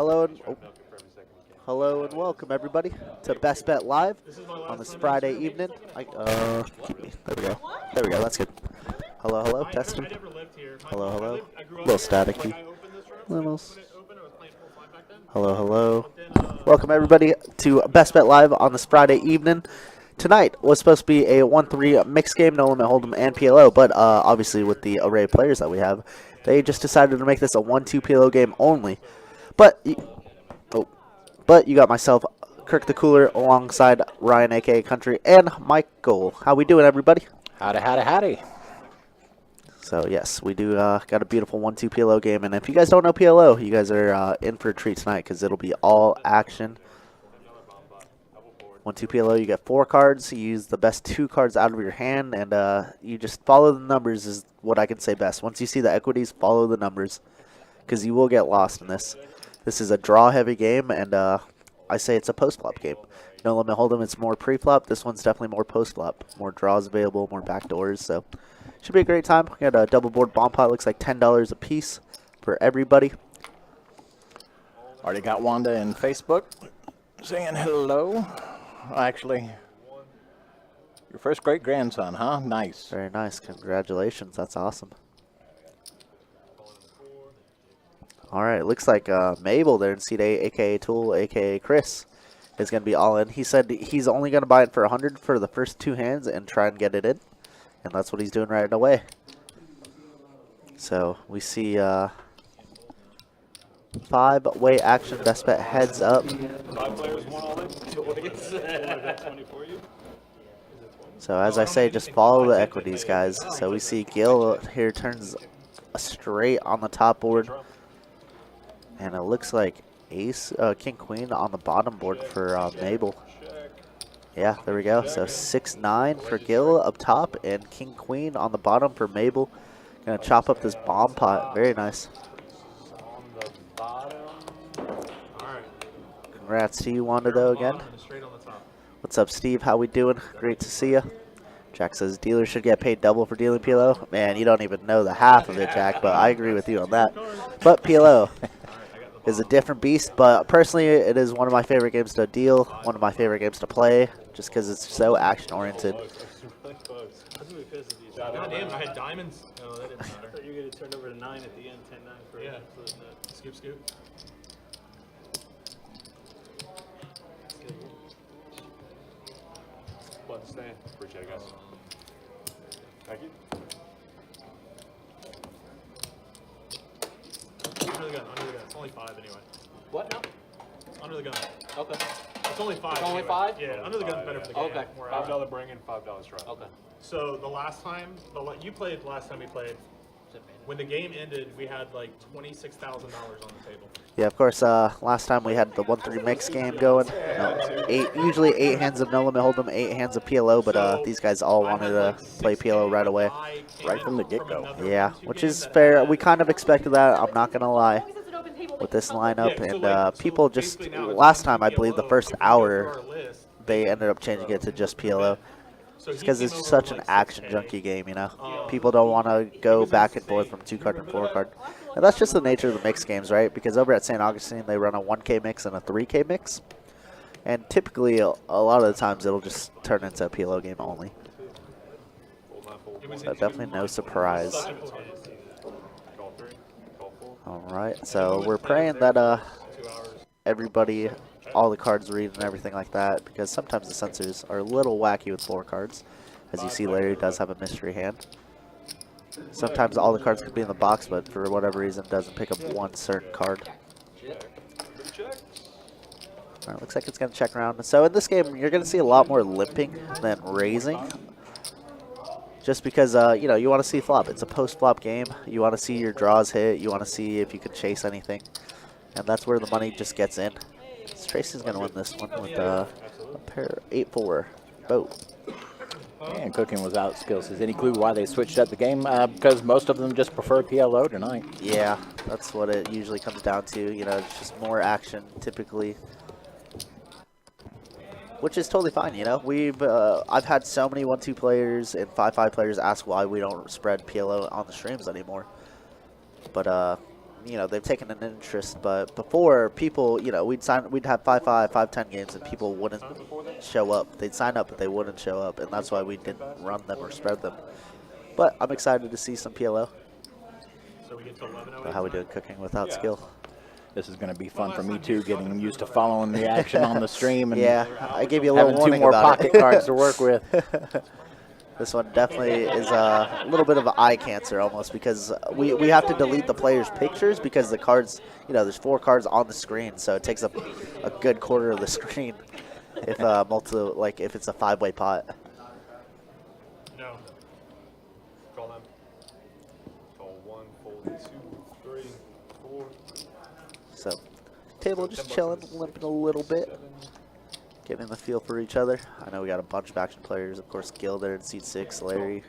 Hello and welcome everybody to Best Bet Live on this Friday evening. There we go. There we go. That's good. Hello, hello. Testing. Hello, hello. A little staticky. Hello, hello. Welcome everybody to Best Bet Live on this Friday evening. Tonight was supposed to be a 1-3 mixed game, no limit hold'em and PLO, but obviously with the array of players that we have, they just decided to make this a 1-2 PLO game only. But you got myself, Kirk the Cooler, alongside Ryan, aka Country, and Michael. How we doing, everybody? Howdy, howdy, howdy. So yes, we do got a beautiful 1-2 PLO game, and if you guys don't know PLO, you guys are in for a treat tonight because it'll be all action. 1-2 PLO, you get 4 cards. You use the best 2 cards out of your hand, and you just follow the numbers is what I can say best. Once you see the equities, follow the numbers because you will get lost in this. This is a draw-heavy game, and I say it's a post-flop game. No limit hold'em, it's more pre-flop. This one's definitely more post-flop. More draws available, more backdoors, so should be a great time. We got a double board bomb pot. Looks like $10 a piece for everybody. Already got Wanda in Facebook saying hello. Actually, your first great-grandson, huh? Nice. Very nice. Congratulations. That's awesome. All right. Looks like Mabel there in seat 8, a.k.a. Tool, a.k.a. Chris, is going to be all in. He said he's only going to buy it for 100 for the first 2 hands and try and get it in. And that's what he's doing right away. So we see 5-way action. Best bet heads up. 5 players, 1 all in. So as I say, just follow the equities, guys. So we see Gil here turns a straight on the top board. And it looks like ace, king, queen on the bottom board for Mabel. Yeah, there we go. So 6-9 for Gil up top and king, queen on the bottom for Mabel. Gonna chop up this bomb pot. Very nice. Congrats to you, Wanda, though, again. What's up, Steve? How we doing? Great to see you. Jack says dealers should get paid double for dealing PLO. Man, you don't even know the half of it, Jack, but I agree with you on that. But PLO is a different beast, but personally it is one of my favorite games to deal, one of my favorite games to play, just because it's so action-oriented. God damn, I had diamonds. No, that didn't matter. I thought you were going to turn over to 9 at the end, 10-9 for Yeah. the Scoop, scoop. Well, stay. Appreciate it, guys. Thank you. Under the gun, under the gun. It's only 5 anyway. What now? Under the gun. Okay. It's only 5. It's only anyway. 5? Yeah, under the gun's better for the game. Okay. More $5 bring in, $5 drop. Okay. So the last time, you played last time we played, when the game ended, we had like $26,000 on the table. Yeah, of course, last time we had the 1-3 mix game going. Usually 8 hands of no limit hold'em, 8 hands of PLO, but these guys all wanted to play PLO right away. Right from the get-go. Yeah, which is fair. We kind of expected that, I'm not going to lie, with this lineup. And people just, last time, I believe the first hour, they ended up changing it to just PLO. Just because it's such an action junkie game, you know. People don't want to go back and forth from 2-card to 4-card. And that's just the nature of the mixed games, right? Because over at St. Augustine, they run a 1K mix and a 3K mix. And typically, a lot of the times, it'll just turn into a PLO game only. So definitely no surprise. All right, so we're praying that everybody, all the cards read and everything like that, because sometimes the sensors are a little wacky with 4 cards. As you see, Larry does have a mystery hand. Sometimes all the cards could be in the box, but for whatever reason doesn't pick up one certain card. All right, looks like it's going to check around. So in this game, you're going to see a lot more limping than raising. Just because, you know, you want to see flop. It's a post-flop game. You want to see your draws hit. You want to see if you can chase anything. And that's where the money just gets in. Tracy's going to win this one with a pair 8-4 boat. And Cooking was out skills. Has any clue why they switched up the game? Because most of them just prefer PLO tonight. Yeah, that's what it usually comes down to. You know, it's just more action typically. Which is totally fine, you know. I've had so many 1-2 players and 5-5 players ask why we don't spread PLO on the streams anymore. But you know, they've taken an interest. But before, people, you know, we'd have 5-5, 5-10 games, and people wouldn't show up. They'd sign up, but they wouldn't show up, and that's why we didn't run them or spread them. But I'm excited to see some PLO. So we get to 11:08. But how we doing cooking without skill? This is going to be fun for me too, getting used to following the action on the stream and Yeah, I gave you a little having 2 warning more about pocket it. cards to work with. This one definitely is a little bit of an eye cancer almost, because we have to delete the players' pictures because the cards, you know, there's 4 cards on the screen, so it takes up a good quarter of the screen if if it's a 5-way pot. No. Call them. Call 1, fold 2, 3, 4. So, table just chilling, limping a little bit, getting the feel for each other. I know we got a bunch of action players, of course, Gil there in seat 6, Larry,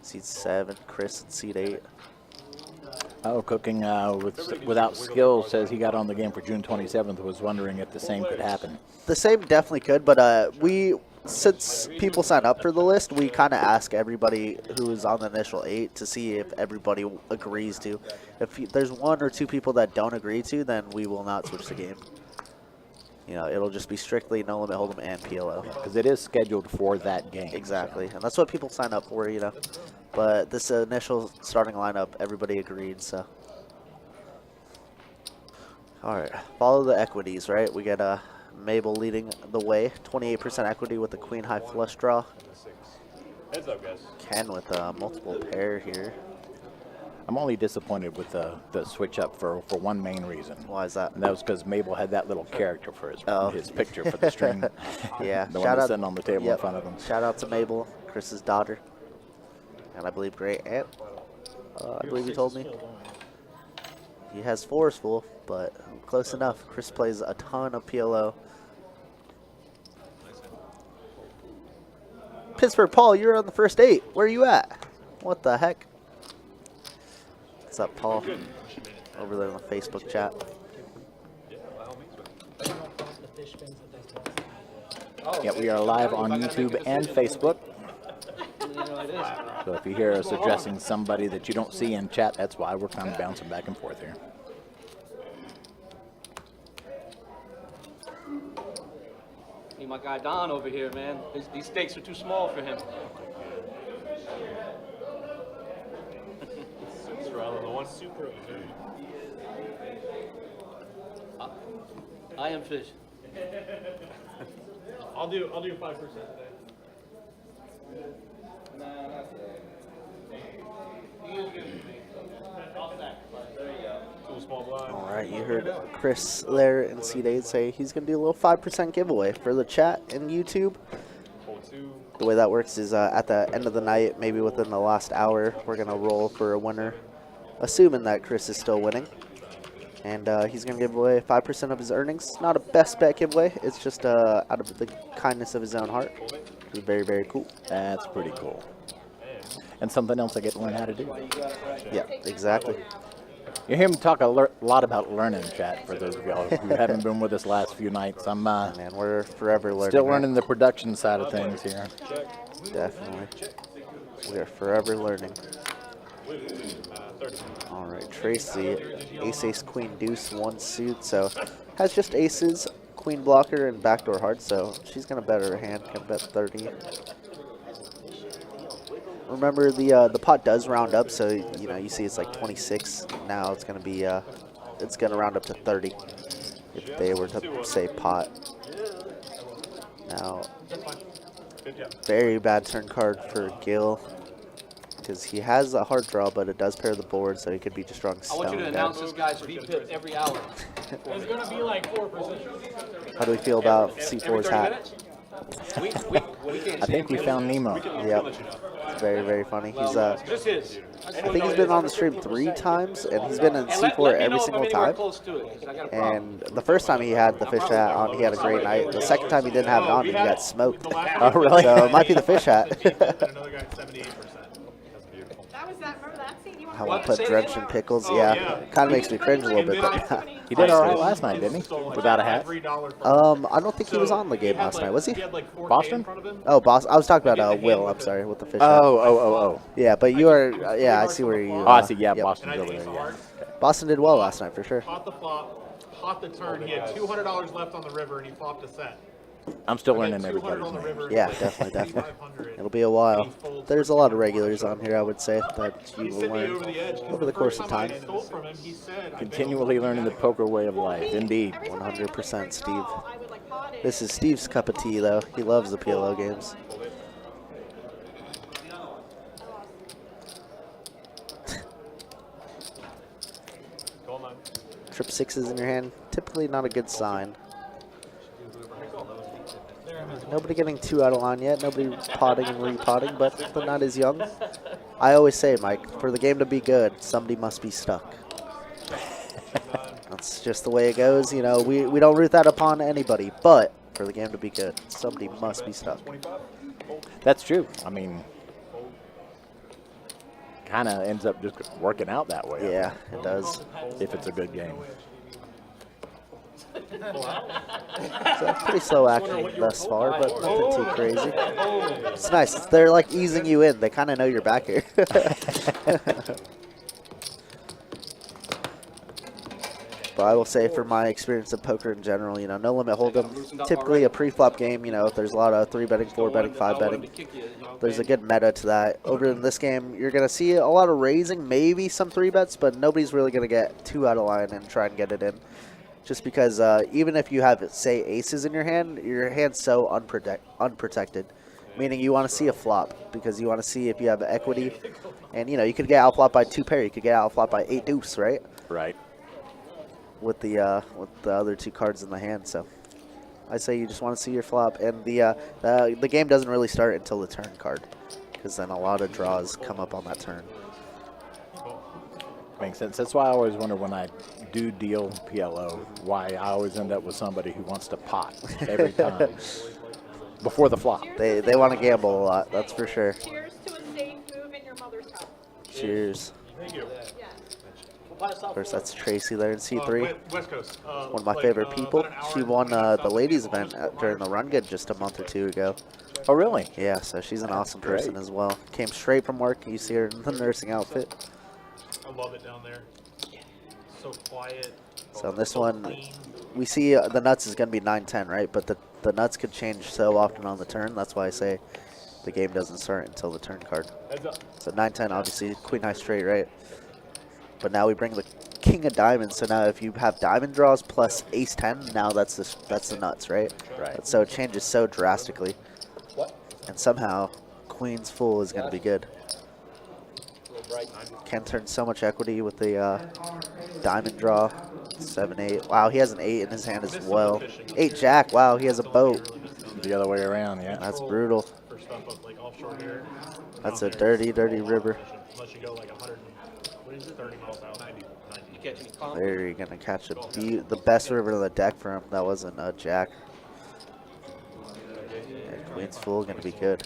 seat 7, Chris in seat 8. Oh, cooking without skill says he got on the game for June 27th. Was wondering if the same could happen. The same definitely could, but since people sign up for the list, we kind of ask everybody who is on the initial 8 to see if everybody agrees to. If there's 1 or 2 people that don't agree to, then we will not switch the game. You know, it'll just be strictly no limit hold'em and PLO. Because it is scheduled for that game. Exactly, and that's what people sign up for, you know. But this initial starting lineup, everybody agreed, so. All right, follow the equities, right? We got Mabel leading the way, 28% equity with the queen high flush draw. Heads up, guys. Ken with a multiple pair here. I'm only disappointed with the switch up for one main reason. Why is that? And that was because Mabel had that little character for his picture for the string. Yeah, The one that's sitting on the table in front of him. Shout out to Mabel, Chris's daughter, and I believe great aunt. I believe he told me. He has forceful, but close enough. Chris plays a ton of PLO. Pittsburgh Paul, you're on the first 8. Where are you at? What the heck? What's up, Paul? Over there in the Facebook chat. Yeah, we are live on YouTube and Facebook. So if you hear us addressing somebody that you don't see in chat, that's why we're kind of bouncing back and forth here. Need my guy Don over here, man. These stakes are too small for him. The one super observant. I am fish. I'll do 5% today. Two small blind. All right, you heard Chris there in seat 8 say he's going to do a little 5% giveaway for the chat and YouTube. Fold 2. The way that works is at the end of the night, maybe within the last hour, we're going to roll for a winner, assuming that Chris is still winning. And he's going to give away 5% of his earnings. Not a best bet giveaway. It's just out of the kindness of his own heart. It's very, very cool. That's pretty cool. And something else I get to learn how to do. Yeah, exactly. You hear me talk a lot about learning, chat, for those of y'all who haven't been with us last few nights. I'm Man, we're forever learning. still right? learning the production side of things here. Definitely. We are forever learning. All right, Tracy, ace, ace, queen, deuce, 1 suit. So has just aces, queen blocker, and backdoor heart. So she's going to bet her hand, can bet 30. Remember, the pot does round up, so you know you see it's like 26. Now it's going to be it's going to round up to 30 if they were to say pot. Now, very bad turn card for Gil because he has a hard draw, but it does pair the board, so he could be just drawing I want you to stone announce down. this guy's VPIP every hour. It's gonna be like 4%. How do we feel about Every C4's 30 hat? minutes? We can't I think we found Nemo. Yep. It's very, very funny. He's Just his. I think he's been on the stream 3 times, and he's been in C4 every single time. Close to it, 'cause I got a problem. And the first time he had the fish hat on, he had a great night. The second time he didn't have it on, he got smoked. Oh, really? So it might be the fish hat. Another guy at 78%. That was that. Remember that scene? You I want want to to put drench in pickles. Yeah, kind of makes me cringe a little bit. But He did all right last night, didn't he? Without a hat. I don't think he was on the game last night, was he? Boston? Oh, boss. I was talking about Will. I'm sorry, with the fish hat. Oh. Yeah, but you are. Yeah, I see where you. Oh, I see. Yeah, yep. Boston's over there. Yeah. Boston did well last night for sure. Pot the flop, pot the turn. He had $200 left on the river, and he flopped a set. I'm still Again, learning 200 everybody's on the names. river. Yeah, and definitely, definitely. 500. It'll be a while. There's a lot of regulars on here, I would say, that you He will sent me learn over the edge. 'Cause over the course of first time. I stole from him, he said, Continually learning the poker way of life. Indeed. 100% Steve. This is Steve's cup of tea, though. He loves the PLO games. Trip sixes in your hand, typically not a good sign. Nobody getting 2 out of line yet. Nobody potting and repotting, but the nut is young. I always say, Mike, for the game to be good, somebody must be stuck. That's just the way it goes. You know, we don't root that upon anybody, but for the game to be good, somebody must be stuck. That's true. I mean, kind of ends up just working out that way. Yeah, it does. If it's a good game. So pretty slow action thus far, but nothing too crazy. It's nice. They're like easing you in. They kind of know you're back here. But I will say, for my experience of poker in general, you know, no limit hold'em. Typically a pre-flop game. You know, there's a lot of 3-betting, 4-betting, 5-betting. There's a good meta to that. Over in this game, you're gonna see a lot of raising, maybe some 3-bets, but nobody's really gonna get 2 out of line and try and get it in. Just because even if you have, say, aces in your hand's so unprotected, meaning you want to see a flop because you want to see if you have equity. And, you know, you could get outflopped by 2 pair. You could get outflopped by 8 deuce, right? Right. With the other 2 cards in the hand. So I say you just want to see your flop. And the game doesn't really start until the turn card, because then a lot of draws come up on that turn. Makes sense. That's why I always wonder when I do deal PLO, why I always end up with somebody who wants to pot every time before the flop. They want to gamble a lot, that's for sure. Cheers to a safe move in your mother's house. Cheers. Thank you. Yes. Of course, that's Tracy there in C3. West Coast. One of my favorite people. She won the ladies event during the Run Good just a month or 2 ago. Oh, really? Yeah, so she's an awesome great. person as well. Came straight from work. You see her in the nursing outfit. I love it down there. So quiet. So in this one, we see the nuts is going to be 9-10, right? But the nuts could change so often on the turn. That's why I say the game doesn't start until the turn card. So 9-10, obviously, queen high straight, right? But now we bring the king of diamonds. So now if you have diamond draws plus ace-10, now that's the nuts, right? Right. So it changes so drastically. And somehow queen's full is going to be good. Ken turned so much equity with the diamond draw. 7-8. Wow, he has an 8 in his hand as well. 8-jack. Wow, he has a boat. The other way around, yeah. That's brutal. For stuff up like offshore here. That's a dirty, dirty river. Unless you go like 100, what is it, 30 miles out. 90. You catch any comp? There you're going to catch the best river on the deck for him. That wasn't a jack. And queen's full, going to be good.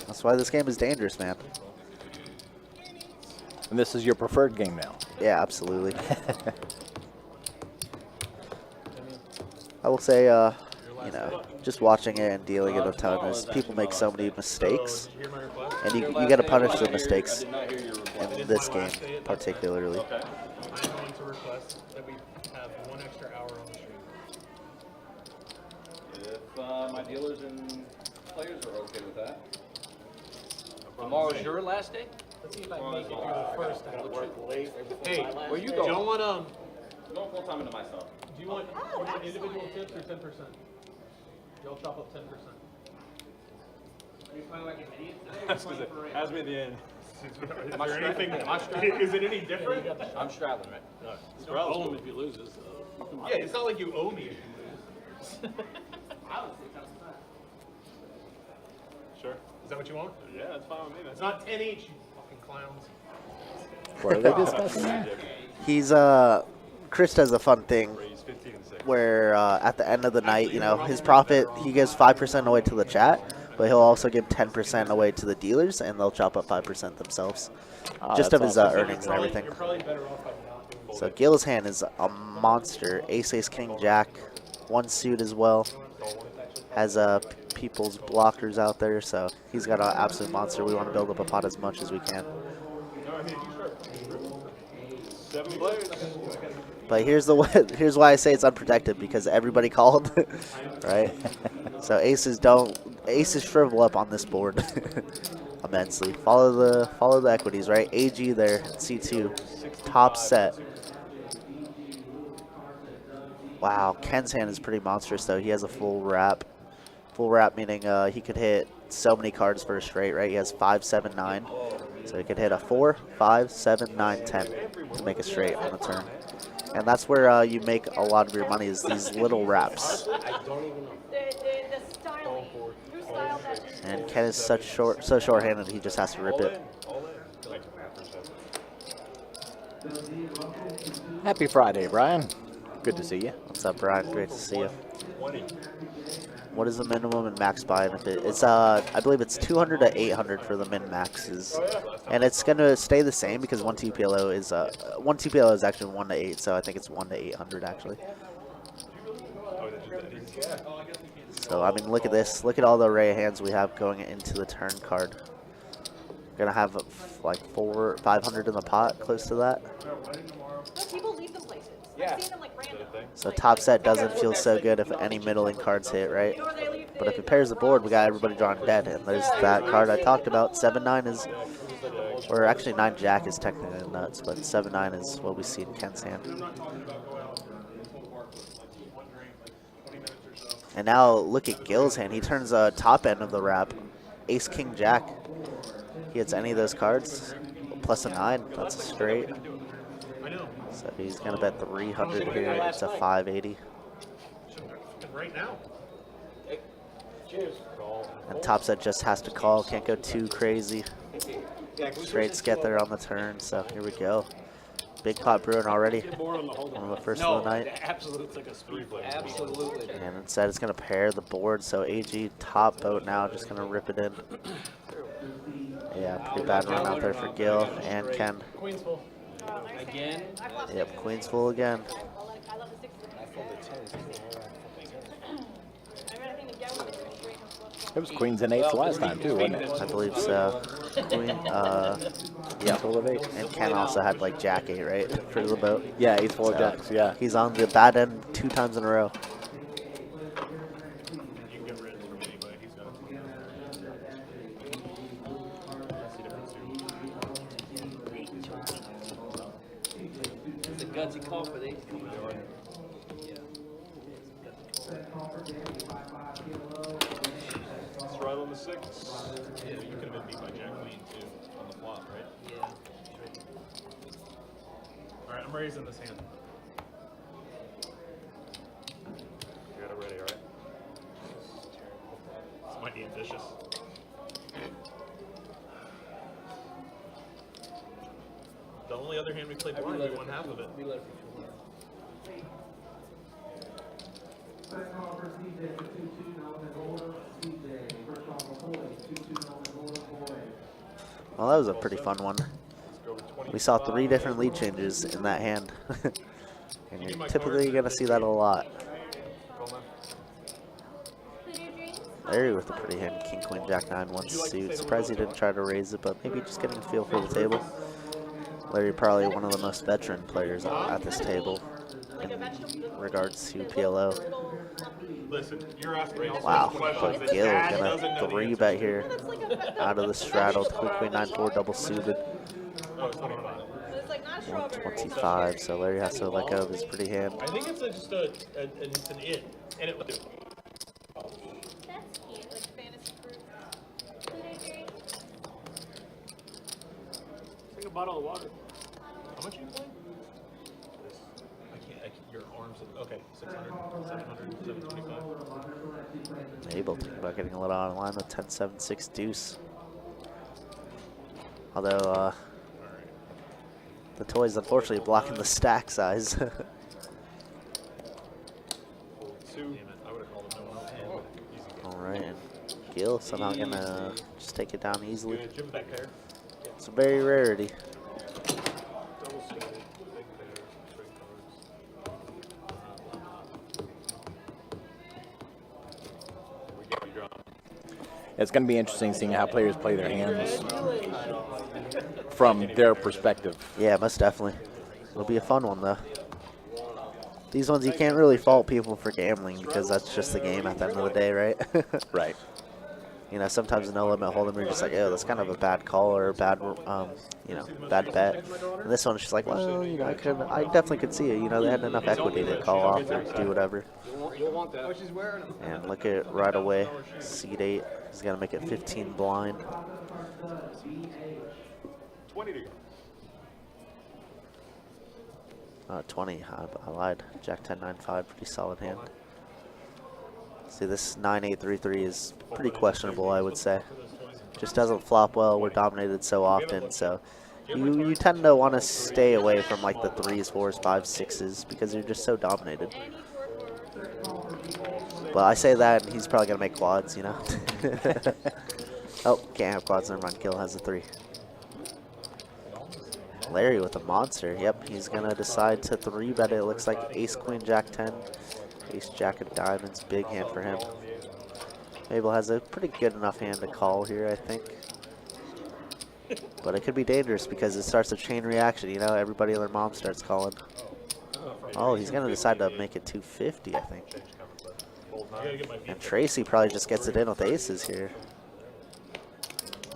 That's why this game is dangerous, man. And this is your preferred game now. Yeah, absolutely. I will say, you know, just watching it and dealing it a ton is people make so many mistakes, and you got to punish the mistakes in this game particularly. I'm going to request that we have 1 extra hour on the stream. If my dealers and players are okay with that. Tomorrow's your last day? Let's see if I can make it through the first hour. Hey, Where you do going? you want I'm going full time into my stuff. do you want individual tips or 10%? Y'all chop up 10%. Are you playing like an idiot today? That's because it has me at the end. Is there anything? Is it any different? I'm straddling, right? Don't owe him if he loses. Yeah, it's not like you owe me if you lose. Sure. Is that what you want? Yeah, that's fine with me. It's not 10 each, you fucking clowns. What are they discussing there? He's Chris does a fun thing He's 15 and 6. where at the end of the night, you know, his profit, he gives 5% away to the chat, but he'll also give 10% away to the dealers, and they'll chop up 5% themselves, just of that's his awesome. earnings and everything. You're probably better off by not doing So Gil's hand is a monster. Ace, ace, king, jack, 1 suit as well. Has people's blockers out there, so he's got an absolute monster. We want to build up a pot as much as we can. But here's why I say it's unprotected, because everybody called, right? So aces shrivel up on this board immensely. Follow the equities, right? AG there, C2, top set. Wow, Ken's hand is pretty monstrous though. He has a full wrap. Full wrap meaning he could hit so many cards for a straight, right? He has 5, 7, 9. So he could hit a 4, 5, 7, 9, 10 to make a straight on the turn. And that's where you make a lot of your money, is these little wraps. The styling. Who styled that? And Ken is so short-handed, he just has to rip it. Happy Friday, Brian. Good to see you. What's up, Brian? Great to see you. What is the minimum and max buy? And if it's I believe it's 200 to 800 for the min maxes, and it's gonna stay the same because 1-2 PLO is 1-2 PLO is actually 1 to 8, so I think it's 1 to 800 actually. So I mean, look at this. Look at all the array of hands we have going into the turn card. We're gonna have like 400, 500 in the pot, close to that. People leave them places. I've seen them like random. So top set doesn't feel so good if any middling cards hit, right? But if it pairs the board, we got everybody drawing dead. And there's that card I talked about. 7-9 is, or actually 9 Jack is technically nuts, but 7-9 is what we see in Ken's hand. And now look at Gil's hand. He turns top end of the wrap. Ace King Jack. He hits any of those cards. Plus a 9. That's a straight. So he's gonna bet 300 here. It's a 580. Right now. And top set just has to call. Can't go too crazy. Straights get there on the turn. So here we go. Big pot brewing already. One of the first of the night. Absolutely. And instead it's gonna pair the board. So AG top boat now, just gonna rip it in. Yeah, pretty bad run out there for Gil and Ken. Queen's full. Again? Yep, Queen's full again. I love the 6. It was queens and eights last time too, wasn't it? I believe so. Queen, yeah. Full of eight. And Ken also had like Jack 8, right, for the boat. Yeah, eights full of So jacks. Yeah. he's on the bad end 2 times in a row. You can get rid from anybody. He's got It's a gutsy call for these. It's right on the 6. Yeah, you could have been beat by Jack Queen too on the flop, right? Yeah. All right, I'm raising this hand. You got it ready, all right? This might be ambitious. The only other hand we played blind, we won half of it. We let it be full. Well, that was a pretty fun one. We saw 3 different lead changes in that hand. And you're typically going to see that a lot. Larry with a pretty hand, King, Queen, Jack 9, 1 suit. Surprised he didn't try to raise it, but maybe just getting a feel for the table. Larry probably one of the most veteran players at this table in regards to PLO. Listen, you're asking me all Wow, sorts of questions but that Gil Dad gonna doesn't know the 3 answer bet to. here out of the straddle. Queen 9-4 double suited. Oh, it's not on mine. It's like not strawberry. 125, so Larry has to let go of his pretty hand. I think it's just it's an it, and it would do. That's cute, like fantasy fruit. Take a bottle of water. How much are you playing? I can't, your arms, okay, 600, 700, 725. Abel thinking about getting a little out of line with 10-7-6 deuce. Although, the toy's unfortunately blocking the stack size. 2. I would have called him no one else. Easy game. Alright, and Gil somehow gonna just take it down easily. Good, Jim back there. It's a very rarity. Double suited, big pairs, straight cards. We get you drawn. It's going to be interesting seeing how players play their hands from their perspective. Yeah, most definitely. It'll be a fun one though. These ones you can't really fault people for gambling because that's just the game at the end of the day, right? Right. You know, sometimes a no limit hold'em, you're just like, oh, that's kind of a bad call or a bad, you know, bad bet. And this one's just like, well, you know, I definitely could see it. You know, they had enough equity to call off or do whatever. And look at it right away. Seed 8. He's got to make it 15 blind. 20 to go. 20. I lied. Jack 10, 9, 5. Pretty solid hand. See, this 9-8-3-3 is pretty questionable, I would say. Just doesn't flop well. We're dominated so often, so you tend to want to stay away from like the 3s, 4s, 5s, 6s because you're just so dominated. But I say that, and he's probably gonna make quads, you know. Oh, can't have quads. Never mind. Kill has a 3. Larry with a monster. Yep, he's gonna decide to 3-bet it. It looks like Ace, Queen, Jack 10. Ace, Jack of Diamonds, big hand for him. Mabel has a pretty good enough hand to call here, I think. But it could be dangerous because it starts a chain reaction, you know, everybody and their mom starts calling. Oh, he's going to decide to make it 250, I think. And Tracy probably just gets it in with aces here.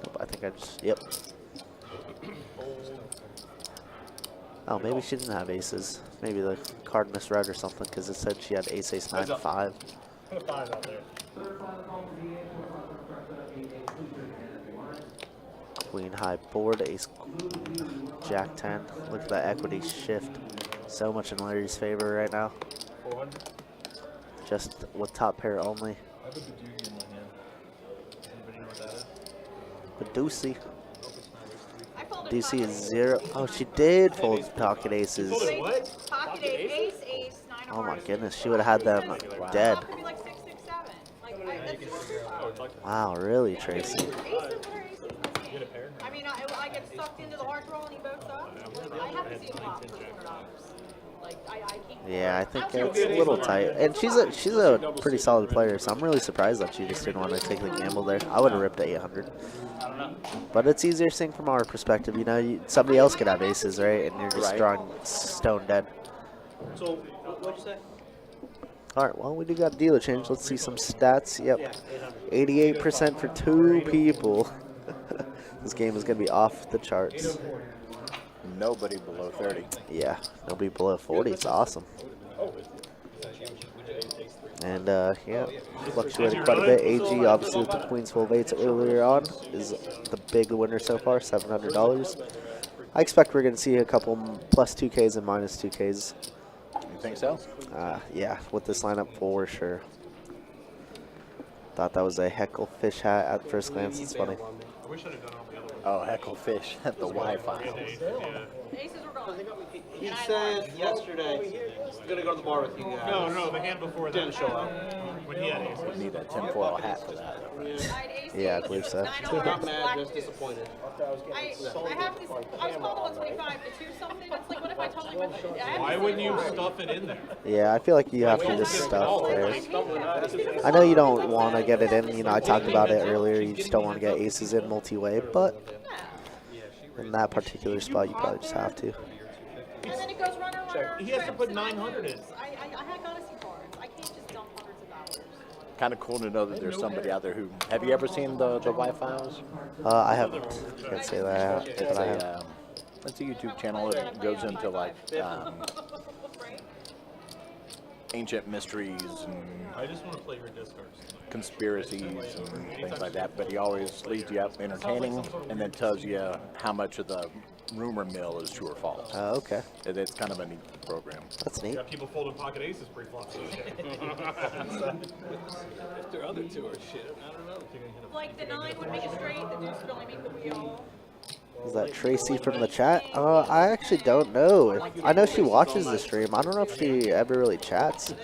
Nope, I think I just, yep. Oh, maybe she didn't have aces. Maybe the card misread or something because it said she had ace, ace, 9, 5. Put a 5 out there. Queen high board, ace, Jack 10. Look at that equity shift. So much in Larry's favor right now. 400. Just with top pair only. I have a Badoogie in my hand. Anybody know what that is? Badoosie. I folded DC pocket is 0. Oh, she did fold pocket aces. Folded what? Pocket ace, ace, 9 of Oh my hearts. goodness, she would have had them dead. It could be like 6, 6, 7. Like, that's super slow. Wow, really, Tracy? Aces, what are aces? I mean, I get sucked into the hard roll and he votes up. Like, I have to see a flop for $400. Like, I can't. Yeah, I think it's a little tight. And she's a pretty solid player, so I'm really surprised that she just didn't want to take the gamble there. I would have ripped at 800. But it's easier seeing from our perspective. You know, somebody else could have aces, right? And you're just drawing stone dead. So, what'd you say? All right, well, we do got a dealer change. Let's see some stats. Yep, 88% for 2 people. This game is going to be off the charts. Nobody below 30. Yeah, nobody below 40. It's awesome. And, yeah, fluctuated quite a bit. AG, obviously, with the Queen's full of 8s earlier on, is the big winner so far, $700. I expect we're going to see a couple plus 2Ks and minus 2Ks. You think so? Yeah, with this lineup for sure. Thought that was a heckle fish hat at first glance. It's funny. I wish I'd have done all the other ones. Oh, heckle fish at the Wi-Fi. Aces were gone. He said yesterday he's gonna go to the bar with you guys. No, the hand before that. Didn't show up. When he had aces. Need that tinfoil hat for that. Yeah, I believe so. 9 of Not hearts, mad, black just deuce. disappointed. I have to. I was called 125 to 2 something. It's like, what if I totally went? Why wouldn't you stuff it in there? Yeah, I feel like you have to just stuff there. I know you don't want to get it in. You know, I talked about it earlier. You just don't want to get aces in multi-way, but in that particular spot, you probably just have to. And then it goes runner, runner. He has to put trips, and 900 in. I gotta see cards. I can't just dump hundreds of dollars. Kind of cool to know that there's somebody out there who. Have you ever seen the Wi-Fi's? I haven't. Can't say that I have, It's but I have. it's a YouTube channel that goes into like ancient mysteries and I just want to play your discards. conspiracies and things like that. But he always leads you up entertaining and then tells you how much of the rumor mill is true or false. Okay. It's kind of a neat program. That's neat. Got people folding pocket aces pre-flop. If their other two are shit, I don't know. Like the 9 would make it straight, the deuce would only make the wheel. Is that Tracy from the chat? I actually don't know. I know she watches the stream. I don't know if she ever really chats. So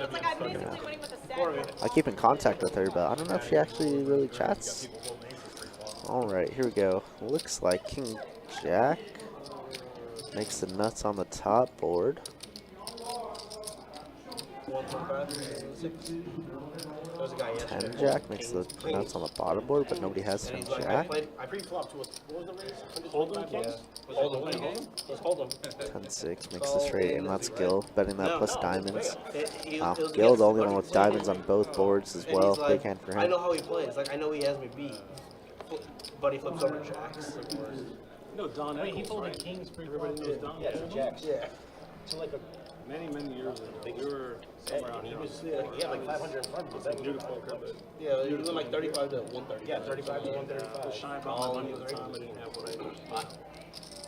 it's like I'm basically winning with a set. I keep in contact with her, but I don't know if she actually really chats. Alright, here we go. Looks like King Jack makes the nuts on the top board. 125, 6. There was a guy yesterday. 10 jack makes the nuts on the bottom board, but nobody has 10 Like, jack. I pre-flopped to what was the raise? Hold'em? Yeah. Hold'em. Let's hold him. 10-6 makes the straight, and that's Gil betting that plus diamonds. Wow, It was Gil, the against only one Buddy with Fleet. diamonds on both boards as And well. he's like, Big hand for I him. know how he plays. Like, I know he has me beat. Buddy flips over jacks. No, Don he folded kings pretty well. Yeah, it's jacks. Yeah. So like many years ago, we were somewhere out here. He had like 500 in front of him. Beautiful curve. Yeah, he went like 35 to 130. Yeah, 35 to 135. Shy about my money at the time. I didn't have what I needed.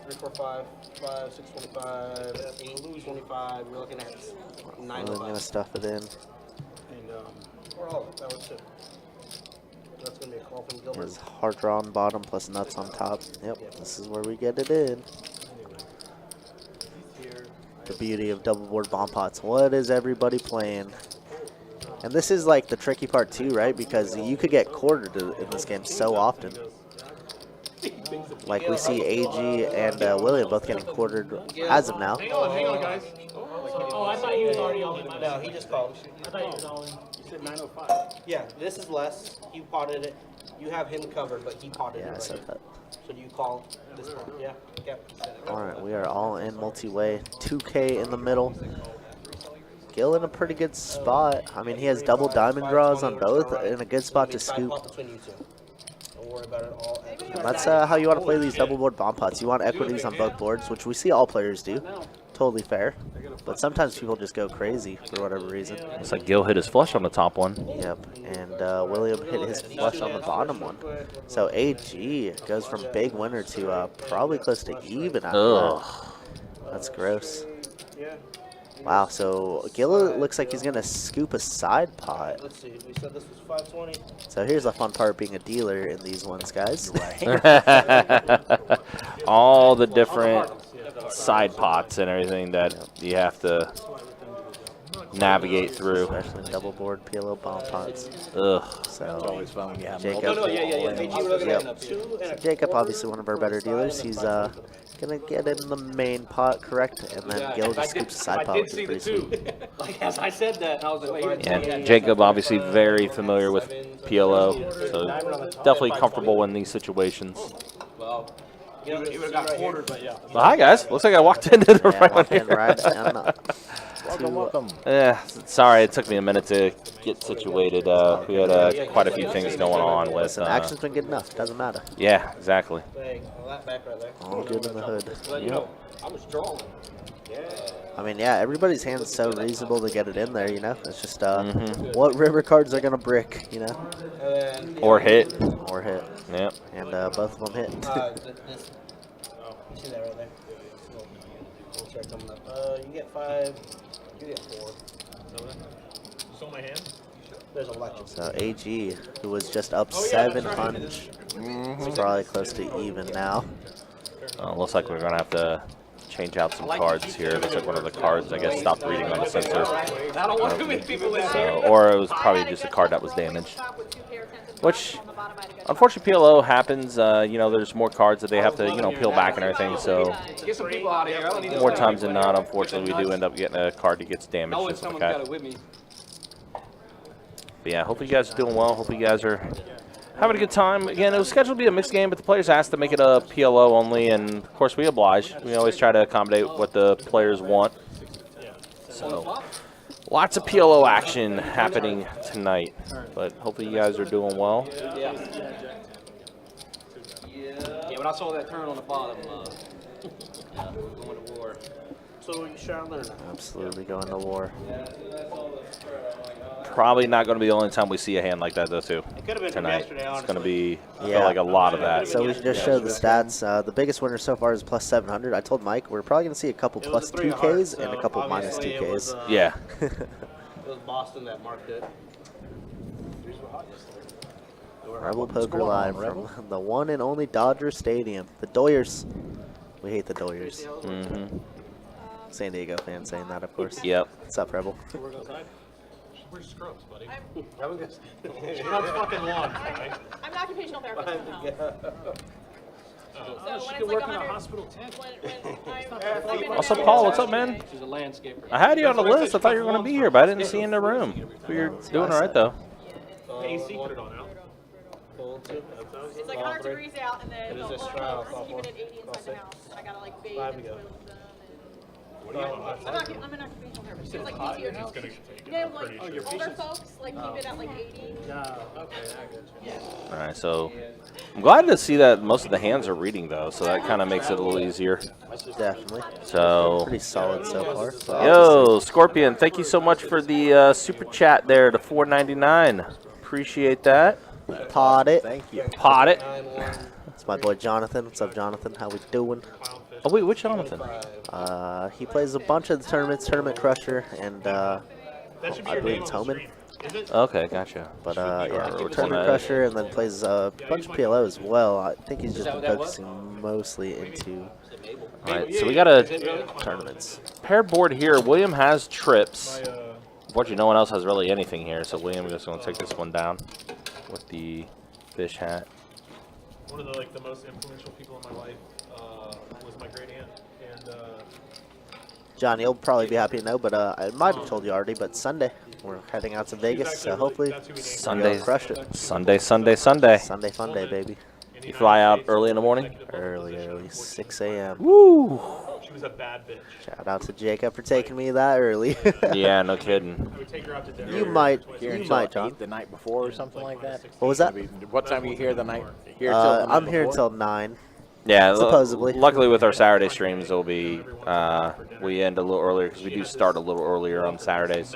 3, 4, 5, 5, 6, 25, 8, 25. We're looking at 9 I'm going to stuff it in. And Or all of it. That was 2. That's going to be a call from Gilbert. Here's heart draw on bottom plus nuts on top. Yep, this is where we get it in. The beauty of double board bomb pots. What is everybody playing? And this is like the tricky part too, right? Because you could get quartered in this game so often. Like we see AG and William both getting quartered as of now. Hang on, guys. Oh, I thought he was already all in. No, he just called. I thought he was all in. you said 905. Yeah, this is less. You potted it. You have him covered, but he potted Yeah, I it said right. that. So do you call this one? Yeah. Yeah. All right, we are all in multi-way. 2K in the middle. Gil in a pretty good spot. I mean, he has double diamond draws on both, in a good spot to scoop. Between you two. Don't worry about it all. That's how you want to play these double board bomb pots. You want equities on both boards, which we see all players do. Totally fair. But sometimes people just go crazy for whatever reason. Looks like Gil hit his flush on the top one. Yep, and William hit his flush on the bottom one. So AG goes from big winner to probably close to even after that. That's gross. Wow, so Gil looks like he's going to scoop a side pot. Let's see. We said this was 520. So here's the fun part being a dealer in these ones, guys. All the different side pots and everything that you have to navigate through. Especially double board PLO bomb pots. Ugh. So Always fun when you have Jacob, multiple. AG, we're looking Yep. at 2 and a Jacob, obviously one of our better dealers. He's gonna get in the main pot, correct? And then Gil just scoops a side pot, which is pretty sweet. Like, as I said that, I was like, wait, And Jacob obviously very familiar with PLO, so definitely comfortable in these situations. well, you would have got quartered, but yeah. Well, hi guys, looks like I walked into the Yeah, right walk one in here. right on Welcome. Sorry, it took me a minute to get situated. We had quite a few things going on with. Listen, action's been good enough. Doesn't matter. Yeah, exactly. bang. Well, that back right there. All good in the hood. But, you know, I was drawing. I mean, yeah, everybody's hand's so reasonable to get it in there, you know? It's just what river cards are going to brick, you know? And then Or hit. Or hit. Yep. And both of them hit. this. You see that right there? We'll start coming up. You get 5. You get 4. You saw my hand? There's a lecture. So AG, who was just up 7 punch, is probably close to even now. Looks like we're going to have to change out some cards here. Looks like one of the cards, I guess, stopped reading on the sensor. I don't want too many people in here. So, or it was probably just a card that was damaged. Which, unfortunately, PLO happens. You know, there's more cards that they have to, you know, peel back and everything. So, Get some people out of here. I don't need more times than not, unfortunately, we do end up getting a card that gets damaged. No, and stuff someone's like got that. it with me. But yeah, hope you guys are doing well. Hope you guys are having a good time. Again, it was scheduled to be a mixed game, but the players asked to make it a PLO only, and of course we oblige. We always try to accommodate what the players want. So, lots of PLO action happening tonight, but hopefully you guys are doing well. Yeah, when I saw that turn on the bottom, going to war. So you shall learn. Absolutely going to war. Probably not going to be the only time we see a hand like that, though, too. It could have been from Tonight, yesterday, it's honestly. going to be, I Yeah. feel like, a lot of that. So we should just show the stats. The biggest winner so far is plus 700. I told Mike we're probably going to see a couple It was plus a 3 of 2Ks hearts, and a so couple minus obviously it 2Ks. was, Yeah. It was Boston that marked it. Rebel Poker Live from the one and only Dodger Stadium. The Doyers. We hate the Doyers. Mm-hmm. San Diego fan saying that, of course. Yep. What's up, Rebel? Where's Scrubs, buddy? I'm Scrubs fucking lawn, right? I'm an occupational therapist. So when it's like 100, What's up, Paul? What's up, man? She's a landscaper. I had you on the list. I thought you were going to be here, but I didn't see you in the room. You're doing all right, though. AC, put it on out. It's like 100 degrees out, and then It is the a straw, folks keep it at 80 inside the house. I gotta like bathe 5 and to go. swim with them. What do you want? I'm an occupational therapist. It's like PTO. It's gonna get taken. Yeah, I'm pretty like sure. older folks like keep it at like 80. Okay, I got you. All right, so I'm glad to see that most of the hands are reading, though, so that kind of makes it a little easier. Definitely. So, Pretty solid so far. So yo, Scorpion, thank you so much for the super chat there to $4.99. Appreciate that. Pod it. Thank you. Pot it. 9-1. It's my boy Jonathan. What's up, Jonathan? How we doing? Oh, wait, which Jonathan? He plays a bunch of the tournaments, Tournament Crusher, and That should be I your believe name it's on the Homan. stream. Is it? Okay, gotcha. But Or yeah, it's on Tournament the- Crusher, and then plays a bunch of PLO as well. I think he's just that been what that was? focusing mostly into All right, so we got a tournaments. paired board here. William has trips. Unfortunately, no one else has really anything here, so William is just going to take this one down with the fish hat. One of the most influential people in my life was my great aunt, and Johnny, you'll probably be happy to know, but I might have told you already, but Sunday we're heading out to Vegas, so hopefully Sunday, we'll crush it. Sunday. Sunday fun day, baby. You fly out early in the morning? Early, 6 a.m. Woo! She was a bad bitch. Shout out to Jacob for taking me that early. Yeah, no kidding. I would take her out to dinner. You might, Here you until might, John. 8 the night before or something like that. What was that? I mean, what time are you here the night? Here till the night I'm here before? until 9. Yeah, Supposedly. Luckily, with our Saturday streams, it'll be we end a little earlier because we do start a little earlier on Saturdays.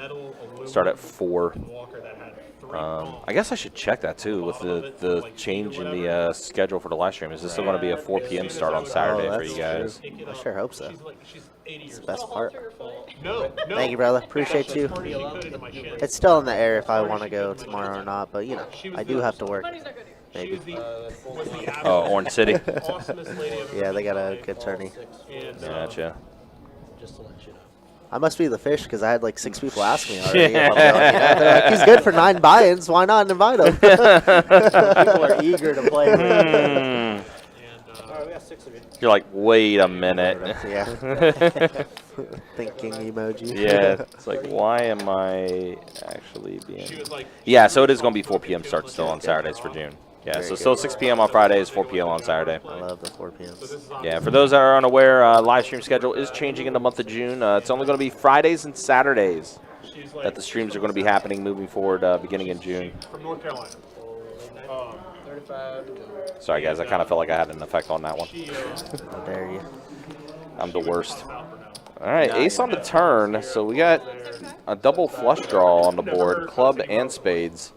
Start at 4. Walker that had 3 I guess I should check that too with the change in the schedule for the live stream. Is this still going to be a 4 p.m. start on Saturday for you guys? I sure hope so. She's 80 years Best old. part. No, no. Thank you, brother. Appreciate you. She put it in my shit. It's still in the air if I want to go tomorrow or not, but you know, I do have to work. Money's not good here. She Maybe. was the Oh, Orange City. awesomest lady I've ever Yeah, they got a seen. good tourney. And, Gotcha. Just to let you know. I must be the fish because I had like 6 people ask me already. If I'm going, you know? They're like, he's good for 9 buy-ins. Why not invite him? People are eager to play. Hmm. All right, we got 6 of you. You're like, wait a minute. Yeah. Thinking emoji. Yeah, it's like, why am I actually being... she was like, Yeah, so it is going to be 4 p.m. start still on Saturdays for June. Yeah, so still 6 p.m. on Fridays, 4 p.m. on Saturday. I love the 4 p.m.s. Yeah, for those that are unaware, live stream schedule is changing in the month of June. It's only going to be Fridays and Saturdays she's like that the streams are going to be happening moving forward beginning in June. from North Carolina. 35. Sorry, guys, I kind of felt like I had an effect on that one. She How dare you? I'm the worst. All right, ace on the turn. So we got a double flush draw on the board, club and spades.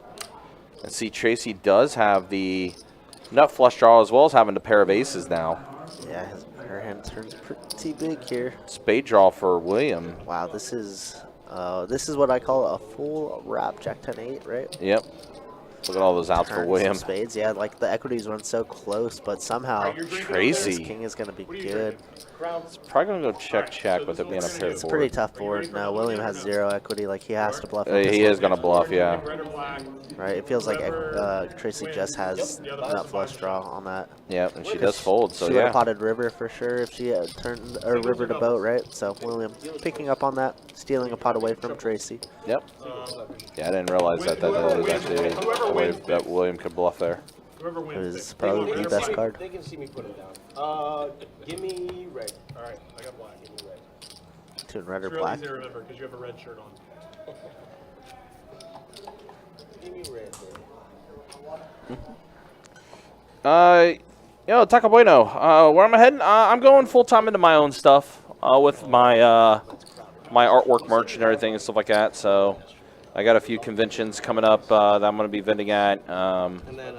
And see, Tracy does have the nut flush draw as well as having a pair of aces now. Yeah, her hand turns pretty big here. Spade draw for William. Wow, this is what I call a full wrap Jack 10-8, right? Yep. Look at all those outs for Turns William. some spades. Yeah, like the equities run so close, but somehow this Tracy. king is going to be good. It's probably going to go check with it being a pair It's a pretty tough board. No, William has 0 equity. Like he has to bluff. He is going to bluff, yeah. red or black. Right. It feels like Tracy just has nut flush draw on that. Yep, and she does fold, so She would have yeah. potted river for sure if she had turned or river to boat, right? So William picking up on that, stealing a pot away from Tracy. Yep. Yeah, I didn't realize that was actually a way that William could bluff there. Whoever It wins. was probably the best card. They can see me put him down. Give me red. All right, I got black. Give me red. Two in red or It's real black. easy to remember because you have a red shirt on. Give me red, Yo, Taco Bueno, where am I heading? I'm going full time into my own stuff with my my artwork merch and everything and stuff like that. So I got a few conventions coming up that I'm going to be vending at And then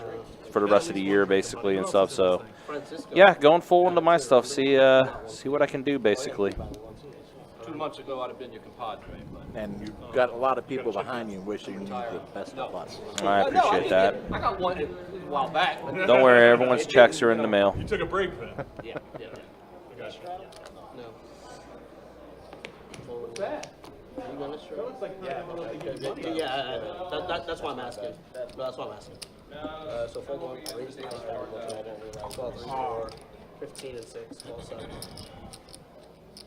for the rest of the year, basically, and stuff. So Francisco. yeah, going full into my stuff. See what I can do, basically. 2 months ago, I'd have been your compadre. But And you've got a lot of people behind you wishing you the best of luck. I appreciate that. I got one a while back. But Don't worry, everyone's checks are in the mail. You took a break then. yeah. I got you. No. What's that? Are you gonna show? Yeah, that's why I'm asking. That's why I'm asking. So fold one, raise the card, 12, 3, 4, 15, and 6, 12, 7.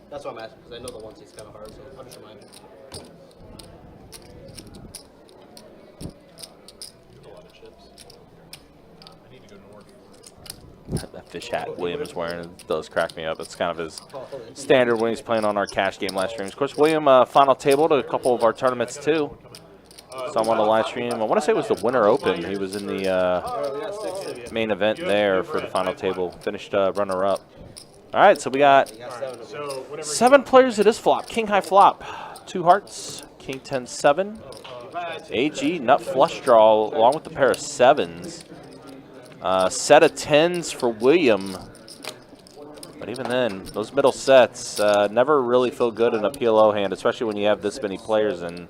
That's what I'm asking, because I know the 1 6 kind of hard, so I'll just remind you. A lot of chips. I need to go north. That fish hat William is wearing does crack me up. It's kind of his standard when he's playing on our cash game live streams. Of course, William final tabled a couple of our tournaments too. Some on the live stream. I want to say it was the Winter Open. He was in the main event there for the final table. Finished runner-up. All right, so we got 7 players at this flop. King high flop. 2 hearts. King 10-7. AG nut flush draw along with the pair of 7s. Set of 10s for William. But even then, those middle sets never really feel good in a PLO hand, especially when you have this many players in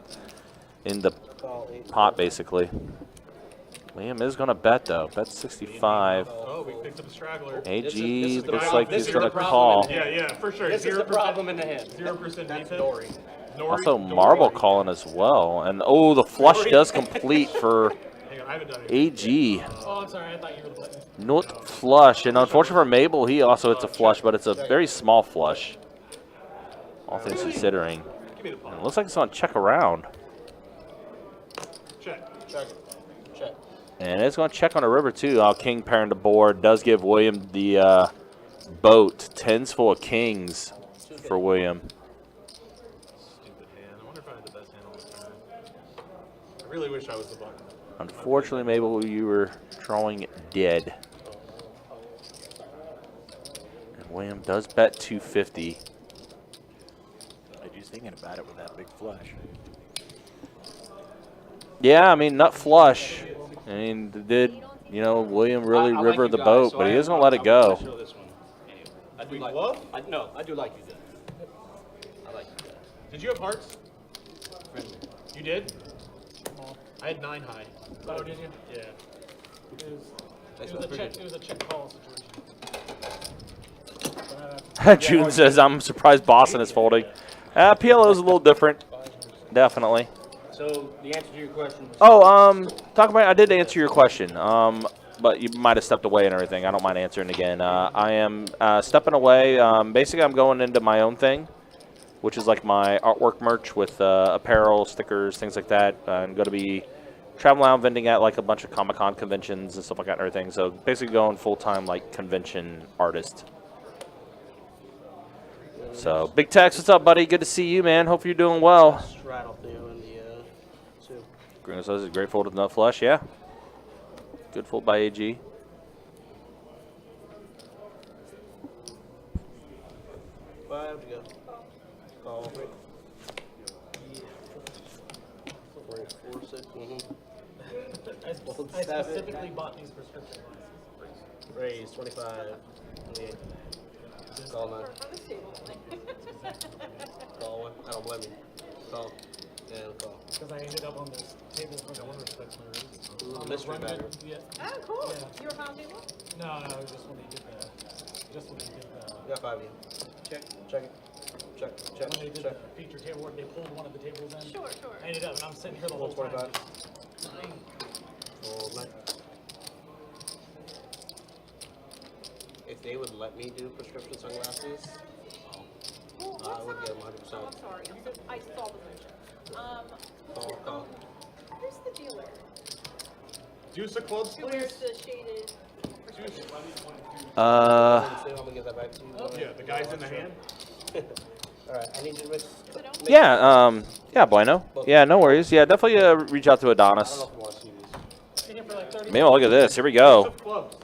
the pot, basically. William is going to bet, though. Bet 65. Oh, we picked up a straggler. AG looks like he's going to call. Yeah, for sure. This is the problem in the hand. 0% That's defense. Dory. Also, marble calling as well. And, oh, the flush does complete for Hang on, I haven't done it. AG. Oh, I'm sorry. I thought you were the button. Not flush. And unfortunately for Mabel, he also hits a flush, but it's a very small flush. All things considering. Give me the And it pot. looks like it's on check around. Check. Check. Check. And it's going to check on a river, too. King pairing the board does give William the boat. 10s full of kings for William. Stupid hand. I wonder if I had the best hand on the turn. I really wish I was the button. Unfortunately, Mabel, you were drawing dead. And William does bet 250. I was just thinking about it with that big flush. Yeah, I mean, nut flush. I mean, William really I river like you the guys, boat, so but he I isn't going to let it go. show this one. Anyway, I do We like. love? I do like you guys. I like you guys. Did you have hearts? Friendly. You did? I had 9 high. Oh, did you? Yeah. Thanks for the picture. It was a check call situation. June says, I'm surprised Boston is folding. PLO is a little different. Definitely. So the answer to your question was. Oh, talk about. I did answer your question. But you might have stepped away and everything. I don't mind answering again. I am stepping away. Basically, I'm going into my own thing, which is like my artwork merch with apparel, stickers, things like that. I'm going to be traveling around vending at like a bunch of Comic-Con conventions and stuff like that and everything. So basically, going full-time like convention artist. So Big Tex, what's up, buddy? Good to see you, man. Hope you're doing well. Straddle Theo in the 2. Bruno says it's great fold with nut flush. Yeah. Good fold by AG. Five to go. Call. 4, 6. I specifically bought these prescription glasses. Raise 25. 28. Call 9. On this table. Call 1. I don't blame you. Call. And call. Because I ended up on this table for the one respect my reason. Mystery bagger. Yeah. Oh, cool. Yeah. You were pound table? Oh, No, just when they did the, You got 5 of you. Check. Check it. Check. Check. when they did Check. the feature table work, they pulled one of the tables in. Sure. I ended up, and I'm sitting here the whole time. 125. Fold 9. If they would let me do prescription sunglasses, I would give them 100%. Oh, I'm sorry. I saw the picture. Call. Who's the dealer? Deuce of clubs, Who wears please. the shaded? Uh, I'm gonna get that back to you. Yeah, the guy's in the hand. Alright, I need you to make. yeah, yeah, Bueno. Yeah, no worries. Yeah, definitely reach out to I Adonis. don't know if you want to see these. Sitting here for like 30 Meanwhile, look at this. Here we go. Deuce of clubs.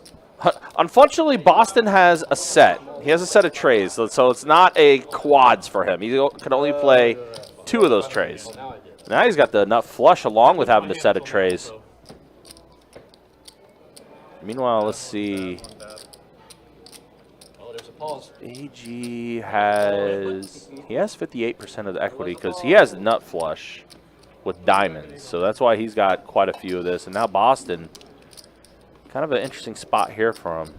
Unfortunately, Boston has a set. He has a set of trays, so it's not a quads for him. He can only play 2 of those trays. Now I did. Now he's got the nut flush along with having the set of trays. Meanwhile, let's see. Oh, there's a pause. AG has 58% of the equity because he has nut flush with diamonds, so that's why he's got quite a few of this. And now Boston, kind of an interesting spot here for him.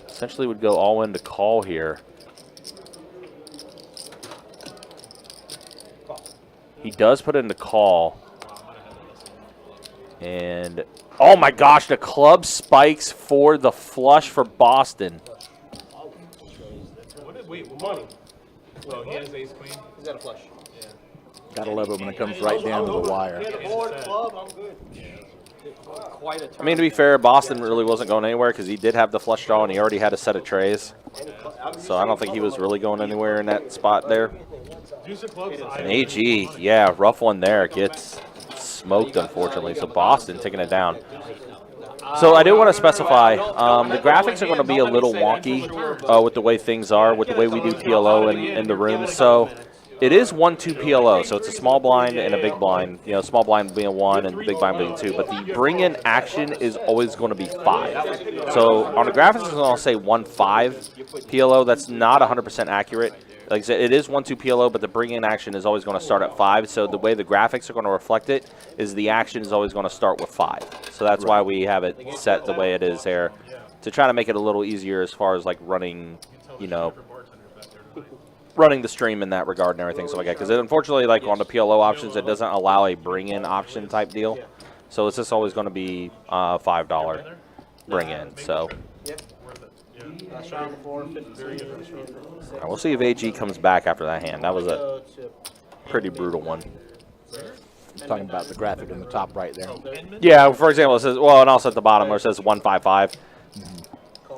Essentially, would go all in to call here. He does put in the call, and Oh my gosh, the club spikes for the flush for Boston. Wait, money. Oh, he has ace queen. He's got a flush. Gotta love it when it comes right down to the wire. I mean, to be fair, Boston really wasn't going anywhere because he did have the flush draw and he already had a set of trays. So I don't think he was really going anywhere in that spot there. Deuce of clubs. And AG, yeah, rough one there. Gets smoked, unfortunately. So Boston taking it down. So I do want to specify, the graphics are going to be a little wonky with the way things are, with the way we do PLO in the room. So it is 1-2 PLO, so it's a small blind and a big blind. You know, small blind being 1 and big blind being 2. But the bring-in action is always going to be 5. So on the graphics, it's going to say 1-5 PLO. That's not 100% accurate. Like I said, it is 1-2 PLO, but the bring-in action is always going to start at 5. So the way the graphics are going to reflect it is the action is always going to start with 5. So that's why we have it set the way it is there, to try to make it a little easier as far as like running, you know, running the stream in that regard and everything. So like that, because unfortunately, like on the PLO options, it doesn't allow a bring-in option type deal. So it's just always going to be $5 bring-in. So. All right, we'll see if AG comes back after that hand. That was a pretty brutal one. Talking about the graphic in the top right there. Yeah, for example, it says, well, and also at the bottom where it says 155.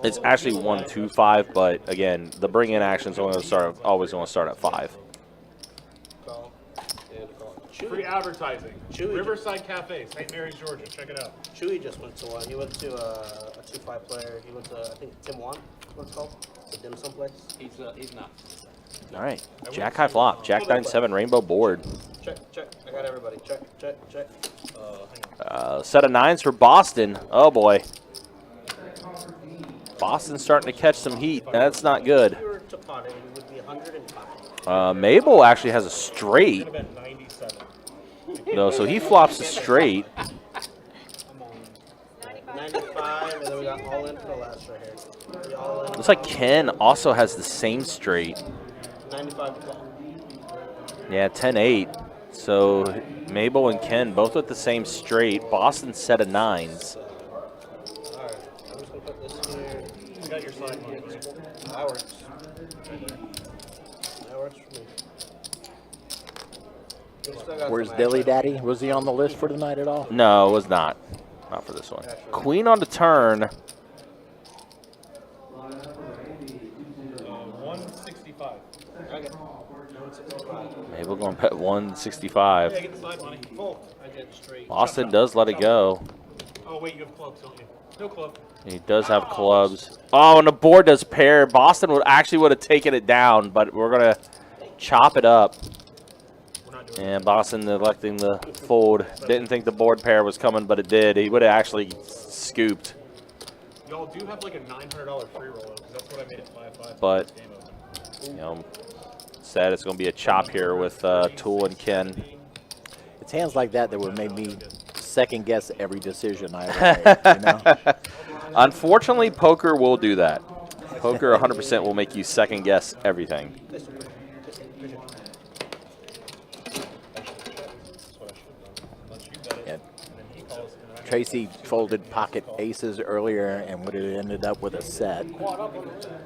It's actually 125, but again, the bring-in action is always going to start at 5. Free advertising. Riverside Cafe, St. Mary's, Georgia. Check it out. Chewy just went to one. He went to a 2-5 player. He went to, I think, Tim Wan, what it's called. The dim sum place. He's not. All right, Jack high flop, Jack 9-7 rainbow board. Check. I got everybody. Check. Set of 9s for Boston. Oh boy, Boston's starting to catch some heat. That's not good. If you were to pot it, it would be 105. Mabel actually has a straight. No, so he flops a straight. 95, and then we got all in for the last right here. All in. Looks like Ken also has the same straight. 95 to call. Yeah, 10-8. So Mabel and Ken both with the same straight. Boston set of 9s. Alright, I'm just gonna put this here. I got your side money. That works. That works for me. We still got Where's some Dilly action. Daddy? Was he on the list for tonight at all? No, it was not. Not for this one. Queen on the turn. 165. Okay. 165. Mabel going to bet 165. Yeah, get the side money. Full. I did straight. Boston does let it go. Oh, wait, you have clubs, don't you? No club. He does have clubs. Oh, and the board does pair. Boston would have taken it down, but we're going to chop it up. And Boston electing the fold. Didn't think the board pair was coming, but it did. He would have actually scooped. Y'all do have like a $900 free roll, because that's what I made it 5-5. But, you know, instead it's going to be a chop here with Tool and Ken. It's hands like that would make me second guess every decision I ever made, you know? Unfortunately, poker will do that. Poker 100% will make you second guess everything. Yeah. Tracy folded pocket aces earlier and would have ended up with a set.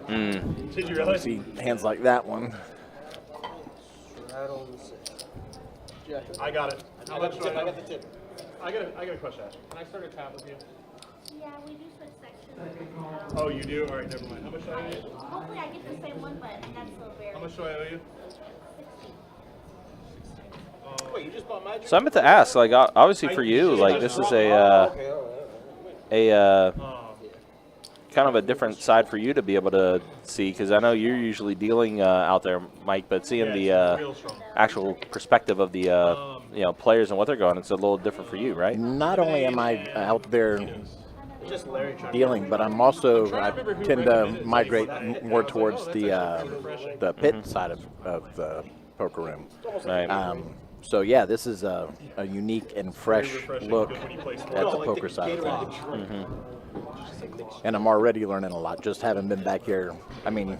Did you really? See hands like that one. I got it. I got the tip. I got a question, Ash. Can I start a tab with you? Yeah, we do switch sections. Oh, you do? All right, never mind. How much do I owe you? Hopefully I get the same one, but that's so very. How much do I owe you? 60. Wait, you just bought Magic? So I meant to ask, like, obviously for you, like, this is a kind of a different side for you to be able to see, because I know you're usually dealing out there, Mike, but seeing the actual perspective of the you know, players and what they're going, it's a little different for you, right? Not only am I out there Just Larry trying dealing, but I'm also, I tend to migrate more towards the pit side of the poker room. Right. So yeah, this is a unique and fresh look at the poker side of things. And I'm already learning a lot, just having been back here. I mean,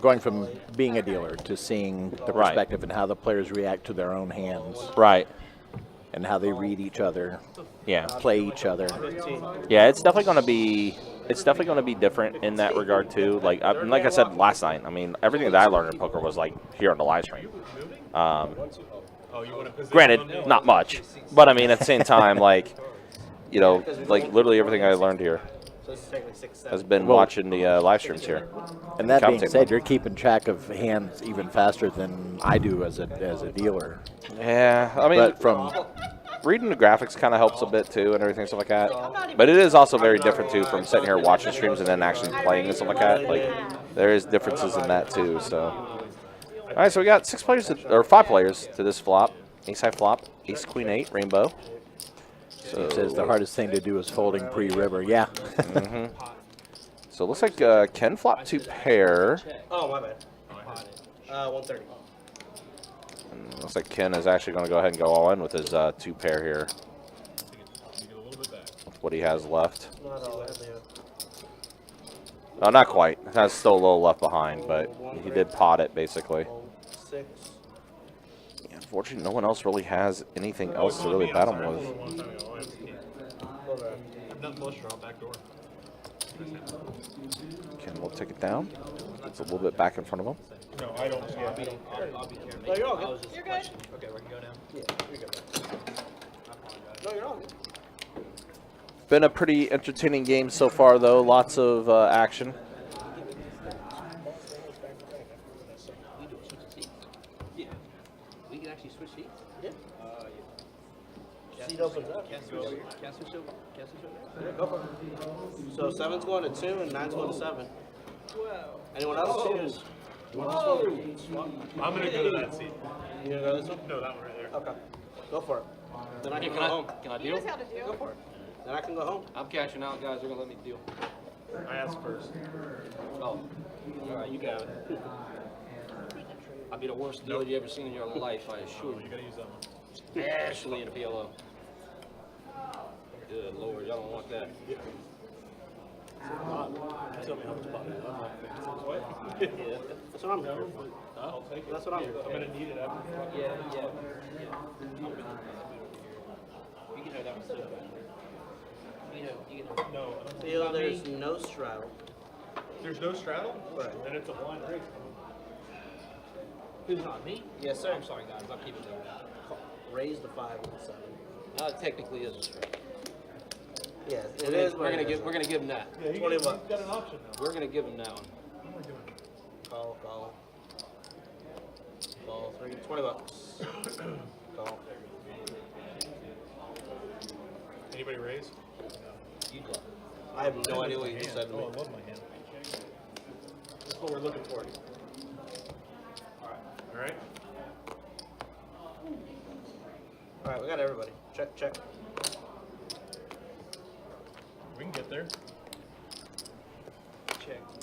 going from being a dealer to seeing the perspective and how the players react to their own hands. Right. and how they read each other, Yeah. play each other. Yeah, it's definitely going to be different in that regard too. Like I said last night, I mean, everything that I learned in poker was like here on the live stream. Oh, you want to position Granted, them? not much, but I mean at the same time, like like literally everything I learned here So this is technically 6, 7. has been watching the live streams here. And that being Commentating. said, you're keeping track of hands even faster than I do as a dealer. Yeah, I mean, But from reading the graphics kind of helps a bit too, and everything stuff like that. But it is also very different too from sitting here watching streams and then actually playing and stuff like that. Like there is differences in that too. So, all right, so we got 5 players to this flop. Ace high flop, ace queen 8, rainbow. So it says the hardest thing to do is folding pre-river. Yeah. So it looks like Ken flopped 2 pair. Oh, my bad. 130. And looks like Ken is actually going to go ahead and go all in with his 2 pair here. With what he has left. Not all that, yeah. Oh, not quite. Has still a little left behind, but he did pot it basically. 6. Yeah, unfortunately, no one else really has anything else to really bet him with. Nothing flush draw, back door. Ken will take it down. Gets a little bit back in front of him. No, I don't. I'll be careful. No, you're all good. You're good. Okay, we can go down. Yeah, you're good. No, you're all good. Been a pretty entertaining game so far, though. Lots of action. We can actually switch seats? Yeah. Seat opens up. Can't switch over. Yeah, go for it. So 7's going to 2 and 9's going to 7. Anyone else choose? I'm going to go to that seat. You gonna go this one? No, that one right there. Okay. Go for it. Then I can go home. Can I He deal? knows how to do. Go for it. Then I can go home. I'm cashing out, guys. They're gonna let me deal. I asked first. Oh, all right, you got it. I'll be the worst dealer you ever seen in your life, I assure You you. got to use that one. Especially in PLO. Good Lord, y'all don't want that. That's what I'm here for. I'll take it. That's what I'm here I'm for. going to need it after. Yeah. You can have that one too. You can have. No, Feel there's no straddle. there's no straddle? Right. Then it's a blind race. Who's not me? Yes, sir. I'm sorry, guys. I'm keeping that. Raise the 5 and the 7. Technically is a strike. Yes, it is. We're gonna give him that. Yeah, 20 he's bucks. got an option now. We're gonna give him that one. Call. 3. 20 bucks. Call. Anybody raise? You do. I have no idea what you just said to Oh, me. I love my hand. That's what we're looking for. All right. All right, we got everybody. Check. We can get there.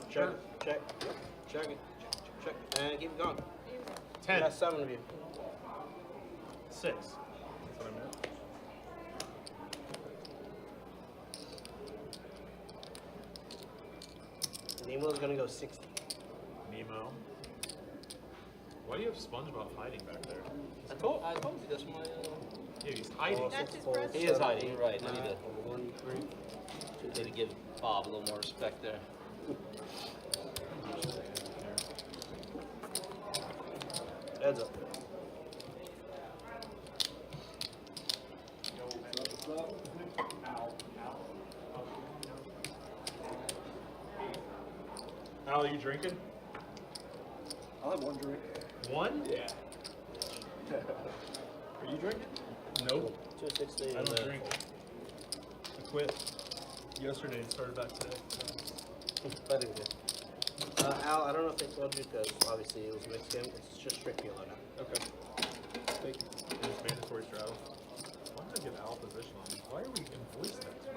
Check. And keep it going. 10. That's 7 of you. 6. That's what I meant. Nemo's gonna go 60. Nemo. Why do you have SpongeBob hiding back there? I told you that's my. Yeah, he's hiding. That's his breast. He is hiding. You're right. I need 1, 3. to give Bob a little more respect there. Heads up. Al, are you drinking? I'll have one drink. One? Yeah. Are you drinking? Nope. 260. I don't drink. I quit yesterday and started back today. Better than good. Al, I don't know if they told you because obviously it was a mixed game. It's just straight PLO now. Okay. Thank you. It's mandatory straddle. Why did I give Al position on me? Why are we in voice text?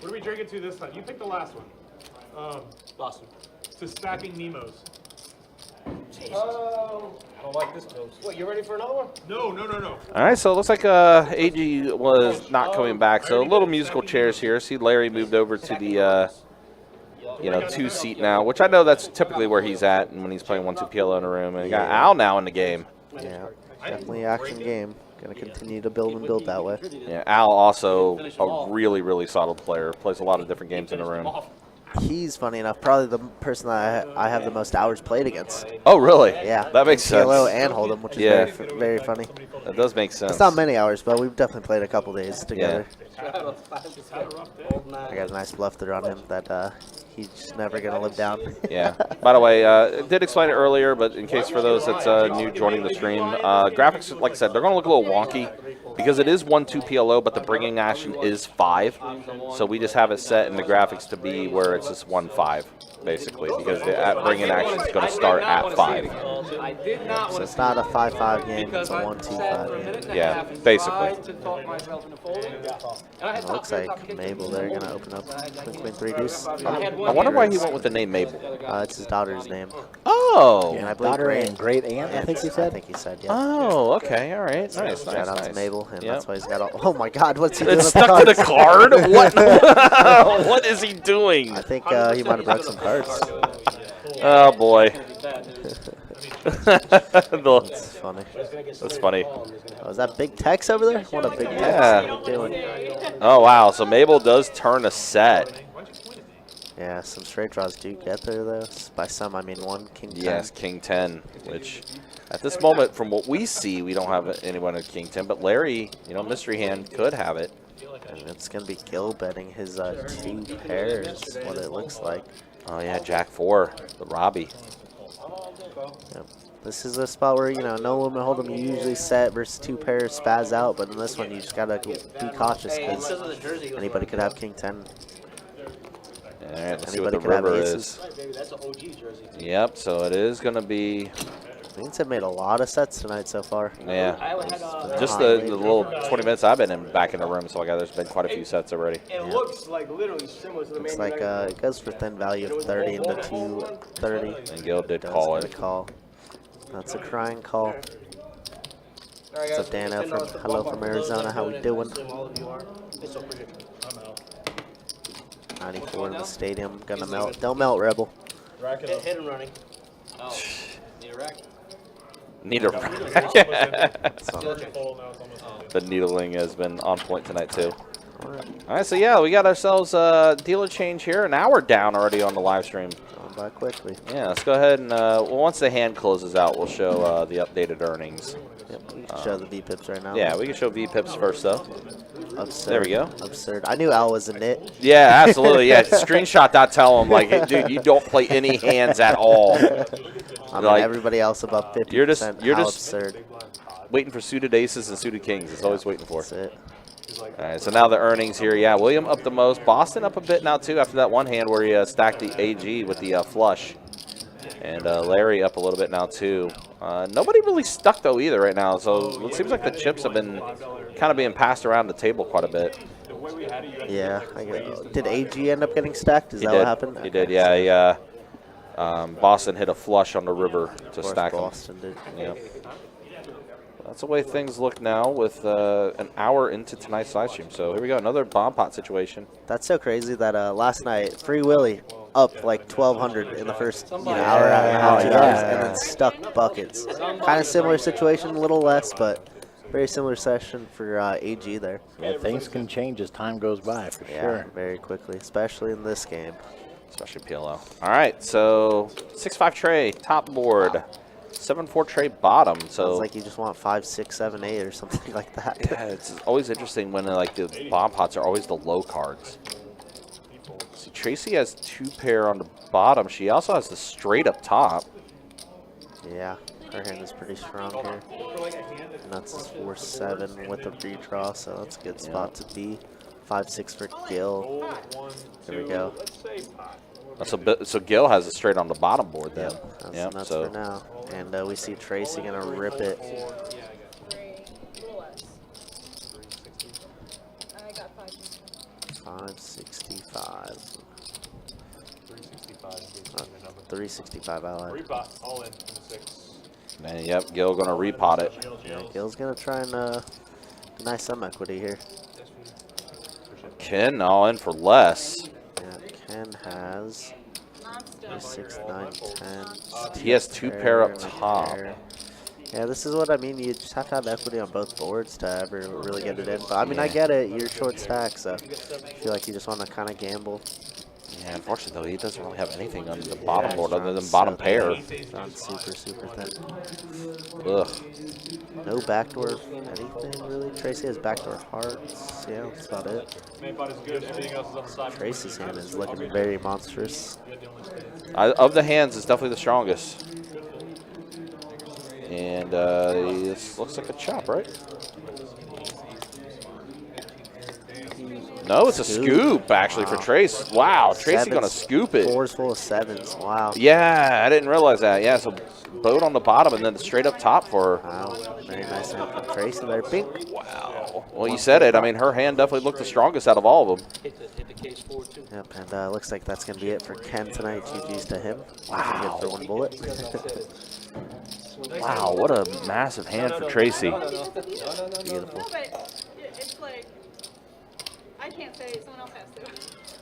What are we drinking to this time? You pick the last one. Boston. To stacking Nemos. I don't like this toast. What, you ready for another one? No. All right, so it looks like AG was not coming back. So a little musical chairs here. See Larry moved over to the you know, 2-seat now, which I know that's typically where he's at when he's playing 1-2 PLO in a room. And you got Al now in the game. Yeah, definitely action game. Going to continue to build and build that way. Yeah, Al also a really, really solid player. Plays a lot of different games in a room. He's, funny enough, probably the person that I have the most hours played against. Oh, really? Yeah. That makes sense. PLO and Hold'em, which is very funny. That does make sense. It's not many hours, but we've definitely played a couple days together. Yeah. I got a nice bluff there on him that he's never going to live down. Yeah. By the way, did explain it earlier, but in case for those that's new joining the stream, graphics, like I said, they're going to look a little wonky because it is 1-2 PLO, but the bringing action is 5. So we just have it set in the graphics to be where it's just 1-5, basically, because the bringing action is going to start at 5. So it's not a 5-5 game, it's a 1-2-5 game. Yeah, basically. It looks like Mabel, they're going to open up Queen 3 Deuce. I wonder why he went with the name Mabel. It's his daughter's name. Oh! And I believe Daughter and great aunt, I think he said. I think he said, yeah. Oh, okay, all right. Nice, Shout out nice. to Mabel, and Yep. that's why he's got all. Oh my God, what's he doing? It's with the stuck to the cards? card? What? What is he doing? I think he might have broke some cards. Oh, boy. That's funny. That's funny. Oh, is that big Tex over there? What a big Tex. Yeah. What are you doing? Oh, wow. So Mabel does turn a set. Yeah, some straight draws do get there, though. By some, I mean 1, King 10. Yes, King 10, which at this moment, from what we see, we don't have anyone at King 10. But Larry, you know, mystery hand could have it. And it's going to be Gil betting his 2 pairs, what it looks like. Oh, yeah, Jack 4, the Robbie. Yep. This is a spot where, you know, no limit hold'em you usually set versus 2 pairs spaz out, but in this one you just got to be cautious because anybody could have King 10. All right, let's see what Anybody the could have river aces. is. That's an OG jersey. Yep, so it is going to be, Queens have made a lot of sets tonight so far. yeah. Just the little 20 minutes I've been back in the room, so I got there's been quite a few sets already. It looks like literally similar to the Looks main like it goes for thin value of 30 into 230. And Gil did Does call get it. a call. That's a crying call. What's up, Dano? Hello from Arizona. How we doing? 94 in the stadium. Gonna melt. Don't melt, Rebel. Hit and running. Oh, need a racket. Need a The needling has been on point tonight, too. All right, so yeah, we got ourselves a dealer change here. An hour down already on the live stream. Going by quickly. Yeah, let's go ahead and, well, once the hand closes out, we'll show the updated earnings. Yep, we can show the V-pips right now. Yeah, we can show V-pips first, though. Absurd. There we go. Absurd. I knew Al was a nit. Yeah, absolutely. Yeah, screenshot that. Tell him, like, hey, dude, you don't play any hands at all. I mean, Like, everybody else above 50%. you're just How absurd. waiting for suited aces and suited kings. It's always waiting for. That's it. All right, so now the earnings here. Yeah, William up the most. Boston up a bit now, too, after that one hand where he stacked the AG with the flush. And Larry up a little bit now, too. Nobody really stuck, though, either right now. So it seems like the chips have been kind of being passed around the table quite a bit. Yeah. Did AG end up getting stacked? Is that what happened? He did, yeah. Boston hit a flush on the river to stack him. Boston did. Yeah. That's the way things look now with an hour into tonight's live stream. So here we go, another bomb pot situation. That's so crazy that last night, Free Willy up like 1,200 in the first hour and a half, 2 hours, and then stuck buckets. Kind of similar situation, a little less, but very similar session for AG there. Yeah, things can change as time goes by, for Yeah, sure. very quickly, especially in this game. Especially PLO. All right, so 6-5 tray, top board. 7-4 tray bottom. So Sounds like you just want 5, 6, 7, 8 or something like that. yeah, it's always interesting when like the bomb pots are always the low cards. See, Tracy has 2 pair on the bottom. She also has the straight up top. Yeah, her hand is pretty strong here. And that's 4-7 with a redraw, so that's a good spot to be. 5-6 for Gil. There we go. So Gil has it straight on the bottom board then. Yep, that's for now. And we see Tracy gonna rip it. I got 565. 365, I like. All in the 6. And yep, Gil gonna repot it. Yeah, Gil's gonna try and deny some equity here. Ken all in for less. Yeah, Ken has 6, 9, 10. He has 2 pair up top. Yeah, this is what I mean. You just have to have equity on both boards to ever really get it in. But I mean, I get it. You're short stack, so I feel like you just want to kind of gamble. Yeah, unfortunately, though, he doesn't really have anything on the bottom board other than bottom pair. John's super, super thin. Ugh. No backdoor anything, really. Tracy has backdoor hearts. Yeah, that's about it. Main pot is good. Everything else is on the side. Tracy's hand is looking very monstrous. Of the hands, it's definitely the strongest. And this looks like a chop, right? No, it's a scoop, actually, for Trace. Wow, Tracy going to scoop it. 4's full of 7s. Wow. Yeah, I didn't realize that. Yeah, so boat on the bottom and then straight up top for her. Wow, very nice hand from Tracy there. Pink. Wow. Well, you said it. I mean, her hand definitely looked the strongest out of all of them. Hit the case forward too. Yep, and looks like that's going to be it for Ken tonight. GG's to him. Wow. Good for one bullet. Wow, what a massive hand for Tracy. Beautiful. No, but it's like, I can't say it, someone else has to.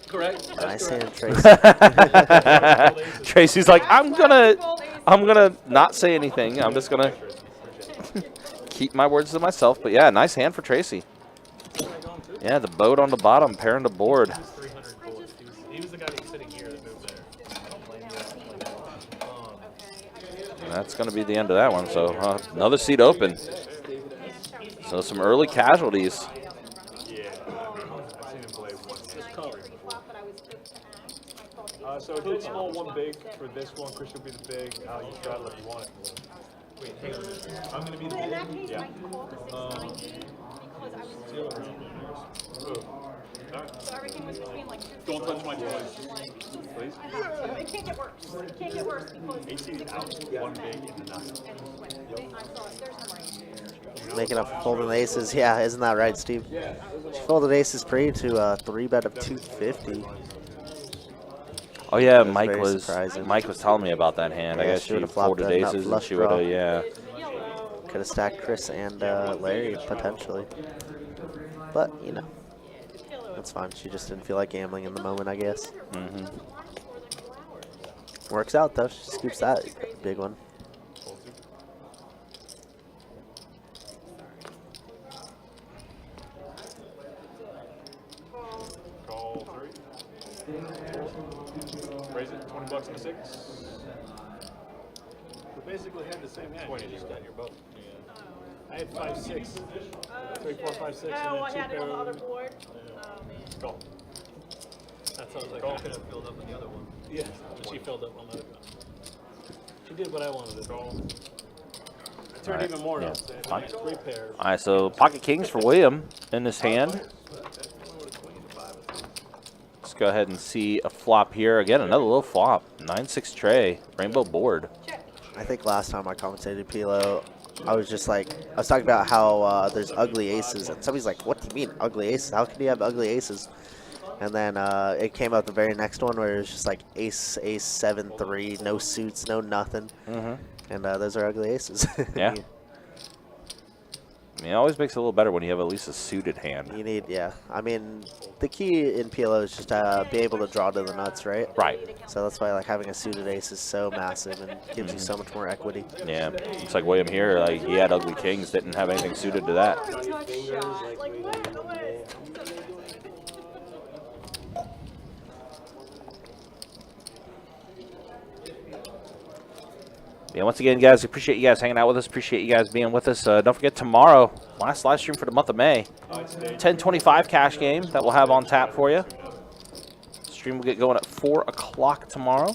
Correct. Nice hand, Tracy. Tracy's like, I'm gonna not say anything. I'm just gonna keep my words to myself. But yeah, nice hand for Tracy. Yeah, the boat on the bottom, pairing the board. 300 bullets. He was the guy that was sitting here that moved there. And that's gonna be the end of that one. So another seat open. So some early casualties. Yeah. I've seen him play one. So it did small, one big. For this one, Chris will be the big. You straddle if you want it. Wait, hang on. I'm going to be the But in that big. case, Yeah. I called the 690 because I was Zero. so everything was between like Don't touch my toys. Please. it can't get worse. It can't get worse because 18 out, one big in the night. I'm sorry, there's no range. Making up folding aces. Yeah, isn't that right, Steve? She folded aces pre to a 3-bet of 250. Oh yeah, That's very surprising. Mike was telling me about that hand. I Yeah, guess she she would've flopped folded that nut aces and flush she would draw. have, yeah. Could have stacked Chris and Larry, potentially. But, you know, that's fine. She just didn't feel like gambling in the moment, I guess. Works out, though. She scoops that big one. Call 3. Raise it, 20 bucks in the 6. We basically had the same hand. 20 You just zero. got your boat. I had 5, 6. 3, 4, 5, 6. Oh, I and then had two it on the pair. other board. Oh, man. Call. That sounds like I could have filled up on the other one. Yeah, she filled up on the other one. She did what I wanted to do. I turned Alright, even more yeah, up. So fine. 3 pairs. All right, so pocket kings for William in this hand. Let's go ahead and see a flop here. Again, another little flop. 9-6 tray, rainbow board. I think last time I commentated PLO, I was just like, I was talking about how there's ugly aces, and somebody's like, what do you mean ugly aces? How can you have ugly aces? And then it came out the very next one where it was just like ace, 7-3, no suits, no nothing. And those are ugly aces. Yeah. I mean, it always makes it a little better when you have at least a suited hand. You need, yeah. I mean, the key in PLO is just to be able to draw to the nuts, right? Right. So that's why like having a suited ace is so massive and gives you so much more equity. Yeah. It's like William here. Like he had ugly kings, didn't have anything suited to that. Touch shot. Like, what? Yeah, once again, guys, appreciate you guys hanging out with us. Appreciate you guys being with us. Don't forget, tomorrow, last live stream for the month of May, 10:25 cash game that we'll have on tap for you. Stream will get going at 4 o'clock tomorrow.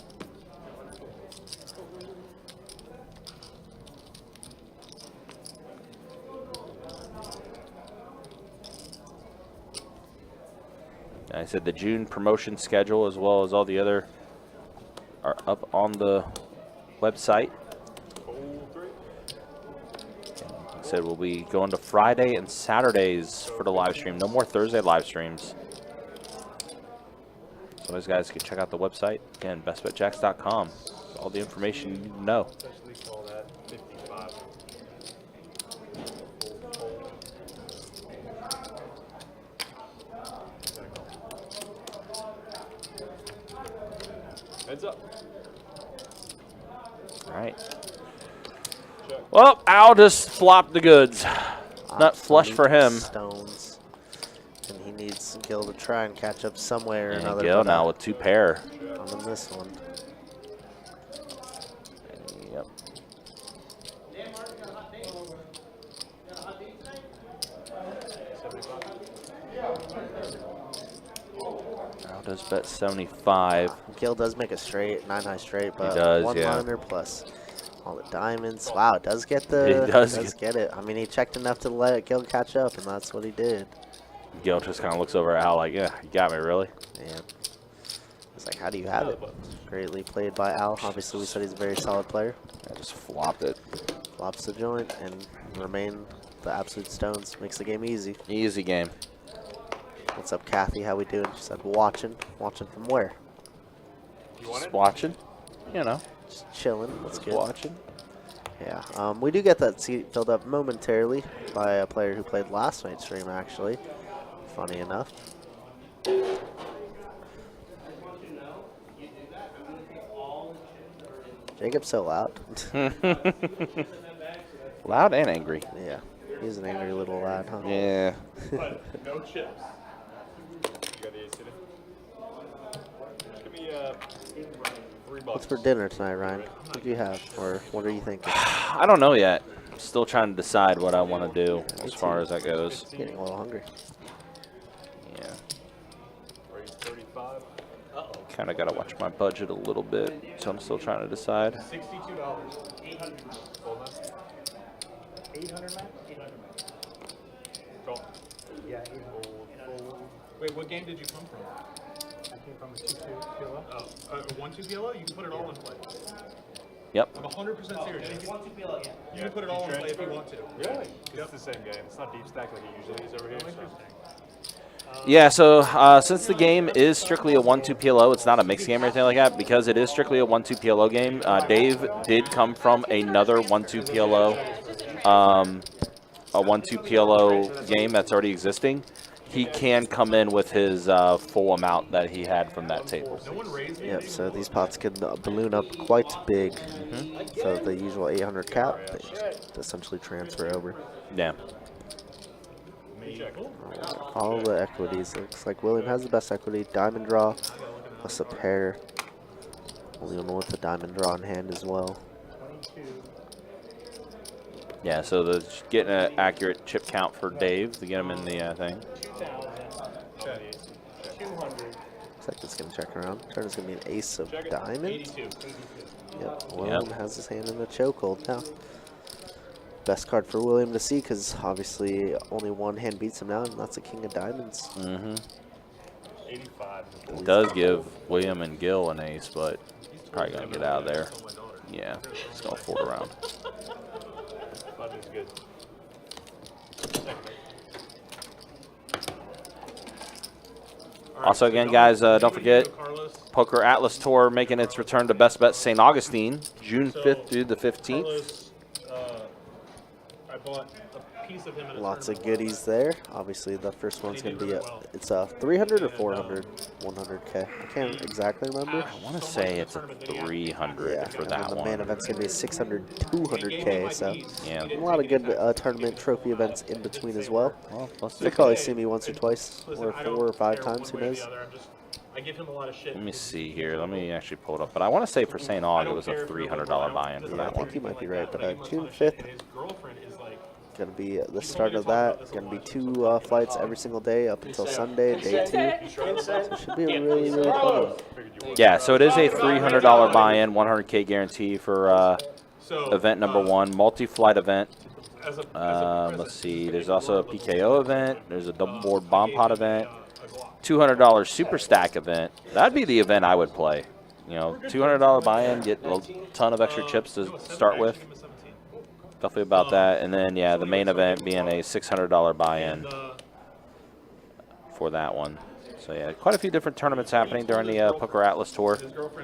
And I said the June promotion schedule as well as all the other are up on the website. Like I said, we'll be going to Friday and Saturdays for the live stream. No more Thursday live streams. So those guys can check out the website. Again, bestbetjacks.com. All the information you need to know. Especially call that 55. Heads up. All right. Well, Al just flopped the goods. Not flush for him. Stones. And he needs Gil to try and catch up somewhere or And another. Gil now with 2 pair. On this one. Yep. Al does bet 75. Gil does make a straight, 9 high straight, but does, one yeah. liner plus all the diamonds. Wow, it does get the. He does get it. I mean, he checked enough to let Gil catch up, and that's what he did. Gil just kind of looks over at Al like, yeah, you got me, really? Yeah. It's like, how do you have it? Greatly played by Al. Obviously, we said he's a very solid player. I just flopped it. Flops the joint and remain the absolute stones. Makes the game easy. Easy game. What's up, Kathy? How we doing? She said watching. Watching from where? Just watching. You know. Just chilling. That's good. Watching. Yeah. We do get that seat filled up momentarily by a player who played last night's stream, actually. Funny enough. Jacob's so loud. Loud and angry. Yeah. He's an angry little lad, huh? Yeah. But no chips. You got the ace today? Give me $3. What's for dinner tonight, Ryan? What do you have, or what are you thinking? I don't know yet. Still trying to decide what I want to do as far as that goes. Getting a little hungry. Yeah. Raise 35. Kind of got to watch my budget a little bit, so I'm still trying to decide. $62. 800. Hold on. 800 max? 800 max. Call. Yeah, 800. Wait, what game did you come from? I came from a 2-2 PLO. Oh, a 1-2 PLO? You can put it all in play. Yep. I'm 100% serious. You can put it all in play if you want to. Really? It's the same game. It's not deep stack like it usually is over here. Yeah, so since the game is strictly a 1-2 PLO, it's not a mixed game or anything like that. Because it is strictly a 1-2 PLO game, Dave did come from another 1-2 PLO, a 1-2 PLO game that's already existing. He can come in with his full amount that he had from that table. Yep, so these pots can balloon up quite big. So the usual 800 cap, they just essentially transfer over. Yeah. All the equities. Looks like William has the best equity. Diamond draw plus a pair. William with the diamond draw in hand as well. Yeah, so the getting an accurate chip count for Dave to get him in the thing. 200. Looks like it's going to check around. Turn is going to be an ace of diamonds. Yep, William has his hand in the chokehold now. Best card for William to see because obviously only one hand beats him now, and that's a king of diamonds. 85. It does give William and Gil an ace, but he's probably going to get out of there. Yeah, he's going to fold around. Budget's good. Also, again, guys, don't forget, Poker Atlas Tour making its return to Best Bet St. Augustine, June 5th through the 15th. I bought a piece of him in a Lots of tournament. goodies there. Obviously, the first one's going to be it's a 300 or 400, 100K. I can't exactly remember. I want to say it's a 300 for and that then the one. main event's going to be 600, 200K. So Yeah. a lot of good tournament trophy events in between as well. Well, let's You'll probably see me once or twice, or 4 or 5 times. Who knows? I give him a lot of shit. Let me see here. Let me actually pull it up. But I want to say for St. Aug it was a $300 buy-in for Yeah, I that one. think you might be right. But June 5th. His girlfriend is like, Going to be the start of that. Going to be 2 flights every single day up until Sunday, day 2. So it should be a really, really fun one. Yeah, so it is a $300 buy-in, 100K guarantee for event number 1, multi-flight event. Let's see. There's also a PKO event. There's a double board bomb pot event. $200 super stack event. That'd be the event I would play. You know, $200 buy-in, get a ton of extra chips to start with. Definitely about that. And then, yeah, the main event being a $600 buy-in for that one. So, yeah, quite a few different tournaments happening during the Poker Atlas Tour.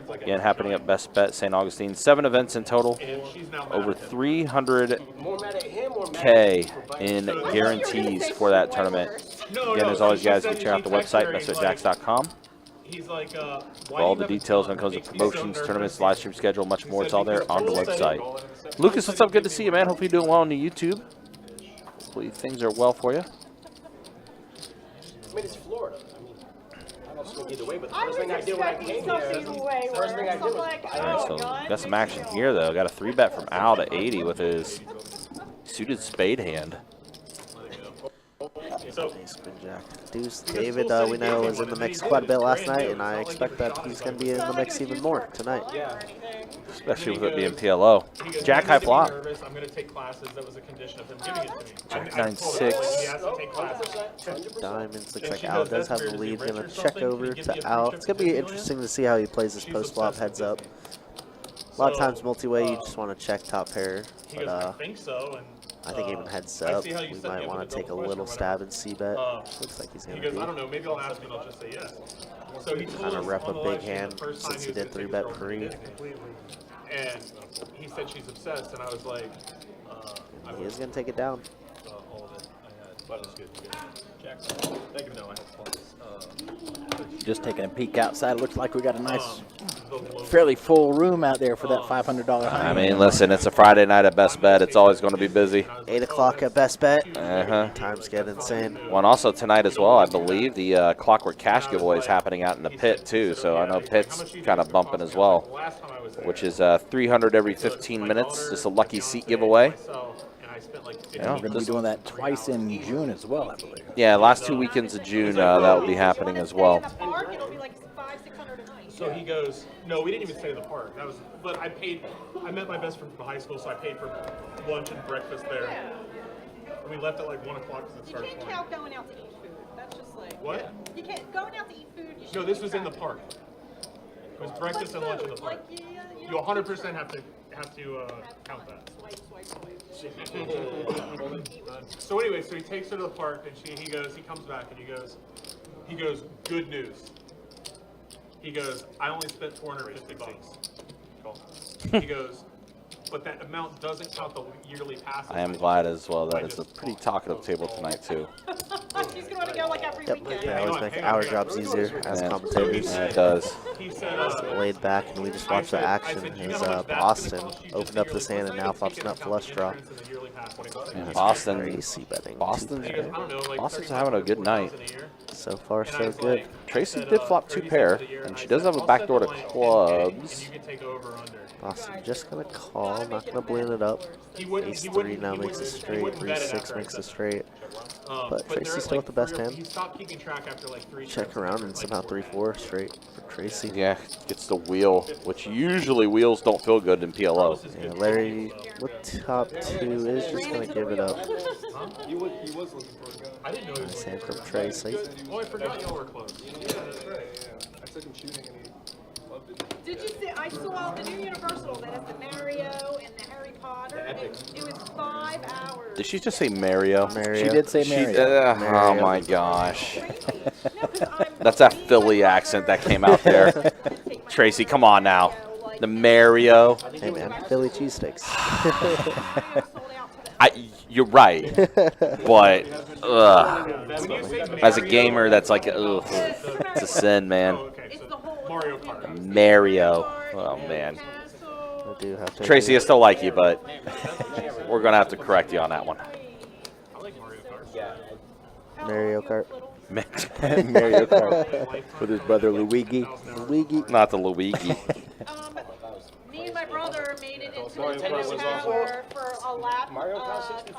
Again, happening at Best Bet St. Augustine. 7 events in total. Over 300K in guarantees for that tournament. Again, as always, guys, you can check out the website, bestbetjacks.com. he's like, For all the details when it comes to promotions, tournaments, live stream schedule, much more, it's all there on the website. Lucas, what's up? Good to see you, man. Hope you're doing well on the YouTube. Hopefully things are well for you. I mean, it's Florida. I mean, I don't swing either way, but the I first was thing I did when I expecting came here, something way first thing I worse. did I'm was like, buy All right, so got some action here, though. Got a 3-bet from Al to 80 with his suited spade hand. So, Spin jack. Deuce. David, we know, was in the mix quite a bit last night, and I expect that he's going to be in the mix even more tonight. Especially with it being PLO. he goes, Jack "You high need to be flop. nervous. I'm going to take classes. That was a condition of him giving it to me. Jack I told him, 9-6. He has to take classes. Diamonds. Looks And like she Al goes, does "That's have the weird. lead. Is he Going rich to or check something? over Can you give me to a Al. free It's trip going to to be Disneyland?" interesting to see how he plays his She's post-flop obsessed heads with up. it. A lot of So, times multi-way, you just want to check top pair. He goes, But I think so. And I think even heads I up, see how you we set me might up want with to a take a double little question or stab whatever. and C-bet. Looks like he's He going goes, to I be. don't know, maybe I'll ask and I'll just say yes. So he told Trying to us rep on a the big live stream hand the first time since he he was did gonna 3-bet take his pre. girlfriend to Disney. And he said she's obsessed, and I was like, He is going to take it down. All of it I had, but it's good. Jackson, thank you. No, I had plus. Just taking a peek outside. Looks like we got a nice, the low. fairly full room out there for that $500 high. I mean, listen, it's a Friday night at Best Bet. It's always going to be busy. 8 o'clock at best bet. Uh-huh. Times get insane. Well, and also tonight as well, I believe, the Clockwork Cash giveaway is happening out in the pit, too. So I know pit's kind of bumping as well, Last time I was there, which is 300 every 15 minutes. Just a lucky seat giveaway. myself, and I spent like 15 Yeah. We're going to be doing that twice in June as well, I believe. Yeah, last 2 weekends of June, that will be happening as well. In the park, it'll be like $500-600 a night. So he goes, no, we didn't even stay in the park. That was, but I paid. I met my best friend from high school, so I paid for lunch and breakfast there. And we left at like 1 o'clock because it You started can't pouring. count going out to eat food. That's just like What? You can't going out to eat food. You No, shouldn't this keep was in the track. park. It was breakfast and lunch in the park. Like, you You 100% have to count that. Swipe, swipe. So anyway, so he takes her to the park, and he comes back, and he goes, good news. He goes, I only spent $450. He goes, but that amount doesn't count the yearly passes. I am glad as well that it's a pretty talkative table tonight, too. She's going to go like every Yep, weekend. they always make our jobs easier as Yeah. commentators. Yeah, it does. He said, Laid back, and we just watched the action. His Boston opened up this hand and now pops nut flush draw. And Boston, Crazy betting. Boston's, He goes, I don't know, like Boston's having a good night. $35,000 a year. So far, And I so was good. like- Tracy I said, did flop 2 pair, 37 a year, and I she said, does have a I'll backdoor to set the line at 10K, clubs. And you can take over under. Boston just going to call, not going to balloon it up. Ace 3 now makes a straight. 3-6 makes a straight. But Tracy's still with the best hand. He stopped keeping track after like 3 Check trips. around and somehow 3-4 straight for Tracy. Yeah, gets the wheel, which usually wheels don't feel good in PLO. Yeah, Larry with top 2 is just going to give it up. He was looking for a gun. I didn't know he was Nice looking hand for from a Tracy. Oh, I forgot y'all were close. I took him shooting and he loved it. Did you see? I saw the new Universal that has the Mario and the Harry Potter. It was 5 hours. Did she just say Mario? Mario. She did say She, Mario. oh my gosh. No, 'cause I'm- That's that me and Philly my accent that brother- came out there. Tracy, come on now. The Mario. Hey man, Philly cheesesteaks. You're right, but as a gamer, that's like, ugh, it's a sin, man. Okay, so Mario Kart. Mario. Oh man. I do have to Tracy, I agree. still like you, but we're gonna have to correct you on that one. I like Mario Kart. Mario Kart. Mario Kart with his brother Luigi. Luigi. Not the Luigi. Me and my brother made it into the Tower for a lap contest.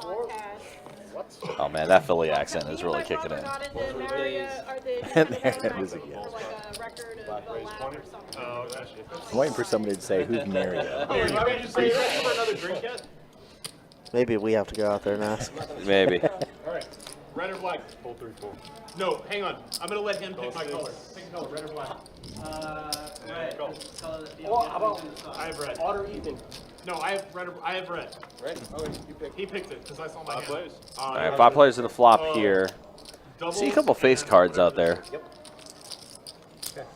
Oh man, that Philly accent is really kicking in. Got into Mario, or the There it is again. for like a record of a lap or something. Oh, gosh. I'm waiting for somebody to say, who's Mario? Why would you say you're ready for another drink yet? Maybe we have to go out there and ask. Maybe. All right. Red or black? Full 3-4. No, hang on. I'm going to let him pick my color. Pick color, red or black. Red. Go. Well, how about I have red. odd or even? No, I have red. I have red. Red? Oh, you pick. He picked it because I saw my hand. plays. All right, 5 players to the flop here. Doubles See a couple face cards out there. Yep. Check.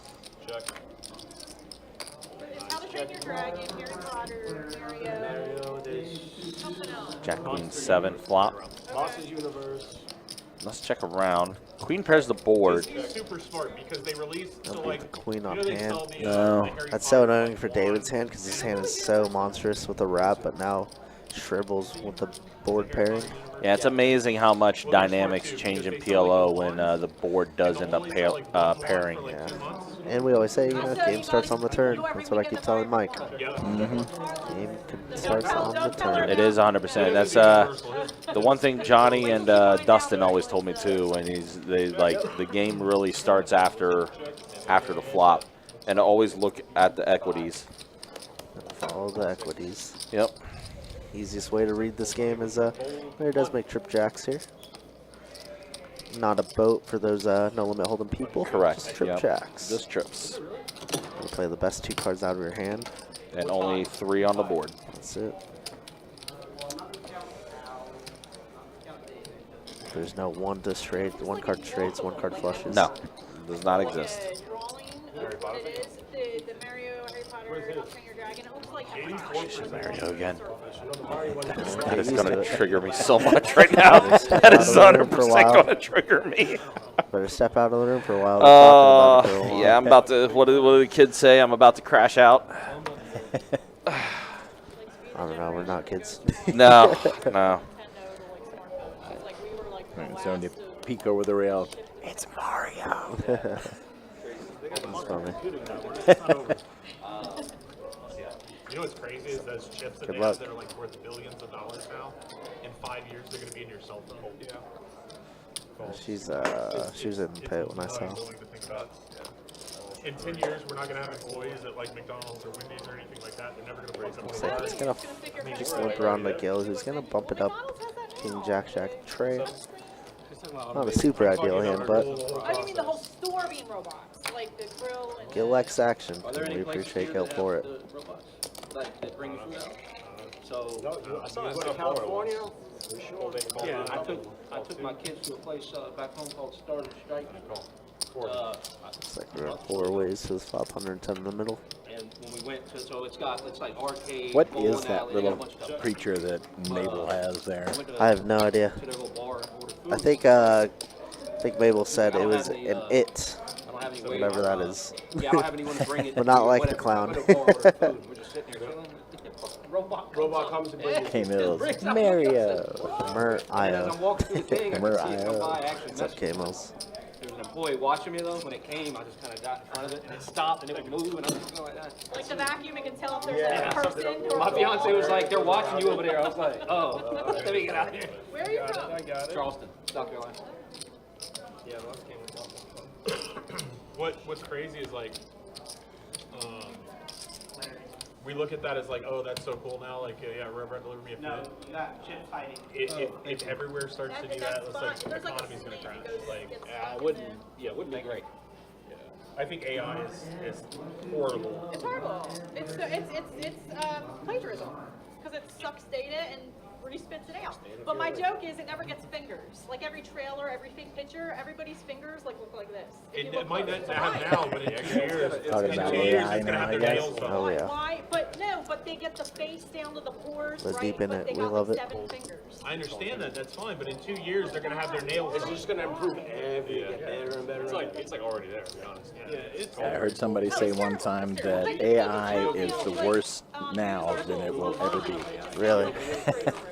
How to Train Your Dragon, Harry Potter, Mario, Mario, this. something else. Jack Queen 7 flop. Monsters Universe. Let's check around. Queen pairs the board. He's super smart because they released so Beat like the queen off they hand. sell the, No. the Harry That's so Potter annoying for David's hand because his hand is so monstrous with the wrap, but now shrivels with the board pairing. Yeah, it's amazing how much dynamics change in PLO when the board does end up pairing. Yeah. And we always say, you know, game starts on the turn. That's what I keep telling Mike. Game starts on the turn. It is 100%. That's the one thing Johnny and Dustin always told me too. When the game really starts after the flop, and always look at the equities. Follow the equities. Yep. Easiest way to read this game is there does make trip jacks here. Not a boat for those no limit hold'em people. Correct. Just trip Yep. jacks. Just trips. You play the best 2 cards out of your hand. And only 3 on the board. That's it. There's no one card straights, 1 card flushes. No, does not exist. What it is, the Mario, Harry Potter, How to Train Your Dragon. It looks like Mario again. That is going to trigger me so much right now. That is 100% going to trigger me. Better step out of the room for a while. We're talking about it for a while. Yeah, I'm about to. What do the kids say? I'm about to crash out. I don't know. We're not kids. No, no. So to peek over the rail. It's Mario. That's funny. You know what's crazy is those chips that Good they luck. have that are like worth billions of dollars now. In 5 years, they're going to be in your cell phone. She was in the pit when I saw. Willing to think about. In 10 years, we're not going to have employees at like McDonald's or Wendy's or anything like that. They're never going to break It's something. like it's gonna just limp around the gill. Who's gonna bump it up? King Jack tray. Not a super ideal hand, but I mean the whole store being robots, like the grill and Gill X action. We appreciate Gill for it. That bring you food. So I saw you go that to California. Yeah, I took my kids to a place back home called Stars and Stripes. It's like we're 4 ways to the flop, 110 in the middle. And when we went to, so it's like arcade. What bowling is that alley, they got a little bunch of stuff. creature that Mabel has there? Went to I have no idea. their little bar and ordered food. I think Mabel said it was an it, I don't have any way- whatever that is. Yeah, I don't have anyone to bring it. But not to, like the whatever. clown. We went to a bar, ordered food. We're just sitting there chilling. Robot comes and brings K Mills. brings out Mario. Mer And as I'm walking through the thing, I Mer can see it come IO. by. I actually What's up, messaged K him. Mills? There was an employee watching me though. When it came, I just kind of got in front of it and it stopped and it would move and I was just going like that. like the vacuum, it can tell if there's a person or My a fiance dog. was like, "They're watching you over there." I was like, "Oh, let me get out of here." Where are you from? Charleston, South Carolina. Yeah, those came with What's crazy is like, we look at that as like, oh, that's so cool now. Like, yeah, Reverend deliver me a food. you got chip fighting. If everywhere starts to do that, it's like the There's like a economy's gonna snake crash. that goes Like, against I the- wouldn't. Yeah, it wouldn't be great. I think AI is horrible. It's horrible. It's plagiarism because it sucks data and respits it out. But my joke is it never gets fingers. Like every trailer, every fake picture, everybody's fingers look like this. If you It look might close, not it's have fine. now, but in 2 years, Talking in about 2 years, AI it's gonna now, have I their guess. nails Oh, on. yeah. Why? But no, but they get the face down to the pores, The right? Deepening But they it, we got love like it. 7 fingers. I understand that. That's fine, but in 2 years, they're gonna have their nails It's on. just gonna improve every get better and better. It's like already there, to be honest. Yeah, it's I heard somebody say one time that AI is the worst now than it will ever be. Really?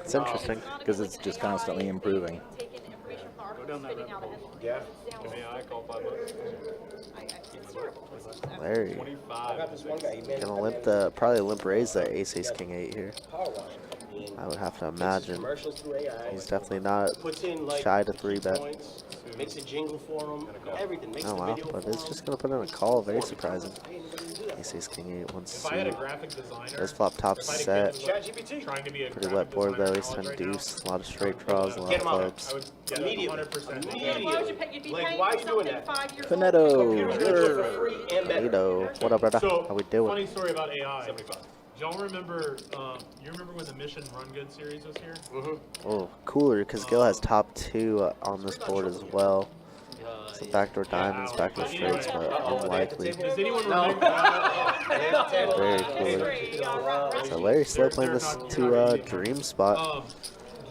It's interesting. Because it's just constantly improving. Taking information from our spitting out a headline. Yeah. It's down. I call $5. It's terrible. Larry. 25. Gonna limp probably limp raise the ace king 8 here. I would have to imagine. Commercials through AI. He's definitely not Puts in like shy to 3-bet. points, makes a jingle for him, everything. Makes Oh the wow, video but for it's him. just gonna put in a call. Very surprising. Ace king 8 once. If I had a graphic designer, This flop top if I had a set. kid that was ChatGPT. trying to be a Pretty graphic wet board though. designer Ace 10 college right now, deuce. A lot of straight draws. A lot Get of him out. clubs. I would get Immediately. 100%. Yeah, why would you pay? You'd be Like, paying why for are you doing something that? 5 years Finetto. old. For free and better. Lido. What up, brother? So, How we doing? funny story about AI. Y'all remember, you remember when the Mission Run Good series was here? Oh, cooler because Gil has top 2 on this board as well. So backdoor diamonds, backdoor straights, but unlikely. Does anyone remember? Very cooler. So Larry slow playing this to Dream spot.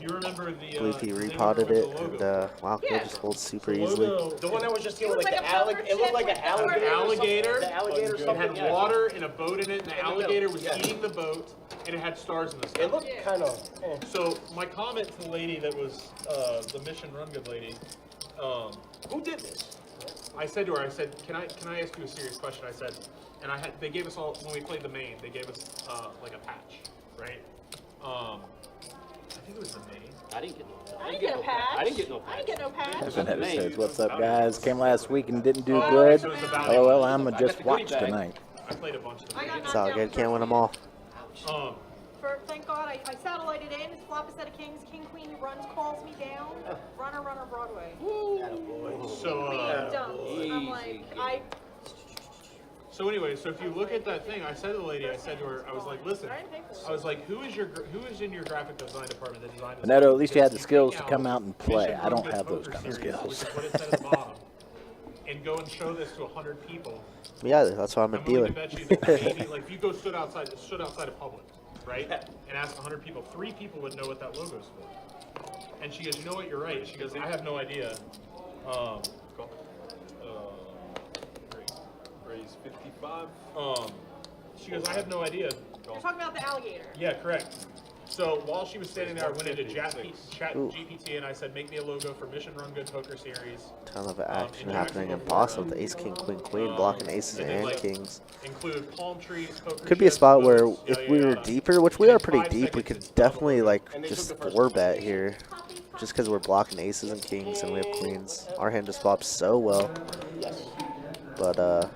you remember the. I believe he the thing repotted with it, the and logo. wow, Gil Yeah. just holds super The easily. logo The one that was just dealing It like was the like a alligator. It looked like an puffer chip alligator. with The alligator or It something. had Yeah. water and a boat in it, and the middle, alligator was yeah. eating the boat, and it had stars in the sky. It looked kind of. So my comment to the lady that was the Mission Run Good lady, Who did this? I said to her, I said, can I ask you a serious question? I said, and they gave us all, when we played the main, they gave us like a patch, right? I think it was the main. I didn't get no. I didn't get a patch. I didn't get no I didn't get no patch. Evan says, "What's up, guys? Came last week and didn't do Oh, good. so it's about Oh well, I'ma just watch tonight." I played a bunch of the I got main. It's all knocked good. out Can't win them 13. all. Thank God I satellited in, flop a set of kings, king, queen runs, calls me down, runner, Broadway. So, Being dumped. I'm like, so anyway, so if you look at that thing, I said to the lady, I said to her, I was like, listen, I was like, who is in your graphic design department that designed this? Neto, at least you had the Because skills take to come out and play. Mission I don't Run have Good those Poker kind of Series, skills. which is what it said at the bottom, and go and show this to 100 people. Yeah, that's why I'm a I'm willing dealer. to bet you that maybe, like, if you go stood outside of public, right, and asked 100 people, 3 people would know what that logo is for. And she goes, you know what, you're right. She goes, I have no idea. Raise 55. She goes, I have no idea. you're talking about the alligator. Yeah, correct. So while she was standing there, I went into chat GPT and I said, make me a logo for Mission Run Good Poker Series. Ton of action in happening in Jacksonville, Boston with Florida. the ace, king, queen, blocking aces and then, and like, kings. Include palm trees, poker Could be a chips, spot where boats, if yada, we were yada. deeper, which we And are in pretty 5 deep, we seconds, could it's done definitely logo. like And they just took the first 4-bet here. Just because we're blocking aces and kings and we have queens. Our hand just flops so well. But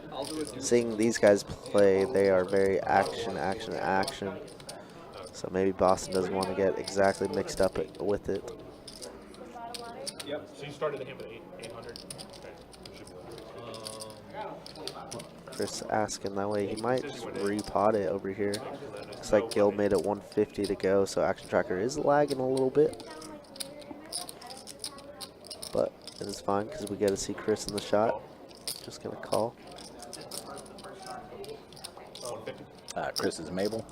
seeing these guys play, they are very action. So maybe Boston doesn't want to get exactly mixed up with it. Yep. So you started the hand with 800. Chris asking that way. He might just repot it over here. Looks like Gil made it 150 to go, so Action Tracker is lagging a little bit. But it is fine because we get to see Chris in the shot. Just going to call. Chris is Mabel.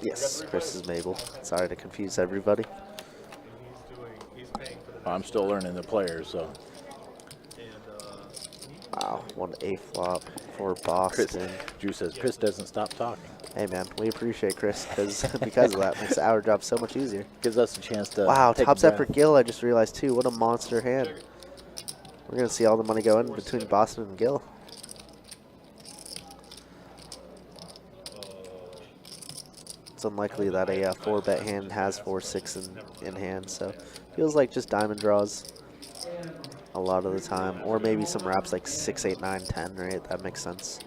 Yes, Chris is Mabel. Sorry to confuse everybody. He's paying for the I'm still learning the players, so. Wow, 1 A flop for Chris, Boston. Drew says Chris doesn't stop talking. Hey man, we appreciate Chris because of that makes our job so much easier. Gives us a chance to. Wow, take top a set for breath. Gil. I just realized too. What a monster hand. We're gonna see all the money go in between Boston and Gil. It's unlikely that a 4-bet hand has 4-6 in hand, so feels like just diamond draws a lot of the time, or maybe some wraps like 6, 8, 9, 10. Right, that makes sense.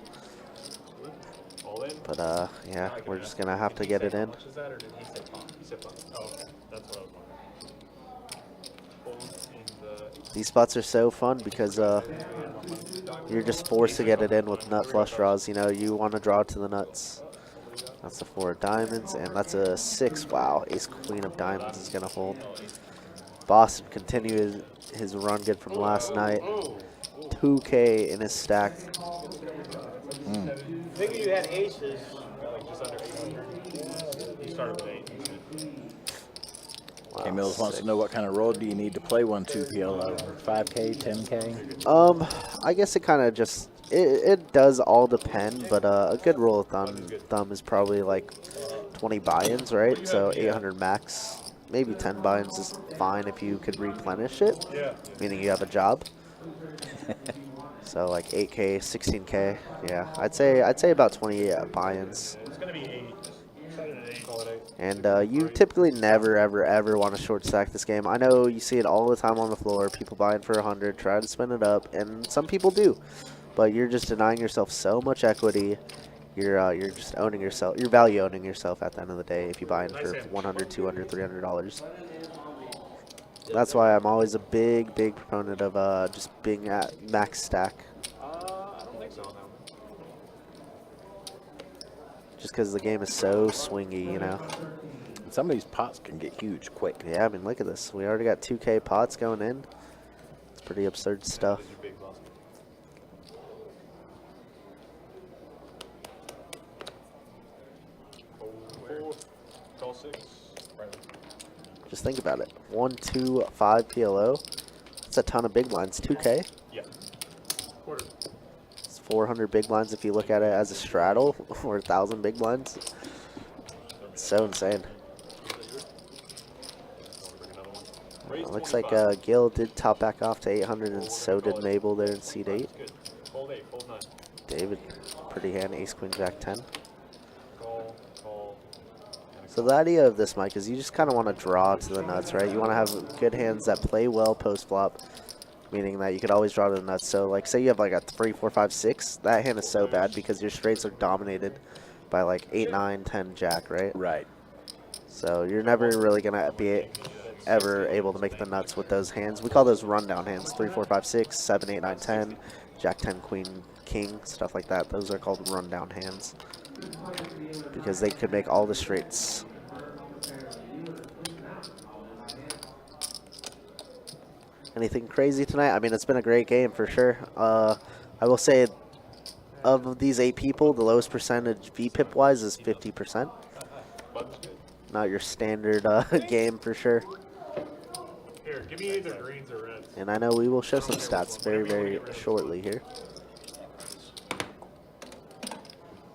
But yeah, we're just gonna have to get it in. Is that, or did he say pop? He said pop. Oh, okay. That's what I was wondering. These spots are so fun because you're just forced to get it in with nut flush draws. You know, you want to draw to the nuts. That's a 4 of diamonds, and that's a 6. Wow, ace queen of diamonds is gonna hold. Boston continues his run good from last night. 2K in his stack. Figure you had aces. Just under 800. He started with 8. Wow, K Mills wants to know what kind of roll do you need to play 1-2 PLO? 5K, 10K? I guess it kind of just it does all depend, but a good rule of thumb is probably like 20 buy-ins, right? So 800 max. Maybe 10 buy-ins is fine if you could replenish it, meaning you have a job. So like 8K, 16K, yeah. I'd say about 20 buy-ins. It's going to be 8. Set it at 8. Call it 8. And you typically never, ever want to short stack this game. I know you see it all the time on the floor. People buying for 100, try to spin it up, and some people do. But you're just denying yourself so much equity. You're just owning yourself. You're value owning yourself at the end of the day if you buy in for $100, $200, $300. That's why I'm always a big proponent of just being at max stack. I don't think so, no. Just because the game is so swingy, you know. Some of these pots can get huge quick. Yeah, I mean, look at this. We already got 2K pots going in. It's pretty absurd stuff. Call 6. Right. Just think about it. 1, 2, 5 PLO. That's a ton of big blinds. 2K. Yeah. Quarter. It's 400 big blinds if you look at it as a straddle, or 1,000 big blinds. It's so insane. Looks like Gil did top back off to 800, and so did Mabel there in seat 8. Fold 8, fold 9. David, pretty hand, ace, queen, jack, 10. Call, call. So the idea of this, Mike, is you just kind of want to draw to the nuts, right? You want to have good hands that play well post flop, meaning that you could always draw to the nuts. So, like, say you have like a 3, 4, 5, 6. That hand is so bad because your straights are dominated by like 8, 9, 10, jack, right? Right. So you're never really gonna be ever able to make the nuts with those hands. We call those rundown hands: 3, 4, 5, 6, 7, 8, 9, 10, jack, 10, queen, king, stuff like that. Those are called rundown hands because they could make all the straights. Anything crazy tonight? I mean, it's been a great game for sure. I will say, of these 8 people, the lowest percentage VPIP wise is 50%. Not your standard game for sure. Here, give me either greens or reds. And I know we will show some stats very, very shortly here.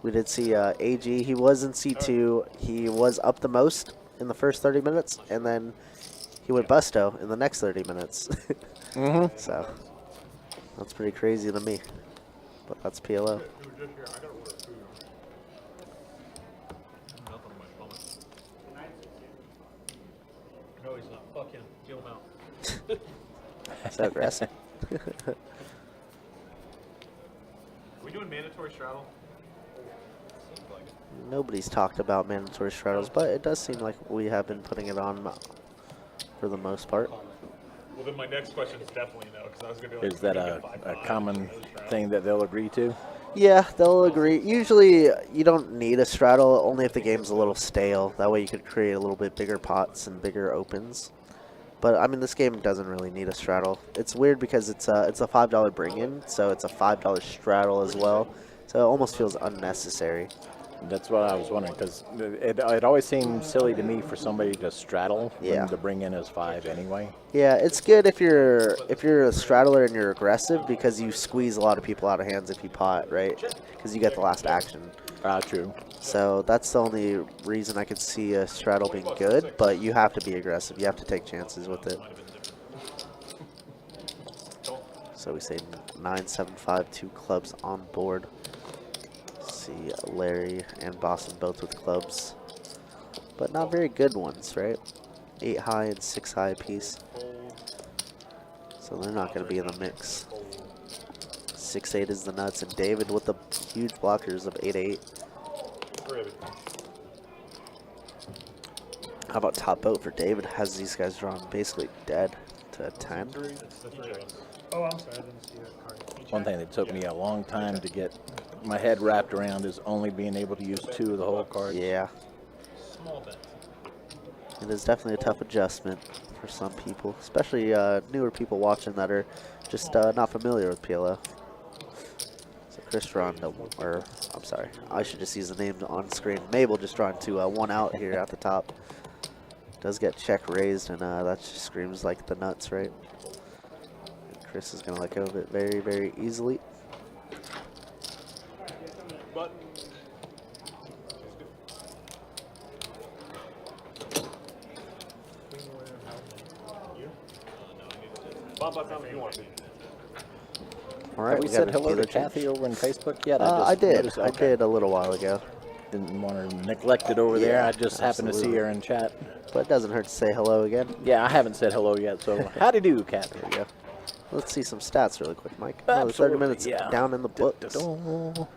We did see AG. He was in C2. He was up the most in the first 30 minutes, and then he went busto in the next 30 minutes. So that's pretty crazy to me. But that's PLO. No, he's not. Fuck him. Kill him out. So aggressive. Are we doing mandatory straddle? Nobody's talked about mandatory straddles, but it does seem like we have been putting it on for the most part. Well, then my next question is definitely no, because I was going to be like, Is that a common thing that they'll agree to? Yeah, they'll agree. Usually, you don't need a straddle, only if the game's a little stale. That way you could create a little bit bigger pots and bigger opens. But, I mean, this game doesn't really need a straddle. It's weird because it's a $5 bring-in, so it's a $5 straddle as well. So it almost feels unnecessary. That's what I was wondering, because it always seems silly to me for somebody to straddle Yeah. when the bring-in is 5 anyway. Yeah, it's good if you're a straddler and you're aggressive because you squeeze a lot of people out of hands if you pot, right? Because you get the last action. True. So that's the only reason I could see a straddle being good, but you have to be aggressive. You have to take chances with it. So we say 9, 7, 5, 2 clubs on board. See Larry and Boston both with clubs, but not very good ones, right? 8 high and 6 high apiece. So they're not going to be in the mix. 6-8 is the nuts, and David with the huge blockers of 8-8. How about top boat for David? Has these guys drawn basically dead to a 10? Oh, I'm sorry. I didn't see that card. One thing that took me a long time to get my head wrapped around is only being able to use 2 of the whole cards. Yeah. Small bet. It is definitely a tough adjustment for some people, especially newer people watching that are just not familiar with PLO. So Chris drawn to, or I'm sorry, I should just use the name on screen. Mabel just drawn to 1 out here at the top. Does get check raised, and that just screams like the nuts, right? And Chris is going to let go of it very, very easily. Button. Bob, tell me you want to. All right, Have we got said a hello to dealer change. Kathy over in Facebook yet? I did. noticed- I okay. did a little while ago. Didn't want to neglect it over there. Yeah, I just happened to see absolutely. her in chat. But it doesn't hurt to say hello again. Yeah, I haven't said hello yet, so howdy do, Kathy. There we go. Let's see some stats really quick, Mike. Another 30 minutes yeah. down in the books. Da-da.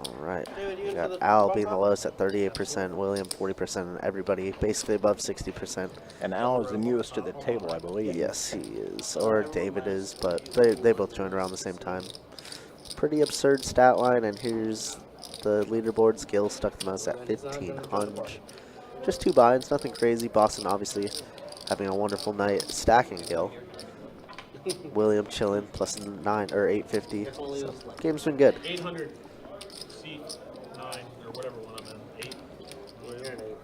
All right. David, you We into got the Al bump being the up? lowest at 38%, William 40%, and everybody basically above 60%. And Al is the newest to the table, I believe. Yes, he is. Or David is, but they both joined around the same time. Pretty absurd stat line, and here's the leaderboards. Gil stuck the most at 1,500. Just 2 binds, nothing crazy. Boston obviously having a wonderful night stacking Gil. William chilling, plus 9 or 850. So, game's been good. 800 seat 9 or whatever one I'm in. 8. Well, you're an 8.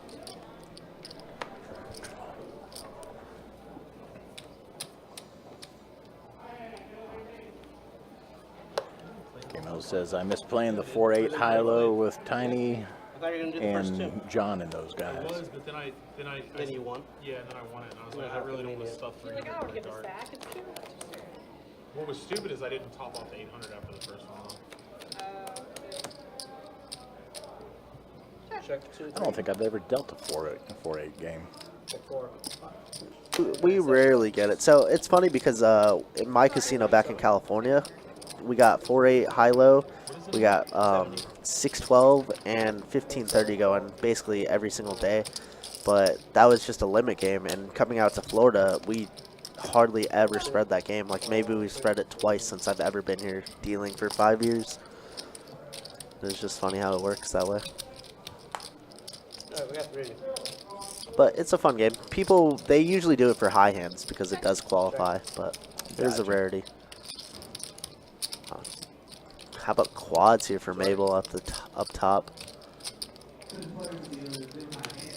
Miles says, I miss playing the 4-8 high-low with Tiny I thought you were gonna do the first two. and John and those It guys. was, but then Then you won. Yeah, and then I won it, and I was like, Yeah, I really don't want to convenient. stuff You're 300 like, I don't with get a the dart. stack. It's too much. What was stupid is I didn't top off the 800 after the first one. Check 2. I don't think I've ever dealt a 4-8 game. Check 4. We rarely get it. So it's funny because in my casino back in California, we got 4-8 high-low, we got 6-12 and 15-30 going basically every single day. But that was just a limit game, and coming out to Florida, we hardly ever spread that game. Like maybe we spread it twice since I've ever been here dealing for 5 years. It's just funny how it works that way. Alright, we got 3. But it's a fun game. People, they usually do it for high hands because it does qualify, but it is a rarity. How about quads here for Mabel up top?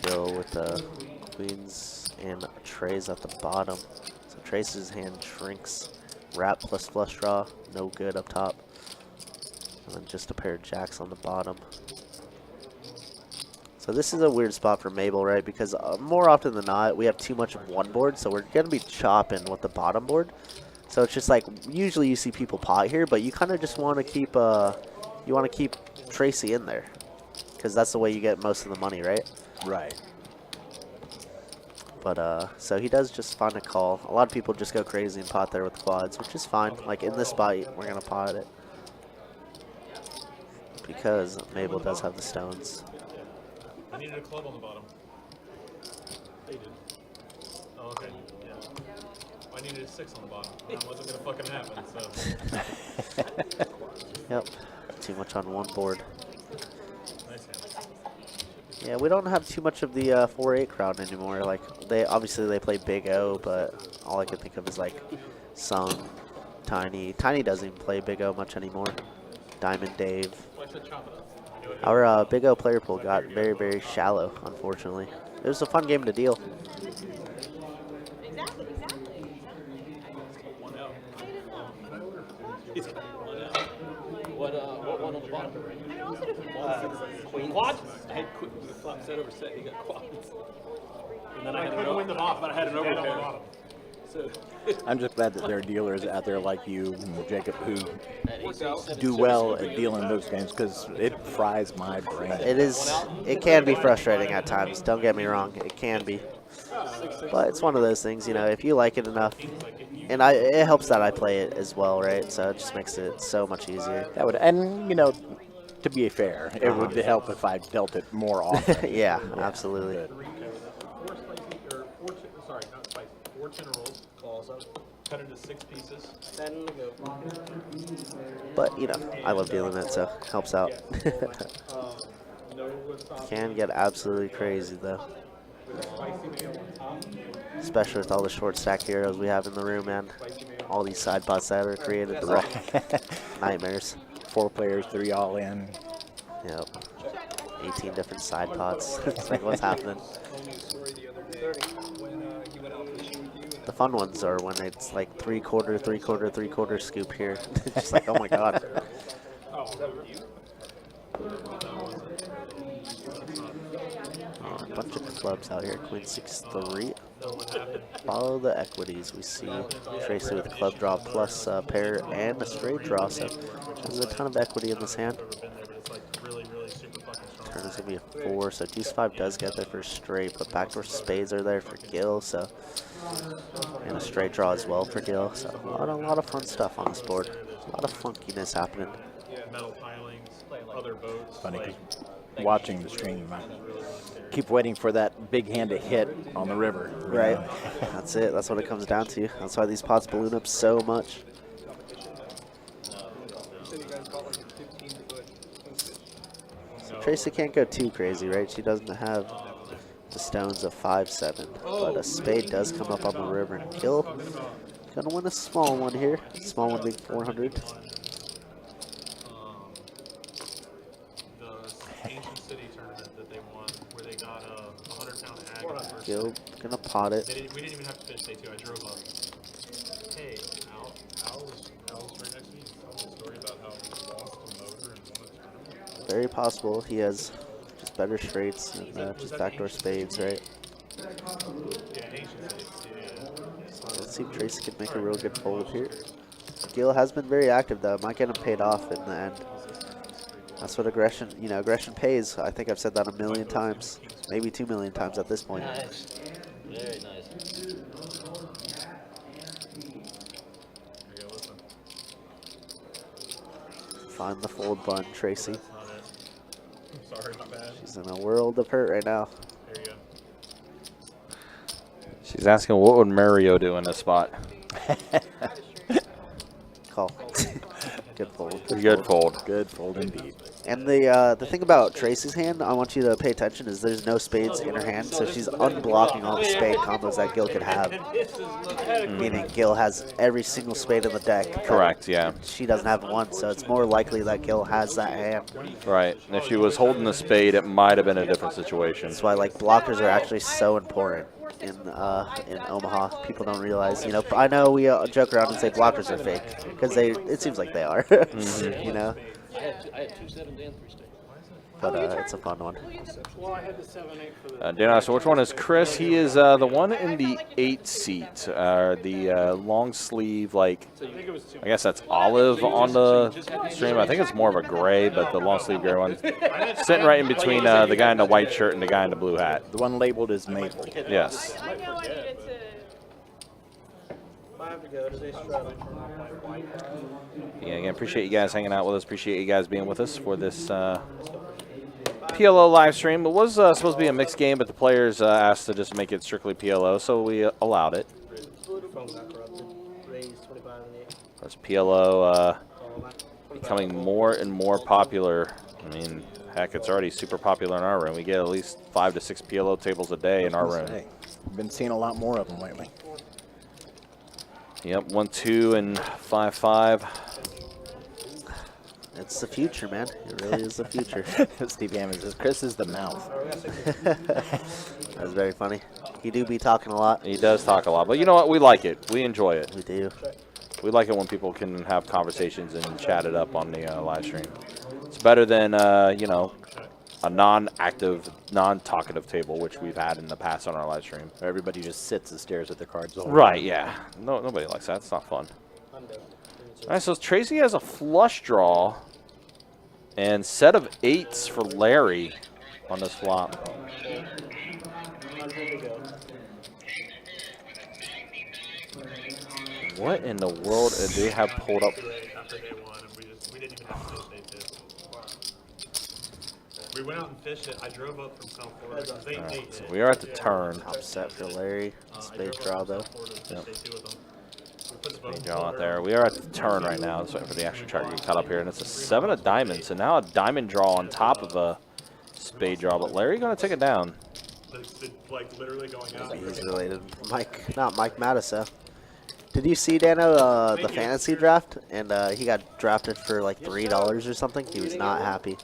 Bill with the queens and Trays at the bottom. So Trace's hand shrinks. Wrap plus flush draw, no good up top. And then just a pair of jacks on the bottom. So this is a weird spot for Mabel, right? Because more often than not, we have too much of one board, so we're going to be chopping with the bottom board. So it's just like, usually you see people pot here, but you kind of just want to keep, Tracy in there. Because that's the way you get most of the money, right? Right. But, so he does just find a call. A lot of people just go crazy and pot there with quads, which is fine. Like, in this spot, we're going to pot it. Because Mabel does have the stones. I needed a club on the bottom. They did. Oh, okay. Yeah. I needed a 6 on the bottom. That wasn't going to fucking happen, so. Yep. Too much on one board. Nice hand. Yeah, we don't have too much of the 4-8 crowd anymore. Like, they play Big O, but all I can think of is like Sung, Tiny. Tiny doesn't even play Big O much anymore. Diamond Dave. Well, I said chop it up. Our Big O player pool got very, very shallow, unfortunately. It was a fun game to deal. Exactly. One out. He's got one out. What one on the bottom? I also do Queen. Quad? I had flop set over set. He got quad. And then I had couldn't win the bottom. But I had an Dead on the overpair. bottom. So I'm just glad that there are dealers out there like you and Jacob who at 8-7, do well at dealing those games because it fries my brain. It can be frustrating at times, don't get me wrong, it can be. But it's one of those things, you know, if you like it enough, and it helps that I play it as well, right? So it just makes it so much easier. That would, and you know, to be fair, it would help if I dealt it more often. Yeah, absolutely. But 4 spicy, or 4 sorry, not spicy. 4 dinner rolls. Calls up. Cut into 6 pieces. 10 to go. But, you know, I love dealing it, so it helps out. No wasabi. Can get absolutely crazy, though. With spicy mayo on top. Especially with all the short stack heroes we have in the room, man. All these side pots that are created, nightmares. 4 players, 3 all in. Yep. 18 different side pots. It's like, what's happening? The fun ones are when it's like 3/4, 3/4, 3/4 scoop here. It's just like, oh my god. A bunch of clubs out here. Queen 6-3. Follow the equities. We see Tracy with a club draw plus a pair and a straight draw. So there's a ton of equity in this hand. Turn is going to be a 4, so deuce 5 does get there for straight, but backdoor spades are there for Gil, so, and a straight draw as well for Gil, so a lot of fun stuff on this board. A lot of funkiness happening. Metal pilings, other boats. Funny because watching the stream, I keep waiting for that big hand to hit on the river. Right. That's it. That's what it comes down to. That's why these pots balloon up so much. Tracy can't go too crazy, right? She doesn't have the stones of 5-7, but a spade does come up on the river and kill. Gonna win a small one here. Small one being 400. The ancient city tournament that they won, where they got a 100-pound ag. Gil gonna pot it. We didn't even have to finish day 2. I drove up. Hey, Al was right next to me. He told me a story about how he lost very possible. He has just better straights and just backdoor spades, right? Yeah, ancient states. Yeah. Let's see if Tracy can make a real good fold here. Gil has been very active though. Might get him paid off in the end. That's what aggression, aggression pays. I think I've said that a million times, maybe 2 million times at this point. Nice. Very nice. Here you go, listen. Find the fold button, Tracy. That's not it. I'm sorry, my bad. She's in a world of hurt right now. There you go. She's asking what would Mario do in this spot. Call. Good fold. Good fold. Good fold indeed. And the thing about Tracy's hand, I want you to pay attention, is there's no spades in her hand, so she's unblocking all the spade combos that Gil could have. Meaning Gil has every single spade in the deck. Correct, yeah. She doesn't have one, so it's more likely that Gil has that hand. Right. And if she was holding the spade, it might have been a different situation. That's why like blockers are actually so important in Omaha. People don't realize. I know we joke around and say blockers are fake because it seems like they are. I had 2 7s and 3 states. But it's a fun one. Well, I had the 7-8 for the. Dana, so which one is Chris? He is the one in the 8 seat, the long sleeve, like, I think it was 2. I guess that's olive on the stream. I think it's more of a gray, but the long sleeve gray one. Sitting right in between the guy in the white shirt and the guy in the blue hat. The one labeled as Maple. Yes. I know I needed to. 5 to go. Does they straddle? Yeah, again, appreciate you guys hanging out with us. Appreciate you guys being with us for this PLO live stream. It was supposed to be a mixed game, but the players asked to just make it strictly PLO, so we allowed it. Phone got corrupted. Raise 25 and 8. As PLO becoming more and more popular. I mean, heck, it's already super popular in our room. We get at least 5 to 6 PLO tables a day in our room. We've been seeing a lot more of them lately. Yep, 1, 2, and 5, 5. It's the future, man. It really is the future. Steve Hammond says, Chris is the mouth. That's very funny. He do be talking a lot. He does talk a lot, but you know what? We like it. We enjoy it. We do. We like it when people can have conversations and chat it up on the live stream. It's better than, a non-active, non-talkative table, which we've had in the past on our live stream. Everybody just sits and stares at the cards the whole Right, time. yeah. No, nobody likes that. It's not fun. All right, so Tracy has a flush draw and set of 8s for Larry on this flop. What in the world do they have pulled up? After day 1, and we didn't even have to fish day 2. We went out and fished it. I drove up from South Florida because they ate So it. we are at the turn. Upset for Larry. Spade draw though. Yep. Spade draw out there. We are at the turn right now. Let's wait for the action chart to get caught up here. And it's a 7 of diamonds. So now a diamond draw on top of a spade draw. But Larry going to take it down. Like literally going out. He's related. Not Mike Matissa. Did you see, Dano, the fantasy draft? And he got drafted for like $3 or something. He was not happy.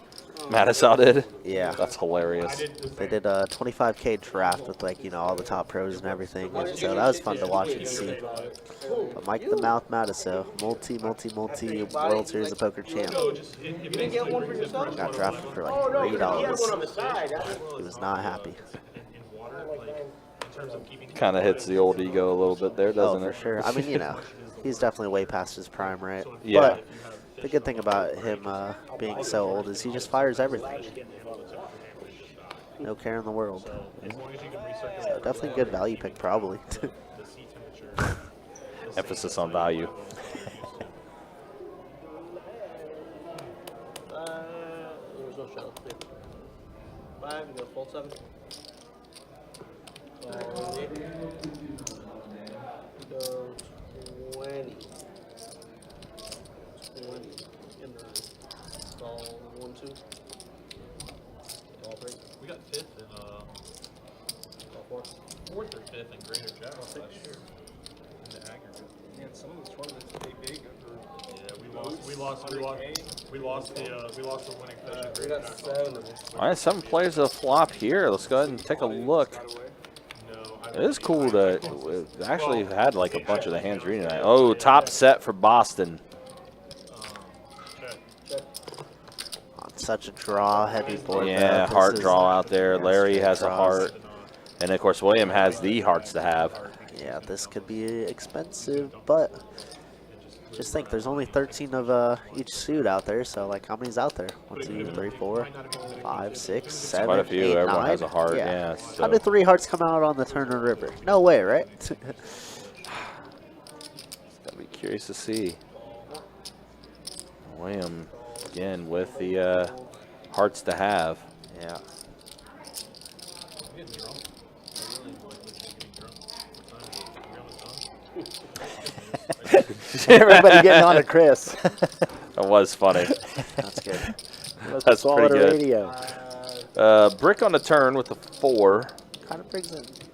Mattisau did? Yeah. That's hilarious. They did a 25K draft with like, all the top pros and everything. And so that was fun to watch and see. But Mike the Mouth Mattisau, multi World Series of Poker champ. You didn't get one for yourself? Got drafted for like Oh, no, you got one on $3. the side. He was not happy. In water, like in terms of keeping. Kind of hits the old ego a little bit there, doesn't Oh, it? for sure. I mean, he's definitely way past his prime, right? Yeah. But the good thing about him being so old is he just fires everything. No care in the world. So definitely a good value pick, probably. Emphasis on value. There was no shell. 5, you go full 7. Go 20. 20 in the stall 1, 2. All 3. We got 5th in All 4. 4th or 5th in Greater Jackson last year in the aggregate. Man, some of the tournaments they big under. Yeah, we lost the winning fish in We Greater got Jackson. 7. All right, 7 players a flop here. Let's go ahead and take a look. No, It is cool to actually had like a bunch of the hands reading tonight. Oh, top set for Boston. check. such a draw-heavy board. Yeah, though. heart This is- draw out there. Larry straight has a draws. heart. And, of course, William has the hearts to have. Yeah, this could be expensive, but just think there's only 13 of each suit out there, so like how many's out there? 1, 2, 3, 4, 5, 6, 7, Quite a few. 8, Everyone 9. has a heart. Yeah. So. How did 3 hearts come out on the Turner River? No way, right? Gotta be curious to see. William, again, with the hearts to have. Yeah. Everybody getting on to Chris. That was funny. That's good. That's pretty good. Radio. Brick on the turn with the 4. Kind of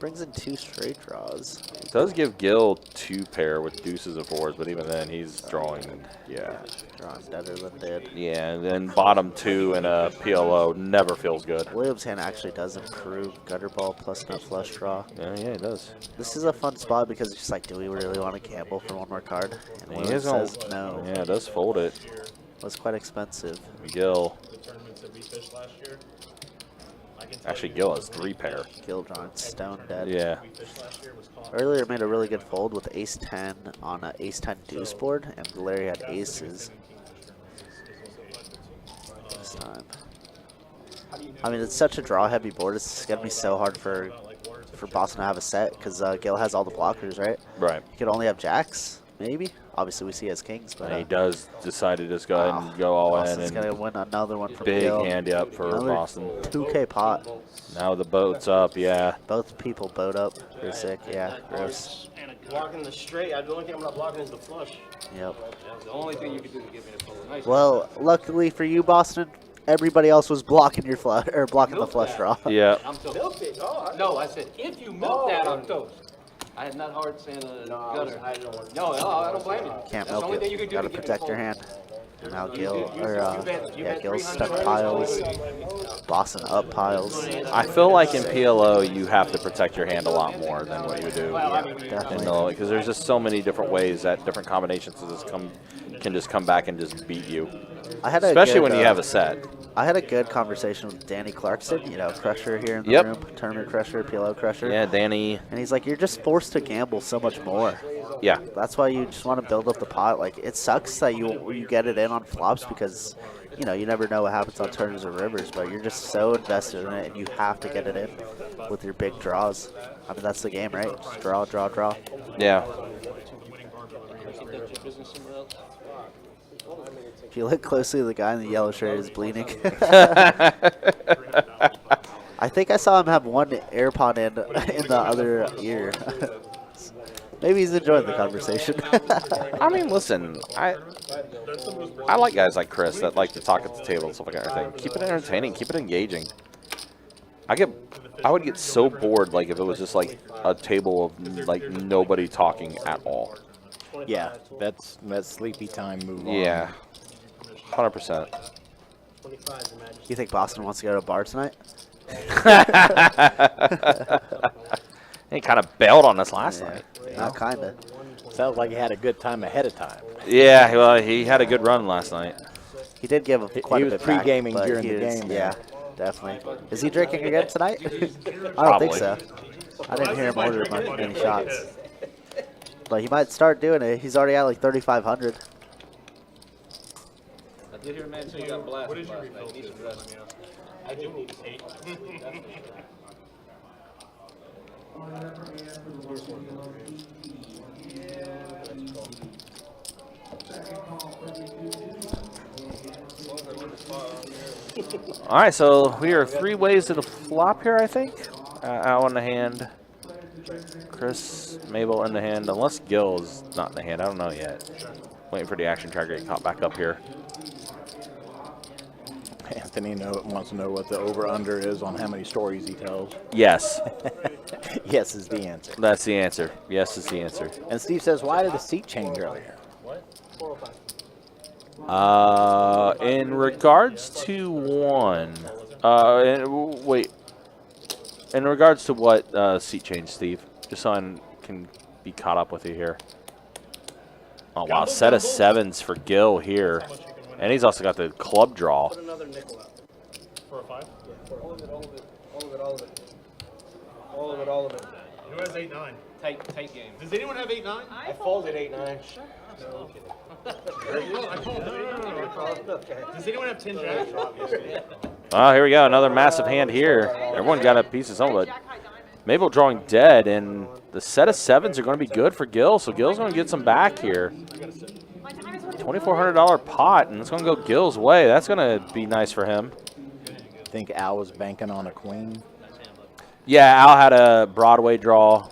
brings in 2 straight draws. It does give Gil 2 pair with deuces and 4s, but even then he's drawing, yeah. Drawing better than dead. Yeah, and then bottom 2 in a PLO never feels good. Williams' hand actually does improve gutter ball plus nut flush draw. Yeah, it does. This is a fun spot because it's just like, do we really want to gamble for one more card? And He Williams is on- says no. Yeah, it does fold it. It was quite expensive. Gil. The tournaments that we fished last year. Actually, Gil has 3 pair. Gil drawing stone dead. Yeah. Earlier made a really good fold with ace 10 on an ace 10 deuce board, and Larry had aces this time. I mean, it's such a draw heavy board. It's gonna be so hard for Boston to have a set because Gil has all the blockers, right? Right. He could only have jacks, maybe. Obviously, we see he has kings, but And he does decide to just go ahead and go all Boston's in. gonna And win another one from big Gil. handy up for Another Boston. 2K pot. Now the boat's up, yeah. Both people boat up. They're sick. Yeah, gross. Blocking the straight. The only thing I'm not blocking is the flush. Yep. The only thing you could do to get me to fold. Nice. Well, luckily for you, Boston, everybody else was blocking your flush or blocking the flush draw. Yeah. I'm toast. Milk it. Oh, No, I said if you milk that, I'm toast. I had not hearts and a gutter. I don't want No, I don't blame you. Can't That's the milk only thing you it. could do Gotta to get me to protect your fold. hand. And now You Gil, bet- you or bet yeah, Gil's 300 stuck piles. Boston up piles. I feel like in PLO you have to protect your hand a lot more than what you do. Definitely. Because there's just so many different ways that different combinations can just come back and just beat you. I had a Especially good, when you have a set. I had a good conversation with Danny Clarkson, you know, Crusher here in the Yep. room, Tournament Crusher, PLO Crusher. Yeah, Danny. And he's like, you're just forced to gamble so much more. Yeah. That's why you just want to build up the pot. Like, it sucks that you get it in on flops because, you know, you never know what happens on turns or rivers, but you're just so invested in it and you have to get it in with your big draws. I mean, that's the game, right? Just draw, draw, draw. Yeah. If you look closely, the guy in the yellow shirt is bleeding. I think I saw him have one AirPod in the other ear. Maybe he's enjoying the conversation. I mean, listen, I like guys like Chris that like to talk at the table and stuff like that. Everything. Keep it entertaining, keep it engaging. I would get so bored like if it was just like a table of like nobody talking at all. Yeah, that's sleepy time. Move on. Yeah, 100%. You think Boston wants to go to a bar tonight? He kind of bailed on us last night. Not kinda. Sounds like he had a good time ahead of time. Yeah, well, he had a good run last night. He did give quite He a was bit back, pre-gaming but during he the is- game, Yeah, definitely. Is he drinking again tonight? I don't Probably. think so. I didn't hear him order many shots. But he might start doing it. He's already at like 3,500. I did hear a man say you got blasted last night. Need some rest. I do need 8. All right, so we are 3 ways to the flop here, I think. Al in the hand. Chris, Mabel in the hand, unless Gil is not in the hand. I don't know yet. Waiting for the action tracker to get caught back up here. Anthony wants to know what the over/under is on how many stories he tells. Yes. Yes is the answer. That's the answer. Yes is the answer. And Steve says, why did the seat change earlier? In regards to one, wait. In regards to what seat change, Steve? Just so I can be caught up with you here. Oh wow, set of 7s for Gil here, And he's also got the club draw. Put another nickel out. For a 5? Yeah, for all of it, all of it, all of it, all of it. All of it, all of it. Who has 8-9? Tight game. Does anyone have 8-9? I folded 8-9. Oh, I called. No. Okay. Does anyone have 10 Jack? Oh, here we go. Another massive hand here. Everyone got a piece of something, but Mabel drawing dead, and the set of 7s are going to be good for Gil, so Gil's going to get some back here. $2,400 pot, and it's going to go Gil's way. That's going to be nice for him. I think Al was banking on a queen. Yeah, Al had a Broadway draw.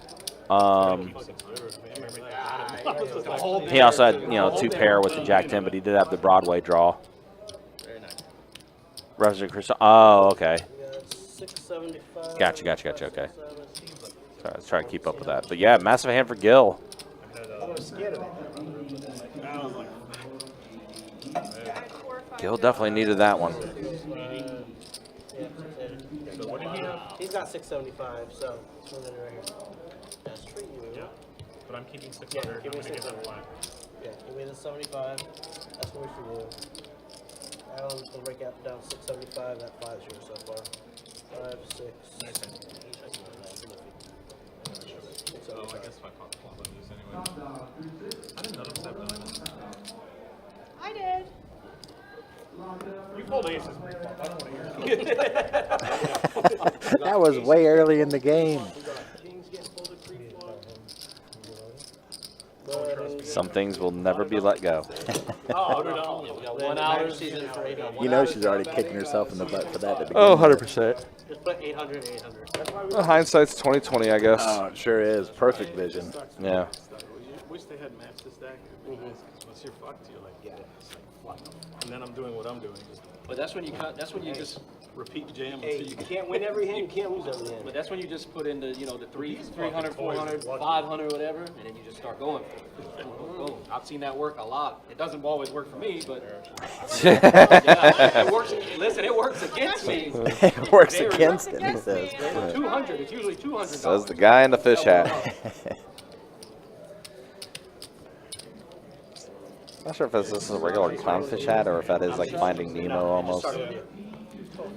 He also had, 2 pair with the Jack 10, but he did have the Broadway draw. Representative Chris. Oh, okay. 675. Gotcha. Okay. Sorry, I was trying to keep up with that. But yeah, massive hand for Gil. I was scared of Gil definitely needed that one. He's got 675, so it's one right here. That's for you. Yeah, but I'm keeping 600. Yeah, give me I'm gonna get that 600. black. Yeah, give me the 75. That's one for you. Alan's gonna break out down 675. That 5's yours so far. 5, 6. Oh, I guess if I pop the flop, I'll lose anyway. I didn't know those have diamonds. I did. You pulled aces. I don't want to hear it. That was way early in the game. Some things will never be let go. Oh, $100. We got 1 hour. Season for 800. You know she's already kicking herself in the butt for that. At the Oh, beginning. 100%. Just put 800, 800. Well, hindsight's 20/20, I guess. Oh, it sure is. Perfect vision. Yeah. Wish they had matched the stack. Once you're fucked, you're like, yeah, it's like fuck. And then I'm doing what I'm doing. But that's when you cut. That's when you just repeat jam Hey, until you you can't win every hand, you can't lose every hand. But that's when you just put in the, the 300, 400, 500, whatever, and then you just start going for it. Boom. I've seen that work a lot. It doesn't always work for me, but yeah, it works. Listen, it works against me. It works against him, he says. 200. It's usually $200. Says the guy in the fish hat. Not sure if this is a regular clownfish hat or if that is like Finding Nemo almost.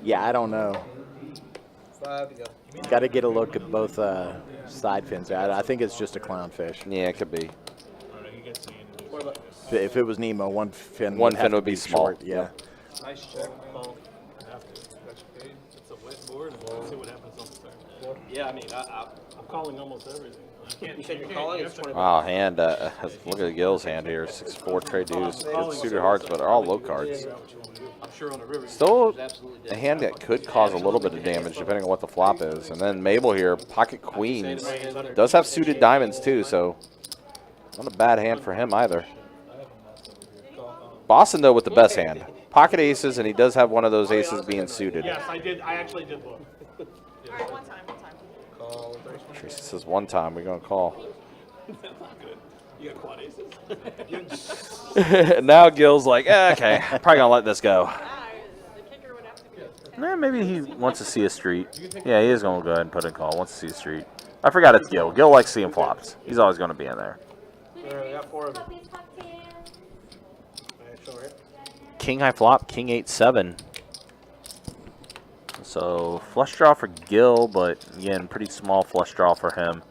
Yeah, I don't know. 5 to go. Got to get a look at both side fins. I think it's just a clownfish. Yeah, it could be. If it was Nemo, one fin would be small. short, yeah. Nice check. It's a wet board. Let's see what happens on the turn. Yeah, I mean, I'm calling almost everything. You said you're calling? It's 20. Wow, hand. Look at Gil's hand here. 6-4 trade dues. Good suited hearts, but they're all low cards. I'm sure on the river. Still a hand that could cause a little bit of damage depending on what the flop is. And then Mabel here, pocket queens. Does have suited diamonds too, so not a bad hand for him either. Boston, though, with the best hand. Pocket aces, and he does have one of those aces being suited. Yes, I did. I actually did look. All right, one time. Call. Tracy says one time, we're going to call. That's not good. You got quad aces? Now Gil's like, okay, probably going to let this go. The kicker would have to be. Maybe he wants to see a street. Yeah, he is going to go ahead and put in call. Wants to see a street. I forgot it's Gil. Gil likes seeing flops. He's always going to be in there. I got 4 of them. King high flop, king 8-7. So flush draw for Gil, but again, pretty small flush draw for him.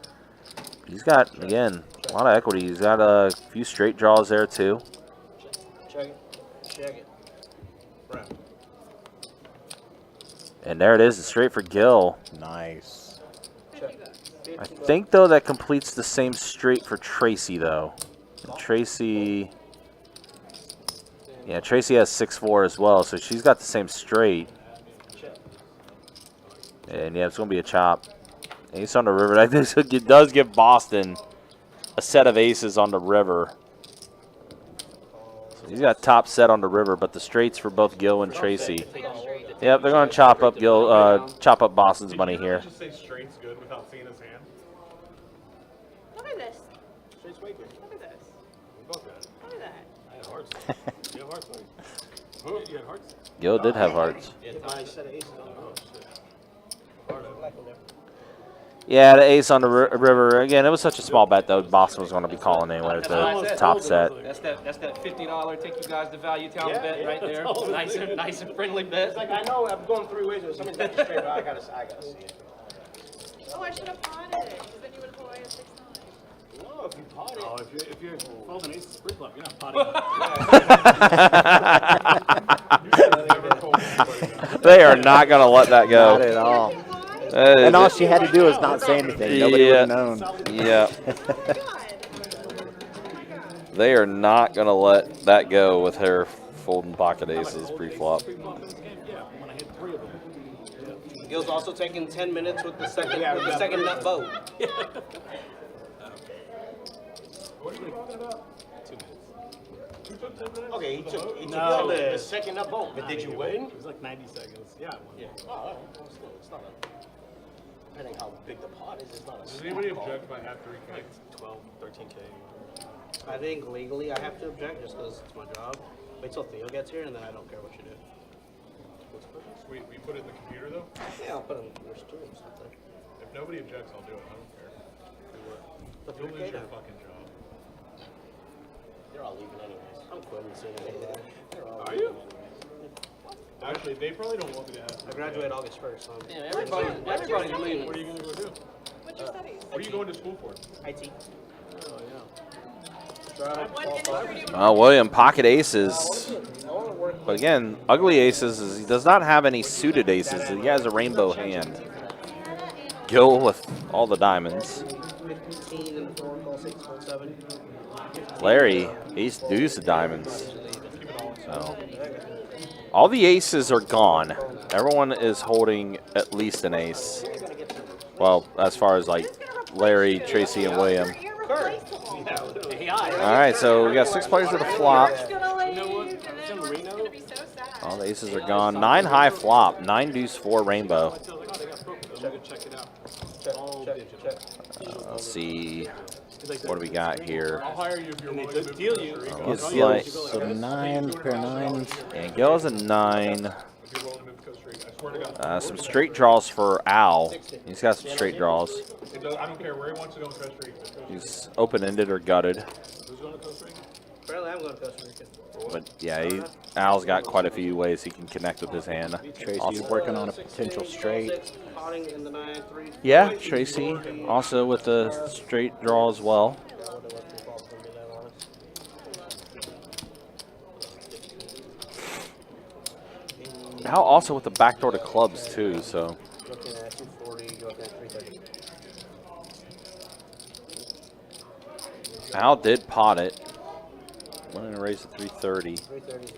He's got, again, a lot of equity. He's got a few straight draws there too. Check it. Check it. Right. And there it is, it's straight for Gil. Nice. I think, though, that completes the same straight for Tracy, though. And Tracy... Yeah, Tracy has 6-4 as well, so she's got the same straight. And yeah, it's going to be a chop. Ace on the river. I think it does give Boston a set of aces on the river. So he's got top set on the river, but the straights for both Gil and Tracy. Yep, they're going to chop up chop up Boston's money here. Just say straight's good without seeing his hand. Look at this. Straight's way good. Look at this. We both got it. Look at that. I had hearts. You have hearts, right? You had hearts? Gil did have hearts. I set of aces on the Oh, shit. black one there. Yeah, the ace on the river. Again, it was such a small bet, though. Boston was going to be calling anyway with the top set. That's that $50 take you guys to Value Town bet right there. Nice and friendly bet. It's like, I know I'm going 3 ways, but somebody's got the straight, but I gotta see it. Oh, I should have potted, because then you would have Hawaii at 6-9. No, if you pot it. Oh, if you're folding ace free flop, you're not potting. They are not going to let that go. Not at all. And all she had to do was not say anything. Nobody would have known. Yeah. They are not going to let that go with her folding pocket aces pre-flop. Gil's also taking 10 minutes with the second nut vote. What are you talking about? 2 minutes. Okay, he took the second nut vote, but did you win? It was like 90 seconds. Yeah, I won. Yeah. Oh, still, it's not a. Depending how big the pot is, it's not a. Does anybody object by after Like 12, 13K. I think legally I have to object just because it's my job. Wait till Theo gets here and then I don't care what you do. we put it in the computer though? Yeah, I'll put him in your stool or something. If nobody objects, I'll do it. I don't care. But You'll lose your now. fucking job. They're all leaving anyways. I'm quitting soon. They're all Are leaving you? anyways. Actually, they probably don't want me to have. I graduate August 1st, so Yeah, everybody's leaving. What are you gonna go do? What's your studies? What are you going to school for? IT. Oh yeah. What industry do you want? Well, William, pocket aces. But again, ugly aces is he does not have any suited aces. He has a rainbow hand. Gil with all the diamonds. 15 and 4, call 6, call 7. Larry, ace deuce of diamonds. So all the aces are gone. Everyone is holding at least an ace. Well, as far as like Larry, Tracy, and William. All right, so we got 6 players with a flop. All the aces are gone. 9 high flop. 9 deuce 4 rainbow. Let's see. What do we got here? I'll hire you if you're willing to Deal you. Looks like So 9, pair 9s. and Gil has a 9. if you're willing to move to Costa Rica. I swear to God. Some straight draws for Al. He's got some straight draws. I don't care where he wants to go in Costa Rica. He's open-ended or gutted. Who's going to Costa Rica? Apparently I'm going to Costa Rica. But yeah, Al's got quite a few ways he can connect with his hand. Tracy's working on a potential straight. Potting in the 9, 3. Yeah, Tracy also with the straight draw as well. Al also with the backdoor to clubs too, so. Looking at 240, you're looking at 330. Al did pot it. Went in a raise at 330. 330.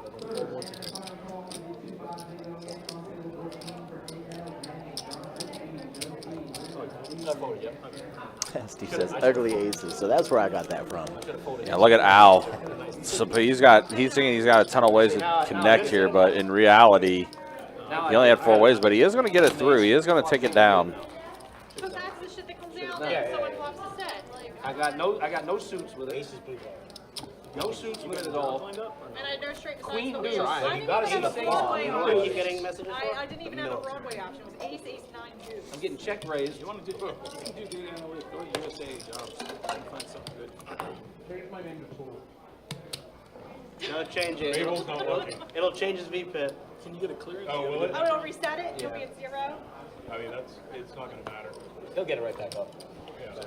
Steve says ugly aces, so that's where I got that from. Yeah, look at Al. So he's thinking he's got a ton of ways to connect here, but in reality, he only had 4 ways. But he is going to get it through. He is going to take it down. So that's the shit that comes out when someone pops a set. Like, I got no suits with it. No suits with it at all. and I know straight besides Queen the deuce. wheel. I didn't even have a Broadway I option. keep getting messages. I didn't even have a Broadway option. It was ace, ace, 9, deuce. I'm getting check raised. You want to do? You can do data analytics. Go to USA jobs. Find something good. Change my name to Pool. No, change it. Mabel's not working. It'll change his VPIP. Can you get a clearance? Oh, will it? Oh, it'll reset it? It'll be at 0? I mean, it's not going to matter. He'll get it right back up. Yeah.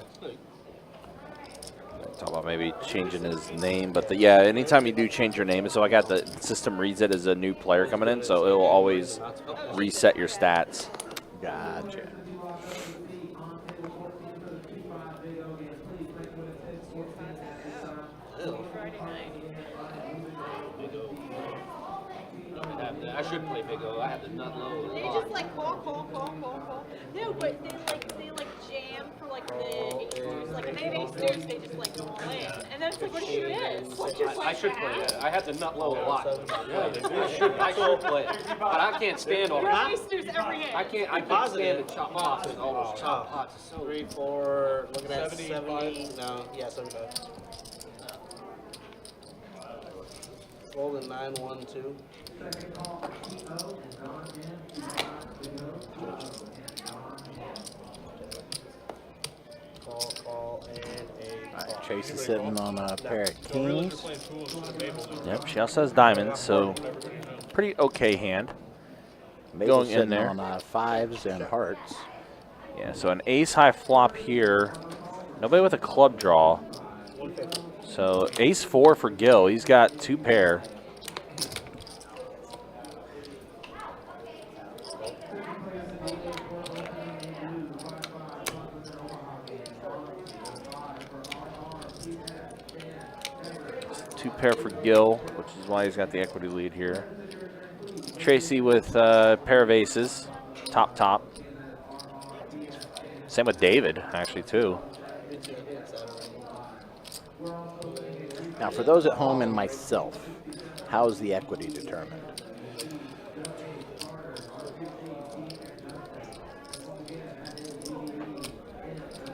Talk about maybe changing his name, but yeah, anytime you do change your name, so I got the system reads it as a new player coming in, so it will always reset your stats. Gotcha. Friday night. I should play big O. I have the nut low. They just like call. No, but they jam for like the ace deuce. Like if they have ace deuce, they just like go all in. And then it's like, what do you do this? Like, just I should play that. I have the nut low a lot. I should play it, but I can't stand all You're that. ace deuce every hand. I can't stand the chop pots and all those chop pots. It's so 3, 4, looking at 75. 70. No, yeah, 75. Folding 9, 1, 2. call, and a All right, Chase is sitting on a pair of kings. Yep, she also has diamonds, so pretty okay hand. Mabel's Going in sitting there. on fives and hearts. Yeah, so an ace high flop here. Nobody with a club draw. So ace 4 for Gil. He's got 2 pair. Two pair for Gil, which is why he's got the equity lead here. Tracy with a pair of aces, top. Same with David, actually, too. Now, for those at home and myself, how is the equity determined?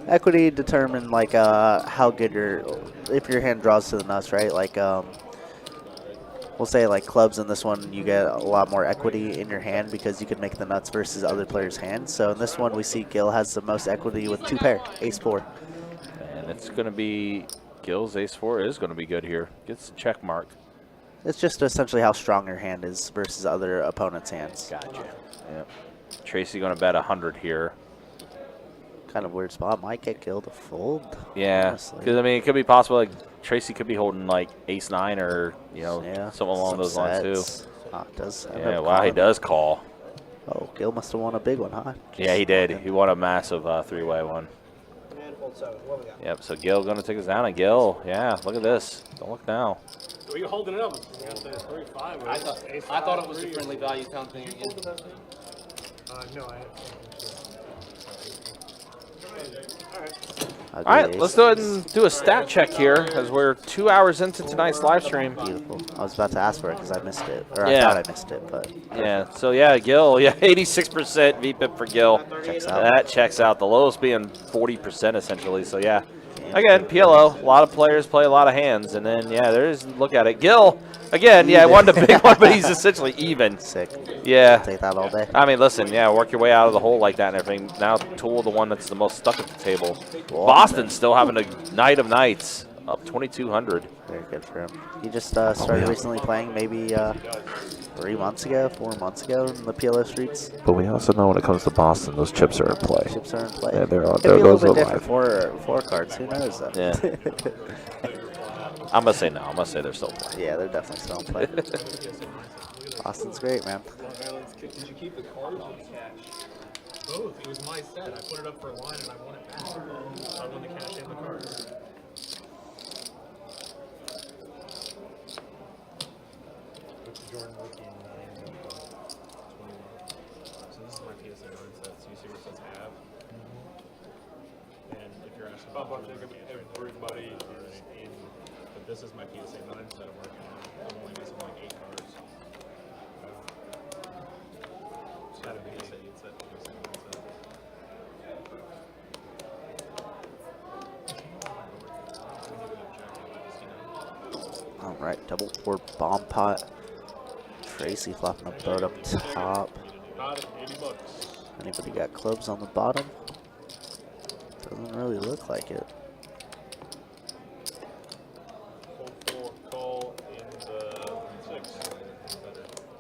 Equity determine like how good if your hand draws to the nuts, right? Like we'll say like clubs in this one, you get a lot more equity in your hand because you can make the nuts versus other players' hands. So in this one, we see Gil has the most equity with 2 pair, ace 4. And it's going to be Gil's ace 4 is going to be good here. Gets the check mark. It's just essentially how strong your hand is versus other opponents' hands. Gotcha. Yep. Tracy going to bet 100 here. Kind of weird spot. Might get Gil to fold. Yeah, because I mean, it could be possible like Tracy could be holding like ace 9 or something along those lines too. Does Yeah, wow, he does call. Oh, Gil must have won a big one, huh? Yeah, he did. He won a massive 3-way one. And fold 7. What we got? Yep. So Gil going to take us down, and Gil, yeah, look at this. Don't look now. Are you holding it up? You got the 3-5. I thought it was a friendly value count thing again. No, I. All right, let's go ahead and do a stat check here as we're 2 hours into tonight's live stream. Beautiful. I was about to ask for it because I missed it, or Yeah. I thought I missed it, but Yeah. So yeah, Gil, 86% VPIP for Gil. checks out. That checks out. The lowest being 40% essentially. So yeah. Again, PLO, a lot of players play a lot of hands, and then yeah, there's look at it. Gil, again, yeah, won the big one, but he's essentially even. Sick. Yeah. Take that all day. I mean, listen, yeah, work your way out of the hole like that and everything. Now Tool, the one that's the most stuck at the table. Boston's still having a night of nights, up 2,200. Very good for him. He just started recently playing, maybe 3 months ago, 4 months ago in the PLO streets. But we also know when it comes to Boston, those chips are in play. Chips are in play. Yeah, they're Could be a little those are bit live. different for cards. Who knows though? Yeah. I'm gonna say no. I'm gonna say they're still playing. Yeah, they're definitely still in play. Boston's great, man. Did you keep the cards or the cash? Both. It was my set. I put it up for a line and I won it back. So I won the cash and the cards. So this is my PSA 9 set. So you see where it says have. And if you're asking about Everybody but this is my PSA 9 set I'm working on. I'm only missing like 8 cards. Just had a PSA 8 set, PSA 9 set. All right, double 4 bomb pot. Tracy flopping a boat up top. Anybody got clubs on the bottom? Doesn't really look like it.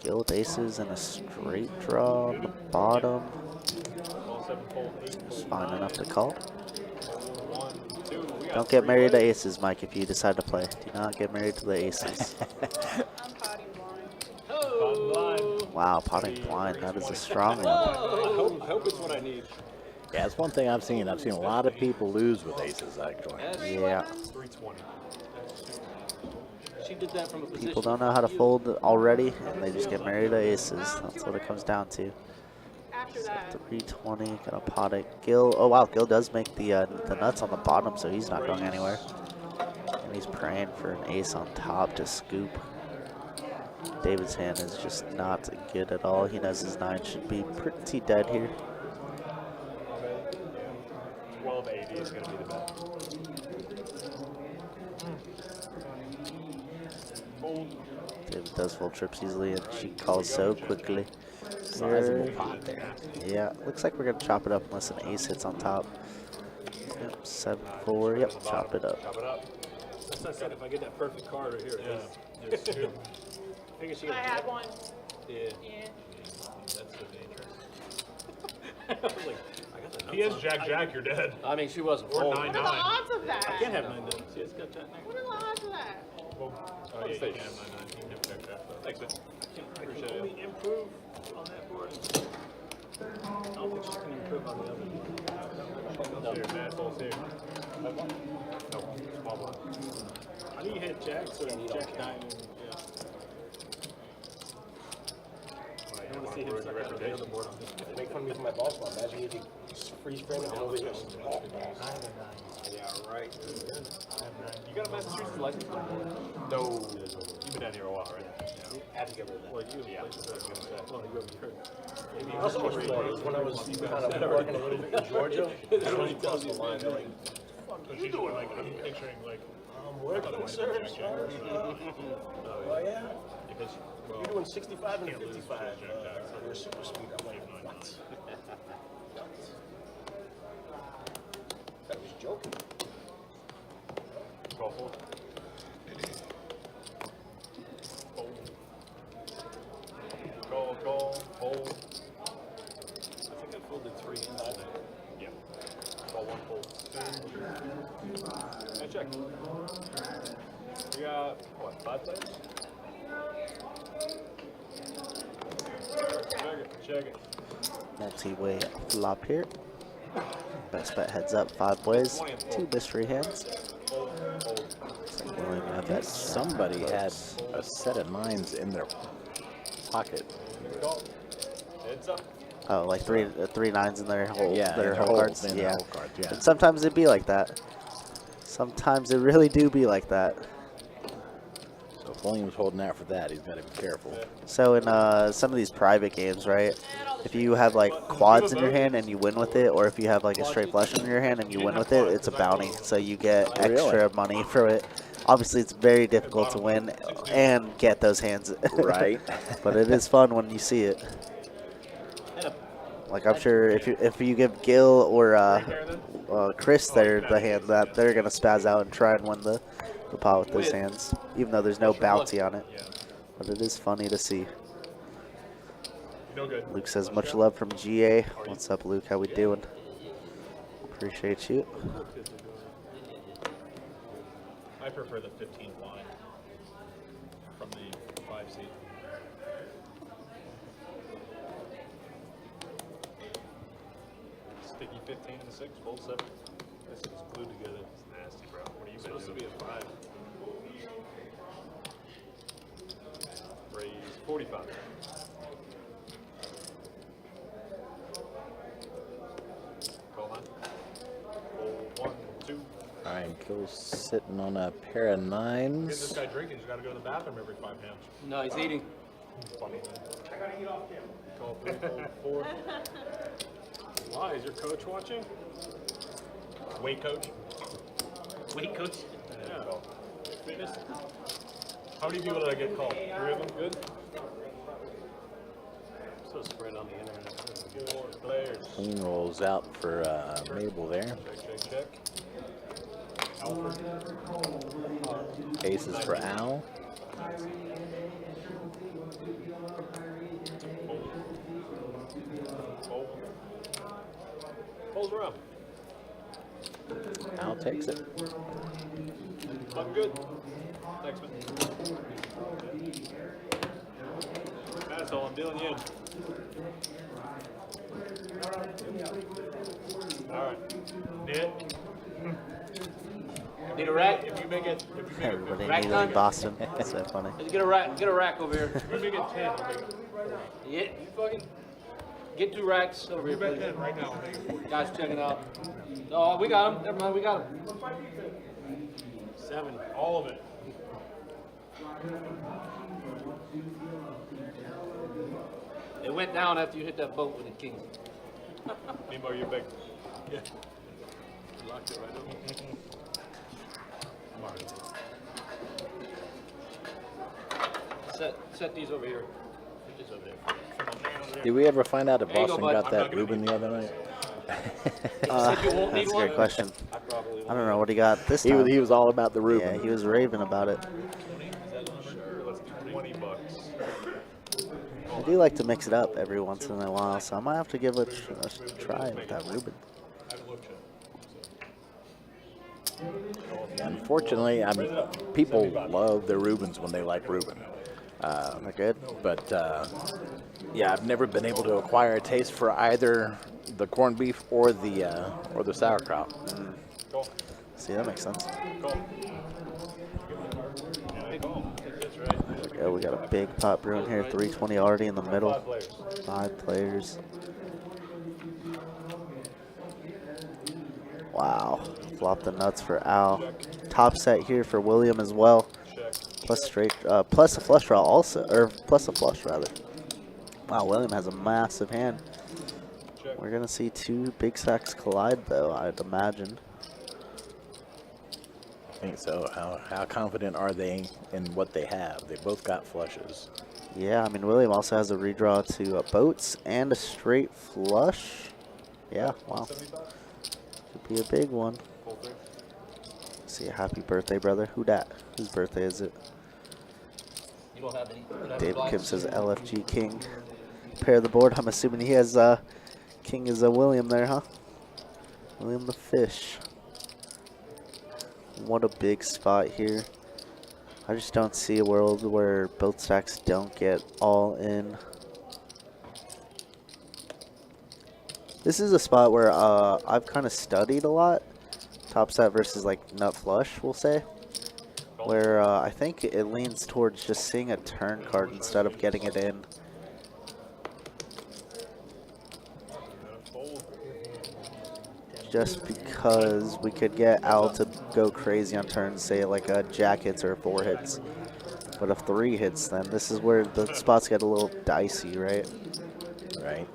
Gil with aces and a straight draw on the bottom. Just fine enough to call. Don't get married to aces, Mike, if you decide to play. Do not get married to the aces. Wow, potting blind. That is a strong one. I hope it's what I need. Yeah, it's one thing I've seen. I've seen a lot of people lose with aces, actually. Yeah. 320. She did that from a position. People don't know how to fold already, and they just get married to aces. That's what it comes down to. After that. 320, gonna pot it. Gil, oh wow, Gil does make the nuts on the bottom, so he's not going anywhere. And he's praying for an ace on top to scoop. David's hand is just not good at all. He knows his 9 should be pretty dead here. 1280 is going to be the bet. David does fold trips easily, and she calls so quickly. Sizable pot there. Yeah, looks like we're gonna chop it up unless an ace hits on top. Yep, 7-4. Yep, chop it up. Chop it up. That's not good if I get that perfect card right here. Yeah. Just two. I think she I had one. Yeah. Yeah. That's so dangerous. I was like, I got the He has Jack, you're dead. I mean, she wasn't Or full. 9-9. What are the odds of that? I can't have 9 9. See, it's got that next. What are the odds of that? Oh, yeah, you can have 9-9. You can have Jack, though. Thanks, man. I can only improve on that board. I don't think she can improve on the other. Here, Matt, full here. No, small one. I think you had Jack, so Jack 9. Yeah. I want to see him suck out the other board. Make fun of me for my ball spot. Imagine you could freeze frame it and nobody else. Yeah, right. You got a Massachusetts license plate? No. You've been down here a while, right? Yeah. Have to get rid of that. Well, you have places I was going to say. Well, you already heard. I also was when I was kind of working a little bit in Georgia. I really crossed the line. They're like, What you doing? Like, I'm picturing, like, I'm working, sir. Oh, yeah? because, You're doing 65 and 55 for a super speed. I'm like, what? I was joking. Call for it. Call, hold. I think I folded 3 hands tonight. Yeah. Call one, hold. I check. We got, what, 5 players? Check it. Multi-way flop here. Best bet heads up 5 ways. 2 mystery hands. So willing to have that. Somebody had a set of 9s in their pocket. Call. Heads up. Oh, like three 9s in their whole Yeah, their in their whole whole- cards. in their Yeah. whole cards, yeah. And sometimes it be like that. Sometimes it really do be like that. So if William's holding out for that, he's got to be careful. So in some of these private games, right? If you have like quads in your hand and you win with it, or if you have like a straight flush in your hand and you win with it, it's a bounty. So you get extra money for it. Obviously, it's very difficult to win and get those hands. Right. But it is fun when you see it. Like I'm sure if you give Gil or Chris the hand, that they're gonna spaz out and try and win the pot with those hands, even though there's no bounty on it. But it is funny to see. No good. Luke says much love from GA. What's up, Luke? How we doing? Appreciate you. I prefer the 15th line from the 5 seat. Sticky 15 and 6, fold 7. This is glued together. It's nasty, bro. What are you supposed to be a 5? Raise 45. Call line. Hold 1, 2. All right, Gil's sitting on a pair of get this 9s. guy drinking, he's got to go to the bathroom every 5 hands. No, he's eating. Funny. Call 3, hold 4. Why? Is your coach watching? Weight coach. Wait, coach. Yeah. Fitness. How many people did I get called? 3 of them, good. So spread on the internet. 4 players. Queen rolls out for Mabel there. Check, check, check. Alfred. Aces for Al. Fold. Fold's around. Al takes it. I'm good. Thanks, man. That's all I'm dealing you in. All right. Knit. Need a rack? If you make it, Everybody Rack kneeling time? Boston. That's so funny. Let's get a rack over here. if you make it 10, I'll make it. Yeah, You fucking get 2 racks over here, bet please. 10 right now. I'll make it 40. Guys checking out. Oh, we got him. Never mind, we got him. 7. All of it. It went down after you hit that boat with the king. Nemo, you're big. Yeah. Locked it right over. Set these over here. Put this over there. Did we ever find out if There you go, Boston bud. got I'm that Reuben the other night? Said you won't need That's a one? great question. I probably I won't. don't know what he got this He time. was all about the Reuben. Yeah, he was raving about it. Sure, let's do 20 bucks. I do like to mix it up every once in a while, so I might have to give it a try with that Reuben. Unfortunately, I mean, people love their Reubens when they like Reuben. They're good. But yeah, I've never been able to acquire a taste for either the corned beef or the sauerkraut. See, that makes sense. There we go. We got a big pot brewing here. 320 already in the middle. 5 players. Wow. Flop the nuts for Al. Top set here for William as well. Plus straight, plus a flush draw also, or plus a flush rather. Wow, William has a massive hand. We're gonna see 2 big stacks collide though, I'd imagine. I think so. How confident are they in what they have? They both got flushes. Yeah, I mean, William also has a redraw to boats and a straight flush. Yeah, wow. Could be a big one. See, happy birthday, brother. Who dat? Whose birthday is it? You don't have any. David Kim says LFG King. Pair the board. I'm assuming he has King is a William there, huh? William the Fish. What a big spot here. I just don't see a world where both stacks don't get all in. This is a spot where I've kind of studied a lot. Top set versus like nut flush, we'll say. Where I think it leans towards just seeing a turn card instead of getting it in. Just because we could get Al to go crazy on turns, say like a jack hits or 4 hits. But if 3 hits, then this is where the spots get a little dicey, right? Right.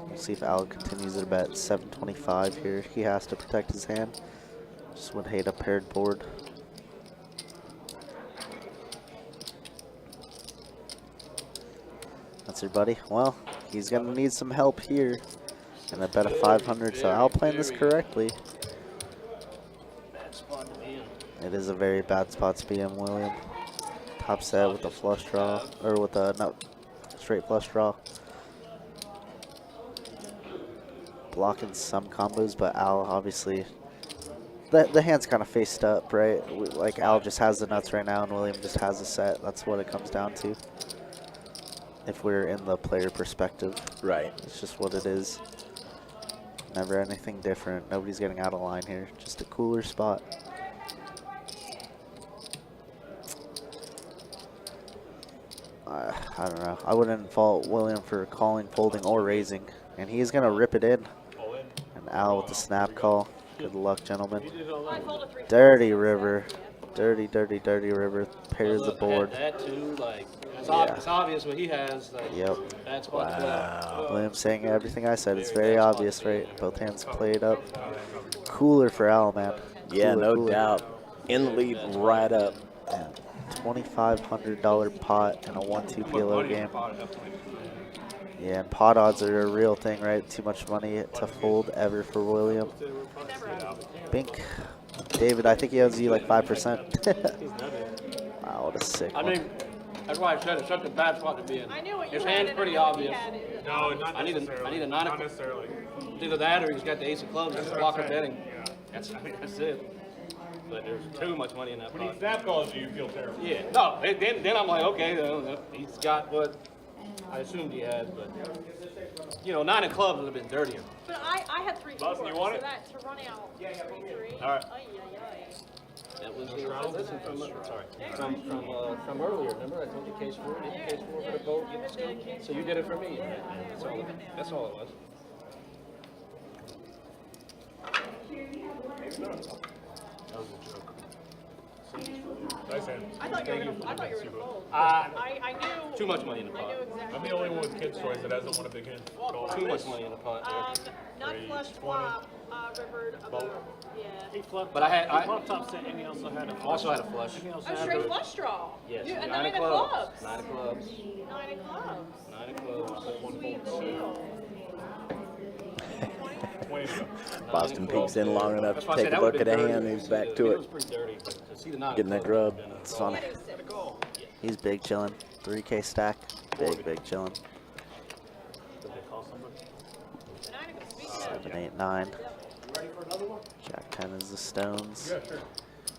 We'll see if Al continues to bet 725 here. He has to protect his hand. Just would hate a paired board. That's your buddy. Well, he's going to need some help here. And I bet a 500, so Al playing this correctly. Bad spot to be in. It is a very bad spot to be in, William. Top set with a flush draw, or with a no, straight flush draw. Blocking some combos, but Al obviously, the hand's kind of faced up, right? Like Al just has the nuts right now and William just has a set. That's what it comes down to. If we're in the player perspective. Right. It's just what it is. Never anything different. Nobody's getting out of line here. Just a cooler spot. I don't know. I wouldn't fault William for calling, folding, or raising. And he's going to rip it in. And Al with the snap call. Good luck, gentlemen. Dirty river. Dirty, dirty, dirty river. Pairs the board. That too, like, it's obvious what he has. Like, Yep. bad spot to play. William saying everything I said. It's very obvious, right? Both hands played up. Cooler for Al, man. Yeah, Cooler, no cooler. doubt. In the lead right up. $2,500 pot in a 1-2 PLO game. Yeah, and pot odds are a real thing, right? Too much money to fold ever for William. Bink. David, I think he owes you like 5%. Wow, what a sick I one. mean, that's why I said it's such a bad spot to be in. I knew what you His had hand's and pretty I knew obvious. he had it. No, not I need a necessarily. 9 Not o'clock. necessarily. It's either that or he's got the ace of clubs. That's what blocker I'm saying. betting. That's it. But there's too much money in that When he pot. snap calls you, you feel terrible. Yeah, no, then I'm like, okay, he's got what I assumed he had, but, you know, 9 of clubs would have been dirtier. But I had 3 Boston, you fours, want so it? that to run out 3-3. All right. Ay, ay, ay. That was listen from earlier. Remember, I told you case 4, did you case 4 for the boat? You even did case So you did it for me. That's all it was. Nice hand. I thought you were gonna fold. I I knew. Too much money in the I pot. knew exactly. I'm the only one with kids' toys that hasn't won a big hand. Too much money in the pot. Nut flush flop, rivered above. Yeah. He flopped. But I had- he flopped top set, and he also had a flush. Also had a flush. And he also A had straight the- flush draw. Yes, You, a 9 nine of of clubs. clubs. 9 of clubs. 9 of clubs. 9 of clubs. Sweet deal. 20 Boston peeks in long enough to take a look at a hand, and he's back to it. Getting that grub. It's funny. He's big chillin'. 3K stack. Big chillin'. 7, 8, 9. Jack 10 is the stones.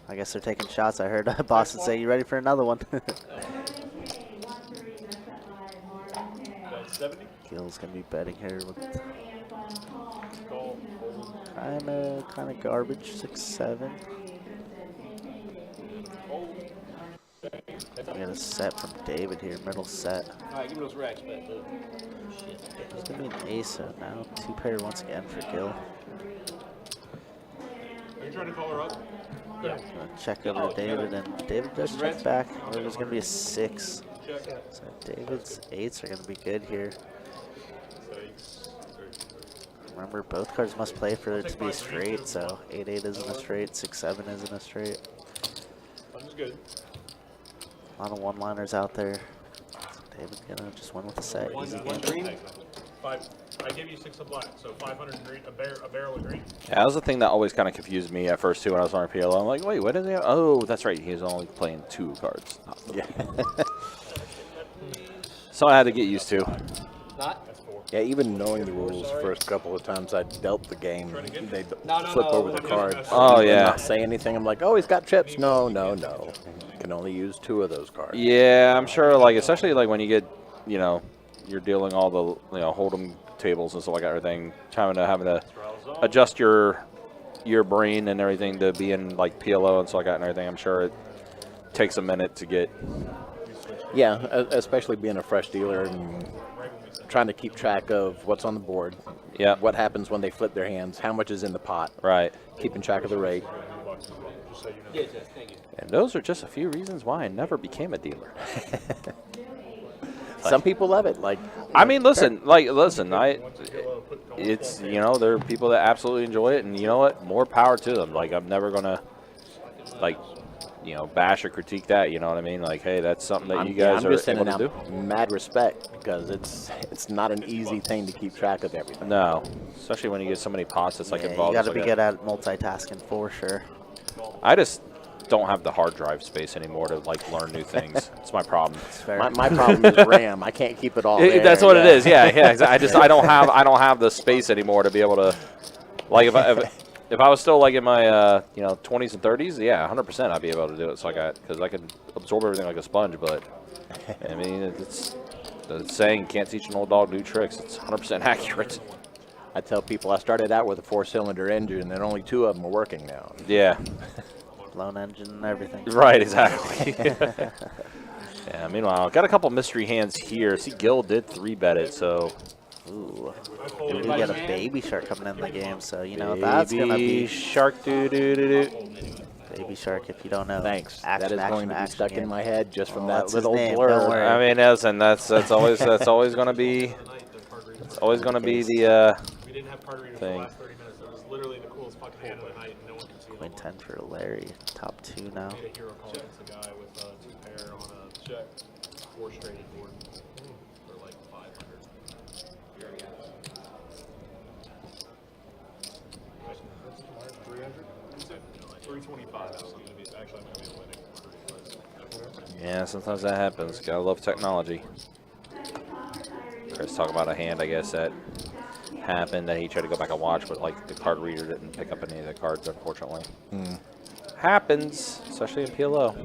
I guess they're taking shots. I heard Boston say, "You ready for another one?" Gil's gonna be betting here with kind of garbage. 6, 7. We got a set from David here, middle set. Alright, give me those racks back, dude. There's gonna be an ace so now. 2 pair once again for Gil. Are you trying to call her up? Gonna check over to David, and David does check back. There's gonna be a 6. So David's 8s are gonna be good here. Remember, both cards must play for it to be straight, so 8, 8 isn't a straight, 6, 7 isn't a straight. That's good. A lot of one-liners out there. So David's gonna just win with the set. Easy game. I give you 6 of black, so 500 green, a barrel of green. Yeah, that was the thing that always kind of confused me at first too when I was on PLO. I'm like, wait, what is he? Oh, that's right. He's only playing 2 cards. Yeah. So I had to get used to. Not? Yeah, even knowing the rules, first couple of times I dealt the game, they'd No, flip no. over the card. Oh, And yeah. not say anything. I'm like, oh, he's got chips. No. You can only use 2 of those cards. Yeah, I'm sure, like, especially like when you get, you know, you're dealing all the, you know, hold'em tables and stuff like that, everything, having to adjust your brain and everything to be in like PLO and stuff like that and everything. I'm sure it takes a minute to get. Yeah, especially being a fresh dealer and trying to keep track of what's on the board. Yeah. What happens when they flip their hands? How much is in the pot? Right. Keeping track of the rate. Yes, thank you. And those are just a few reasons why I never became a dealer. Some people love it. Like, I mean, listen, it's, you know, there are people that absolutely enjoy it, and you know what? More power to them. Like, I'm never gonna, like, you know, bash or critique that. You know what I mean? Like, hey, that's something that you guys I'm just are able sending to out do. mad respect because it's not an easy thing to keep track of everything. No, especially when you get so many pots that's like Yeah, involved. you got to like be that. good at multitasking for sure. I just don't have the hard drive space anymore to like learn new things. It's my problem. My problem is RAM. I can't keep it all there. That's what it is. Yeah. I don't have the space anymore to be able to, like, if I was still like in my you know, 20s and 30s, yeah, 100% I'd be able to do it. So because I could absorb everything like a sponge. But I mean, it's the saying, can't teach an old dog new tricks. It's 100% accurate. I tell people I started out with a 4-cylinder engine, and only 2 of them are working now. Yeah. Blown engine and everything. Right, exactly. Yeah, meanwhile, got a couple mystery hands here. See, Gil did 3-bet it, so. Ooh. And we get a baby shark coming in the game, so, you know, that's going to be. Shark Baby shark, if you don't know. Thanks. Action, that is action, going to be action stuck game. in my head just from that That's his little name, blur. don't worry. I mean, listen, that's always going to be. It's always going to be the We didn't have card readers for the thing. last 30 minutes. It was literally the coolest fucking hand of the night, and no one could see it. Queen 10 for Larry. Top 2 now. Made a hero call against a guy with 2 pair on a check 4 straight board for like 500. Here we go. 325. So I'm gonna be actually I'm gonna be winning. Yeah, sometimes that happens. Gotta love technology. Chris talk about a hand, I guess, that happened that he tried to go back and watch, but like the card reader didn't pick up any of the cards, unfortunately. Happens, especially in PLO.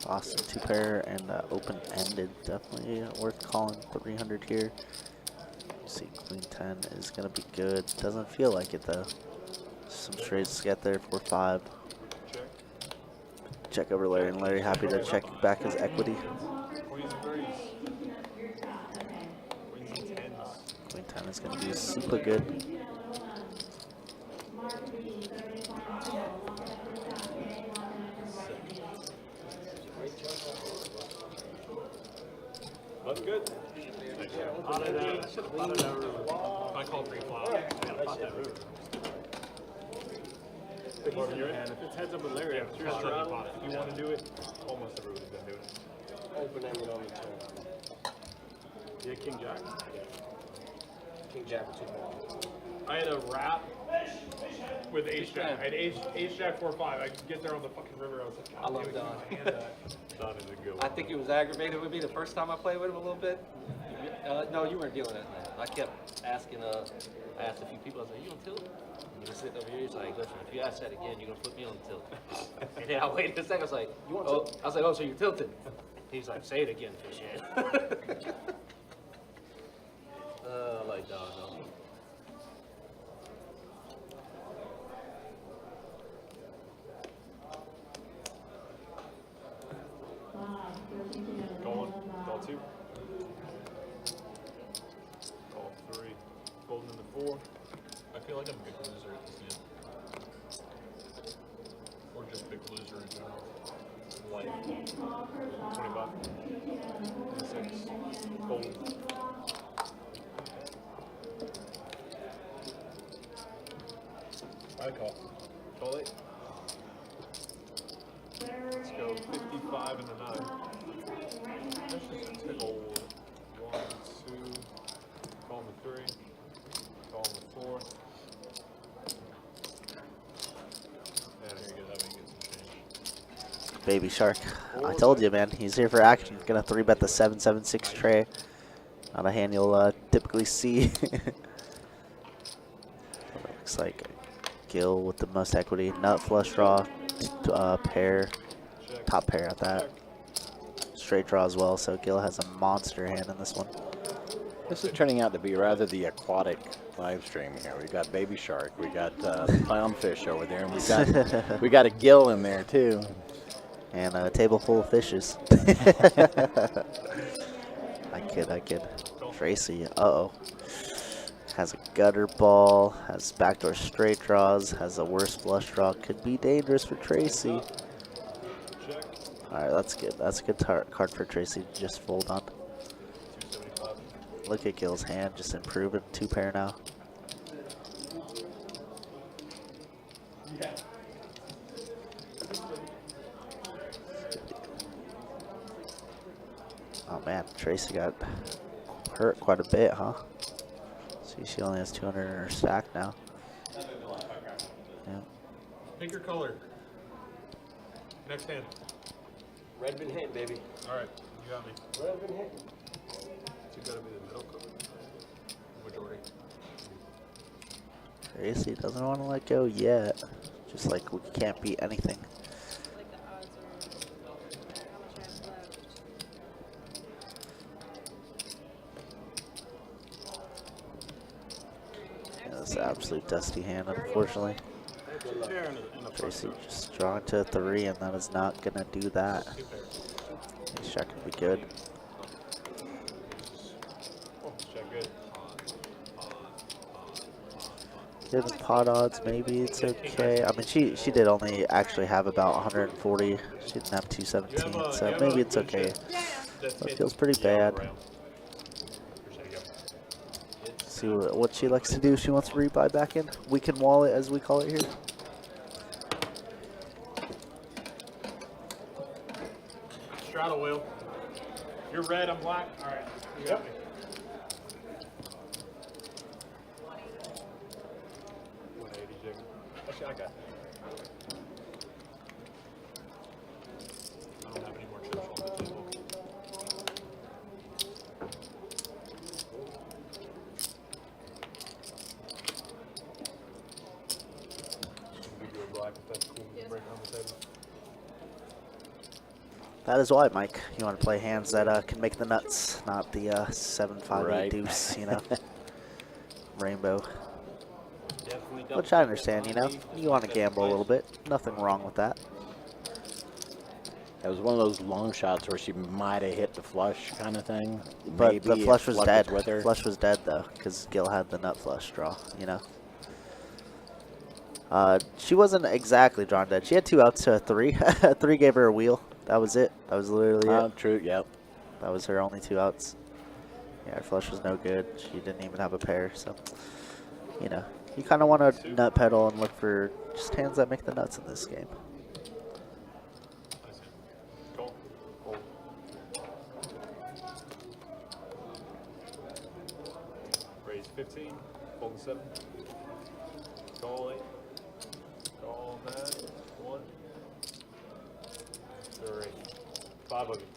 Boston 2 pair and open-ended. Definitely worth calling 300 here. See, Queen 10 is going to be good. Doesn't feel like it, though. Some straights to get there, 4-5. Check over Larry, and Larry happy to check back his equity. Queens and threes. Queens and tens. Queen 10 is going to be super good. good. Out of that river. I called pre-flop. Well, in your hand, if it's heads up with Larry, if you're straddle, if you want to do it, almost everybody's gonna do it. Open ended on the turn. Yeah, King Jack. King Jack with 2 balls. I had a wrap with ace jack. I had ace jack 4-5. I could get there on the fucking river. I was like, I love Don. Don is a good one. I think he was aggravated with me the first time I played with him a little bit. No, you weren't dealing that night. I kept asking, I asked a few people, I was like, you on tilt? And he was sitting over here, he's like, listen, if you ask that again, you're going to put me on tilt. And then I waited a second, I was like, you want tilt? I was like, oh, so you're tilted. He's like, say it again, fish head. I like Don, though. Going. Call 2. Call 3. Golden in the 4. I feel like I'm a big loser at this game. Or just big loser in general. Light. 25. 26. Golden. I call. Call 8. Let's go 55 and the 9. Hold 1, 2. Call the 3. Call the 4. And here you go. That way you get some change. Baby Shark. I told you, man. He's here for action. Gonna 3-bet the 7-7-6 tray. Not a hand you'll typically see. Looks like Gil with the most equity. Nut flush draw. Pair. Top pair at that. Straight draw as well, so Gil has a monster hand in this one. This is turning out to be rather the aquatic live stream here. We got Baby Shark, we got clownfish over there, and we got a gill in there too, and a table full of fishes. I kid. Tracy, has a gutter ball, has backdoor straight draws, has a worse flush draw. Could be dangerous for Tracy. All right, that's good. That's a good card for Tracy to just fold on. Look at Gil's hand, just improving. 2 pair now. Oh man, Tracy got hurt quite a bit, huh? See, she only has 200 in her stack now. Yeah. Pick your color. Next hand. Red been hit, baby. All right, you got me. Red been hit. It's got to be the middle color. Majority. Tracy doesn't want to let go yet. Just like we can't beat anything. Like the odds are how much I have left. Yeah, that's an absolute dusty hand, unfortunately. Tracy just drawing to a 3, and that is not gonna do that. Ace Jack could be good. Good pot odds, maybe it's okay. I mean, she did only actually have about 140. She didn't have 217, so maybe it's okay. That feels pretty bad. See what she likes to do. She wants to rebuy back in. Weekend wallet, as we call it here. Straddle wheel. You're red, I'm black. All right, you got me. Actually, I got it. I don't have any more chips on the table. We do a black if that's cool. We can break it on the table. That is why, Mike. You want to play hands that can make the nuts, not the 7-5-8 Right. deuce, you know. Rainbow. Definitely Which I understand, you know. You want to gamble a little bit. Nothing wrong with that. It was one of those long shots where she might have hit the flush kind of thing. But Maybe the if flush was dead. with her. Flush was dead, though, because Gil had the nut flush draw, you know. She wasn't exactly drawn dead. She had 2 outs to a 3. A 3 gave her a wheel. That was it. That was literally it. True, yep. That was her only 2 outs. Yeah, her flush was no good. She didn't even have a pair, so, you know, you kind of want to nut pedal and look for just hands that make the nuts in this game. Call. Hold. Raise 15. Fold the 7. Call 8. Call that. 1. 3. 5 of you.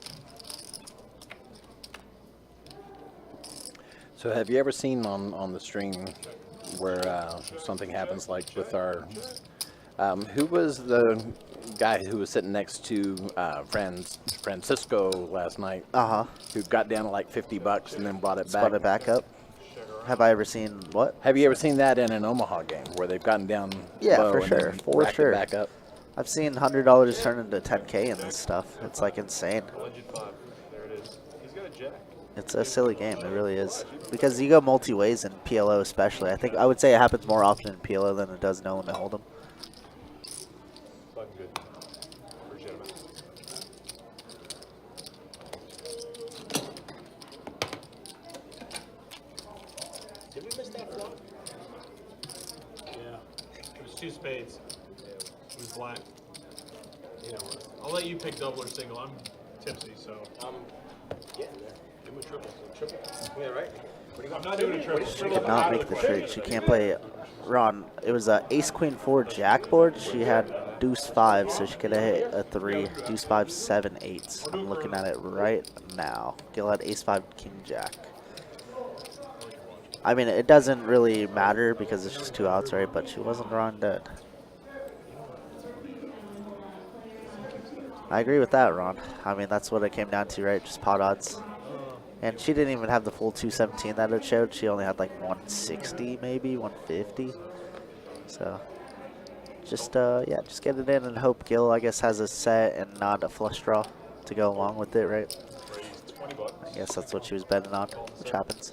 So have you ever seen on the stream where something happens like with our, who was the guy who was sitting next to Francisco last night? Who got down to like $50 and then brought it back? Brought it back up. Have I ever seen what? Have you ever seen that in an Omaha game where they've gotten down Yeah, low for and sure, then for racked sure. it back up? I've seen $100 turn into 10K in this stuff. It's like insane. Alleged 5. There it is. He's got a jack. It's a silly game, it really is. Because you go multi-ways in PLO especially. I would say it happens more often in PLO than it does no limit hold'em. Fucking good. Appreciate it, man. Did we miss that flop? Yeah. It was 2 spades. It was black. You know what? I'll let you pick double or single. I'm tipsy, so. Getting there. Give him a triple. Triple. Yeah, right? I'm not doing a triple. She could not make the trade. She can't play Ron. It was a ace queen 4 jack board. She had deuce 5, so she could have hit a 3. Deuce 5, 7, 8s. I'm looking at it right now. Gil had ace 5 king jack. I mean, it doesn't really matter because it's just 2 outs, right? But she wasn't drawing dead. I agree with that, Ron. I mean, that's what it came down to, right? Just pot odds. And she didn't even have the full 217 that it showed. She only had like 160, maybe 150. So, just yeah, just get it in and hope Gil, I guess, has a set and not a flush draw to go along with it, right? I guess that's what she was betting on, which happens.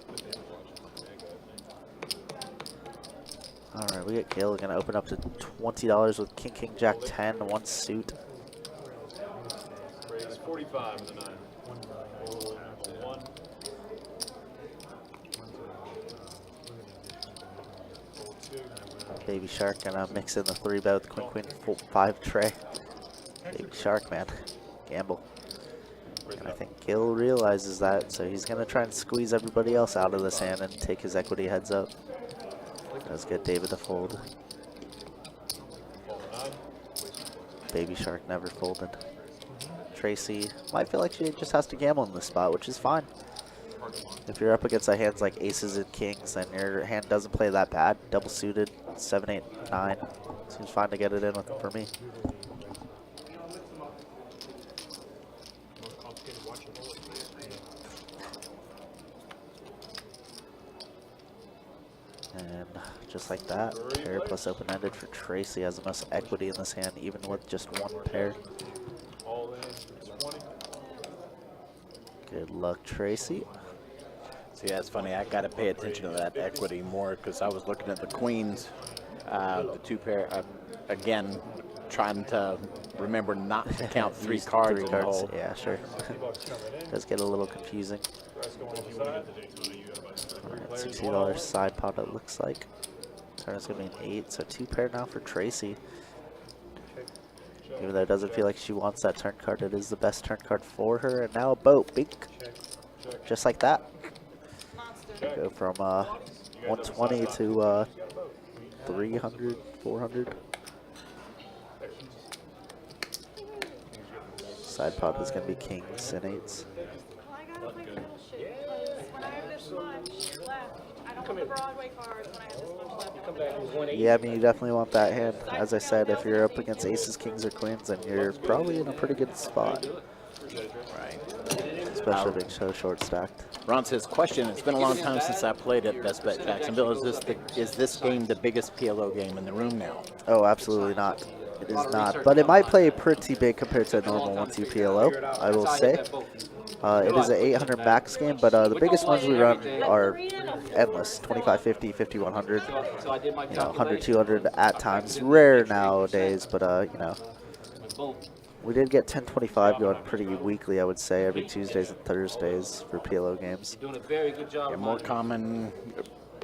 All right, we got Gil gonna open up to $20 with King, King, Jack 10, 1 suit. Raise 45 with a 9. 1. Fold 2. Baby Shark gonna mix in the 3 bet with Queen, Queen, 5 tray. Baby Shark, man, gamble. And I think Gil realizes that, so he's gonna try and squeeze everybody else out of this hand and take his equity heads up. Does get David to fold. Baby Shark never folded. Tracy might feel like she just has to gamble in this spot, which is fine. If you're up against hands like aces and kings, and your hand doesn't play that bad, double suited, 7, 8, 9, seems fine to get it in with for me. And just like that, pair plus open-ended for Tracy has the most equity in this hand, even with just 1 pair. All in 20. Good luck, Tracy. See, that's funny. I got to pay attention to that equity more because I was looking at the queens, the 2 pair. Again, trying to remember not to count 3 cards. 3 cards, yeah, sure. Does get a little confusing. Alright, $60 side pot it looks like. Turn's gonna be an 8, so 2 pair now for Tracy. Even though it doesn't feel like she wants that turn card, it is the best turn card for her. And now a boat, bink. Just like that. Go from 120 to 300, 400. Side pot is gonna be kings and 8s. Well, I gotta play little shit because when I have this much left, I don't want the Broadway cards when I have this much left. I want the Yeah, I mean, you definitely want that hand. As I said, if you're up against aces, kings, or queens, then you're probably in a pretty good spot. Right. Especially being so short stacked. Ron says, question, it's been a long time since I played at Best Bet Jacksonville. Is this game the biggest PLO game in the room now? Oh, absolutely not. It is not. But it might play pretty big compared to a normal 1-2 PLO, I will say. It is an 800 max game, but the biggest ones we run are endless. 25, 50, 50, 100, you know, 100, 200 at times. Rare nowadays, but, you know, We did get 1025 going pretty weekly, I would say, every Tuesdays and Thursdays for PLO games. You're doing a very good job. Yeah, more common,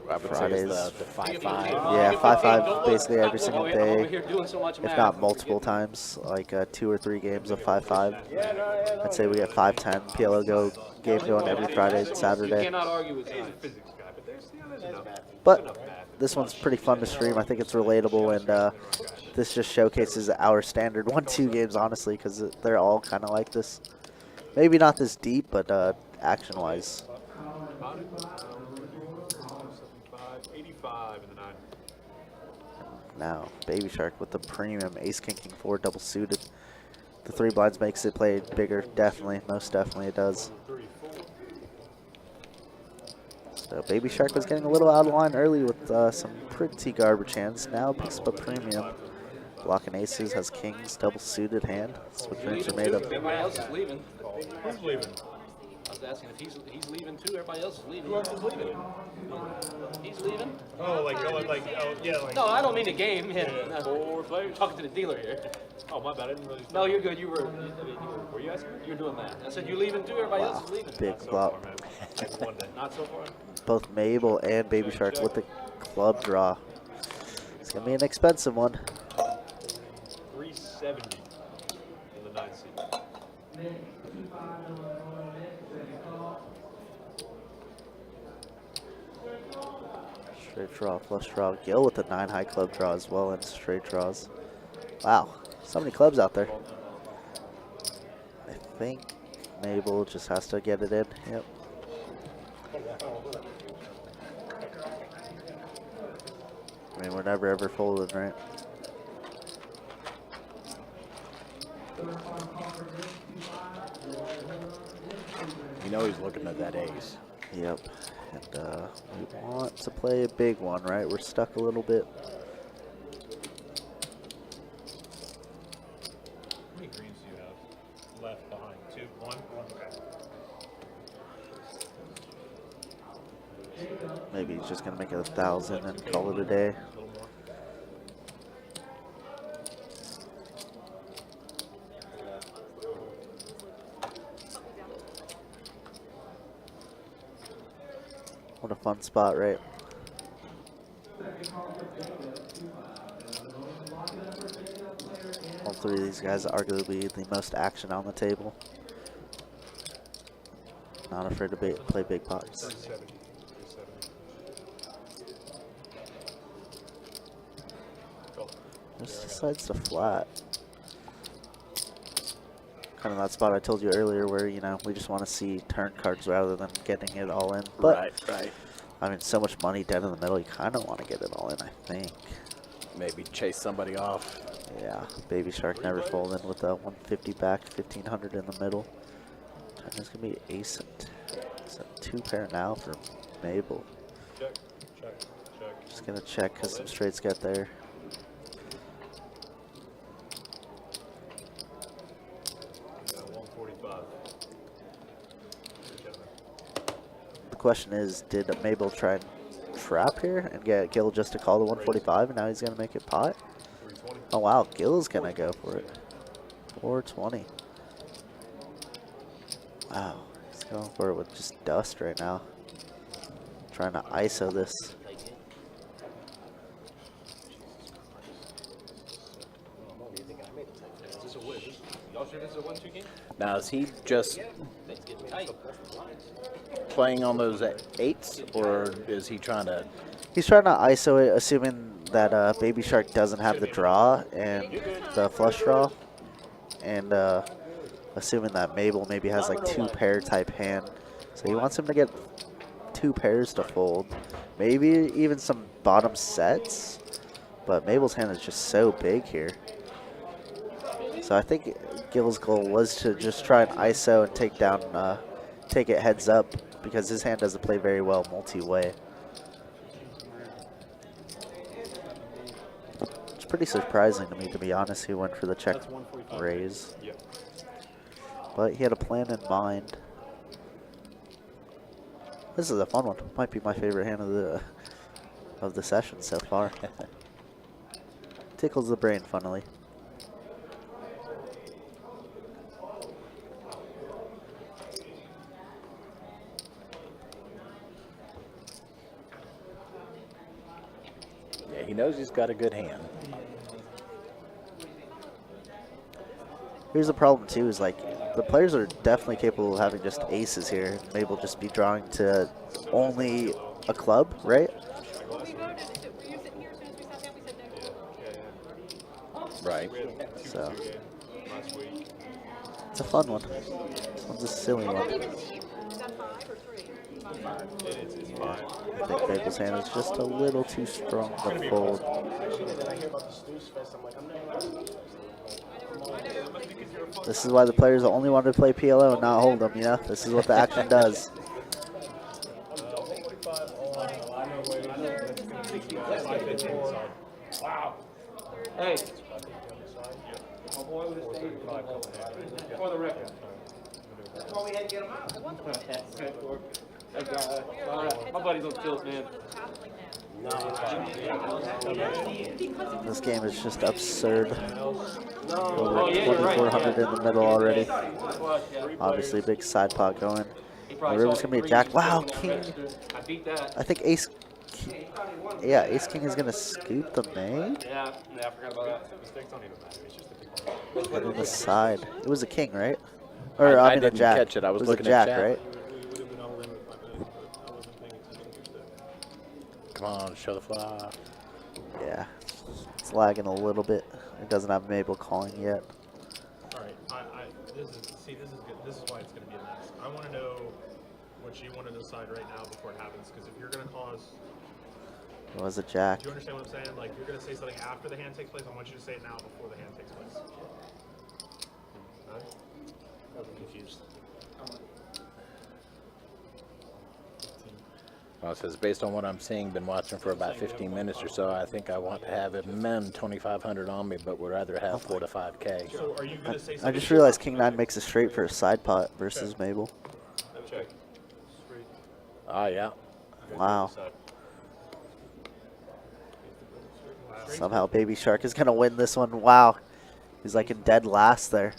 I would Fridays. say, is the 5-5. Yeah, 5-5 basically every single I'm day, over here doing so much if math. not multiple times, like 2 or 3 games of 5-5. I'd say we get 5-10 PLO game going every Friday and You Saturday. cannot argue with He's a that. physics guy, but there's enough. But this one's pretty fun to stream. I think it's relatable, and this just showcases our standard 1-2 games, honestly, because they're all kind of like this. Maybe not this deep, but action-wise. 85 in the 9. Now, Baby Shark with the premium Ace King King 4 double suited. The 3 blinds makes it play bigger, definitely, most definitely it does. So Baby Shark was getting a little out of line early with some pretty garbage hands. Now picks up a premium. Blocking aces, has kings, double suited hand. That's what drinks are made of. Everybody else is leaving. Who's leaving? I was asking if he's leaving too. Everybody else is leaving. Who else is leaving? He's leaving. Oh, like going like, oh, yeah, like. No, I don't mean the game. Yeah. No. 4 players. Talking to the dealer here. Oh, my bad. I didn't really. No, you're good. You were. Were you asking? You're doing that. I said you leaving too. Everybody else is leaving. Big flop. One day. Not so far. Both Mabel and Baby Shark with the club draw. It's going to be an expensive one. 370 in the 9 seat. Straight draw, flush draw. Gil with the 9 high club draw as well, and straight draws. Wow, so many clubs out there. I think Mabel just has to get it in. Yep. I mean, we're never ever folded, right? You know he's looking at that ace. Yep. And we want to play a big one, right? We're stuck a little bit. How many greens do you have left behind? 2, 1, 1. Okay. Maybe he's just going to make it 1,000 and call it a day. A little more. What a fun spot, right? All 3 of these guys are arguably the most action on the table. Not afraid to play big pots. 370. Just decides to flat. Kind of that spot I told you earlier where, you know, we just want to see turn cards rather than getting it all in. But, Right. I mean, so much money dead in the middle, you kind of want to get it all in, I think. Maybe chase somebody off. Yeah, Baby Shark never folding with a 150 back, 1,500 in the middle. There's going to be ace and it's a 2 pair now for Mabel. Check, check, check. Just going to check because some straights get there. Yeah, 145. The question is, did Mabel try and trap here and get Gil just to call the 145 and now he's going to make it pot? 320. Oh wow, Gil's going to go for it. 420. Wow, he's going for it with just dust right now. Trying to ISO this. Y'all sure this is a 1-2 game? Now, is he just playing on those 8s, or is he trying to... He's trying to ISO it, assuming that Baby Shark doesn't have the draw and the flush draw. And assuming that Mabel maybe has like 2 pair type hand. So he wants him to get 2 pairs to fold. Maybe even some bottom sets. But Mabel's hand is just so big here. So I think Gil's goal was to just try and ISO and take down, take it heads up. Because his hand doesn't play very well multi-way. It's pretty surprising to me, to be honest, he went for the check raise. But he had a plan in mind. This is a fun one. Might be my favorite hand of the session so far. Tickles the brain, funnily. knows he's got a good hand. Here's the problem too, is like the players are definitely capable of having just aces here. Mabel just be drawing to only a club, right? When we voted, were you sitting here as soon as we sat down? We said no. Right. So Last week. it's a fun one. This one's a silly Are one. that even deep? Is that 5 or 3? It's 5. I think Mabel's hand is just a little too strong to fold. Actually, then I hear about the Snooze Fest. I'm like, I'm never. This is why the players only wanted to play PLO and not hold them, you know? This is what the action does. Wow. Hey. My boy would have stayed for the record. That's why we had to get him out. My buddy's on stills, man. This game is just absurd. Oh, Over yeah, you're right. 2,400 in the middle already. Yeah. Obviously, big side pot going. He The probably river's saw gonna be a three, jack. he's Wow, sitting king. on that register. I beat that. I think ace. Yeah, ace king is gonna scoop the mate. Yeah, I forgot about that. Mistakes don't even matter. It's just a Put it aside. It was a king, right? Or I I mean a didn't jack. catch it. I was It looking a at jack, chat. right? We would have been all in with my I wasn't paying attention to Come on, show the flop. Yeah, it's lagging a little bit. It doesn't have Mabel calling yet. All right, this is good. This is why it's going to be a mess. I want to know what you want to decide right now before it happens, because if you're going to cause, It was a jack. do you understand what I'm saying? Like, you're going to say something after the hand takes place. I want you to say it now before the hand takes place. Right? I'm confused. Well, it says, based on what I'm seeing, been watching for about 15 minutes or so, I think I want to have a min 2,500 on me, but would rather have 4 to 5K. So are you going to say something? I just realized King 9 makes a straight for a side pot versus Mabel. Check. Ah, yeah. Wow. Somehow Baby Shark is going to win this one. Wow. He's like in dead last there.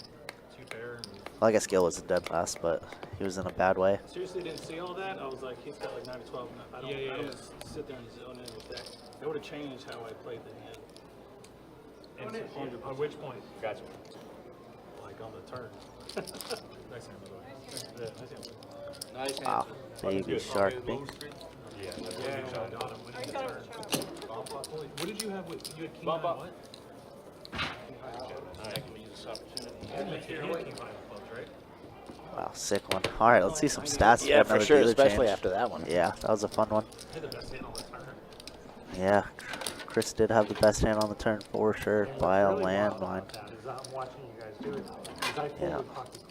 Well, I guess Gil was in dead last, but he was in a bad way. Seriously, didn't see all that. I was like, he's got like 9 to 12. I don't, I don't sit there and zone in with that. That would have changed how I played the hand. And On which point? Gotcha. Like on the turn. Nice hand, by the way. Yeah, nice hand. Nice hand. Wow. Baby Shark. Big. Yeah, that's Yeah, a good shot. got him. When he I turned. thought it was a What did you have with, you had king Bump nine up. what? I can use this opportunity. You had king nine clubs, right? Wow, sick one. All right, let's see some stats. Yeah, for for another sure, dealer especially change. after that one. Yeah, that was a fun one. You had the best hand on the turn. Yeah, Chris did have the best hand on the turn for sure by a landmine. Yeah,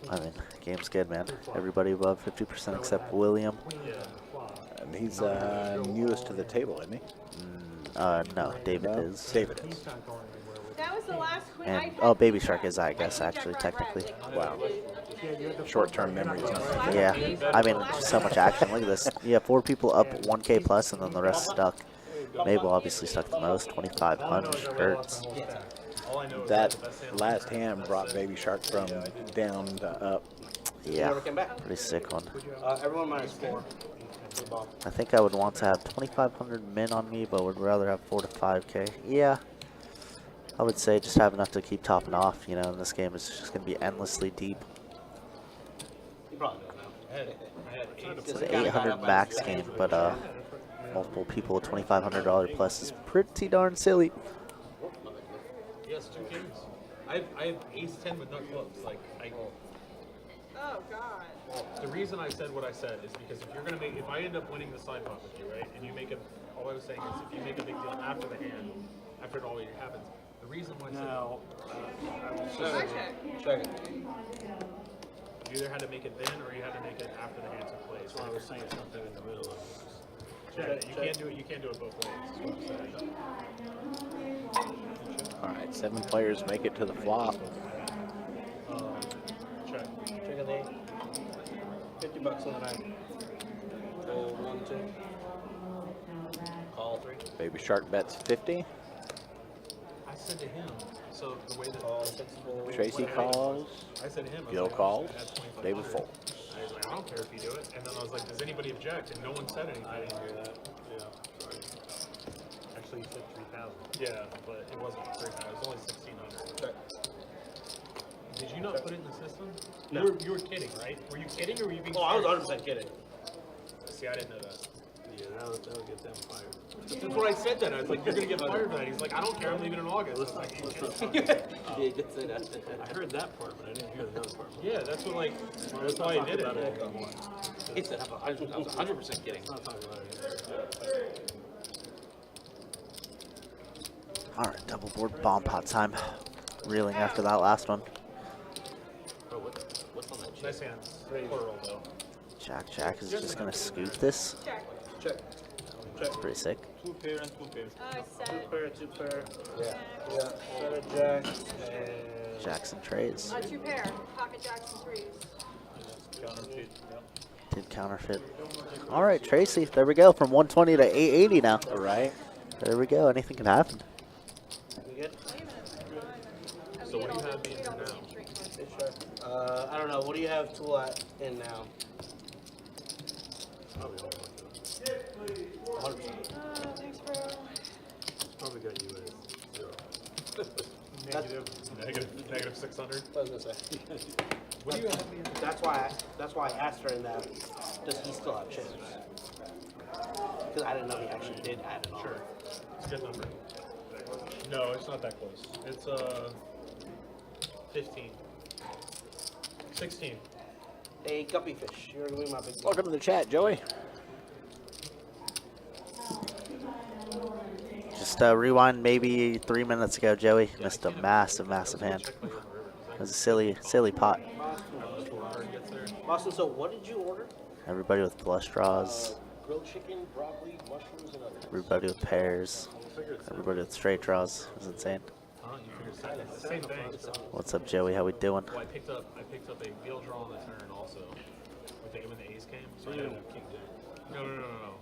I mean, game's good, man. Everybody above 50% except William. And he's newest to the table, isn't he? No, David No? is. David is. That was the last queen. And, oh, Baby Shark is, I guess, actually, technically. Wow. Short-term memory. Yeah, I mean, just so much action. Look at this. You have 4 people up 1K plus, and then the rest stuck. Mabel obviously stuck the most, 2,500 hurts. That last hand brought Baby Shark from down to up. Yeah, pretty sick one. Everyone minus 4. I think I would want to have 2,500 min on me, but would rather have 4 to 5K. Yeah, I would say just have enough to keep topping off. You know, and this game is just going to be endlessly deep. You probably don't know. It's an 800 max game, but multiple people with $2,500 plus is pretty darn silly. Yes, 2 kings. I have ace 10 with nut clubs. Like, Oh, God. the reason I said what I said is because if you're gonna make, if I end up winning the side pot with you, right, and you make a, all I was saying is if you make a big deal after the hand, after it all happens, the reason why I said Now, I check. Check it. you either had to make it then or you had to make it after the hand took place. that's why I was saying something in the middle of this. Check. You can't do it. You can't do it both ways. Is what I'm saying. All right, 7 players make it to the flop. Check. Check it, Nate. $50 on the 9. Go 1, 2. Call 3. Baby Shark bets 50. I said to him, so the way that Call 6. Tracy calls. I said to him, I was Gil like, calls. I was like, David folds. I was like, I don't care if you do it. And then I was like, does anybody object? And no one said anything. I didn't hear that. Yeah, sorry. Actually, actually said 3,000. Yeah, but it wasn't 3,000. It was only 1,600. Did you not put it in the system? No. You were kidding, right? Were you kidding or were you being Oh, I was serious? 100% kidding. See, I didn't know that. Yeah, that'll get them fired. That's what I said then. I was like, you're going to get fired for that. He's like, I don't care. I'm leaving in August. I was like, Yeah, he did say that. I heard that part, but I didn't hear the other part. yeah, that's what, like, that's why I did it. He said, I was 100% kidding. I'm not talking about it. All right, double board bomb pot time. Reeling after that last one. Bro, what's on that chip? Nice hands. Plural, though. Jack is just gonna scoop this. Check. Check. That's pretty sick. 2 pair and 2 pair. Set. 2 pair. Yeah. Set of jacks and Jacks and trays. 2 pair. Pocket jacks and threes. counterfeit. Yeah. Did counterfeit. All right, Tracy. There we go. From 120 to 880 now. All right. There we go. Anything can happen. We good? So what do you have in now? I don't know. What do you have tool at in now? 100%. Thanks, bro. Probably got you at 0. Negative 600. I was gonna say. What do you have? That's why I asked her in that. Does he still have chips? Because I didn't know he actually did add it on. Sure. It's a good number. No, it's not that close. It's 15. 16. Hey, guppy fish, you're gonna be my big boy. Welcome to the chat, Joey. Just rewind maybe 3 minutes ago, Joey missed a massive hand. It was a silly pot. Boston, so what did you order? Everybody with flush draws. Grilled chicken, broccoli, mushrooms, and others. Everybody with pairs. Everybody with straight draws. It was insane. Same thing. What's up, Joey? How we doing? Well, I picked up a wheel draw on the turn also. When the ace came. So I didn't have king jack. No.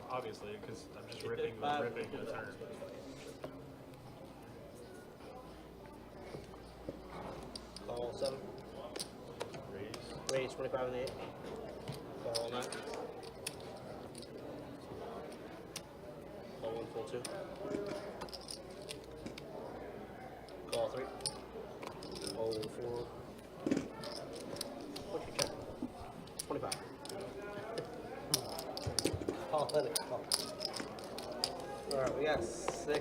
Obviously, because I'm just ripping the turn. Call 7. Raise 25 and 8. Call 9. Call 1 full 2. Call 3. Call 4. What's your check? 25. Call, let it call. Alright, we got 6.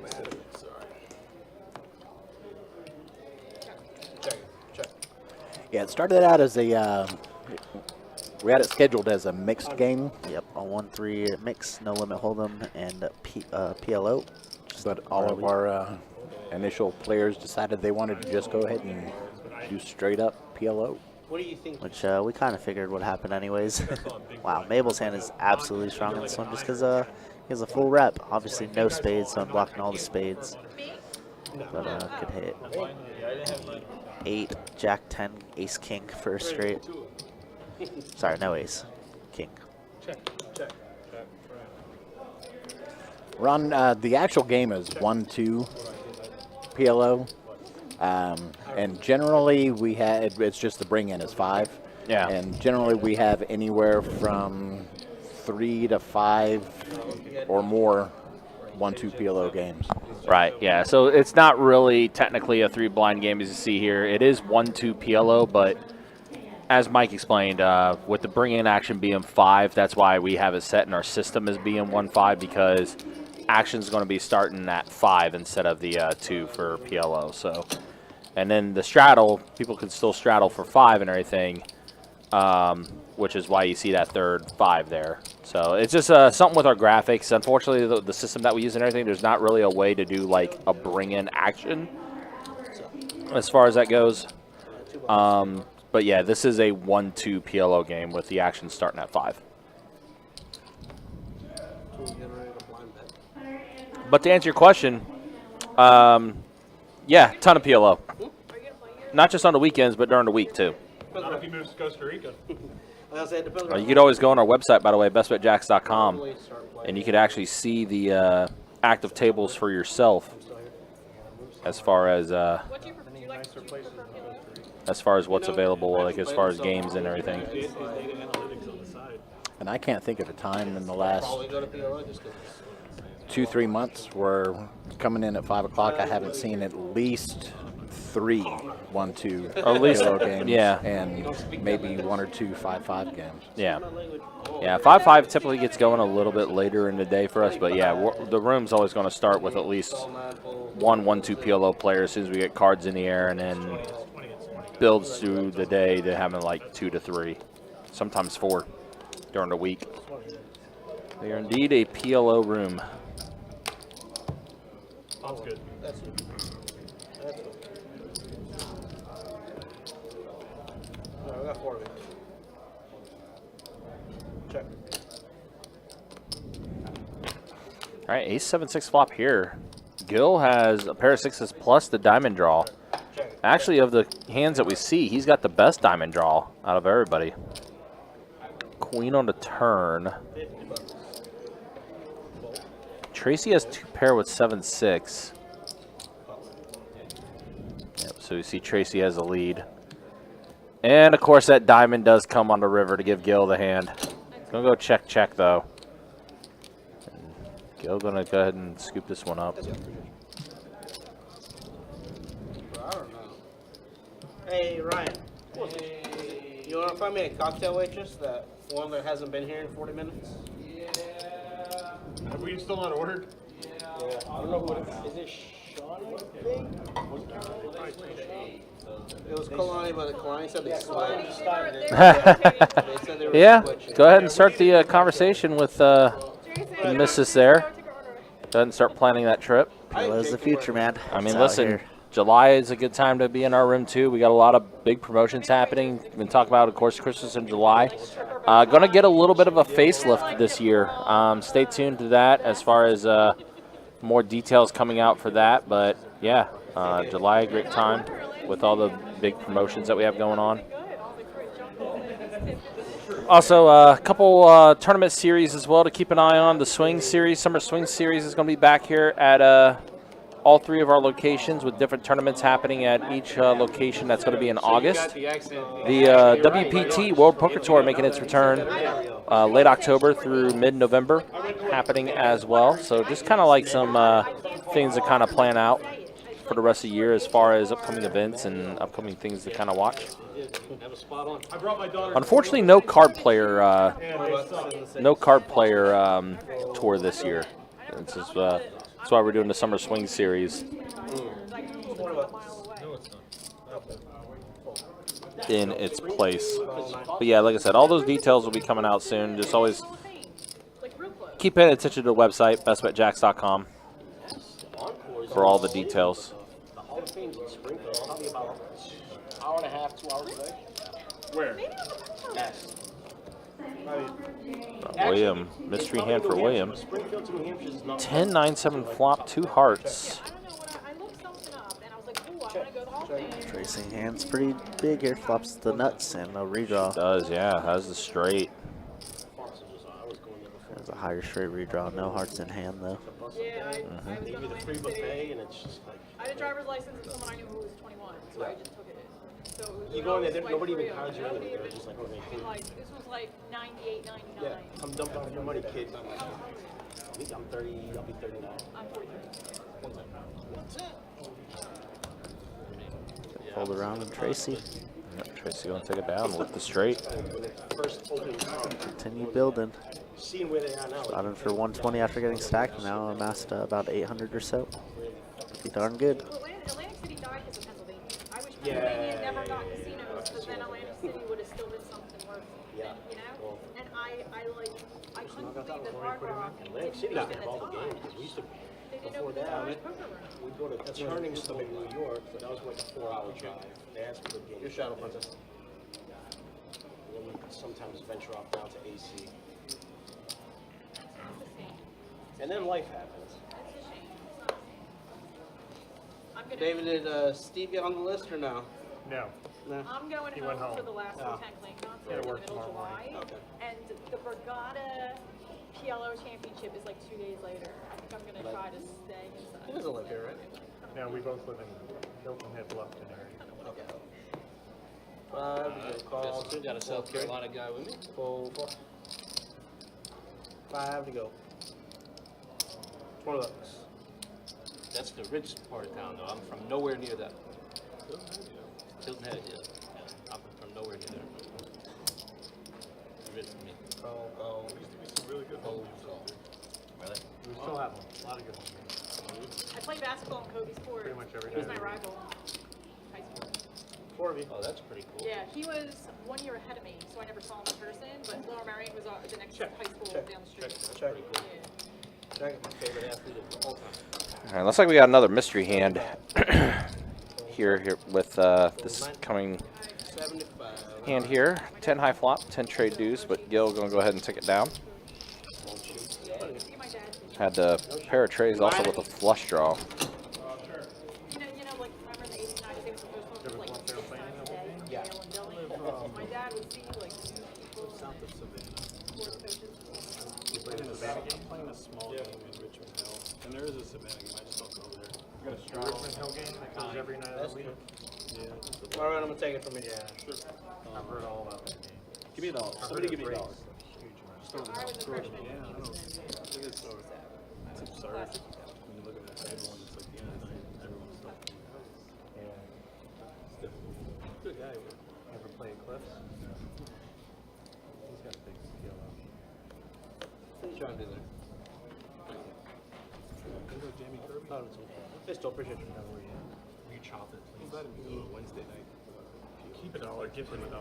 Check. Yeah, it started out as a. We had it scheduled as a mixed game. Yep, a 1-3 mix, no limit hold'em, and PLO. But all of our initial players decided they wanted to just go ahead and do straight up PLO. What do you think? Which we kind of figured would happen anyways. Wow, Mabel's hand is absolutely strong in this one just because he has a full rep. Obviously no spades, so I'm blocking all the spades. But good hit. 8, Jack 10, Ace King for a straight. Sorry, no ace. King. Check. Ron, the actual game is 1-2 PLO. And generally we have, it's just the bring in is 5. Yeah. And generally we have anywhere from 3 to 5 or more 1-2 PLO games. Right, yeah. So it's not really technically a 3 blind game as you see here. It is 1-2 PLO, but as Mike explained, with the bring in action being 5, that's why we have it set in our system as being 1-5 because action's going to be starting at 5 instead of the 2 for PLO. So, and then the straddle, people can still straddle for 5 and everything, which is why you see that third 5 there. So it's just something with our graphics. Unfortunately, the system that we use and everything, there's not really a way to do like a bring in action as far as that goes. But yeah, this is a 1-2 PLO game with the action starting at 5. But to answer your question, yeah, ton of PLO. Not just on the weekends, but during the week too. Not if he moves to Costa Rica. You could always go on our website, by the way, bestbetjacks.com, and you could actually see the active tables for yourself as far as what's available, like as far as games and everything. And I can't think of a time in the last 2-3 months where coming in at 5 o'clock, I haven't seen at least 3 1-2 At least, PLO games, yeah. and maybe 1 or 2 5-5 games. Yeah. Yeah, 5-5 typically gets going a little bit later in the day for us, but yeah, the room's always going to start with at least 1-2 PLO players as soon as we get cards in the air, and then builds through the day to having like 2 to 3, sometimes 4 during the week. They are indeed a PLO room. Sounds good. That's it. That's it. No, we got 4 of it. Check. All right, ace 7-6 flop here. Gil has a pair of 6s plus the diamond draw. Actually, of the hands that we see, he's got the best diamond draw out of everybody. Queen on the turn. Tracy has 2 pair with 7-6. Yep, so you see Tracy has the lead. And, of course, that diamond does come on the river to give Gil the hand. Gonna go check, though. And Gil gonna go ahead and scoop this one up. I don't know. Hey, Ryan. Hey. You want to find me a cocktail waitress? That one that hasn't been here in 40 minutes? Have we still not ordered? Yeah. I don't know who it is. Is it Sean, I think? It was Kalani, but Kalani said they switched. They said they were Yeah, switching. go ahead and start the conversation with the missus there. Go ahead and start planning that trip. PLO's the future, man. I mean, It's out listen, here. July is a good time to be in our room, too. We got a lot of big promotions happening. We've been talking about, of course, Christmas in July. Going to get a little bit of a facelift this year. Stay tuned to that as far as more details coming out for that. But, yeah, July, a great time with all the big promotions that we have going on. Also, a couple tournament series as well to keep an eye on. The Swing Series, Summer Swing Series is going to be back here at all 3 of our locations with different tournaments happening at each location. That's going to be in August. The WPT World Poker Tour making its return late October through mid-November happening as well. So just kind of like some things to kind of plan out for the rest of the year as far as upcoming events and upcoming things to kind of watch. Unfortunately, no card player tour this year. It's just, that's why we're doing the Summer Swing Series in its place. But yeah, like I said, all those details will be coming out soon. Just always keep paying attention to the website, bestbetjacks.com, for all the details. The Hall of Fame's in Springfield, probably about an hour and a half, 2 hours away. Where? Yes. William, mystery hand for William. Springfield to New Hampshire is not 10-9-7 flop, 2 hearts. Tracing hand's pretty big here. Flops the nuts and no redraw. Does, yeah, has the straight. There's a higher straight redraw. No hearts in hand, though. Yeah, I They give you the free buffet, and it's just like had a driver's license and someone I knew who was 21, so I just took it. So it was you go in there, like nobody even free. cards you anyway. They're just like, okay, cool. Like, this was like 98, 99. Yeah, come dump off your money, kid. I'm like, I'm 30, I'll be 39. I'm 43. Fold around and Tracy. Yep, Tracy gonna take it down with the straight. First opening card, Continue building. seeing where they are now. Got in for 120 after getting stacked. Now amassed about 800 or so. Pretty darn good. Well, Atlantic City died because of Pennsylvania. I wish Pennsylvania never got casinos, because then Atlantic City would have still been something worth, you know? And I couldn't believe that Hard Rock Atlantic didn't City use used it to at have the all the games, time. 'cause we used to, They didn't before open the that, first poker room. we'd go to Turning Stone in New York, so that was like a 4-hour drive. They asked for the game. Your shadow puncher. And then we'd sometimes venture off down to AC. And then life happens. David, did Steve get on the list or no? No. No. I'm going He went home for home. the last Oh. Lieutenant Clan concert Yeah, in the work middle of tomorrow July. morning. Okay. And the Borgata PLO championship is like 2 days later. I think I'm going to try to stay He inside. doesn't live here, right? No, we both live in Hilton Head, Bluffton area. Okay. 5 to go. Call. Still got a South Carolina guy with me. Fold. 5 to go. $20. That's the rich part of town, though. I'm from nowhere near that. Hilton Head, yeah. I'm from nowhere near there. It's rich for me. There used to be some really good homes. Really? We still have them. A lot of good ones. I played basketball in Kobe's court. Pretty much every He was day. my rival. High school. Oh, that's pretty cool. Yeah, he was 1 year ahead of me, so I never saw him in person. But Lower Marion was the next high school down the street. Check. Yeah. Check. My favorite athlete of all time. All right, looks like we got another mystery hand here with this coming 75. hand here. 10 high flop, 10 trade deuce, but Gil going to go ahead and take it down. Had the pair of trays also with a flush draw. You know, like remember in the 80s, 90s, they were supposed to like 6 times a day. Yeah. Yale and Delhi. My dad would see like people, South of Savannah. sports coaches. I'm playing a small game in Richmond Hill. And there is a Savannah game. I just don't go over there. We got a strong Richmond Hill game that goes every night of the week. Yeah. All right, I'm gonna take it from you. Yeah, sure. I've heard all about that game. Give me a dollar. I've Somebody heard give me a it's dollar. huge, man. Just throw it I was a throw it freshman. Yeah, I know. Look at this. It's absurd. When you look at the table and it's like the end of the night, everyone's talking. Yeah. It's difficult. Good guy. Ever play Cliffs? He's got a big PLO. What are you trying to do there? Is it Jamie Kirby? I still appreciate you. Will you chop it, please? Invited me to a Wednesday night. Keep $1, give him $1. I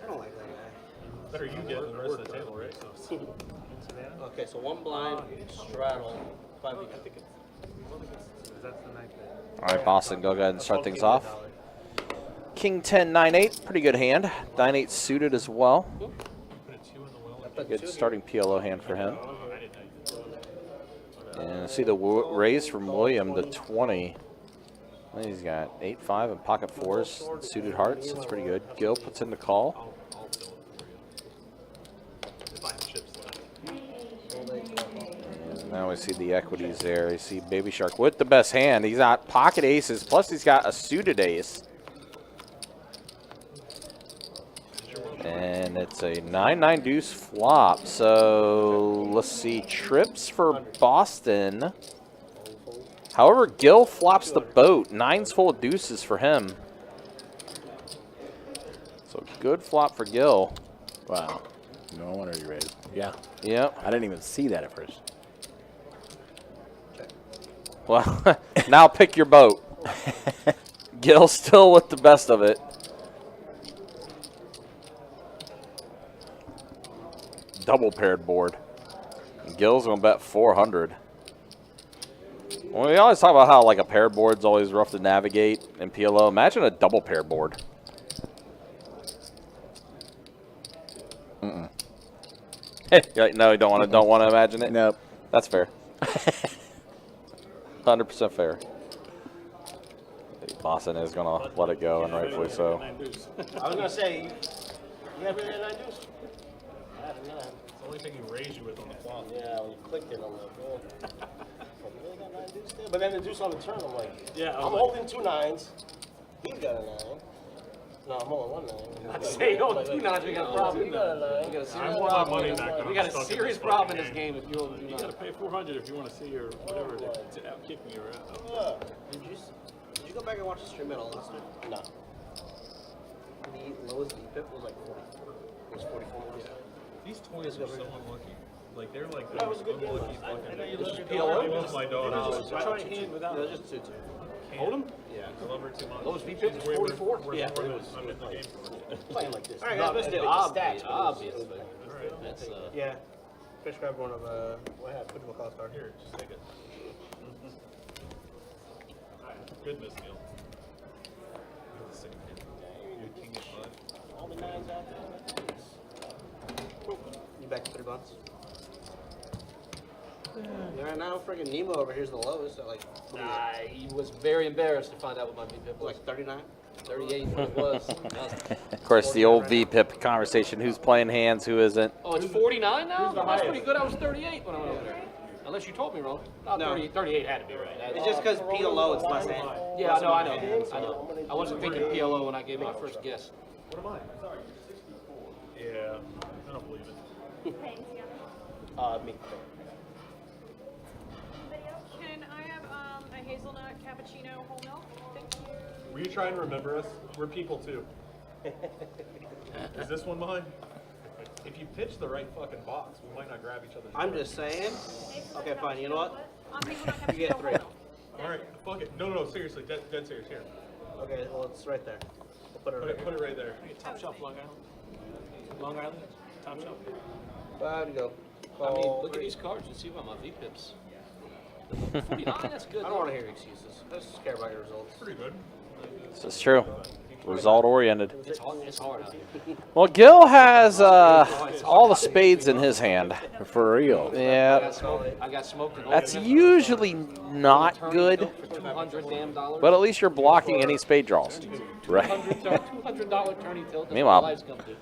don't like that guy. Better you get than the rest of the table, right? Okay, so one blind, straddle, 5 each. That's the night that. All right, Boston, go ahead and start things off. King 10, 9-8, pretty good hand. 9-8 suited as well. Put a 2 in the well. Good starting PLO hand for him. And see the raise from William, the 20. And he's got 8-5 and pocket fours, suited hearts. That's pretty good. Gil puts in the call. I'll fill it for you. If I have chips left. And now we see the equities there. You see Baby Shark with the best hand. He's got pocket aces, plus he's got a suited ace. And it's a 9-9 deuce flop. So let's see, trips for Boston. However, Gil flops the boat. 9's full of deuces for him. So good flop for Gil. Wow. No wonder you raised. Yeah. Yep. I didn't even see that at first. Well, now pick your boat. Gil still with the best of it. Double paired board. Gil's gonna bet 400. Well, we always talk about how like a paired board's always rough to navigate in PLO. Imagine a double pair board. No, you don't want to imagine it. Nope. That's fair. 100% fair. Boston is gonna let it go, and rightfully so. I was gonna say, you have really 9 deuce? It's the only thing he raised you with on the flop. Yeah, when you clicked it, I'm like, oh. Really got 9 deuce there? But then the deuce on the turn, I'm like, Yeah, I'm holding 2 9s. He's got a 9. No, I'm holding 1 9. I'd say, oh, 2 9s, we got a problem. You got a 9. We got a I serious want my problem. money back. and We I'm got a stuck in serious this problem in fucking this game if you hold 2 You gotta 9s. pay 400 if you want to see your whatever to outkick me or out. Did you go back and watch the stream at all last night? No. The lowest DPIP was like 44. It was 44. Yeah. These toys are so unlucky. Like they're like That was a good game. unlucky fucking. know you love your I love my daughter. Try a hand without. Yeah, just 2-2. Hold him? Yeah. I love her too much. Lowest VPIP She's is way 44? worth Yeah. more than I'm in the game. Playing like this. All All right, right, guys, guys, let's let's do do it. stats. Obviously. That's, Yeah. Fish grab one of, what happened? Put him a call card Here, just take it. Goodness, Neil. You're king of fun. all the 9s out there. You back to 3 bucks? Yeah, right now, friggin' Nemo over here's the lowest at like, he was very embarrassed to find out what my VPIP was. like 39. 38 it was. Of course, the old VPIP conversation: who's playing hands, who isn't. Oh, it's 49 now? That's pretty good. I was 38 when I went over there. Unless you told me wrong. No, No. 38 had to be right. It's just because PLO, it's less hand. Yeah, no, I know. I wasn't thinking PLO when I gave my first guess. What am I? Yeah, I don't believe it. Me. Can I have hazelnut cappuccino whole milk. Thank you. Will you try and remember us? We're people too. Is this one mine? If you pitch the right fucking box, we might not grab each other. I'm just saying. Okay, fine. You know what? Hazelnut You get cappuccino 3. whole milk. All right, fuck it. No, seriously, dead serious. Here, Okay, well, it's right there. We'll put it right put it right there. Top shelf, Long Island. Long Island, top shelf. here. 5 to go. I mean, Call look at 3. these cards and see about my VPIPs. 49, that's good. I don't want to hear excuses. I just care about your results. Pretty good. This is true. Result oriented. It's hard out here. Well, Gil has all the spades in his hand. For real. Yeah, I got smoked. In that's usually not good, for $200 damn dollars. but at least you're blocking any spade draws. Right. $200 turning tilt. That's Meanwhile, what life's come to.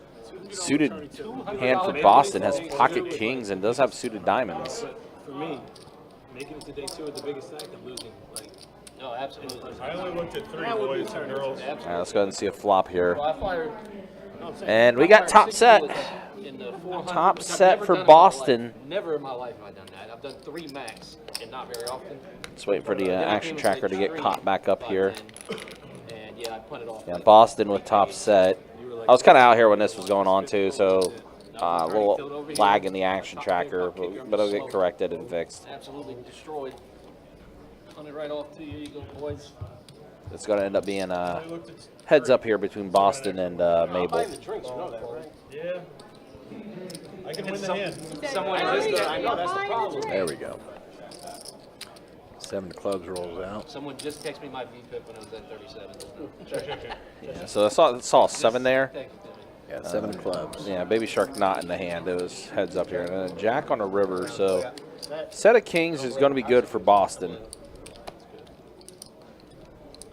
suited hand for Boston has pocket kings and does have suited diamonds. For me, making it to day 2 is the biggest fact of losing. Like, No, absolutely. I only looked at 3 That would be boys and girls. All right, let's go ahead and see a flop here. Well, I fired. And we got top set. In the 400, Top which I've set never for done in my Boston. life. Never in my life have I done that. I've done 3 max, and not very often. Just waiting for the action tracker to get caught back up here. And yeah, I punted off. Yeah, Boston with top set. I was kind of out here when this was going on too, so a little lag in the action tracker, but it'll get corrected and fixed. Absolutely destroyed. Punted right off to you. You go, boys. It's going to end up being a heads up here between Boston and Mabel. The drinks, you know that, right? Yeah. I can win the hand. Someone I know, that's the problem. There we go. 7 of clubs rolls out. Someone just texted me my VPIP when I was at 37. Yeah, so I saw a 7 there. Yeah, 7 of clubs. Yeah, Baby Shark not in the hand. It was heads up here. And then a jack on a river. So set of kings is going to be good for Boston.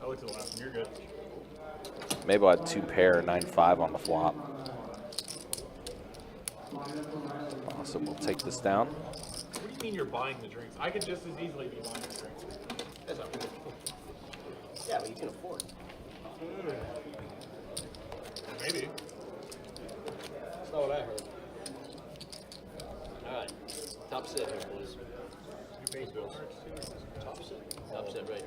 I looked at the last one. You're good. Mabel had 2 pair, 9-5 on the flop. So we'll take this down. What do you mean you're buying the drinks? I could just as easily be buying the drinks. That's not good. Yeah, but you can afford it. Maybe. That's not what I heard. All right. Top set here, boys. Top set right.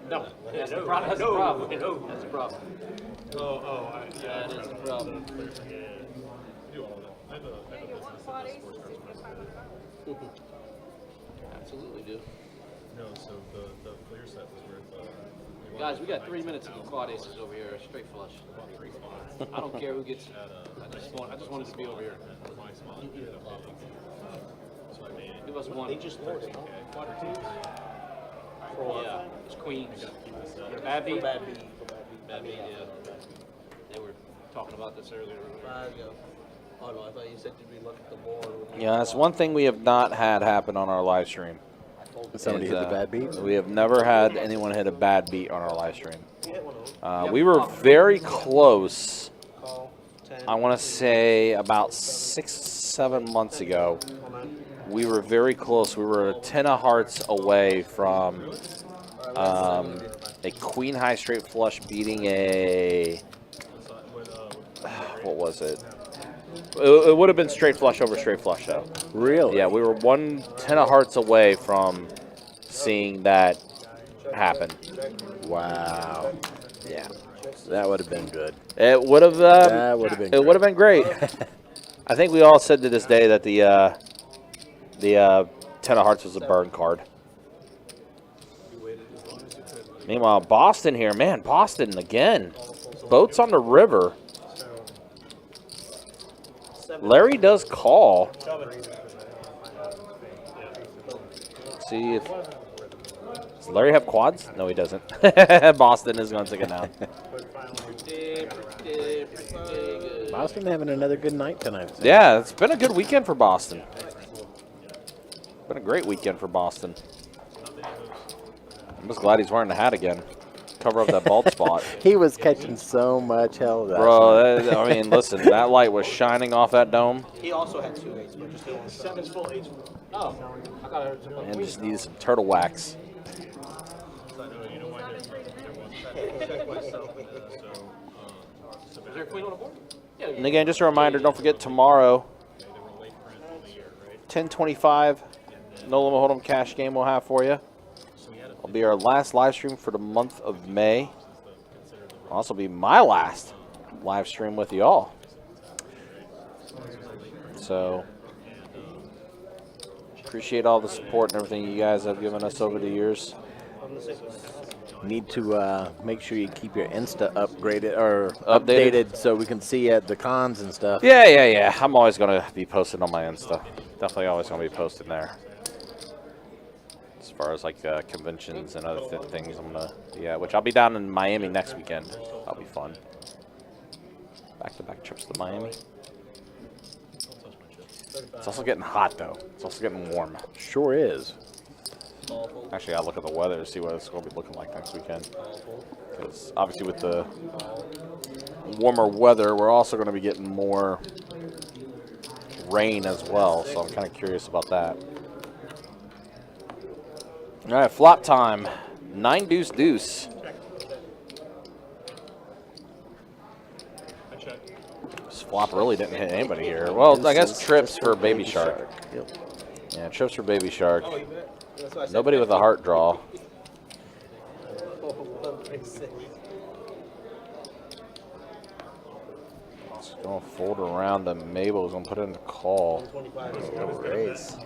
No. That's the problem. That's the problem. That's the problem. Yeah. That is the problem. Do all of that. I have a Get one quad ace, so you get $500. Absolutely do. No, so the clear set was worth. Guys, we got 3 minutes to get quad aces over here. Straight flush. I don't care who gets. I just want it to be over here. Give us one. They just lowered it, huh? Yeah, it's queens. Bad beat? Bad beat. Bad beat, yeah. They were talking about this earlier. 5 to go. Oh no, I thought you said did we look at the board? Yeah, that's one thing we have not had happen on our live stream. Somebody is, hit the bad beat? We have never had anyone hit a bad beat on our live stream. We were very close. Call 10. I want to say about 6-7 months ago. We were very close. We were a 10 of hearts away from a queen high straight flush beating a, what was it? It would have been straight flush over straight flush though. Really? Yeah, we were 10 of hearts away from seeing that happen. Wow. Yeah. That would have been good. It would have. That would have been. It would have been great. I think we all said to this day that the 10 of hearts was a burn card. Meanwhile, Boston here, man, Boston again. Boats on the river. Larry does call. Let's see if does Larry have quads? No, he doesn't. Boston is going to take it down. Boston having another good night tonight. Yeah, it's been a good weekend for Boston. Been a great weekend for Boston. I'm just glad he's wearing the hat again. Cover up that bald spot. He was catching so much hell. Bro, I mean, listen, that light was shining off that dome. He also had 2 8s, but just didn't want to 7's full, 8's. Oh, I got it. And just needed some turtle wax. Is there a queen on the board? Yeah. And again, just a reminder, don't forget tomorrow, 10:25, no limit hold'em cash game we'll have for you. It'll be our last live stream for the month of May. It'll also be my last live stream with y'all. So, appreciate all the support and everything you guys have given us over the years. Need to make sure you keep your Insta upgraded or updated so we can see at the cons and stuff. Yeah. I'm always going to be posting on my Insta. Definitely always going to be posting there. As far as like conventions and other things, I'm going to, which I'll be down in Miami next weekend. That'll be fun. Back-to-back trips to Miami. It's also getting hot, though. It's also getting warm. Sure is. Actually, I'll look at the weather to see what it's going to be looking like next weekend. Because obviously with the warmer weather, we're also going to be getting more rain as well. So I'm kind of curious about that. All right, flop time. 9 deuce deuce. This flop really didn't hit anybody here. Well, I guess trips for Baby Shark. Yeah, trips for Baby Shark. Nobody with a heart draw. It's going to fold around to Mabel's going to put it in the call. Raise.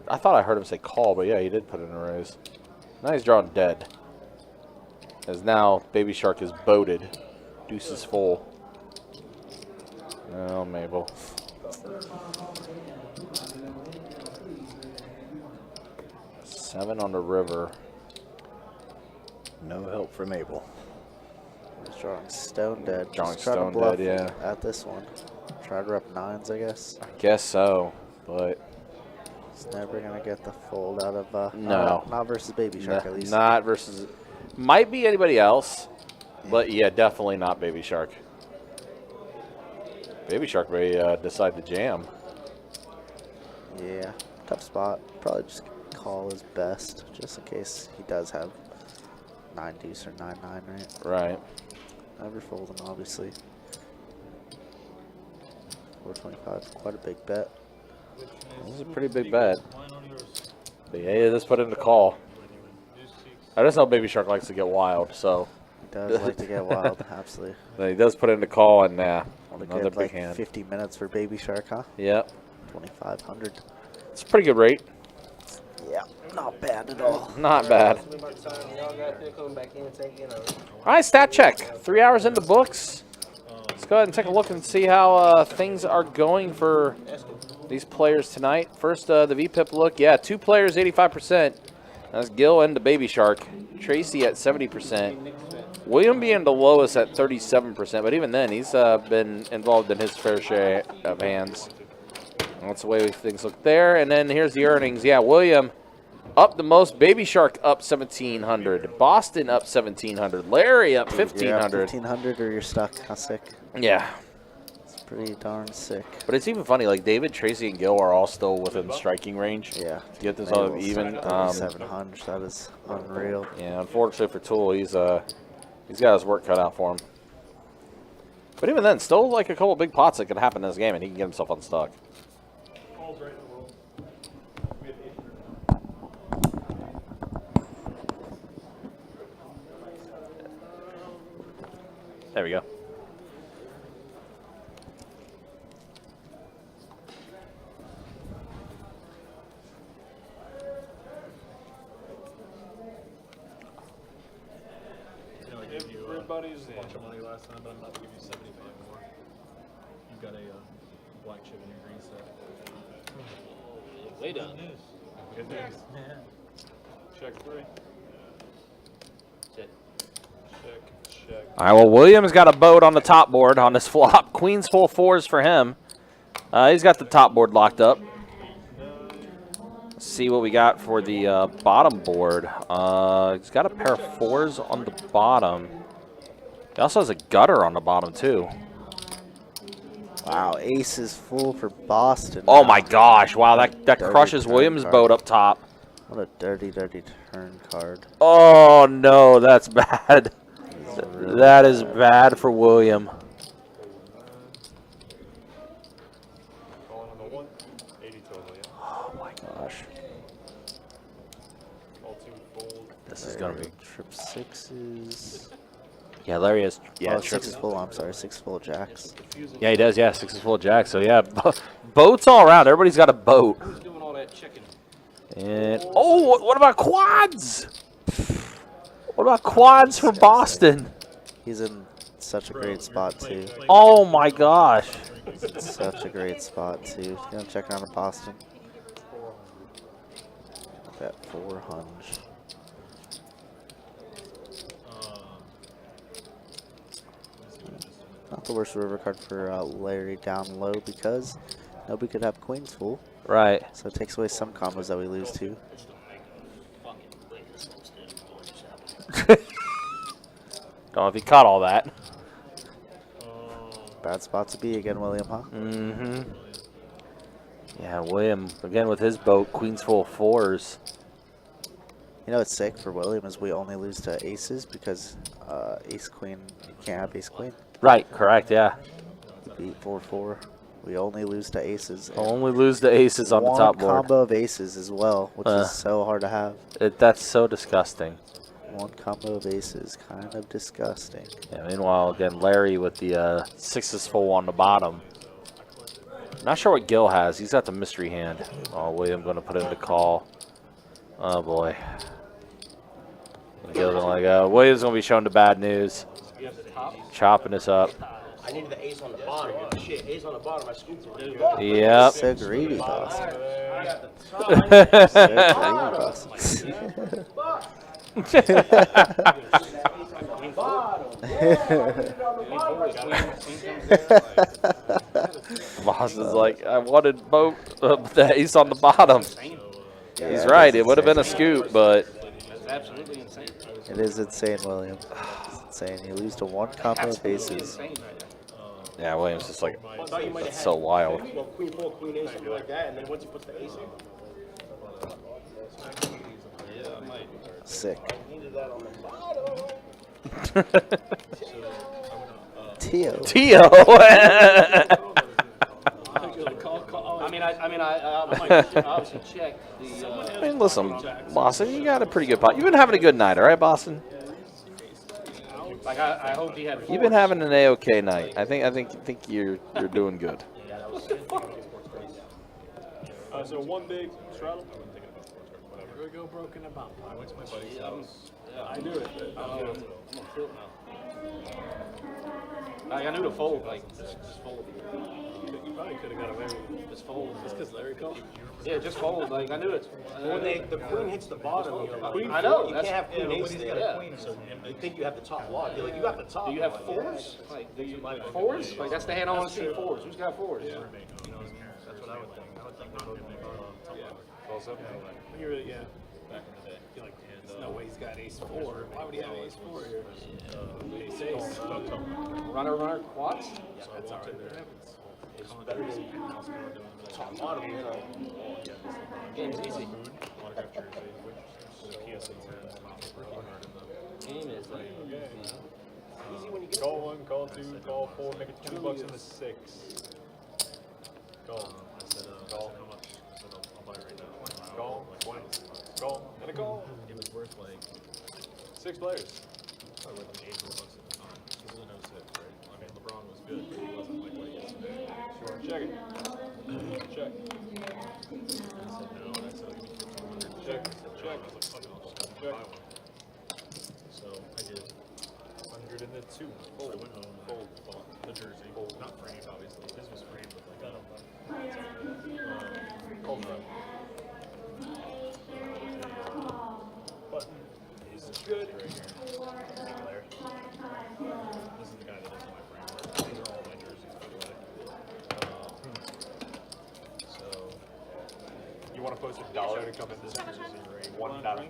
I thought I heard him say call, but yeah, he did put it in a raise. Now he's drawing dead. As now Baby Shark is boated. Deuce is full. Oh, Mabel. Seven on the river. No help for Mabel. He's drawing stone dead. Drawing Just trying to stone bluff dead, yeah. At this one. Try to rep 9s, I guess. I guess so, but He's never going to get the fold out of... no. Not versus Baby Shark, at least. Not versus... Might be anybody else, but yeah, definitely not Baby Shark. Baby Shark may decide to jam. Yeah, tough spot. Probably just call his best, just in case he does have 9 deuce or 9-9, right? Right. Never folding, obviously. 425, quite a big bet. This is a pretty big bet. But yeah, just put in the call. I just know Baby Shark likes to get wild, so. He does like to get wild, absolutely. But he does put in the call, and Wanna another get big like hand. 50 minutes for Baby Shark, huh? Yep. 2,500. It's a pretty good rate. Yeah, not bad at all. Not bad. All right, stat check. 3 hours in the books. Let's go ahead and take a look and see how things are going for these players tonight. First, the VPIP look. Yeah, 2 players, 85%. That's Gil and the Baby Shark. Tracy at 70%. William being the lowest at 37%, but even then, he's been involved in his fair share of hands. That's the way things look there. And then here's the earnings. Yeah, William up the most. Baby Shark up 1,700. Boston up 1,700. Larry up 1,500. 1,500 or you're stuck. How sick. Yeah. It's pretty darn sick. But it's even funny. Like David, Tracy, and Gil are all still within striking range. Yeah. To get this all even. 3,700. That is unreal. Yeah, unfortunately for Tool, he's got his work cut out for him. But even then, still like a couple big pots that could happen in this game, and he can get himself unstuck. There we go. Everybody's a bunch of money last time, but I'm about to give you 75 more. You've got a black chip in your green set. Way down. Good news. Check 3. Check. Check. All right, well, William's got a boat on the top board on this flop. Queens full 4s for him. He's got the top board locked up. Let's see what we got for the bottom board. He's got a pair of 4s on the bottom. He also has a gutter on the bottom, too. Wow, ace is full for Boston. Oh, my gosh. Wow, that crushes Williams' boat up top. What a dirty, dirty turn card. Oh, no, that's bad. That is bad for William. Calling on the 1. 80 total, yeah. Oh, my gosh. Trip sixes. Yeah, Larry has. Yeah, Oh, six is full. I'm sorry, 6 full jacks. Yeah, he does. Yeah, 6 is full of jacks. So yeah, boats all around. Everybody's got a boat. Who's doing all that checking? And what about quads? What about quads for Boston? He's in such a great spot too. Oh my gosh. Such a great spot too. You know, checking out of Boston. That 400. Not the worst river card for Larry down low because nobody could have queens full. Right. So it takes away some combos that we lose to. Don't know if he caught all that. Bad spot to be again, William, huh? Mm-hmm. Yeah, William, again with his boat, queens full of 4s. You know what's sick for William is we only lose to aces because ace queen, you can't have ace queen. Right, correct, yeah. Beat 4-4. We only lose to aces. Only lose the aces on the top board. One combo of aces as well, which is so hard to have. That's so disgusting. One combo of aces, kind of disgusting. Yeah, meanwhile, again, Larry with the 6s full on the bottom. Not sure what Gil has. He's got the mystery hand. Oh, William going to put in the call. Oh, boy. Gil's gonna let go. William's going to be showing the bad news. Chopping us up. I needed the ace on the bottom. Shit, ace on the bottom. I scooped it. Yep. So greedy, Boston. Boston's like, I wanted both the ace on the bottom. Yeah, he's right. It would have been a scoop, but That's absolutely insane. it is insane, William. It's insane. You lose to one combo of aces. yeah, William's just like, that's so wild. Well, queen four, queen ace, something like that, and then once you put the ace in. Sick. Needed that on the bottom. Tio. Tio. I obviously checked the. I mean, listen, Boston, you got a pretty good pot. You've been having a good night, all right, Boston? Like I hope he had. You've been having an A-OK night. I think you're doing good. So one big straddle. Here we go, broken about. I went to my buddy's house. I knew it. I'm gonna tilt now. Like, I knew to fold. Like just fold. You probably could have got away with it. Just fold. Just because Larry called. Yeah, just fold. Like I knew it. When the queen hits the bottom, you're like, I know. you can't have queen ace there. Yeah. So you think you have the top block. You're like, you got the top. Do you have 4s? Like do you fours? Like that's the hand I want to see. 4s. Who's got 4s? That's what I would think. I would think not calls up. You really, yeah. Back in the day. You're like, there's no way he's got ace 4. Why would he have ace 4 here? Ace ace. Runner quads? Yeah, that's all right. That happens. It's better than top bottom. You know. Game's easy. Game is like Easy when you get Call 1, call 2, call 4, make it $20 in the 6. Call. I said, call. How much? I said, I'll buy it right now. Call, 20. Call, and a call. It was worth like 6 players. Probably worth like $8 at the time. This is a no 6, right? I mean, LeBron was good, but he wasn't like what he is today. Sure, check it. Check. I said no, and I said, I'll give you 1,500. Check, check. I was like, fuck it, I'll just go buy one. So I did 100 and the 2. Fold, fold, bought the jersey. Fold, not framed, obviously. This was framed with like a cold run. Button is good right here. Thank you, Larry. This is the guy that does my framework. These are all my jerseys, by the way. So, you want to post $1 to come in this jersey? $1.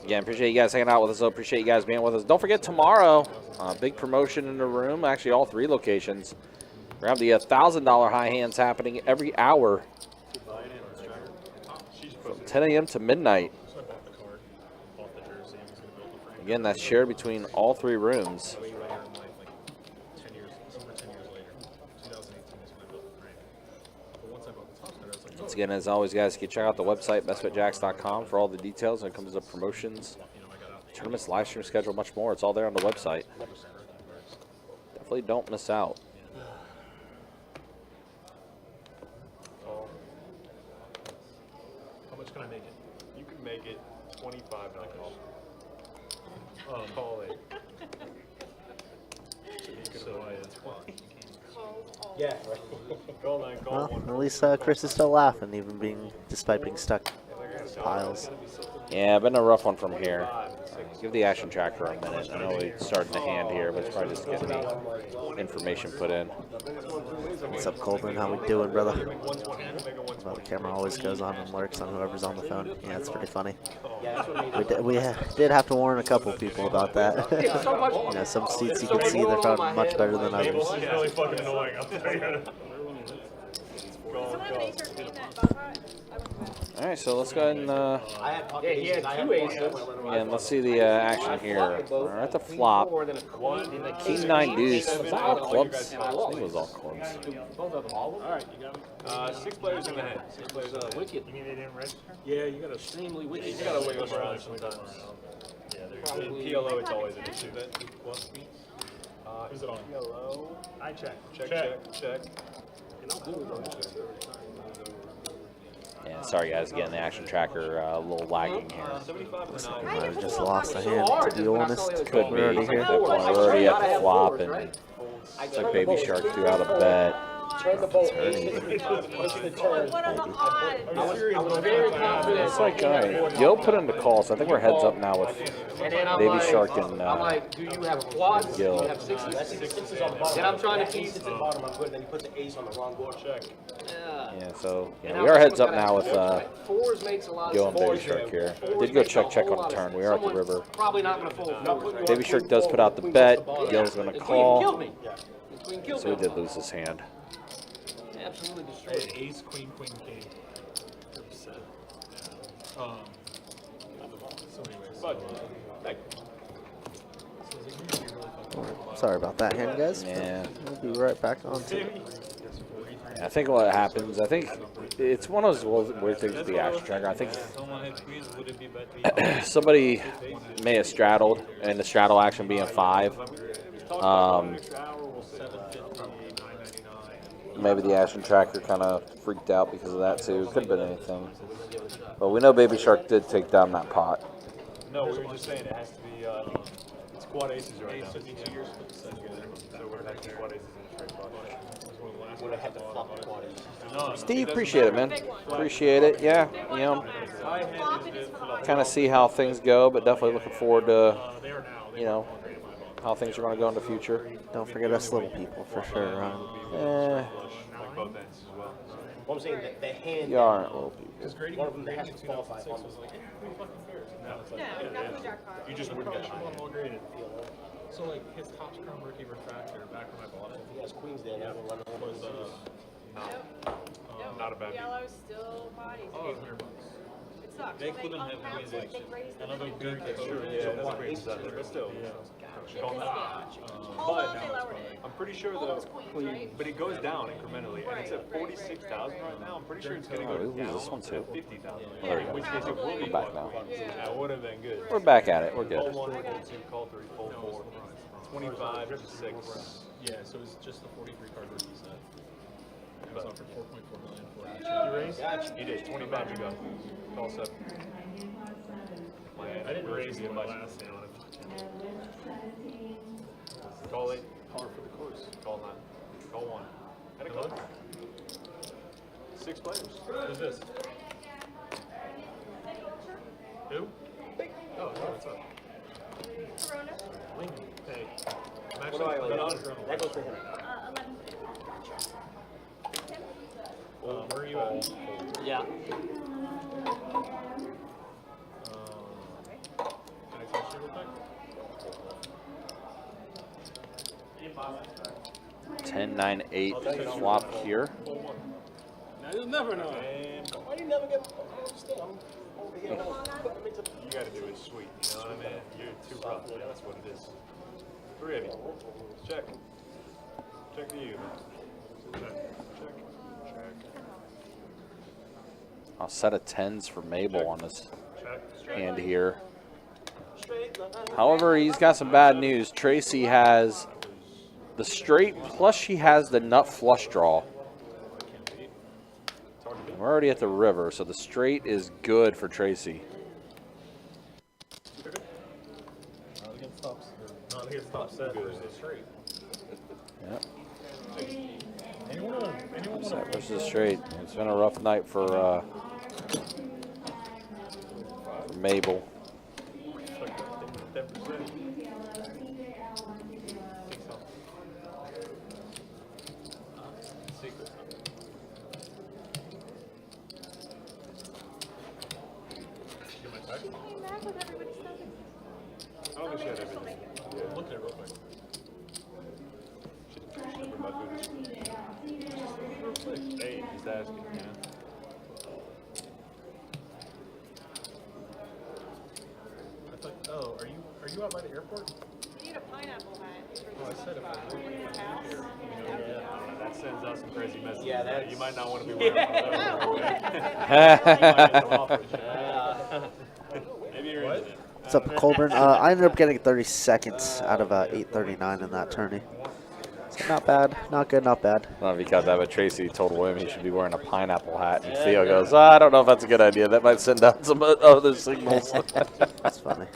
Again, appreciate you guys hanging out with us. Appreciate you guys being with us. Don't forget tomorrow, big promotion in the room. Actually, all 3 locations. We have the $1,000 high hands happening every hour from 10 a.m. to midnight. Again, that's shared between all 3 rooms. Once again, as always, guys, you can check out the website, bestbetjacks.com, for all the details when it comes to promotions, tournaments, live stream schedule, much more. It's all there on the website. Definitely don't miss out. How much can I make it? You can make it $25. Call it. Yeah, right. Call 9, call Well, 1. at least Chris is still laughing, even despite being stuck in piles. Yeah, been a rough one from here. Give the action tracker a minute. I know he's starting to hand here, but it's probably just getting the information put in. What's up, Colton? How we doing, brother? Well, the camera always goes on and lurks on whoever's on the phone. Yeah, it's pretty funny. We did have to warn a couple people about that. You know, some seats you can see they're found much better than others. It's really fucking annoying. I'll tell you. All right, so let's go ahead and He had 2 aces. and let's see the action here. We're at the flop. King 9 deuce. Was that all clubs? I think it was all clubs. All right, you got me. 6 players in the hand. 6 players in the hand. Wicked. You mean they didn't register? Yeah, you got extremely wicked. You gotta wiggle around sometimes. In PLO, it's always an issue. Is it on? PLO. I check. Check. Yeah, sorry guys, again, the action tracker a little lagging here. 75 to 9. I might have just lost a hand, to be honest. Could be. We're already At here. that point, we're already at the flop, and it's like Baby Shark threw out a bet. Turn the boat. Push the turn. What are the odds? I was very confident. It's like, all right, Gil put in the calls. I think we're heads up now with And then I'm Baby like, Shark and I'm like, do you have quads? Do Gil. you have sixes? Sixes on the bottom. Then I'm trying to Ace keep. sits in bottom, I'm good. Then you put the ace on the wrong board. Check. Yeah, so yeah, we are heads up now with Fours makes a lot Gil of and Baby sense. Shark here. Fours Did go makes a check whole on lot the of turn. sense. We are at the Someone's river. Probably not going to fold fours. Baby Shark does put out the bet. Gil's going to The queen killed call. me. The queen killed So me. he did lose his hand. Absolutely destroyed. Ace, queen, king. So anyways. Sorry about that hand, guys. Yeah. We'll be right back on to I think what happens, I think it's one of those weird things with the action tracker. I think somebody may have straddled, and the straddle action being 5. Maybe the action tracker kind of freaked out because of that too. Could have been anything. But we know Baby Shark did take down that pot. No, we were just saying it has to be, it's quad aces right now. So we're going to have quad aces in the straight pot. Would have had to flop the quad ace. Steve, appreciate it, man. Appreciate it. Yeah, you know, kind of see how things go, but definitely looking forward to, you know, how things are going to go in the future. Don't forget us little people, for sure, Ron. Like both ends as well. What I'm saying, the hand. You aren't little people. One of them that has to qualify on this. You just wouldn't get all graded. So like his top crown rookie refractor back when I bought it. He has queens there now. Was Not a bad beat. Yellow still bodies. $800. It sucks. They When couldn't have uncapped queens it, they raise the Another limit. good Sure, yeah, that's great stuff. But still, Hold on, they lowered it. I'm pretty sure All though, those queens, right? but it goes down incrementally, and it's at 46,000 right now. I'm pretty sure it's going to Oh, go we lose down this one too. to 50,000. There we go. In which case it will be We're back now. That would have been good. We're back at it. We're good. Call 1, call 2, call 3, call 4. 25 to 6. Yeah, so it's just the 43 card rookie set. It was offered 4.4 million for it. You raised? You did. 25 you got. Call 7. I didn't raise it my last hand. Call 8. Par for the course. Call 9. Call 1. And a call. 6 players. Who's this? Who? Oh, what's up? Lincoln. Hey. I'm What do I owe? actually That goes for him. 11. where are you at? Yeah. Can I touch you real quick? 10-9-8 flop here. Now you'll never know. Why do you never get? I don't understand. I'm over here. You got to do it sweet. You know what I mean? You're too rough. Yeah, that's what it is. 3 of you. Check. Check to you. Check. Check. Check. I'll set of 10s for Mabel on this hand here. However, he's got some bad news. Tracy has the straight, plus she has the nut flush draw. We're already at the river, so the straight is good for Tracy. Not against top set versus straight. Yep. Anyone Set versus straight. It's been a rough night for Mabel. I don't think she had everything. Yeah, look at it real quick. Hey, just asking, you know. I thought, oh, are you out by the airport? You need a pineapple hat. Oh, I said it was Yeah, that sends out some crazy messages. Yeah, that's- You might not want to be wearing one of those. Maybe you're into it. What's up, Colburn? I ended up getting 30 seconds out of 8:39 in that tourney. So not bad, not good, not bad. I don't know if he caught that, but Tracy told William he should be wearing a pineapple hat. And Theo goes, I don't know if that's a good idea. That might send out some other signals. That's funny.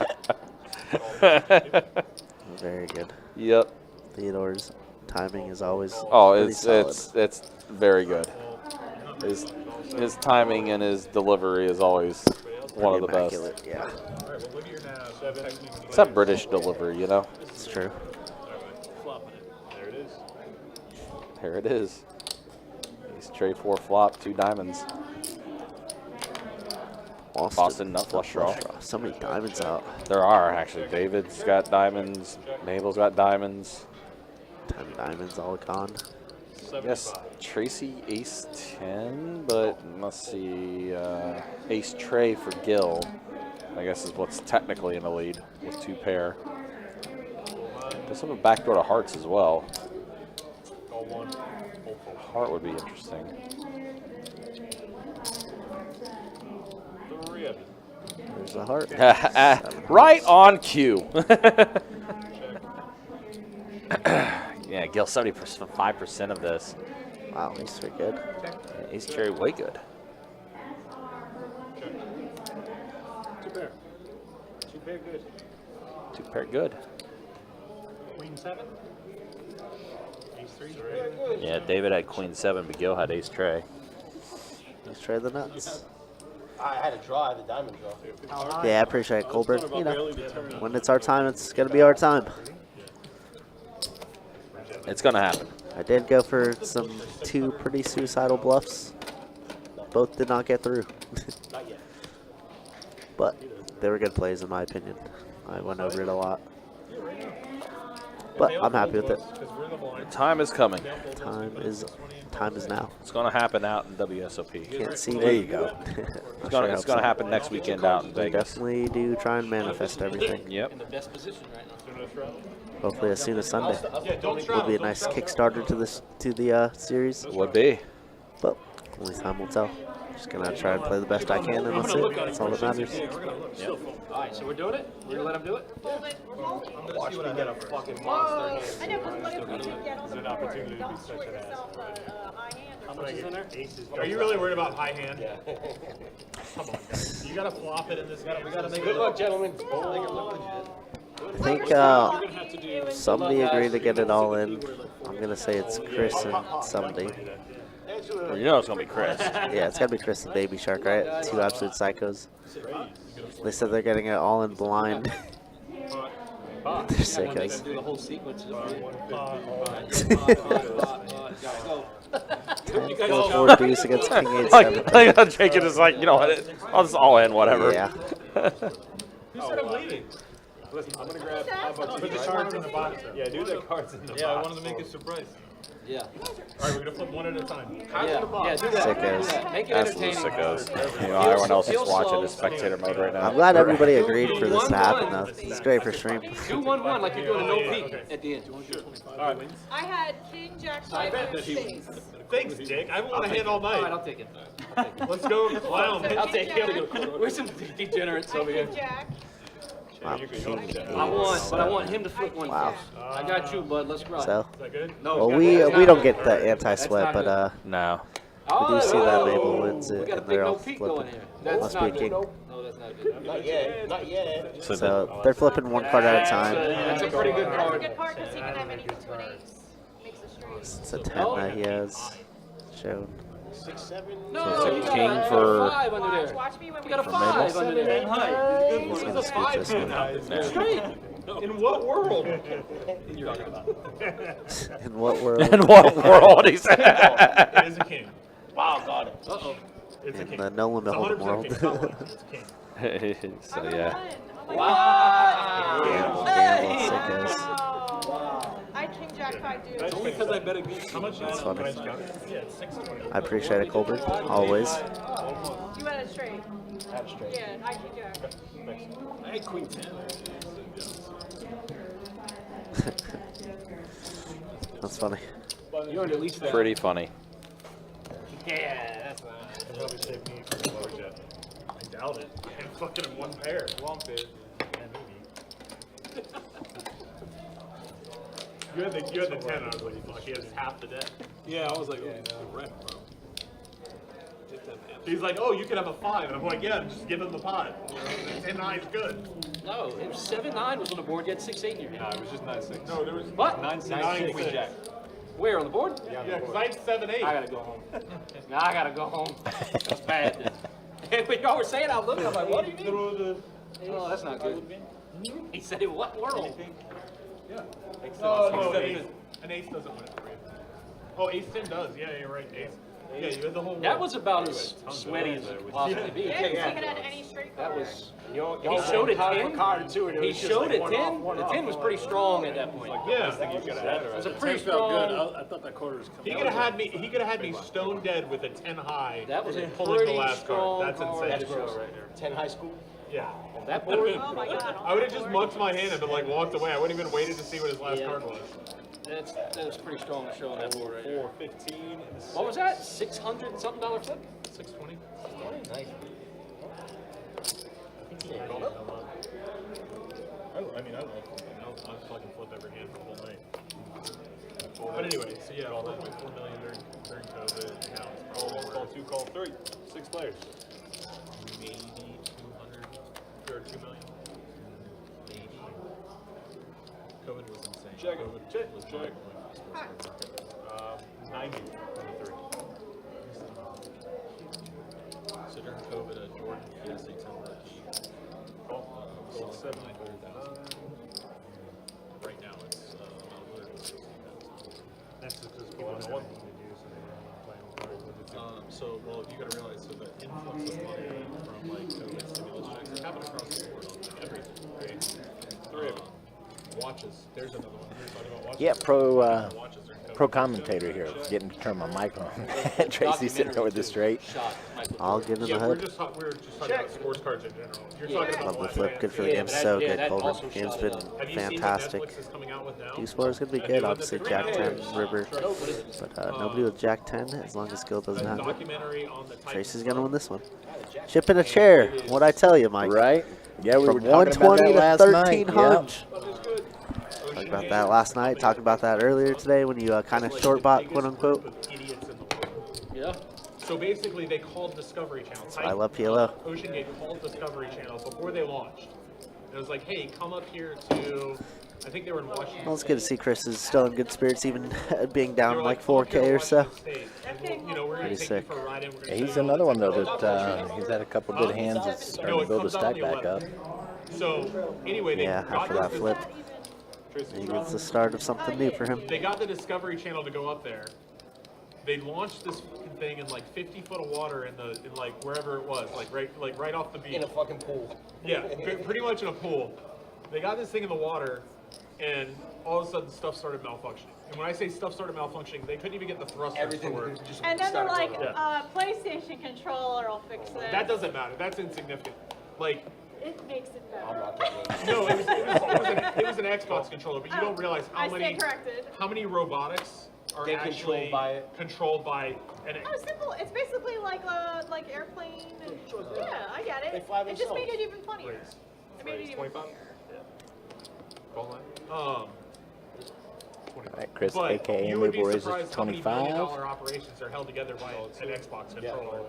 Very good. Yep. Theodore's timing is always Oh, pretty solid. it's very good. His timing and his delivery is always one of the best. Immaculate, yeah. All right, well, look at your nav. It's that British delivery, you know. It's true. There it is. There it is. He's tray 4 flop, 2 diamonds. Boston nut flush draw. So many diamonds out. There are actually. David's got diamonds. Mabel's got diamonds. 10 diamonds all gone. Yes, Tracy ace 10, but let's see, ace tray for Gil. I guess is what's technically in the lead with 2 pair. Does have a backdoor to hearts as well. Heart would be interesting. There's a heart. Right on cue. Yeah, Gil 75% of this. Wow, he's very good. Yeah, ace tray way good. 2 pair. 2 pair good. 2 pair good. Queen 7? Ace 3? Yeah, David had queen 7, but Gil had ace tray. Let's try the nuts. I had a draw, I had a diamond draw. Yeah, I appreciate it, Colbert. You know, when it's our time, it's going to be our time. It's going to happen. I did go for some 2 pretty suicidal bluffs. Both did not get through. But they were good plays, in my opinion. I went over it a lot. But I'm happy with it. Time is coming. Time is now. It's going to happen out in WSOP. Can't see There me. you go. I'll It's sure hope going to so. happen next weekend out in I Vegas. definitely do try and manifest everything. Yep. In the best position right now. Hopefully as soon as Sunday. Will be a nice Kickstarter to the series. Would be. But only time will tell. Just gonna try and play the best I can, and that's it. That's all that matters. All right, so we're doing it? We're going to let him do it? Fold it. We're folding. Watch me get a fucking Whoa. monster I hand. know, because what if we do get on It's the an board? opportunity to be Don't such short an yourself a high hand or How much is in there? Are you really worried about high hand? Come on, guys. You got to flop it in this game. We got to make Good it luck, gentlemen. I think somebody agreed to get it all in. I'm gonna say it's Chris and somebody. Well, you know it's going to be Chris. Yeah, it's gotta be Chris and Baby Shark, right? 2 absolute psychos. They said they're getting it all in blind. They're sickos. Do the whole sequence. Go 4 deuce against King 8 7. Like Jacob is like, you know what? I'll just all in, whatever. Yeah. Who said I'm leaving? Listen, I'm going to grab Put the cards in the box. Yeah, do the cards in the box. Yeah, I wanted to make a surprise. Yeah. All right, we're gonna flip one at a time. Yeah, yeah, do that. Sickos. Do that. Make it Absolute entertaining. sickos. You know, everyone else is Feel watching slow. the spectator mode right now. I'm glad everybody agreed for this to happen, though. It's great for stream. Do 1-1 like you're doing a no peek at the end. I had king, jack, 5, and spades. Thanks, Dick. I want a hand all All right, night. I'll take it. Let's go clown. I'll take it. We're some degenerates I over here. king, jack. Wow, king I want him to flip one Wow. first. I got you, bud. Let's ride. So, Is that good? No, well, we don't get the anti-sweat, but No. we do see that Mabel wins We it, got a and big they're no all peek going flipping. here. That's Must not be good. king. No, that's not good. Not yet. Not yet. So they're flipping one card at a time. That's a pretty good That's a card. good part because he can have anything to an ace. Makes a straight. It's a 10 that he has shown. 6, 7. No, So you it's got king a for- 5 under there. Watch me when You we got a flip. 5 under there. He's gonna scoop this one. Straight. In what world? In what world? In what world? He said. It is a king. Wow, got it. Uh-oh. It's a In king. the no limit It's hold'em 100% world. king. It's not one. It's a king. So I yeah. won. Oh my Gamble, God. gamble, sickos. Wow. I had king, jack, 5, dude. It's only because I bet against How much? That's funny. Yeah, it's 620. I appreciate it, Colbert. Always. You had it straight. Yeah, I king, jack. I had queen 10. That's funny. You earned at least that. Pretty funny. Yeah, that's not. I'll probably save me from the lower jet. I doubt it. I'm fucking in one pair. Lump it. And maybe. You had the 10, I was like, fuck, he has half the deck. Yeah, I was like, oh, wreck, bro. Get that man. He's like, oh, you can have a 5. And I'm like, yeah, just give him the pot. You know, the 10-9 is good. No, it was 7-9 was on the board. You had 6-8 in your hand. No, it was just 9-6. No, there was What? 9-6, queen jack. Where on the board? Yeah, because I had 7-8. I gotta go home. No, I gotta go home. That's bad. And when y'all were saying, I was looking, I'm like, what do you mean? Oh, that's not good. He said, in what world? Yeah. No, an ace doesn't win it for you. Oh, ace 10 does. Yeah, you're right. Ace. Yeah, you had the whole. That was about as sweaty as it could possibly be. Yeah, because he could have any straight That card. was. He showed it 10. He showed it 10. The 10 was pretty strong at that point. Yeah. It was a pretty Felt good. strong. I thought that quarter was coming. He could have had me. He could have had me stone dead with a 10 high. That was a pulling the pretty last strong card. That's card. insane. That's right there. 10 high school. Yeah. That board. Oh my God. I would have just mucked my hand and been like walked away. I wouldn't even waited to see what his last Yeah. card was. That was pretty strong to show on that board right there. 415. What was that? $600 something flip? 620. Nice. I mean, I love flipping. I'll fucking flip every hand for the whole night. But anyway, so yeah, all that like 4 million during COVID. Now it's probably Call 2, call 3. 6 players. maybe 200 or 2 million. Maybe. COVID was insane. Check it. COVID Check. was Check. 90 on the 3. So during COVID, Jordan PSA 10 rookie. Sold 700,000. Right now it's about 160,000. That's just because people don't have anything to do, so they don't play on cards. So, well, you gotta realize, so the influx of money from like COVID stimulus checks is happening across the board on everything, right? 3 of them. Watches. There's another one. You're talking about watches? Yeah, Watches during COVID. pro commentator here. Getting to turn my mic on. Tracy's sitting there with the straight. I'll give him Yeah, the we're hood. just talking about sports cards in general. You're talking about Love the Last flip. Dance. Good for the Yeah, game. but that- So yeah, good, that Colbert. also Game's shot been it up. Have you seen what fantastic. Netflix is coming out with now? Q-Score is going to be good. Obviously, Jack 10, River. But nobody with Jack 10, as long as Skill doesn't A have it. documentary on the Titans Tracy's going to win Club. this one. Chip in a chair. What'd I tell you, Mike? Right? Yeah, we From were talking about 120 that to last night. 1300. Talked about that last night. Talked about that earlier today when you kind of short bot, quote unquote. Idiots in the world. Yeah. So basically, they called Discovery Channel. I love PLO. Ocean Gate called Discovery Channel before they launched. And it was like, hey, come up here to. I think they were in Washington. Well, it's good to see Chris is still in good spirits, even being They down were like "Come up here 4K to or so. Washington State, and we'll, you know, we're gonna Pretty take sick. you for a ride, and we're gonna Yeah, show he's you another all one the though stuff." that he's had a couple good hands. It's No, starting to it build comes the out on stack the back up. 11th. So anyway, they Yeah, got after that this- flip, maybe it's the start of something new for him. They got the Discovery Channel to go up there. They launched this fucking thing in like 50 foot of water in like wherever it was, like right off the beach. In a fucking pool. Yeah, pretty much in a pool. They got this thing in the water, and all of a sudden stuff started malfunctioning. And when I say stuff started malfunctioning, they couldn't even get the thrusters to work. And then they're like, PlayStation controller will fix this. That doesn't matter. That's insignificant. Like, It makes it better. no, it was an Xbox controller, but you don't realize how many robotics are Get actually controlled by an. Oh, simple. It's basically like airplane. And, yeah, I get it. They fly It just made themselves. it even funnier. It made it even 25? funnier. All right, Chris, But aka you would be Labor is surprised how many $1 25. million operations are held together by an Xbox controller.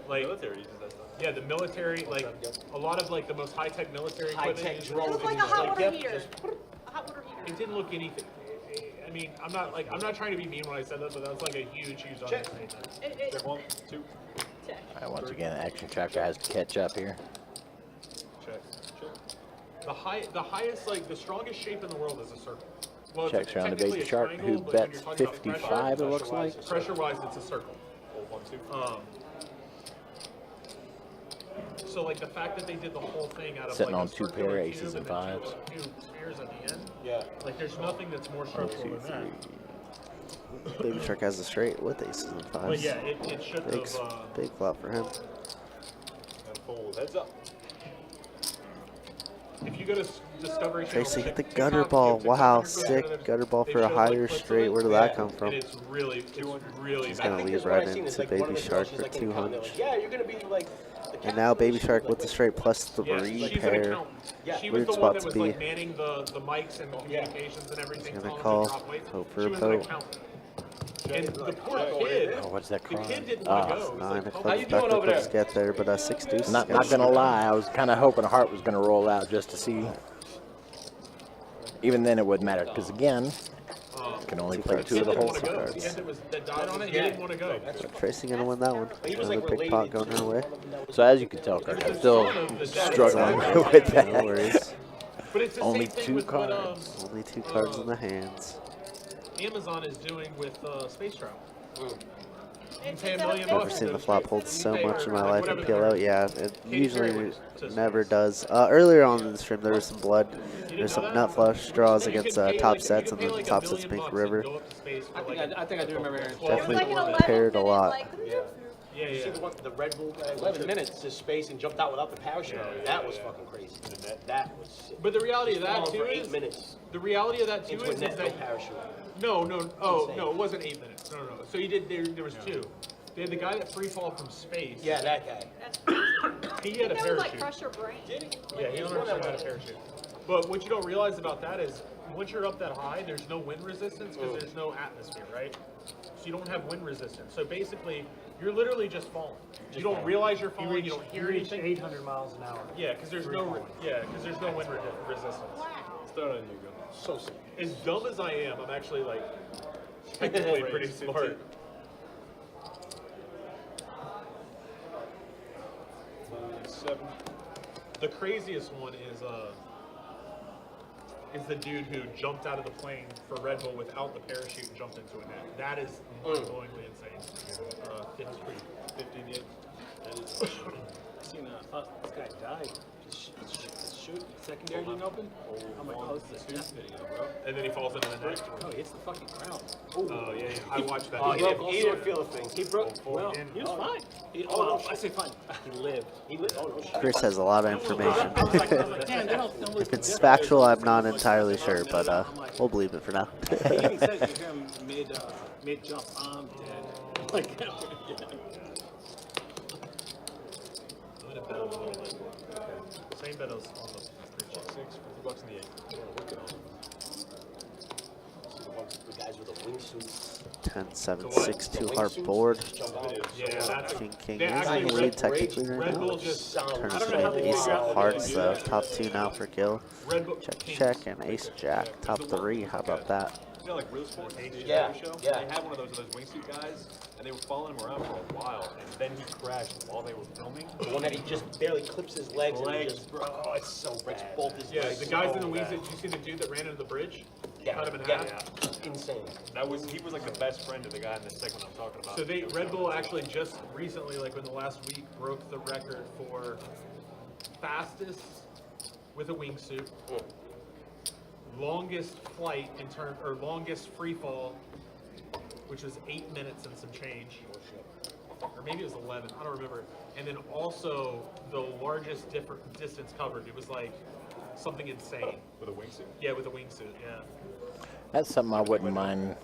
Like, Military uses that stuff. yeah, the military, like a lot of like the most high-tech military equipment. High-tech uses- It looked like a hot water Yep, heater. A hot water heater. It didn't look anything. I mean, I'm not trying to be mean when I said that, but that was like a huge understatement. It, One, two, check. All right, once again, Action Tracker has to catch up here. check. The highest, like the strongest shape in the world is a circle. Well, it's Checks around the technically Baby a Shark, triangle, who but when bets you're talking about 55, it looks like. Pressure-wise, it's a circle. Hold 1, 2. So like the fact that they did the whole thing out of Sitting like on a two circular pair, cube aces and then fives. two spheres at the end. Yeah. Like there's nothing that's more 1, structural 2, than 3. that. Baby Shark has a straight with aces and But fives. yeah, it should Big, have. big flop for him. And fold. Heads up. If you go to Discovery Channel, Tracy hit the TikTok, gutter you ball. have TikTok Wow, under sick Google, gutter ball they for a show, like, higher clips of straight. it. Where did that come from? And it's really He's bad. gonna leave right into Baby Shark for 200. Yeah, you're gonna be like. And now Baby Shark with the straight plus Yeah, 3 she's an pair. accountant. Yeah. She was Weird the spot one that to was be. like manning the mics and the communications and everything. He's gonna telling them to call. drop weights. Hope for She a was an poke. accountant. And the poor kid, Oh, what's that the crying? kid didn't want to go. He's 9 like, of "Oh, clubs you back doing to over there?" clubs get there, but 6 deuces. Not gonna lie, I was kind of hoping a heart was gonna roll out just to see. Even then, it wouldn't matter because again, can only play 2 of the whole The cards. kid that died on it, he didn't want to go. Tracy gonna win that one. He was Another like big pot related going her way. So as you can tell, Kirk, I'm still The struggling dad- with No that. worries. But it's the Only same thing 2 with what cards. Only 2 cards in the hands. Amazon is doing with space travel. It's pay $1 instead of million Never bucks. seen the flop hold so much in my Like, life in whatever the PLO. hell. Yeah, it Katy usually Perry went to never space. does. Earlier on in the stream, there was some blood. There's some nut flush draws against top sets, and then top sets Pink River. I think I do remember hearing. Definitely like an 11 paired a minute, lot. like, Yeah, You see yeah. the one, the Red Bull guy 11 minutes. to space and jumped out without the parachute. Yeah, That was fucking crazy. That was sick. But the reality of that Falling too for 8 is minutes the reality of that too into a is net, no that parachute. no, oh Insane. no, it wasn't 8 minutes. No. So he did. There was 2. They had the guy that free fall from space. Yeah, that guy. that's crazy. He had a That would like parachute. crush your brain. Yeah, he 100% had a parachute. But what you don't realize about that is once you're up that high, there's no wind resistance because there's no atmosphere, right? So you don't have wind resistance. So basically, you're literally just falling. You don't realize you're falling. You don't hear anything. 800 miles an hour. Yeah, because there's no wind resistance. Wow. Start on you, go. So sick. As dumb as I am, I'm actually like technically pretty smart. 7. The craziest one is the dude who jumped out of the plane for Red Bull without the parachute and jumped into a net. That is mind-blowingly insane. 58. Seen, thought this guy died. Just shoot. Secondary didn't open. I'm like, oh, this is a death video, bro. And then he falls into the net. No, he hits the fucking ground. Oh yeah, I watched that. He didn't feel a thing. He broke. Well, he was fine. No, I say fine. He lived. He lit. Oh, no shit. Chris has a lot of information. I was like, damn, they don't If it's factual, I'm not entirely sure, but we'll believe it for now. He even said, you hear him mid jump, I'm dead. Like, yeah. Same bet as on the 6, $50 in the 8. The guys with the wingsuits. 10, 7, 6, 2 heart board. yeah, that's King they is actually in the lead technically right Red now. Bull just Turns to an ace of hearts though. Top 2 now for kill. Red Bull Check, and ace jack. Top 3, how about that? You know, like Real Sports, the Yeah, show? yeah. They had one of those wingsuit guys, and they were following him around for a while, and then he crashed while they were filming. The one that he just barely clips his legs. And he Legs, just, bro. oh, it's so breaks both his Yeah, legs. the guys in the so wings. bad. Did you see the dude that ran into the bridge? Yeah, Cut him in yeah. half. Insane. He was like the best friend of the guy in this segment I'm talking about. So Red Bull actually just recently, like in the last week, broke the record for fastest with a wingsuit, longest flight in term or longest free fall, which was 8 minutes and some change, or maybe it was 11. I don't remember. And then also the largest different distance covered. It was like something insane. With a wingsuit? Yeah, with a wingsuit. Yeah. That's something I wouldn't mind,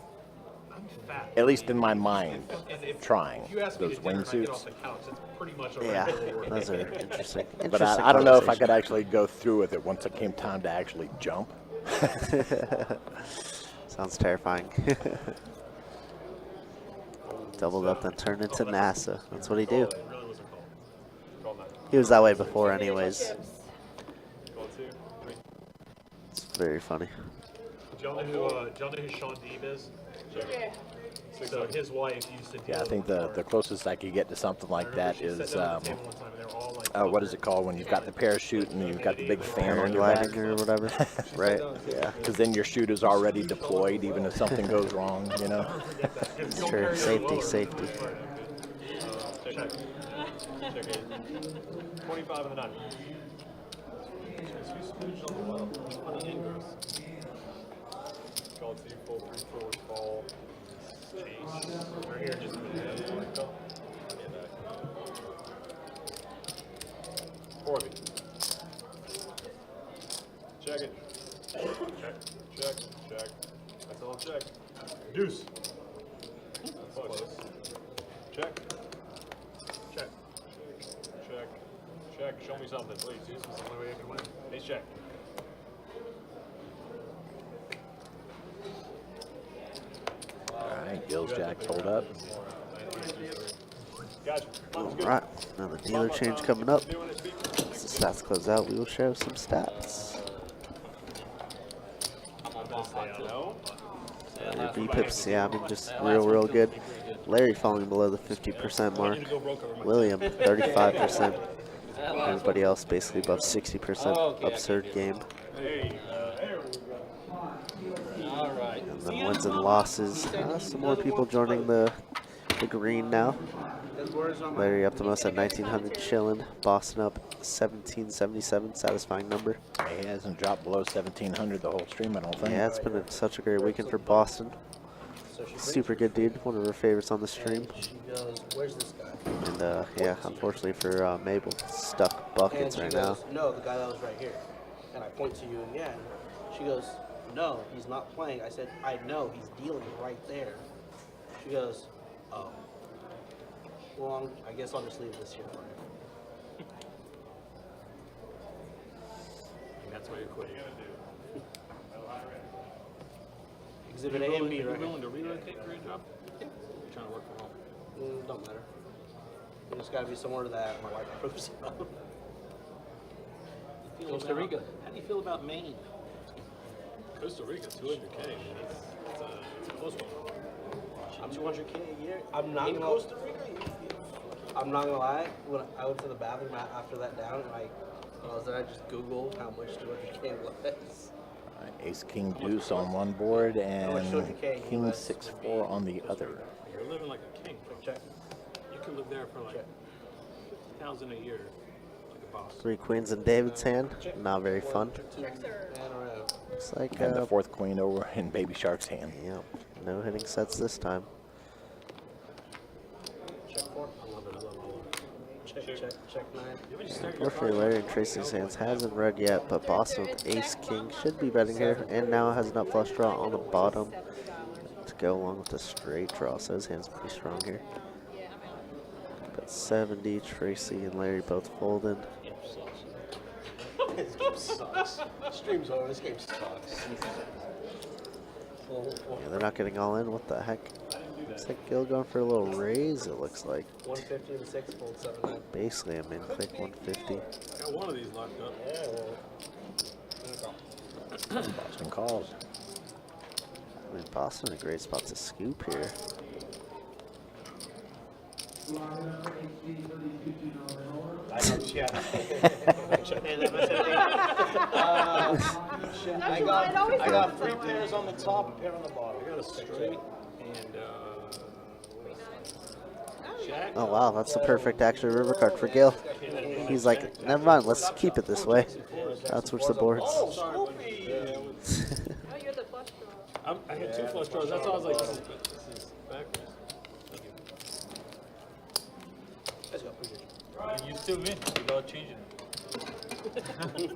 I'm fat. at least in my mind, And trying if you ask me those to dinner and I get off wingsuits. the couch, it's pretty much a Yeah, regular workout. those are interesting. But I don't know if I could actually go through with it once it came time to actually jump. Sounds terrifying. Doubled up, then turned into NASA. That's what he do. It really wasn't called. Call 9. He was that way before, anyways. Call 2, 3. It's very funny. Do y'all know who Sean Deeb is? Yeah. So his wife used to deal Yeah, I think the closest I could get to something like that is, what is it called when you've got the parachute and you've got the big fan on your back? Paragliding or whatever. Right? Yeah. Because then your chute is already deployed, even if something goes wrong, you know? It's true. Safety, safety. Check. Check 8. 25 and the 9. Call 2, full 3 forward call. We're here just a minute. Corby. Check it. Check. Check. Check. That's all check. Deuce. Close. Check. Check. Check. Check. Show me something, please. This is the only way I can win. Ace check. All right, Gills Jack hold up. Gotcha. All right. Now the dealer change coming up. As the stats close out, we will share some stats. Your B-pips, yeah, I mean, just real good. Larry falling below the 50% mark. William, 35%. Everybody else basically above 60%. Absurd game. All right. And then wins and losses. Some more people joining the green now. Larry up the most at 1900, chilling. Boston up 1777, satisfying number. He hasn't dropped below 1700 the whole stream, I don't think. Yeah, it's been such a great weekend for Boston. Super good dude, one of her favorites on the stream. She goes, where's this guy? And yeah, unfortunately for Mabel, stuck buckets And right she now. goes, no, the guy that was right here. And I point to you again. She goes, no, he's not playing. I said, I know, he's dealing right there. She goes, oh. Well, I guess I'll just leave this here for you. And that's why you're quitting. Exhibit A and B You right here. willing to relocate for your job? You're trying to work from home. Don't matter. It just gotta be somewhere that my wife approves of. Costa Rica. How do you feel about Maine? Costa Rica, 200K. It's a close one. I'm 200K a year. I'm not gonna. Costa Rica. I'm not gonna lie. When I went to the bathroom after that down, and when I was there, I just Googled how much 200K was. All right, Ace King Deuce on one board and 200K King US 6-4 on the other. You're living like a king. Check. You can live there for like 50,000 a year, like a boss. 3 queens in David's hand, not very fun. Check, sir. Looks like, And the 4th queen over in Baby Shark's hand. yep, no hitting sets this time. Check 4. I love it. I love it. Check 9. Unfortunately, Larry and Tracy's hands hasn't read yet, but Boston with Ace King should be betting here, and now has an up flush draw on the bottom to go along with the straight draw, so his hand's pretty strong here. But 70, Tracy and Larry both folded. This game sucks. Stream's over. This game sucks. Yeah, they're not getting all in. What the heck? Looks like Gil going for a little raise, it looks like. 150 and 6, fold 7-9. Basically, I'm in click 150. I got one of these locked up. Boston calls. I mean, Boston in a great spot to scoop here. I got 3 pairs on the top, a pair on the bottom. I got a straight and Jack. Oh wow, that's the perfect actual river card for Gil. He's like, never mind, let's keep it this way. I'll switch the boards. I had two flush draws. That's why I was like, this is backwards. Let's go. And you still win without changing it.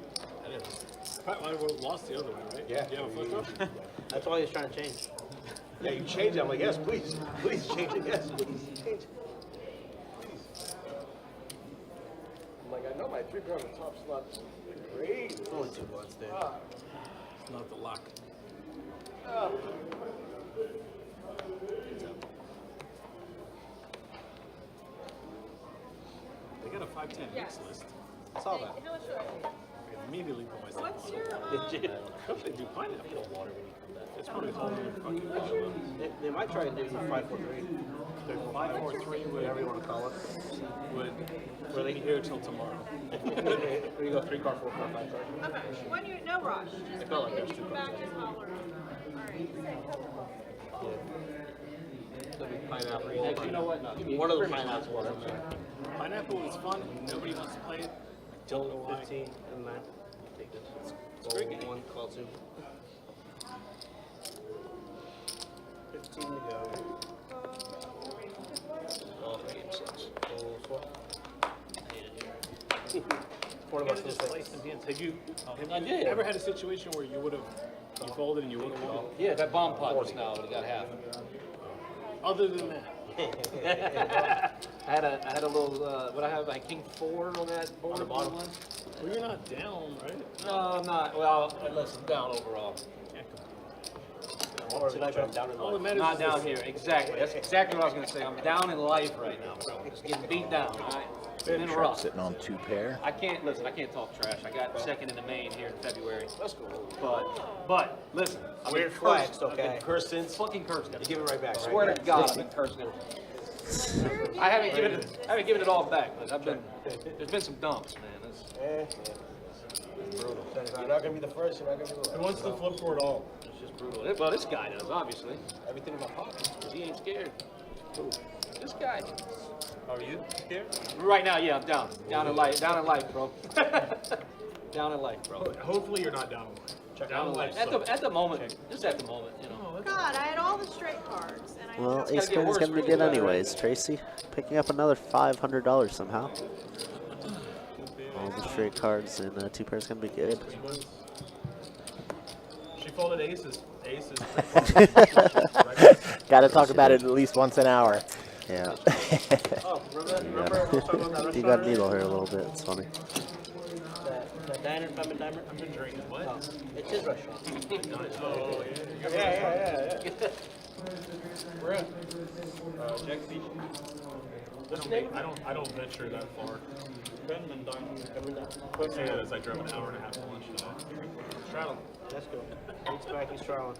I lost the other one, right? Yeah. You have a flush draw? That's all he's trying to change. Yeah, you change it. I'm like, yes, please. Please change it. Yes, please change it. I'm like, I know my 3 pair on the top slot's great. It's only 2 bloods there. It's not the lock. They got a 5-10 mix list. I saw that. How much should I pay? I immediately put myself What's your, Hope they do pineapple water when you come back. It's probably all in fucking They might try to do 5-4-3. 5-4-3 Whatever you want to call it. would be here till tomorrow. Here you go, 3 card, 4 card, 5 card. okay, when you, no rush. Just felt like when there's you 2 come back, cards. just holler. Alright. Pineapple. You know what? No, give me One of the pineapples was in there. Pineapple is fun. Nobody wants to play it. I don't know why. 15 and 9. Take this. It's great game. 1, call 2. 15 to go. All 3 and 6. Full swap. 40 bucks for the Just play 6. some hands. Have you I did. ever had a situation where you would have folded and you would have won? Yeah, that bomb pot just now, but it got half. Other than that, I had a little, what I have, like King 4 on that board. On the bottom one. well, you're not down, right? No, I'm not. Well, listen, down overall. Or tonight I'm down in All that life. matters Not is down this. here, exactly. That's exactly what I was going to say. I'm down in life right now, bro. Just getting beat down, all right? Been in a rough. Sitting on 2 pair. I can't talk trash. I got second in the main here in February. That's cool. But listen, I've been Weird flags, cursed. okay. I've been cursed since fucking cursed. You give it right back, I right? swear to God, I've been cursing it. I haven't given it all back, but there's been some dumps, man. Brutal. You're not going to be the first. You're not going to be the last. Who wants to flip for it all? It's just brutal. Well, this guy does, obviously. Everything in my pocket. He ain't scared. This guy. Are you scared? Right now, yeah, I'm down. Down in life, bro. Down in life, bro. Hopefully you're not down in life. Down in life. At the moment, just at the moment, you know. God, I had all the straight cards, and I Well, gotta ace get queen is worse going to be for good you, anyways. Tracy picking up another $500 somehow. All the straight cards and 2 pairs going to be good. She folded aces. Aces. Got to talk about it at least once an hour. Yeah. Oh, remember I was talking about that You got restaurant needle earlier? her a little bit. It's funny. That diner, Diamond Dimer? I've been drinking. What? Oh, it's his restaurant. Oh, yeah. Yeah. We're at Jack Beach. I don't venture that far. I say that as I drove an hour and a half to lunch today. Straddle. Let's go. He's back, he's trying.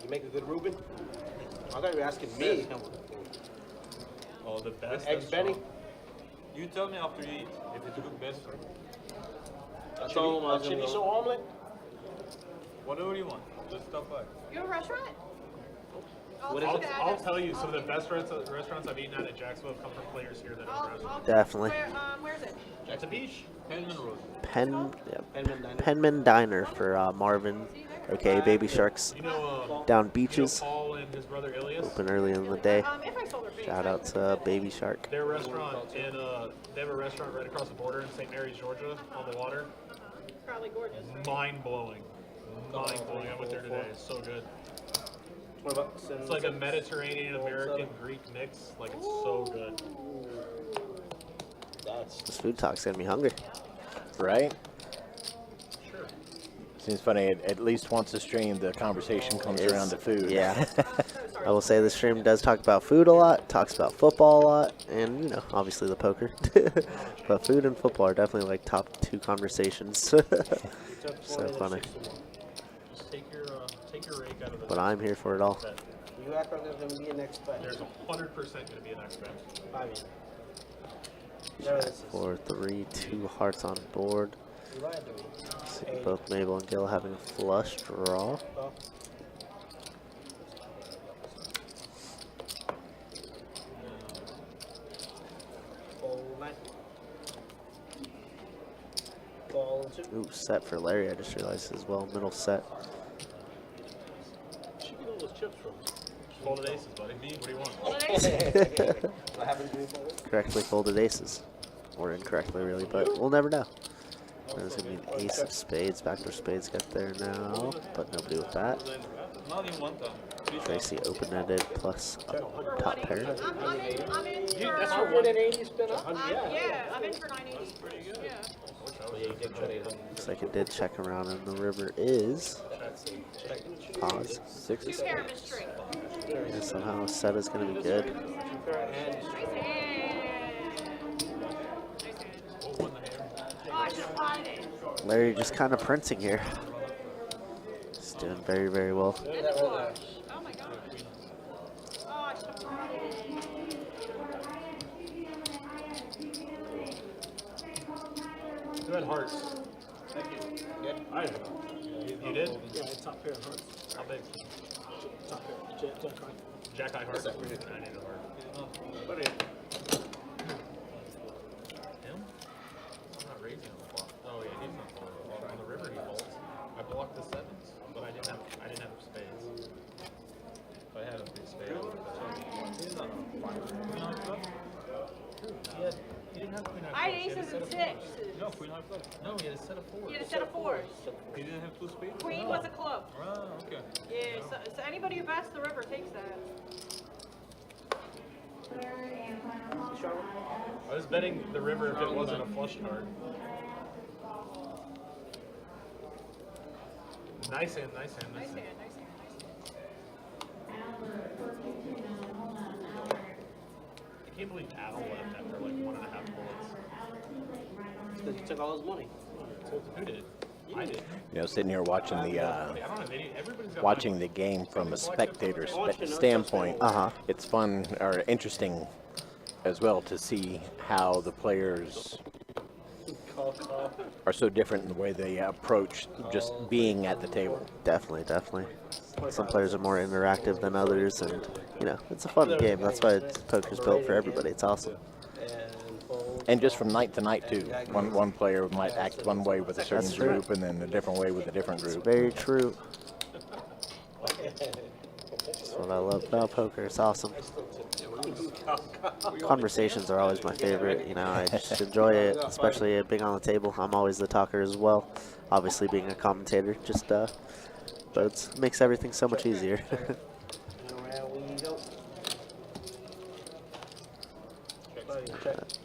You make a good Reuben? I thought you were asking me. Oh, the best. Eggs Benny? You tell me after you eat if it's good best or I told him I was gonna Chorizo go. omelet? whatever you want. Just stop by. You have a restaurant? What is I'll, it? I'll tell you, some of the best restaurants I've eaten at Jacksonville have come from players here that own restaurants. Definitely. Where's it? At the beach. Penman Road. Penman Diner. Penman Diner for Marvin, aka Baby Sharks. You know, Down beaches. Paul and his brother Ilias. Open early in the day. If I sold her face, Shout out to Baby Shark. Their restaurant in they have a restaurant right across the border in St. Mary's, Georgia, on the water. probably gorgeous. Mind blowing. Mind blowing. I went there today. It's so good. $20 and It's like a Mediterranean American Greek mix. Like it's so good. This food talk's getting me hungry. Right? Sure. Seems funny. At least once a stream, the conversation comes around to food. Yeah. I will say the stream does talk about food a lot, talks about football a lot, and, you know, obviously the poker. But food and football are definitely like top 2 conversations. So funny. Just take your rake out of the. But I'm here for it all. You act like there's gonna be an next bet. There's 100% going to be an next bet. 5 years. There it is. 4, 3, 2 hearts on board. You lied to me. See both Mabel and Gil having a flush draw. Well, Fold 9. Ball and 2. Ooh, set for Larry, I just realized as well. Middle set. chips from? Folded aces, buddy. What do you want? Folded aces. What happened to me? Correctly folded aces. Or incorrectly, really, but we'll never know. There's going to be an ace of spades. Backdoor spades got there now, but nobody with that. Tracy open-ended plus a top pair. I'm in for 180 spin up. yeah, I'm in for 980. Yeah. Looks like it did check around, and the river is pause. 6. Two pair mystery. And somehow a set is going to be good. Larry just kind of printing here. He's doing very, very well. Oh my god. Oh, I should have brought it. Who had hearts? Thank you. Good. I didn't know. You did? Yeah, it's top pair of hearts. How big? Top pair. Jack high. Jack high hearts. I need a heart. What are you? Him? I'm not raising on the flop. Oh yeah, he's not folding. On the river he folds. I blocked the sevens, but I didn't have spades. If I had a free spade, I would have he's not on fire. He didn't have queen high I had aces and sixes. No, queen high club. No, he had a set of fours. You had a set of fours. He didn't have two spades? Queen was a club. Oh, okay. Yeah, so anybody who bats the river takes that. I was betting the river if it wasn't a flush card. Nice hand, nice hand, nice hand. I can't believe Al left after like 1.5 bullets. Because he took all his money. Who did? I did. You know, sitting here watching I don't have any. Everybody's got the money. game from a spectator standpoint, it's fun or interesting as well to see how the players are so different in the way they approach just being at the table. Definitely, definitely. Some players are more interactive than others, and you know, it's a fun game. That's why poker's built for everybody. It's awesome. And just from night to night too. One player might act one way with a certain That's true. group, and then a different way with a different It's group. very true. That's what I love about poker. It's awesome. Conversations are always my favorite. You know, I just enjoy it, especially it being on the table. I'm always the talker as well. Obviously, being a commentator, just but it makes everything so much easier.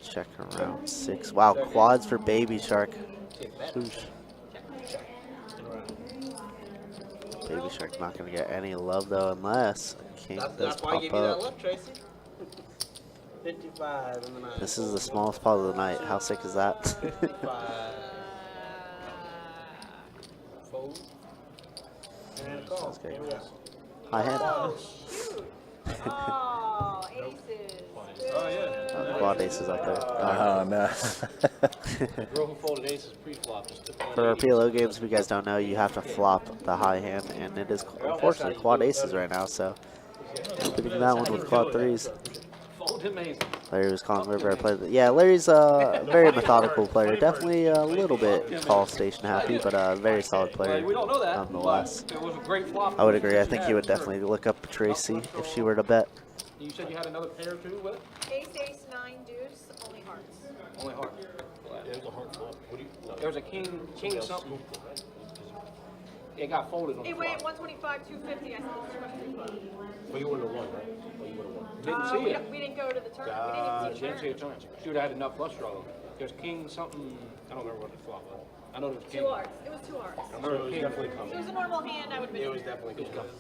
Check around 6. Wow, quads for Baby Shark. Oosh. Baby Shark's not going to get any love though, unless King does That's why I pop gave you that up. love, Tracy. 55 in the night. This is the smallest pot of the night. How sick is that? 55. Fold. And a call. Okay. High hand. Oh, shoot. Oh, aces. Quad aces out there. Oh no. The girl who folded aces pre-flop just took For our PLO games, if you guys don't know, you have to flop the high hand, and it is unfortunately quad aces right now, so getting that one with quad 3s. fold him aces. Larry was calling river. I played. Yeah, Larry's a very methodical player. Definitely a little bit call station happy, but a very solid player We don't know that. nonetheless. But it was a great flop. I would agree. I think he would definitely look up Tracy if she were to bet. You said you had another pair too with it? Ace, ace, 9, deuce, only hearts. Only heart. There's a heart flop. What do you? There was a king something. It got folded on the It flop. went 125, 250. I said it's too much free flop. Well, you wouldn't have won, right? Well, you would have won. Didn't see it. We didn't go to the tournament. We didn't even see Didn't the see a tournament. turn. She would have had enough flush draw. There's king something. I don't remember what the flop was. I know there was king. 2 hearts. It was 2 hearts. I remember It was king. definitely If coming. it was a normal hand, I would have been. It was definitely coming.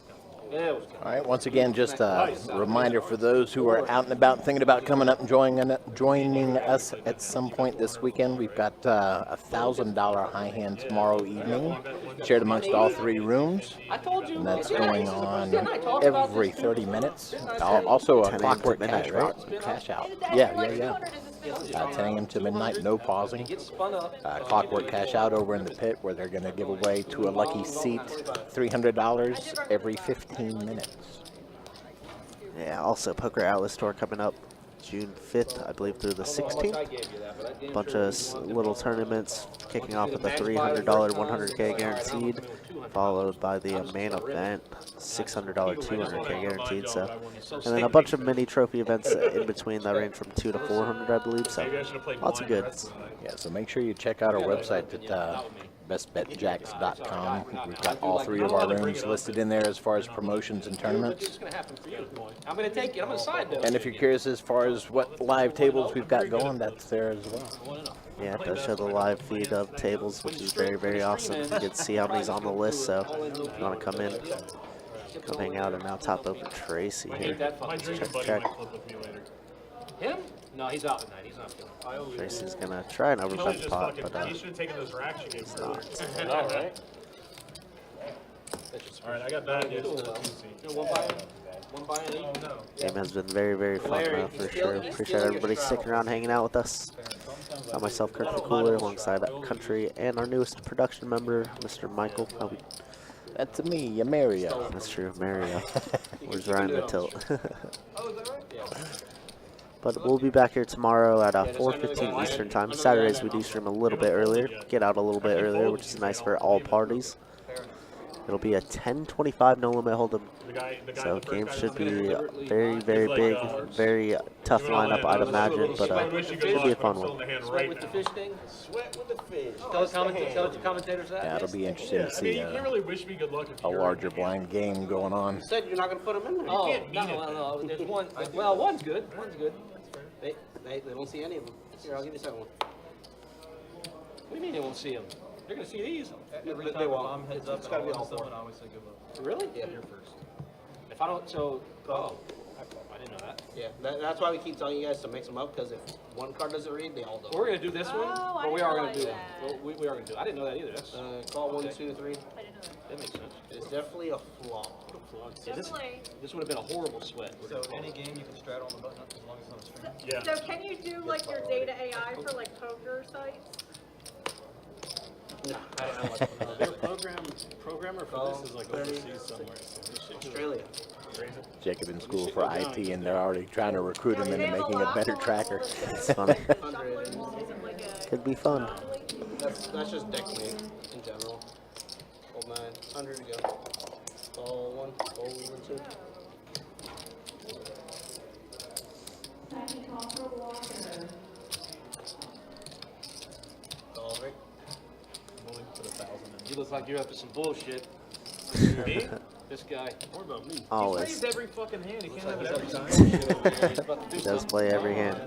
Yeah, it was king. All right, once again, just a reminder for those who are out and about thinking about coming up and joining us at some point this weekend. We've got a $1,000 high hand tomorrow evening, shared amongst all 3 rooms. I told you. And that's Didn't I? going on Didn't I talk about every this? 30 minutes. Didn't I say- Also a 10 a.m. to clockwork midnight, cash out. Is that Yeah, like yeah, yeah. 200 is the spin? 10 a.m. to midnight, no pausing. Get spun up. Clockwork cash out over in the pit where they're going to give away to a lucky seat $300 every 15 minutes. Yeah. Also, Poker Atlas Tour coming up June 5th, I believe, through the 16th. A bunch of little tournaments kicking off with a $300 100K guaranteed, followed by the main event, $600 200K guaranteed. So, and then a bunch of mini trophy events in between that range from 200 to 400, I believe. So, lots of goods. Yeah, so make sure you check out our website at bestbetjacks.com. We've got all 3 of our rooms listed in there as far as promotions and tournaments. I'm going to take it. I'm going to side though. And if you're curious as far as what live tables we've got going, that's there as well. Yeah, it does show the live feed of tables, which is very, very awesome. You get to see how many's on the list. So if you want to come in, come hang out, and now top over Tracy here. Check. Him? No, he's out tonight. He's not feeling. Tracy's gonna try and overbet the pot, but He should have taken those racks you gave it's me not. earlier. All right. All right, I got that. Yes. One by an eight. Game has been very, very fun for sure. Appreciate everybody sticking around, hanging out with us. Got myself, Kirk the Cooler, alongside Country and our newest production member, Mr. Michael. That's me, Mario. That's true, Mario. Where's Ryan the Tilt? But we'll be back here tomorrow at 4:15 Eastern Time. Saturdays we do stream a little bit earlier, get out a little bit earlier, which is nice for all parties. It'll be a 10:25 no limit hold'em. So game should be very, very big, very tough lineup, I'd imagine, but it'll be a fun one. Sweat with the fish thing? Sweat with the fish. Tell the commentators that. Yeah, it'll be interesting to see You can't really wish me good luck if a you're larger blind game going on. You said you're not going to put them in there. Oh, no. There's one. Well, one's good. One's good. They don't see any of them. Here, I'll give you the second one. What do you mean they won't see them? They're going to see these. They won't. It's got to be all 4. Really? Yeah. If I don't, so, oh, I didn't know that. Yeah, that's why we keep telling you guys to mix them up, because if one card doesn't read, they all don't. We're going to do this one, Oh, or we I are going didn't to do realize it. Well, we are going to do it. I didn't know that either. That's, Call 1, 2, 3. I didn't know that. that makes sense. It's definitely a flaw. See, Definitely. this would have been a horrible sweat. So any game you can straddle on the button as long as it's on a string? Yeah. So can you do like your data AI for like poker sites? No, I don't know what their programmer for this is like overseas somewhere. So Australia. Jacob in school for IT, and they're already trying to recruit him into making a better tracker. It's funny. Isn't like a Could be fun. That's just deck mate in general. Hold 9, 100 to go. Call 1, call 2. Call right. You look like you're up to some bullshit. Me? This guy. what about me? Always. He plays every fucking hand. He can't have it every time. He does play every hand.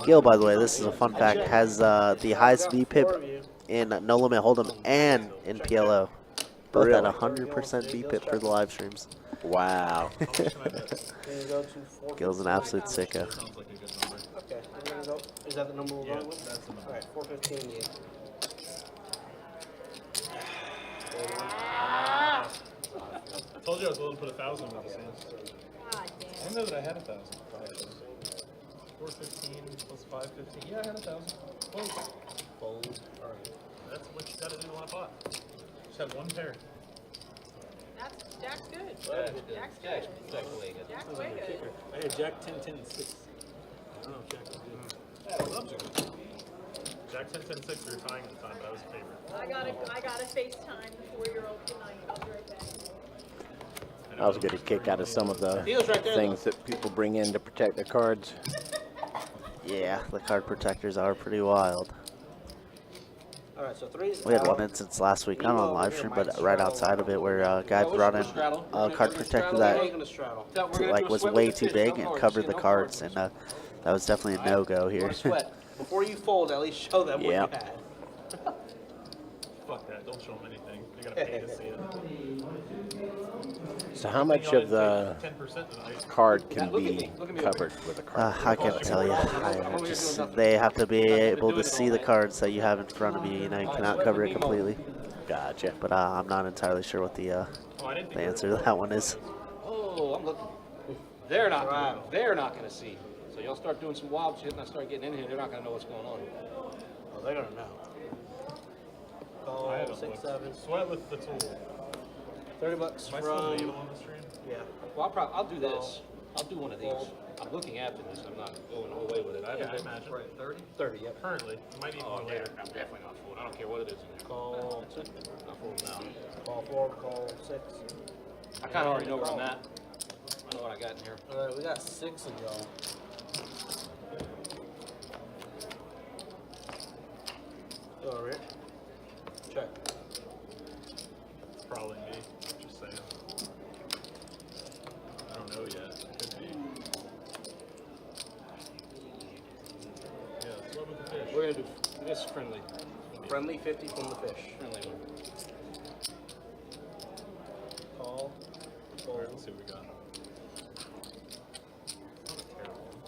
Gil, by the way, this is a fun fact, has the highest VPIP in No Limit Hold'em and in PLO. Both at 100% VPIP for the live streams. Wow. Gil's an absolute sicko. Okay, I'm gonna go. Is that the number we're going with? That's the number. Alright, 415, yeah. I told you I was willing to put 1,000 with this hand. God damn. I didn't know that I had 1,000. 415 plus 515. Yeah, I had 1,000. Fold. Alright. That's what you gotta do to want to pot. Just have one pair. Jack's good. Jack's Jack's good. definitely good. Jack's way good. I had Jack 10, 10, and 6. I don't know if Jack will do it. Jack 10, 10, 6, we were tying at the time, but I was a favorite. I got a FaceTime the 4-year-old tonight. I'll be right back. I was getting a kick out of some of the Deal's right there, things that people bring in to protect their cards. Yeah, the card protectors are pretty wild. Alright, so 3's We had out. one instance last week, not on live stream, but right outside of it, where a guy brought in a card protector How are you that gonna straddle? like was way too big and covered the cards, and that was definitely a no-go here. Before you fold, at least show them what you Yep. had. Fuck that. Don't show them anything. They gotta pay to see it. So how much of the 10% tonight. card can be covered with a card? I can't tell you. They have to be able to see the cards that you have in front of you. You know, you cannot cover it completely. Gotcha. But I'm not entirely sure what the answer to that one is. Oh, I'm looking. They're not going to see. So y'all start doing some wild shit and I start getting in here, they're not going to know what's going on. Oh, they're gonna know. Call I haven't 6, looked. 7. Sweat with the tool. $30 Am I still from. able on the stream? Yeah. Well, I'll do this. I'll do one of these. Fold. I'm looking after this. I'm not going away with it. I Yeah, I haven't imagine. 30? 30, yep. Currently, it might even Oh, go yeah, later. I'm definitely not fooled. I don't care what it is in there. Call, Not fooled now. call 4, call 6. I kind of already know where I'm at. I know what I got in here. All right, we got 6 of y'all. Go, Rich. Check. It's probably me. Just saying. I don't know yet. Could be. Yeah, let's load with the fish. We're going to do this friendly. Friendly 50 from the fish. Friendly one. Call. All right, let's see what we got. Not a terrible one.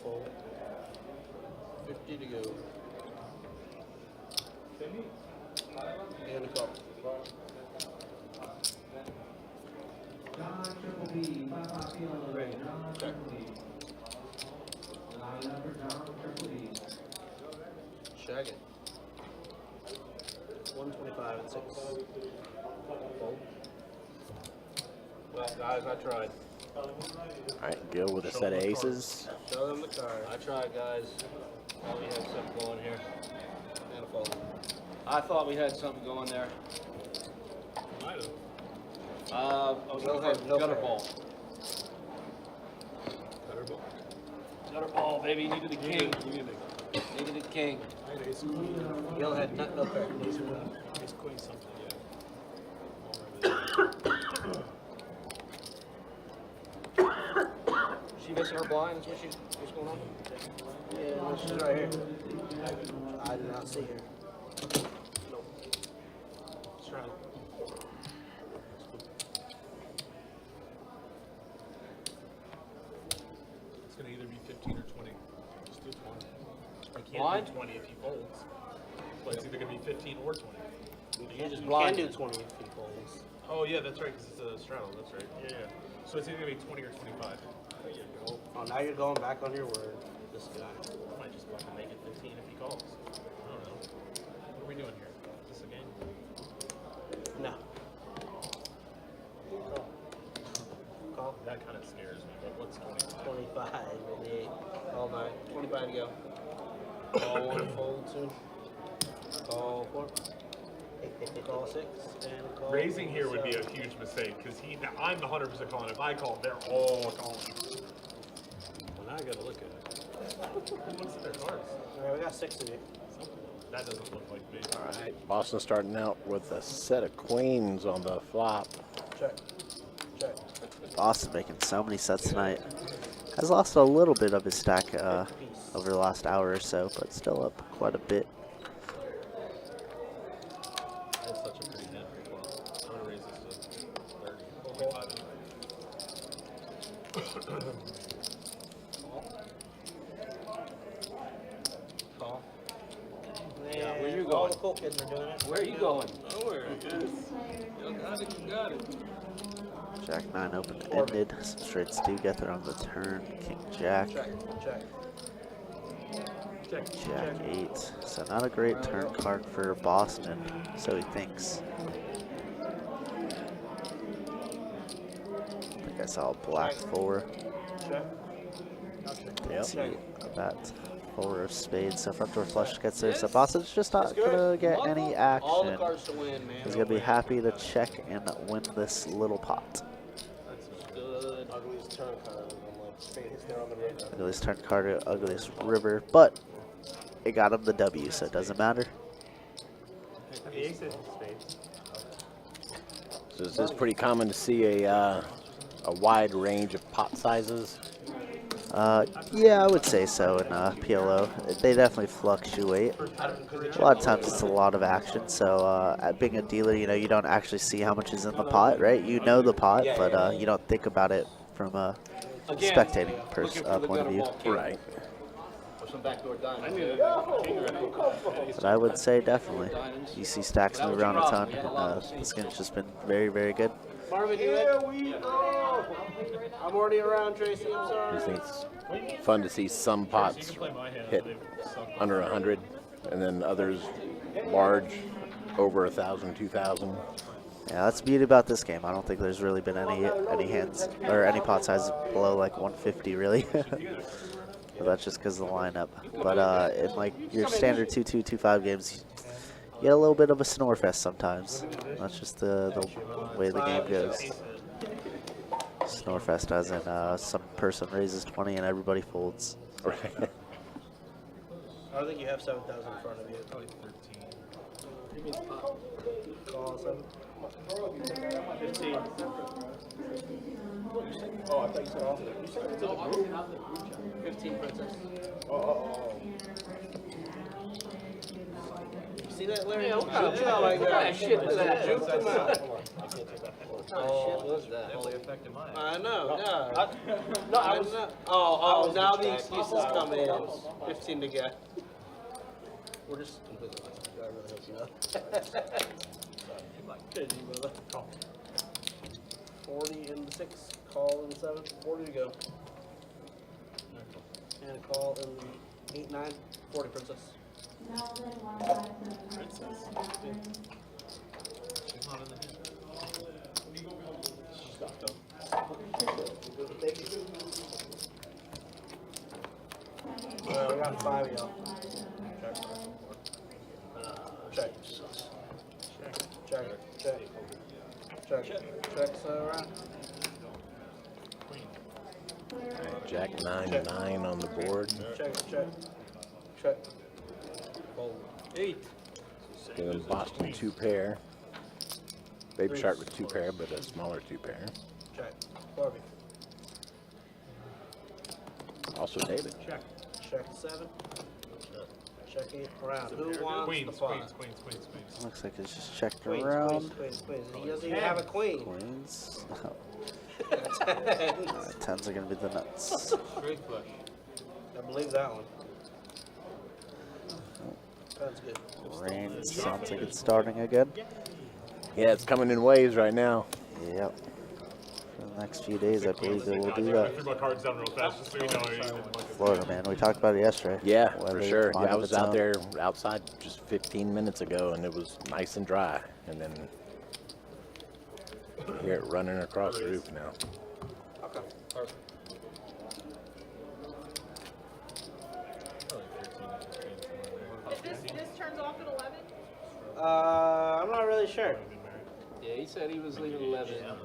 Fold. 50 to go. And a call. Ready. Check. Shag it. 125 and 6. Fold. Well, guys, I tried. All right, Gil with a set of aces. Show them the card. I tried, guys. Thought we had something going here. And a fold. I thought we had something going there. Might have. I was Go looking ahead, for no gutter fair. ball. Better ball. Gutter ball, baby. Needed a king. Needed a king. Yellow had nut, no pair. Ace queen something, She missing her blind? Is what's going on? Yeah, she's right here. I did not see her. Let's try it. It's going to either be 15 or 20. Just do 20. I can't Blind? do 20 if he folds. But it's either going to be 15 or 20. You just You blind. can do 20 if he folds. Oh, yeah, that's right, because it's a straddle. That's right. Yeah. So it's either going to be 20 or 25. There you go. Oh, now you're going back on your word. This guy. I might just fucking make it 15 if he calls. I don't know. What are we doing here? Is this a game? No. Call. That kind of scares me, but what's 25? 25 and 8. Call 9. 25 to go. Call 1, fold 2. Call 4. Call 6. And call Raising here would be 7. a huge mistake because I'm the 100% calling. If I call, they're all calling. Well, now I gotta look at it. Who looks at their cards? Alright, we got 6 of you. That doesn't look like me. All right, Boston starting out with a set of queens on the flop. Check. Check. Boston making so many sets tonight. Has lost a little bit of his stack over the last hour or so, but still up quite a bit. That's such a pretty hand for 12. I'm going to raise this to 30, 25. Call. Yeah, where you All going? the cool kids are doing it. Where are you going? Nowhere, I guess. You got it, you got it. Jack 9 open-ended. Some straights do get there on the turn. King Jack. Check. Check. Jack 8. So not a great turn card for Boston, so he thinks. I think I saw a black 4. Check. Didn't see that 4 of spades. So front door flush gets there. So Boston's just not gonna get any All the action. cards to win, man. He's gonna be happy to check and win this little pot. Good. Ugliest turn card. I'm like, spade hits there on the river. Ugliest turn card, ugliest river, but it got him the W, so it doesn't matter. The ace is spades. So is this pretty common to see a wide range of pot sizes? Yeah, I would say so in PLO. They definitely fluctuate. A lot of times it's a lot of action, so at being a dealer, you don't actually see how much is in the pot, right? You know the pot, but you don't think about it from a spectating point of view. Right. Or some backdoor diamonds. I knew that king ready. But I would say definitely. You see stacks move around a ton, and this game's just been very, very good. Marvin, here we go. I'm already around, Tracy. I'm sorry. I think it's fun to see some pots hit under 100, and then others large. over 1,000, 2,000. Yeah, that's the beauty about this game. I don't think there's really been any hands or any pot sizes below like 150 really. But that's just because of the lineup. But in like your standard 2-2, 2-5 games, you get a little bit of a snore fest sometimes. That's just the way the game goes. Snore fest as in some person raises 20 and everybody folds. I don't think you have 7,000 in front of you. Probably 13. Call 7. 15. Oh, I thought you said off there. You said it to the group. 15 princess. You see that, Larry? Yeah, what kind of shit was that? Juke them out. What kind of shit was that? Definitely affected mine. I know, yeah. No, I was. Oh, now the excuses come in. 15 to get. We're just completely I really hope you know. Good, brother. 40 in the 6, call in the 7, 40 to go. And a call in the 8, 9, 40 princess. She's not in the hit. She's got them. We got 5 of y'all. Check. Check, so around. Jack 9-9 on the board. Check. Fold. 8. Doing Boston 2 pair. Baby Shark with 2 pair, but a smaller 2 pair. Check. 40. Also David. Check 7. Check 8 around. Who wants Queens, the 5? queens. Looks like it's just checked Queens. around. He doesn't even have a queen. Queens. 10s. 10s are going to be the nuts. Straight flush. I believe that one. That's good. Rain sounds like it's starting again. Yeah, it's coming in waves right now. Yep. For the next few days, I believe it will do I that. threw my cards down real fast just so you know. Florida, man. We talked about it yesterday. Yeah, for Weather, sure. mind Yeah, I of was its out own. there outside just 15 minutes ago, and it was nice and dry. And then you hear it running across the roof now. Okay. Perfect. If this turns off at 11, I'm not really sure. Yeah, he said he was leaving 11. I'm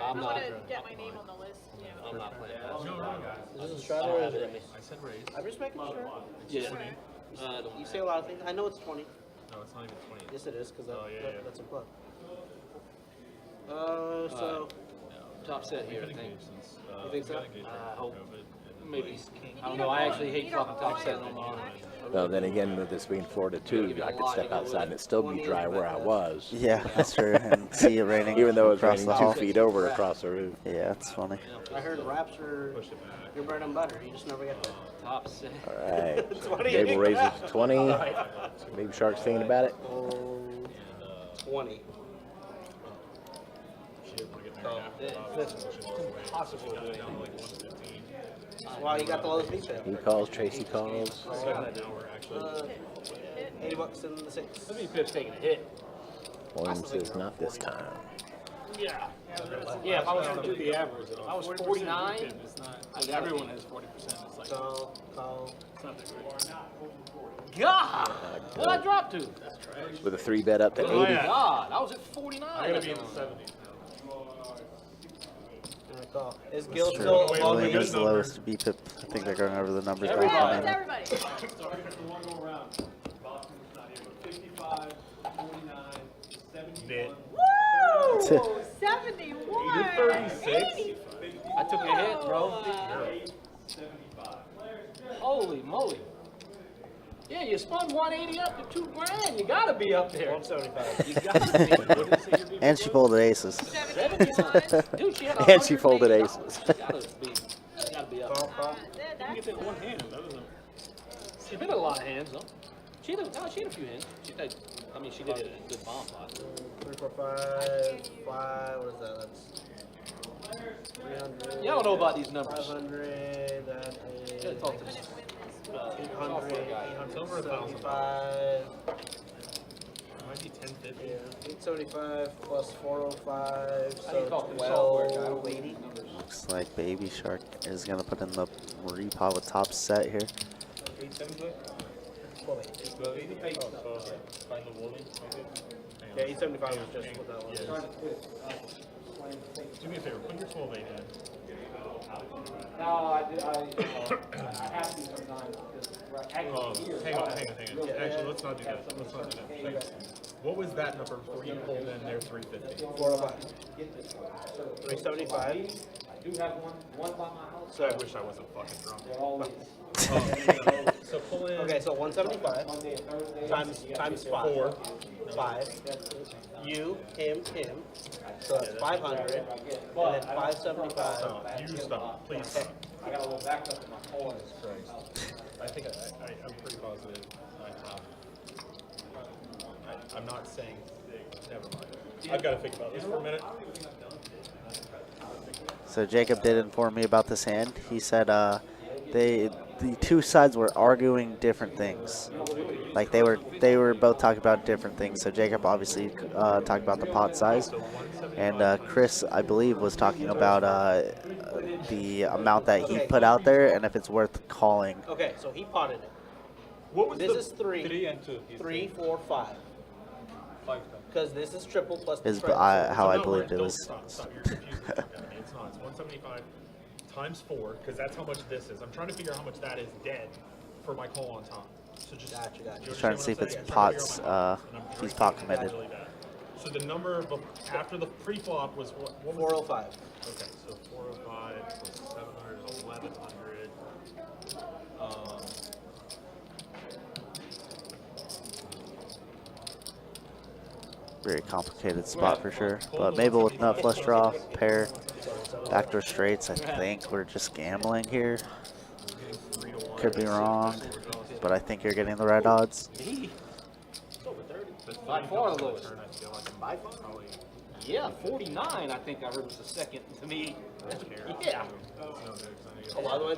I not. want to get my name on the list. I'm not playing that. Is this a I strategy? don't have it in me. I said raise. I'm just making sure. Yeah. You say a lot of things. I know it's 20. No, it's not even 20. Yes, it is, because that's a plug. Uh, So, Top set here, I think. you think so? I hope. Maybe. I don't know. I actually hate fucking top set no more. Well, then again, with this being Florida too, I could step outside and it still be dry where I was. Yeah, that's true. And see it raining Even though it's across raining the 2 hall. feet over across the roof. Yeah, it's funny. I heard raps are your bread and butter. You just never get there. Top set. All right. 20. Gable raises to 20. Baby Shark's thinking about it. 20. Wow, you got the lowest beat there. He calls, Tracy calls. $80 in the 6. Let me Pip's taking a hit. William says not this time. Yeah. Yeah, if I was to do the average, if I was 49, It's not. Like everyone has 40%. It's like Call. it's not that great. God, what I dropped to? With a 3-bet up to 80. Oh, yeah. God, I was at 49. I'm going to be in the 70s Call. Is That's Gil true. still Wait, on wait, William the is the lowest BPIP. I think they're going over the numbers. Everybody. back on it's it. everybody. Boston's not here, but 55, 49, 70. Net. Woo! 71. You're 36? 80. I took a hit, bro. 75. Holy moly. Yeah, you spun 180 up to $2,000. You gotta be up there. 175. You gotta be. What did it say you're being? And she folded aces. 71. Dude, she had And she folded 180. aces. You gotta be up. Call. You get that one hand. That was a. She been a lot of hands, though. She had a few hands. She did a good bomb pot. 3, 4, 5. 5. What is that? That's 300. Y'all don't know about these numbers. 500. That You gotta talk to is this. 800. It's over 1,000. 875. might be 1050. Yeah, 875 plus 405, How do you so call it? Software guy, I don't 1280. Looks like Baby Shark is gonna put in the repot with top set here. 870? 1280. 1280? Oh, so find the warning. Yeah, 875 was just what that was. Do me a favor, put your 1280 in. No, I have to sometimes because Hang on. Actually, let's not do that. Let's not do that. What was that number before you pulled in their 350? 405. 375. I do have one by my house. So I wish I wasn't fucking drunk. They're always So pull in. Okay, so 175 Monday and Thursday. times 5. 4. 5. You, him. So that's 500. And then 575. Stop. You stop. Please stop. I got a little backed up in my car. I think I'm pretty positive I'm not saying. Never mind. I've got to think about this for a minute. So Jacob did inform me about this hand. He said the two sides were arguing different things. Like they were both talking about different things. So Jacob obviously talked about the pot size, and Chris, I believe, was talking about the amount that he put out there and if it's worth calling. Okay, so he potted it. What was This the is 3. 3 and 2? 3, 4, 5. 5. Because this is triple plus the Is triple. how I No, believed it don't was. Stop. You're confusing the fuck out of me. It's not. It's 175 times 4, because that's how much this is. I'm trying to figure out how much that is dead for my call on top. So just Gotcha. Just trying to see if it's pots. He's pot committed. So the number after the pre-flop was what was 405. it? Okay, so 405 plus 700 is 1100. Very complicated spot for sure. But Mabel with nut flush draw, pair, backdoor straights. I think we're just gambling here. Could be wrong, but I think you're getting the right odds. By far the lowest. Yeah, 49 I think I heard was the second to me. Yeah.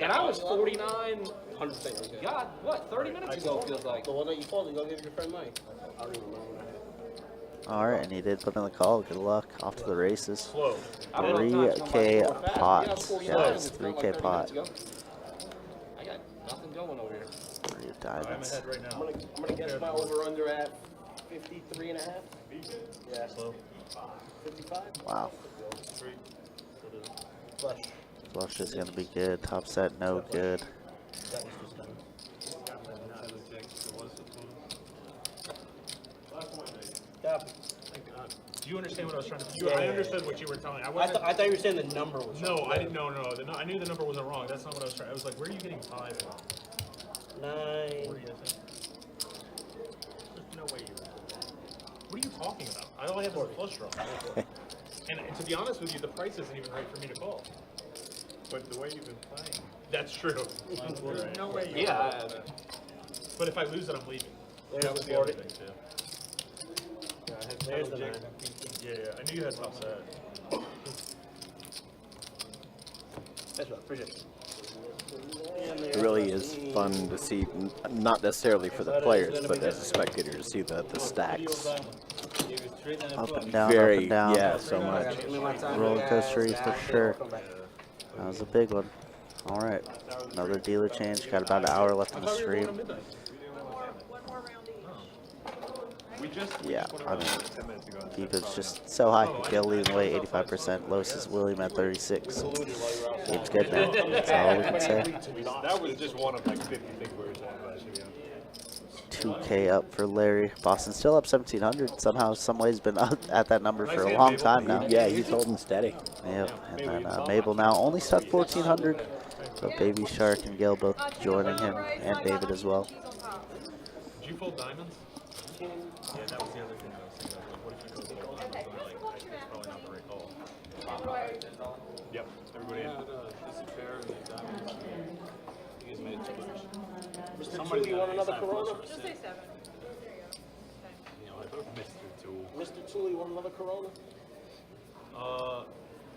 And I was 49, 100%. God, what, 30 minutes ago feels like. The one that you called, you go give your friend money. I don't even know. All right, and he did put in the call. Good luck. Off to the races. 3K pot. Yeah, it's 3K pot. I got nothing going over here. 3 of diamonds. I'm gonna guess my over under at 53 and a half. Yeah. 55. Wow. Flush. Flush is going to be good. Top set, no good. That was just done. Yeah. Do you understand what I was trying to do? I understood what you were telling me. I thought you were saying the number was No, wrong. I didn't. No. I knew the number wasn't wrong. That's not what I was trying. I was like, where are you getting 5 from? 9. What do you think? There's no way you're. What are you talking about? All I have is a flush draw. and to be honest with you, the price isn't even right for me to call. But the way you've been playing. That's true. There's no way. Yeah. But if I lose it, I'm leaving. There's the 40. Thing too. There's the 9. Yeah, I knew you had top set. That's right. Appreciate it. It really is fun to see, not necessarily for the players, but as a spectator to see the stacks. Up and down, Very, up and down. yeah, so much. Roller coastery for sure. That was a big one. All right. Another dealer change. Got about an hour left in the stream. One more round each. Yeah, I mean, Deep is just so high. Gil leading the way 85%. Lowest is William at 36. Game's good now. That's all we can say. That was just one of like 50 things we were talking about. 2K up for Larry. Boston still up 1,700. Somehow, some ways, been up at that number for a long time now. Yeah, he's holding steady. Yep. And then Mabel now only stuck 1,400. But Baby Shark and Gil both joining him, and David as well. Did you fold diamonds? Yeah, that was the other thing I was thinking. What if you go like, it's probably not the right call. Yep, everybody in. Mr. Tooley, you want another Corona? Just say 7. Mr. Tooley, you want another Corona?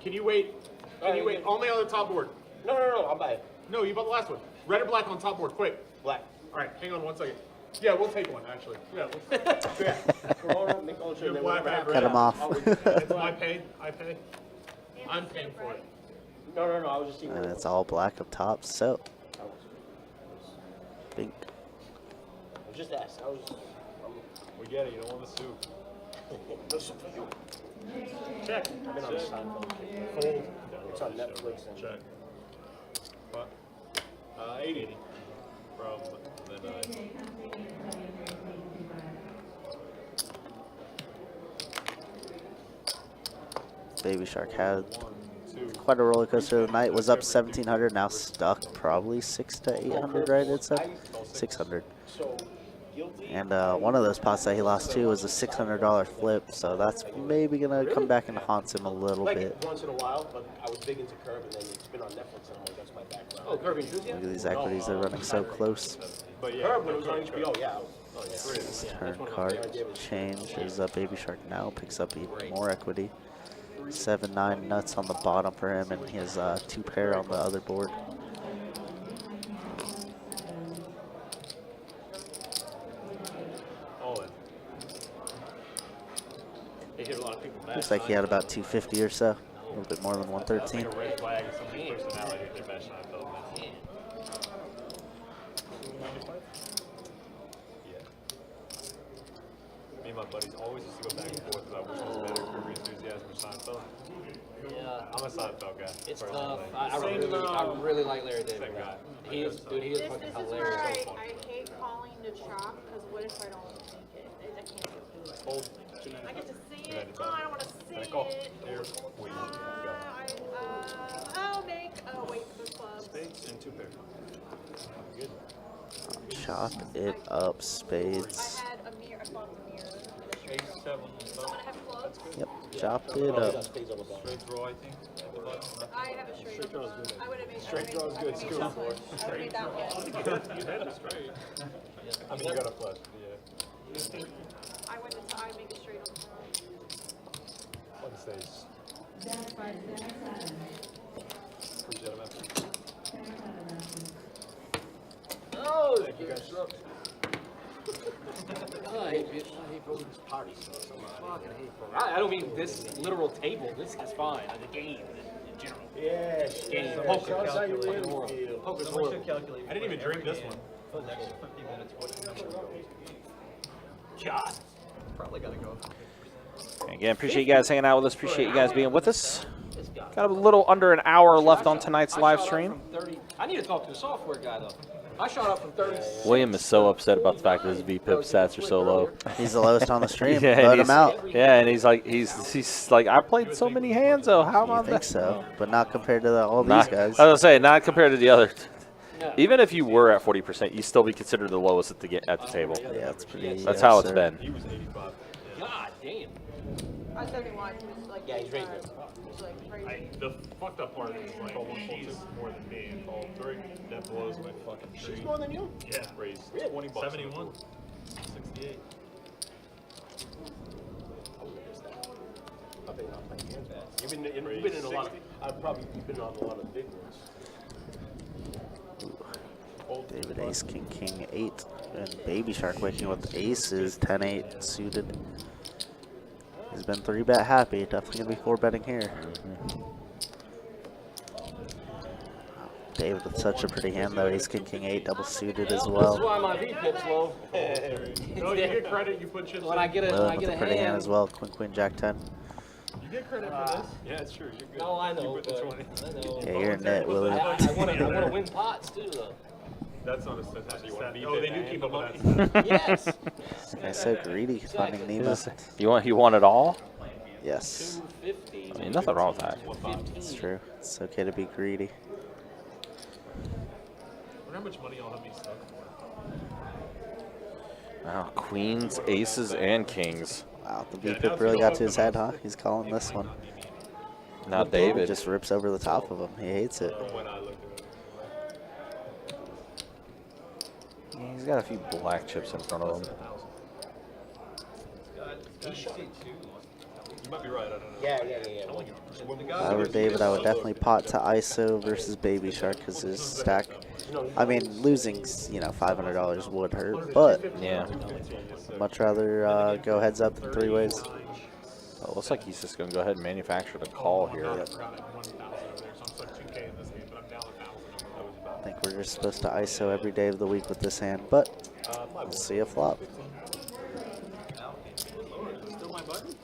Can you wait? Can you wait? Only on the top board. No, I'll buy it. No, you bought the last one. Red or black on top board, quick. Black. All right, hang on one second. Yeah, we'll take one, actually. Yeah, We're all around, make all sure Your that black whatever eye Cut him off. It's my pay. I pay. I'm paying for it. No, I was just seeing. And it's all black up top, so. Bink. I just asked. I was. We get it. You don't want the soup. No soup for you. Check. I've been on Seinfeld. Fold. It's on Netflix. And Check. What? 80 from the 9. Baby Shark had quite a roller coaster tonight. Was up 1,700, now stuck probably 600 to 800, right? It said 600. so guilty. And one of those pots that he lost to was a $600 flip, so that's maybe gonna come back and haunt him a little Like bit. once in a while, but I was big into Curb, and then it's been on Netflix, and I'm like, that's my background. Oh, Kirby Enthusiast? Look at these equities, they're running so close. But yeah, Curb when it was on HBO, yeah. His turn card change is Baby Shark now, picks up even more equity. 7-9 nuts on the bottom for him, and he has 2 pair on the other board. all in. They hit a lot of people back. Looks like he had about 250 or so, a little bit more than That's 113. like a red flag of somebody's personality if they're bashing on Phil. Yeah. Me and my buddies always used to go back and forth because I wish I was better Kirby Enthusiasm or Seinfeld. Yeah. I'm a Seinfeld guy. It's personally. tough. I really like Larry David. Same guy. He is fucking This is hilarious. where I hate calling to chop, because what if I don't make it? I can't do it. Fold. I get to see Good it. idea. Oh, I don't want to see Can I call? it. Here. Wait. I'll make. Oh, wait for the clubs. Spades and 2 pair. Good. Chop it up, I spades. had a mirror. I bought the mirror. Ace 7. Someone have clubs? Yep, chop it up. Straight draw, I think. I have a straight draw. I would have made Straight draw is good, I would have made that one. You had it straight. I mean, you got a flush. Yeah. I make it straight on the front. One stays. Appreciate it, man. Oh, You guys up. I hate broken parties. I don't mean this literal table. This is fine. The game in general. Yeah, Game. Poker Poker. how you Fucking live. horrible. Poker's horrible. I didn't even drink this one. God. Probably gotta go. Again, appreciate you guys hanging out with us. Appreciate you guys being with us. Got a little under an hour left on tonight's live stream. I need to talk to the software guy though. I shot up from 30. William is so upset about the fact that his VPIP stats are so low. He's the lowest on the stream. Yeah, Vote and him out. Yeah, and he's like, I played so many hands though. How am I? You think so, but not compared to all Not, these guys. I was gonna say, not compared to the other. Even if you were at 40%, you still be considered the lowest at the table. Yeah, it's pretty. That's how it's absurd. been. He was 85. God damn. I was 71. He was like, Yeah, he's right there. He was like crazy. The fucked up part is like she's more than me in call 3. That blows my fucking tree. She's more than you? Yeah. Raised Really? 20 bucks. 71. 68. I've been not playing hands. You've been in a lot of. I've probably been on a lot of big ones. David Ace, King, King 8, and Baby Shark waking with aces, 10-8 suited. He's been 3-bet happy. Definitely gonna be 4-betting here. David with such a pretty hand though. Ace, King, King 8, double suited as This is well. why my VPIP's low. No, you get credit. You put chips When I in. get a, when Lillian I with get a a pretty hand hand. as well. Queen, Queen, Jack 10. You get credit for this. Yeah, it's true. You're good. No, I know. You put the But 20. I know. Yeah, you're in net, William. I want to win pots too, though. That's not a stat. You wanna beat Oh, they that do man keep the up with money? that. Yes. This guy's so greedy, finding Nemo. You want it all? Yes, 250. I mean, nothing wrong with that. it's true. It's okay to be greedy. I wonder how much money I'll have me stuck for. Wow, queens, aces, and kings. Wow, the VPIP really got to his head, huh? He's calling this one. Not He David. just rips over the top of him. He hates it. From when I looked at it. Yeah, he's got a few black chips in front of him. You might be right. I don't know. Yeah. If I were David, I would definitely pot to ISO versus Baby Shark because his stack I mean, losing, $500 would hurt, but Yeah. much rather go heads up than three ways. Well, it looks like he's just going to go ahead and manufacture the call here. I forgot I had 1,000 over there, so I'm stuck 2K in this game, but I'm down 1,000. I think we're just supposed to ISO every day of the week with this hand, but we'll see a flop. Still my button?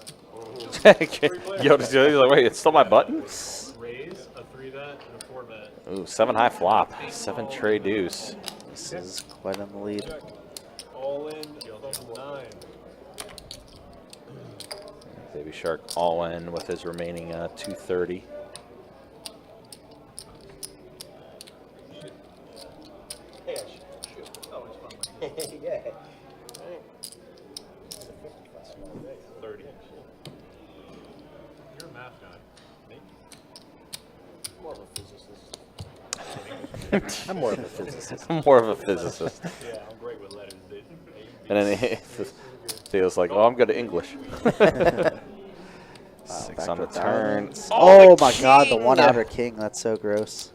Yo, he's like, wait, it's still my button? Raise, a 3-bet, and a 4-bet. Ooh, 7 high flop. 7 tray deuce. This is quite in the lead. All in, 9. Baby Shark all in with his remaining 230. Hey, I shoot. Oh, it's fun. Yeah. 30. You're a math guy. More of a physicist. I'm more of a physicist. I'm more of a physicist. Yeah, I'm great with letters, dude. And then he was like, oh, I'm good at English. 6 on the turn. Oh, the my God, the king! one outer king. That's so gross.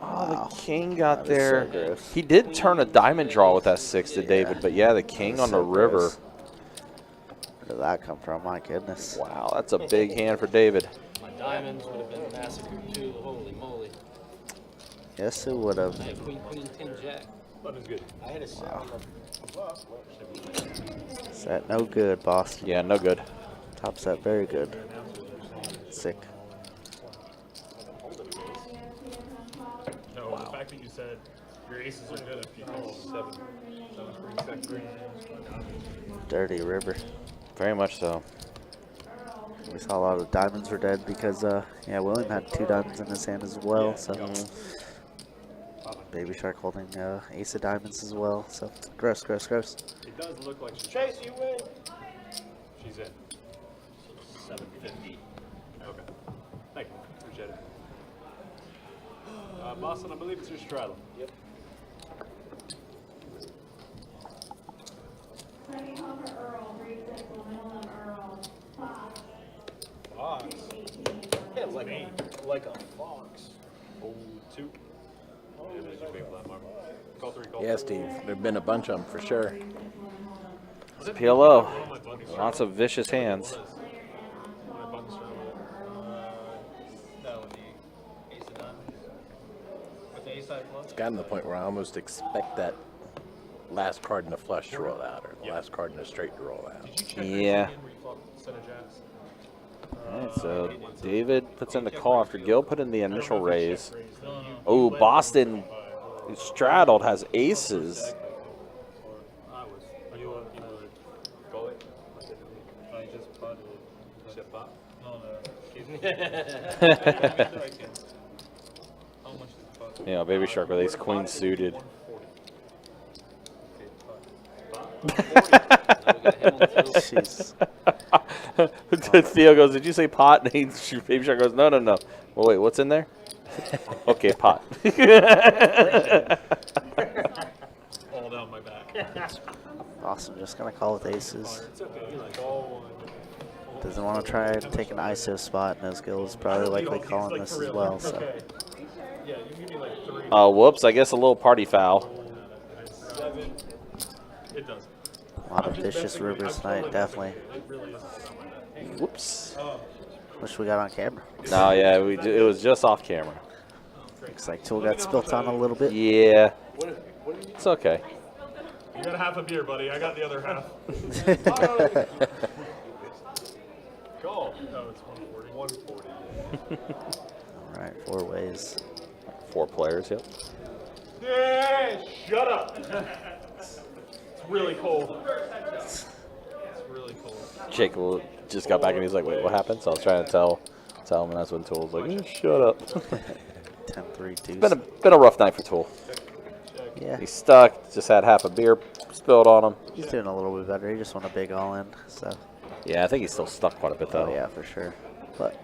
Oh, Wow. the king got That is there. so gross. He did turn a diamond draw with that 6 to David, but yeah, the king on the river. gross. Where did that come from? My goodness. Wow, that's a big hand for David. My diamonds would have been massacred too. Holy moly. Yes, it would have. I had queen, 10, jack. Button's good. I had a 7 on the flop. Set no good, Boston. Yeah, no good. Top set very good. Sick. No, the fact that you said your aces are good if you call 7. Dirty river. Very much so. We saw a lot of diamonds were dead because, William had 2 diamonds in his hand as well. So, Baby Shark holding ace of diamonds as well. So, gross, gross, gross. It does look like she's Chase, you win. She's in. 750. Okay. Thank you. Appreciate it. Boston, I believe it's your straddle. Yep. Fox. Yeah, like a fox. Oh, 2. Yeah, there's your big blind marble. Call 3, call Yeah, Steve. There've been a bunch of them for sure. It's PLO. Lots of vicious hands. It's gotten to the point where I almost expect that last card in the flush to roll out, or the last card in the straight to roll out. Yeah. Alright, so David puts in the call after Gil put in the initial raise. Oh, Boston, who straddled, has aces. Baby Shark with ace queen suited. Jeez. Theo goes, did you say pot? And Baby Shark goes, no, no, no. Well, wait, what's in there? Okay, pot. All down my back. Awesome. Just going to call with aces. Doesn't want to try and take an ISO spot. No skills. Probably likely calling this as well. So. Yeah, you give me like 3. Whoops, I guess a little party foul. 7. It does. A lot of vicious rivers tonight, definitely. It really is. Whoops. Wish we got on camera. No, yeah, it was just off camera. Looks like Tool got spilt on a little bit. Yeah. It's okay. You got half a beer, buddy. I got the other half. Call. No, it's 140. 140. All right, 4 ways. 4 players, yep. Yeah, shut up. It's really cold. It's really cold. Jake just got back and he's like, wait, what happened? So I was trying to tell him, and that's when Tool was like, shut up. 10-3 2. Been a rough night for Tool. Yeah. He's stuck, just had half a beer spilled on him. He's doing a little bit better. He just won a big all-in, so. Yeah, I think he's still stuck quite a bit, though. Oh, yeah, for sure. But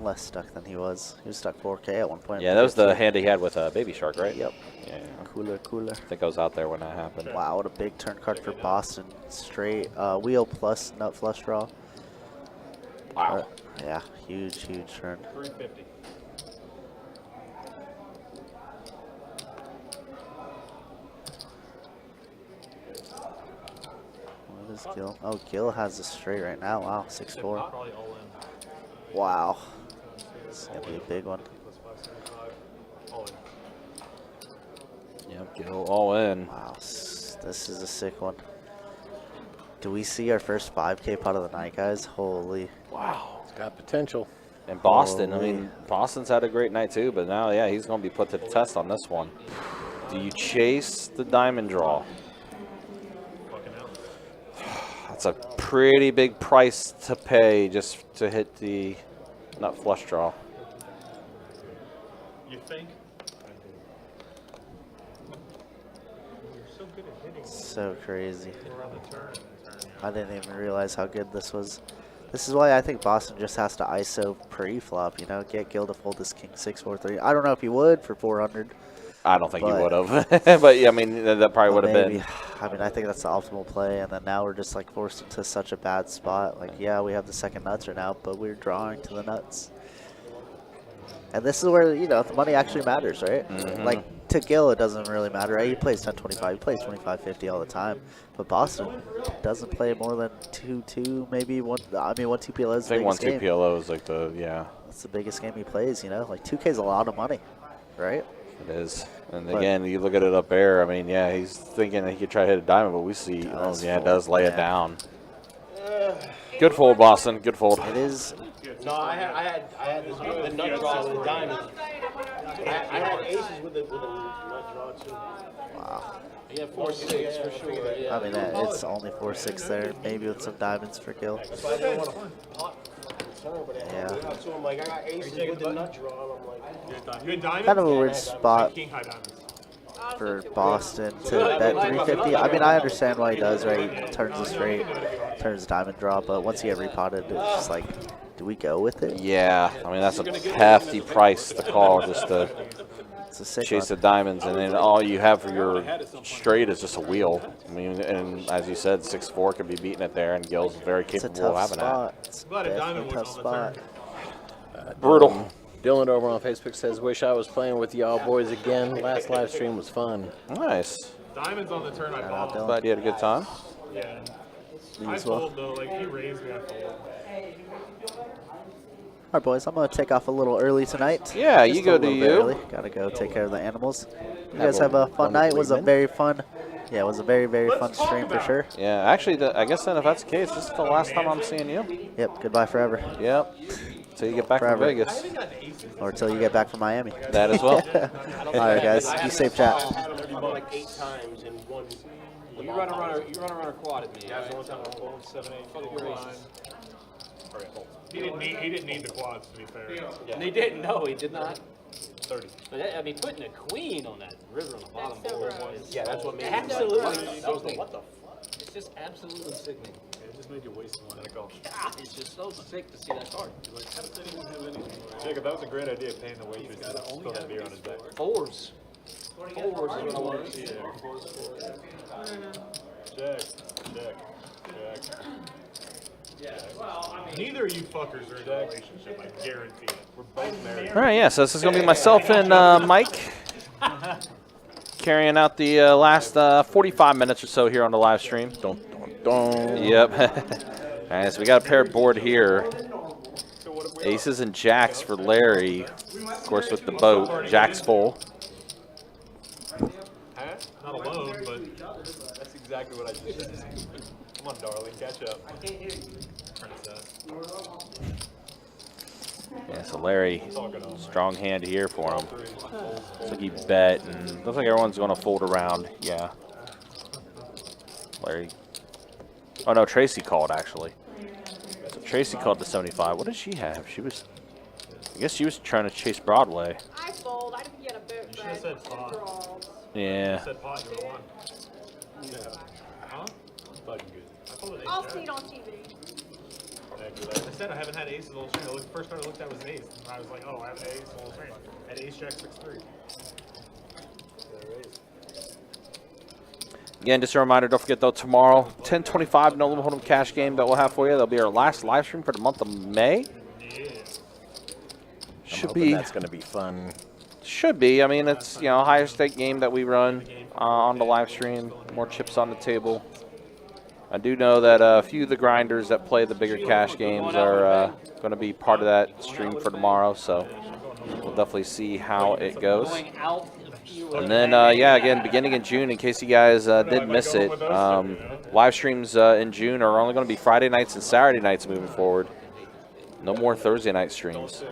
less stuck than he was. He was stuck 4K at one point. Yeah, that was the hand he had with Baby Shark, right? Yep. Yeah. Cooler. I think I was out there when that happened. Wow, what a big turn card for Boston. Straight wheel plus nut flush draw. Wow. Yeah, huge turn. 350. Gil. Oh, Gil has a straight right now. Wow, 6-4. Probably all in. Wow. It's going to be a big one. All in. Yep, Gil all in. Wow, this is a sick one. Do we see our first 5K pot of the night, guys? Holy. Wow. It's got potential. And Boston, Holy. I mean, Boston's had a great night too, but now, yeah, he's going to be put to the test on this one. Do you chase the diamond draw? That's a pretty big price to pay just to hit the nut flush draw. You think? You're so good at hitting. So crazy. Around the turn. I didn't even realize how good this was. This is why I think Boston just has to ISO pre-flop, you know, get Gil to fold this king 6-4-3. I don't know if he would for 400. I don't think he would have. But, yeah, I mean, that probably would have maybe. been. I mean, I think that's the optimal play, and then now we're just, like, forced into such a bad spot. Like, yeah, we have the second nuts right now, but we're drawing to the nuts. And this is where, you know, the money actually matters, right? Like, to Gil, it doesn't really matter, right? He plays 10-25, he plays 25-50 all the time. But Boston doesn't play more than 2-2, maybe one. I mean, 1-2 PLO is the biggest game. I think 1-2 PLO is like the, yeah. That's the biggest game he plays, you know? Like, 2K is a lot of money, right? It is. And again, you look at it up there, I mean, yeah, he's thinking that he could try to hit a diamond, but we see, it does lay it down. Good fold, Boston. Good fold. It is. No, I had this with the nut draw with the diamond. I had aces with the nut draw too. Wow. Yeah, 4-6 for sure. Yeah. I mean, it's only 4-6 there, maybe with some diamonds for Gil. That's why I didn't want to pot but Yeah. so I'm like, I got aces with the nut draw, and I'm like, You had diamonds? Kind of a weird spot King high diamonds. for Boston to bet 350. I mean, I understand why he does, right? He turns the straight, turns the diamond draw, but once you get repotted, it's just like, do we go with it? Yeah, I mean, that's a hefty price to call just to It's a sick chase one. the diamonds, and then all you have for your straight is just a wheel. I mean, and as you said, 6-4 could be beating it there, and Gil's very It's a capable of tough having spot. It's Glad a diamond definitely a was tough on the spot. turn. Brutal. Dylan over on Facebook says, wish I was playing with y'all boys again. Last live stream was fun. Nice. Diamonds on the turn, I Shout out, bought. Dylan. Glad you had a good time. Yeah. Me I as well. fold though, like he raised me, I fold. All right, boys, I'm going to take off a little early tonight. Yeah, Just you go a to little bit you. early. Got to go take care of the animals. You Have guys a have a fun night. It was a wonderful very fun, yeah, it was a very, very fun stream for sure. Yeah, actually, I guess then if that's the case, this is the last time I'm seeing you. Yep, goodbye forever. Yep. Till you get back Forever. from Vegas. Or till you get back from Miami. That as well. All right, guys, be safe, chat. like 8 times in one. You run a quad at me. Yeah, Right? one time I fold 7-8, Fuck fold your 9. aces. He didn't need the quads to be fair. And he didn't. No, he did not. 30. But I mean, putting a queen on that river on the bottom That's so board gross. is Yeah, that's what made me absolutely I was like, sickening. what the fuck? It's just absolutely sickening. It just made you waste one. God, it's just so sick to see that card. Like, how does anyone have anything? Jacob, that was a great idea, paying the waitress to spill that beer on his back. Fours. Fours is what I want to see. Check. Neither of you fuckers are in a relationship, I guarantee it. We're both married. All right, yeah, so this is going to be myself and Mike carrying out the last 45 minutes or so here on the live stream. Yep. All right, so we got a paired board here. Aces and jacks for Larry, of course, with the boat. Jacks full. Huh? Not alone, but That's exactly what I just said. Come on, darling, catch up. princess. Yeah, so Larry, strong hand here for him. Looks like he bet, and looks like everyone's going to fold around. Yeah. Larry. Oh, no, Tracy called, actually. So Tracy called the 75. What did she have? She was, I guess she was trying to chase Broadway. I fold. I didn't get a boot. You should have said pot. Draws. Yeah. I said pot, you would have won. Huh? Fucking good. I folded ace I'll jack. see it on TV. I said I haven't had aces all string. The first card I looked at was an ace. And I was like, oh, I have an ace all string. I had ace jack 6-3. Again, just a reminder, don't forget, though, tomorrow, 10:25, no limit hold'em cash game that we'll have for you. That'll be our last live stream for the month of May. Yeah. Should be. That's going to be fun. Should be. I mean, it's, you know, higher stake game that we run on the live stream. More chips on the table. I do know that a few of the grinders that play the bigger cash games are going to be part of that stream for tomorrow, so we'll definitely see how it goes. And then, yeah, again, beginning in June, in case you guys did miss it, live streams in June are only going to be Friday nights and Saturday nights moving forward. No more Thursday night streams.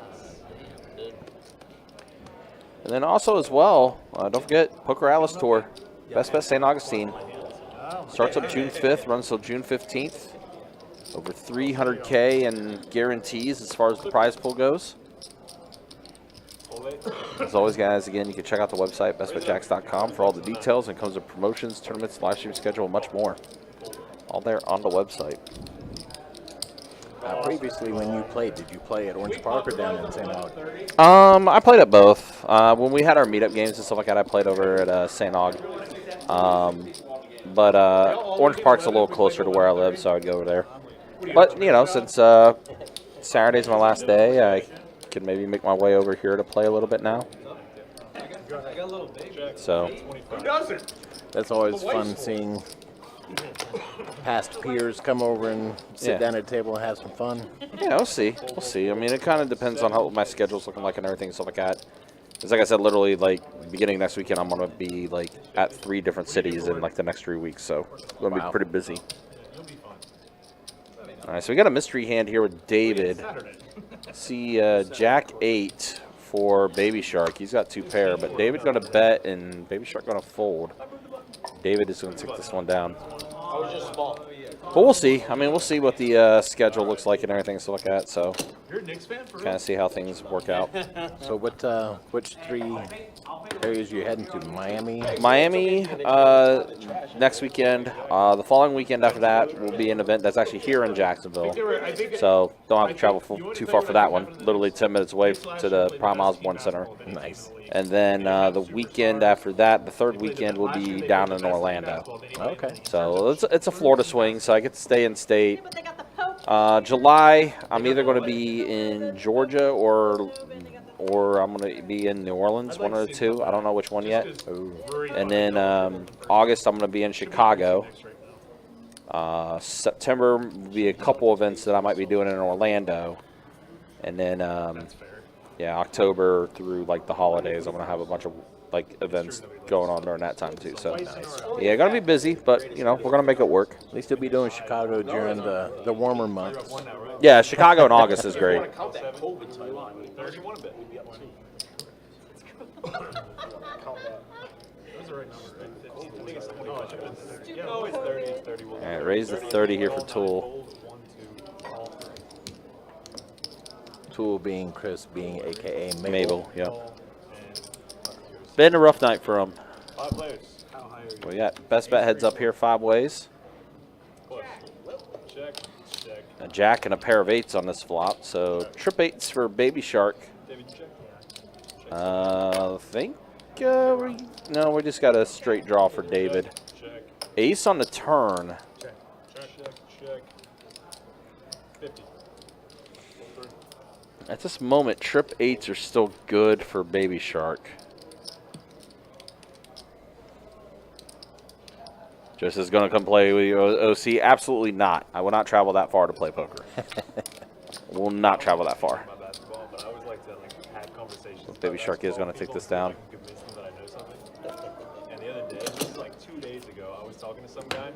And then also as well, don't forget, Poker Alice Tour, Best Bet St. Augustine. Starts up June 5th, runs till June 15th. Over 300K in guarantees as far as the prize pool goes. As always, guys, again, you can check out the website, bestbetjacks.com, for all the details and comes with promotions, tournaments, live stream schedule, and much more. All there on the website. Previously, when you played, did you play at Orange Park or down in St. Aug? I played at both. When we had our meetup games and stuff like that, I played over at St. Aug. But Orange Park's a little closer to where I live, so I'd go over there. But, you know, since Saturday's my last day, I can maybe make my way over here to play a little bit now. So that's always fun seeing past peers come over and sit down at a table and have some fun. Yeah, we'll see. We'll see. I mean, it kind of depends on how my schedule's looking like and everything and stuff like that. Because like I said, literally, like, beginning next weekend, I'm going to be, like, at 3 different cities in, like, the next 3 weeks. So it's going to be pretty busy. All right, so we got a mystery hand here with David. See, Jack 8 for Baby Shark. He's got 2 pair, but David's going to bet and Baby Shark going to fold. David is going to take this one down. I was just small. But we'll see. I mean, we'll see what the schedule looks like and everything to look at. So kind of see how things work out. So which 3 areas are you heading to? Miami? Miami next weekend. The following weekend after that will be an event that's actually here in Jacksonville. So don't have to travel too far for that one. Literally 10 minutes away to the Prime Osborne Center. Nice. And then the weekend after that, the 3rd weekend, will be down in Orlando. Okay. So it's a Florida swing, so I get to stay in state. July, I'm either going to be in Georgia or I'm going to be in New Orleans, one of the two. I don't know which one yet. And then August, I'm going to be in Chicago. September will be a couple events that I might be doing in Orlando. And then, yeah, October through, like, the holidays, I'm going to have a bunch of, like, events going on during that time, too. So, yeah, going to be busy, but, you know, we're going to make it work. At least you'll be doing Chicago during the warmer months. Yeah, Chicago in August is great. All right, raise the 30 here for Tool. Tool being Chris, being a.k.a. Mabel, yeah. Been a rough night for him. 5 players. We got best bet heads up here 5 ways. Check, check. A jack and a pair of 8s on this flop. So trip 8s for Baby Shark. I think no, we just got a straight draw for David. Ace on the turn. Check, check. 50. At this moment, trip 8s are still good for Baby Shark. Just is going to come play with you, OC? Absolutely not. I will not travel that far to play poker. Will not travel that far. Baby Shark is going to take this down. And the other day, just like 2 days ago, I was talking to some guy,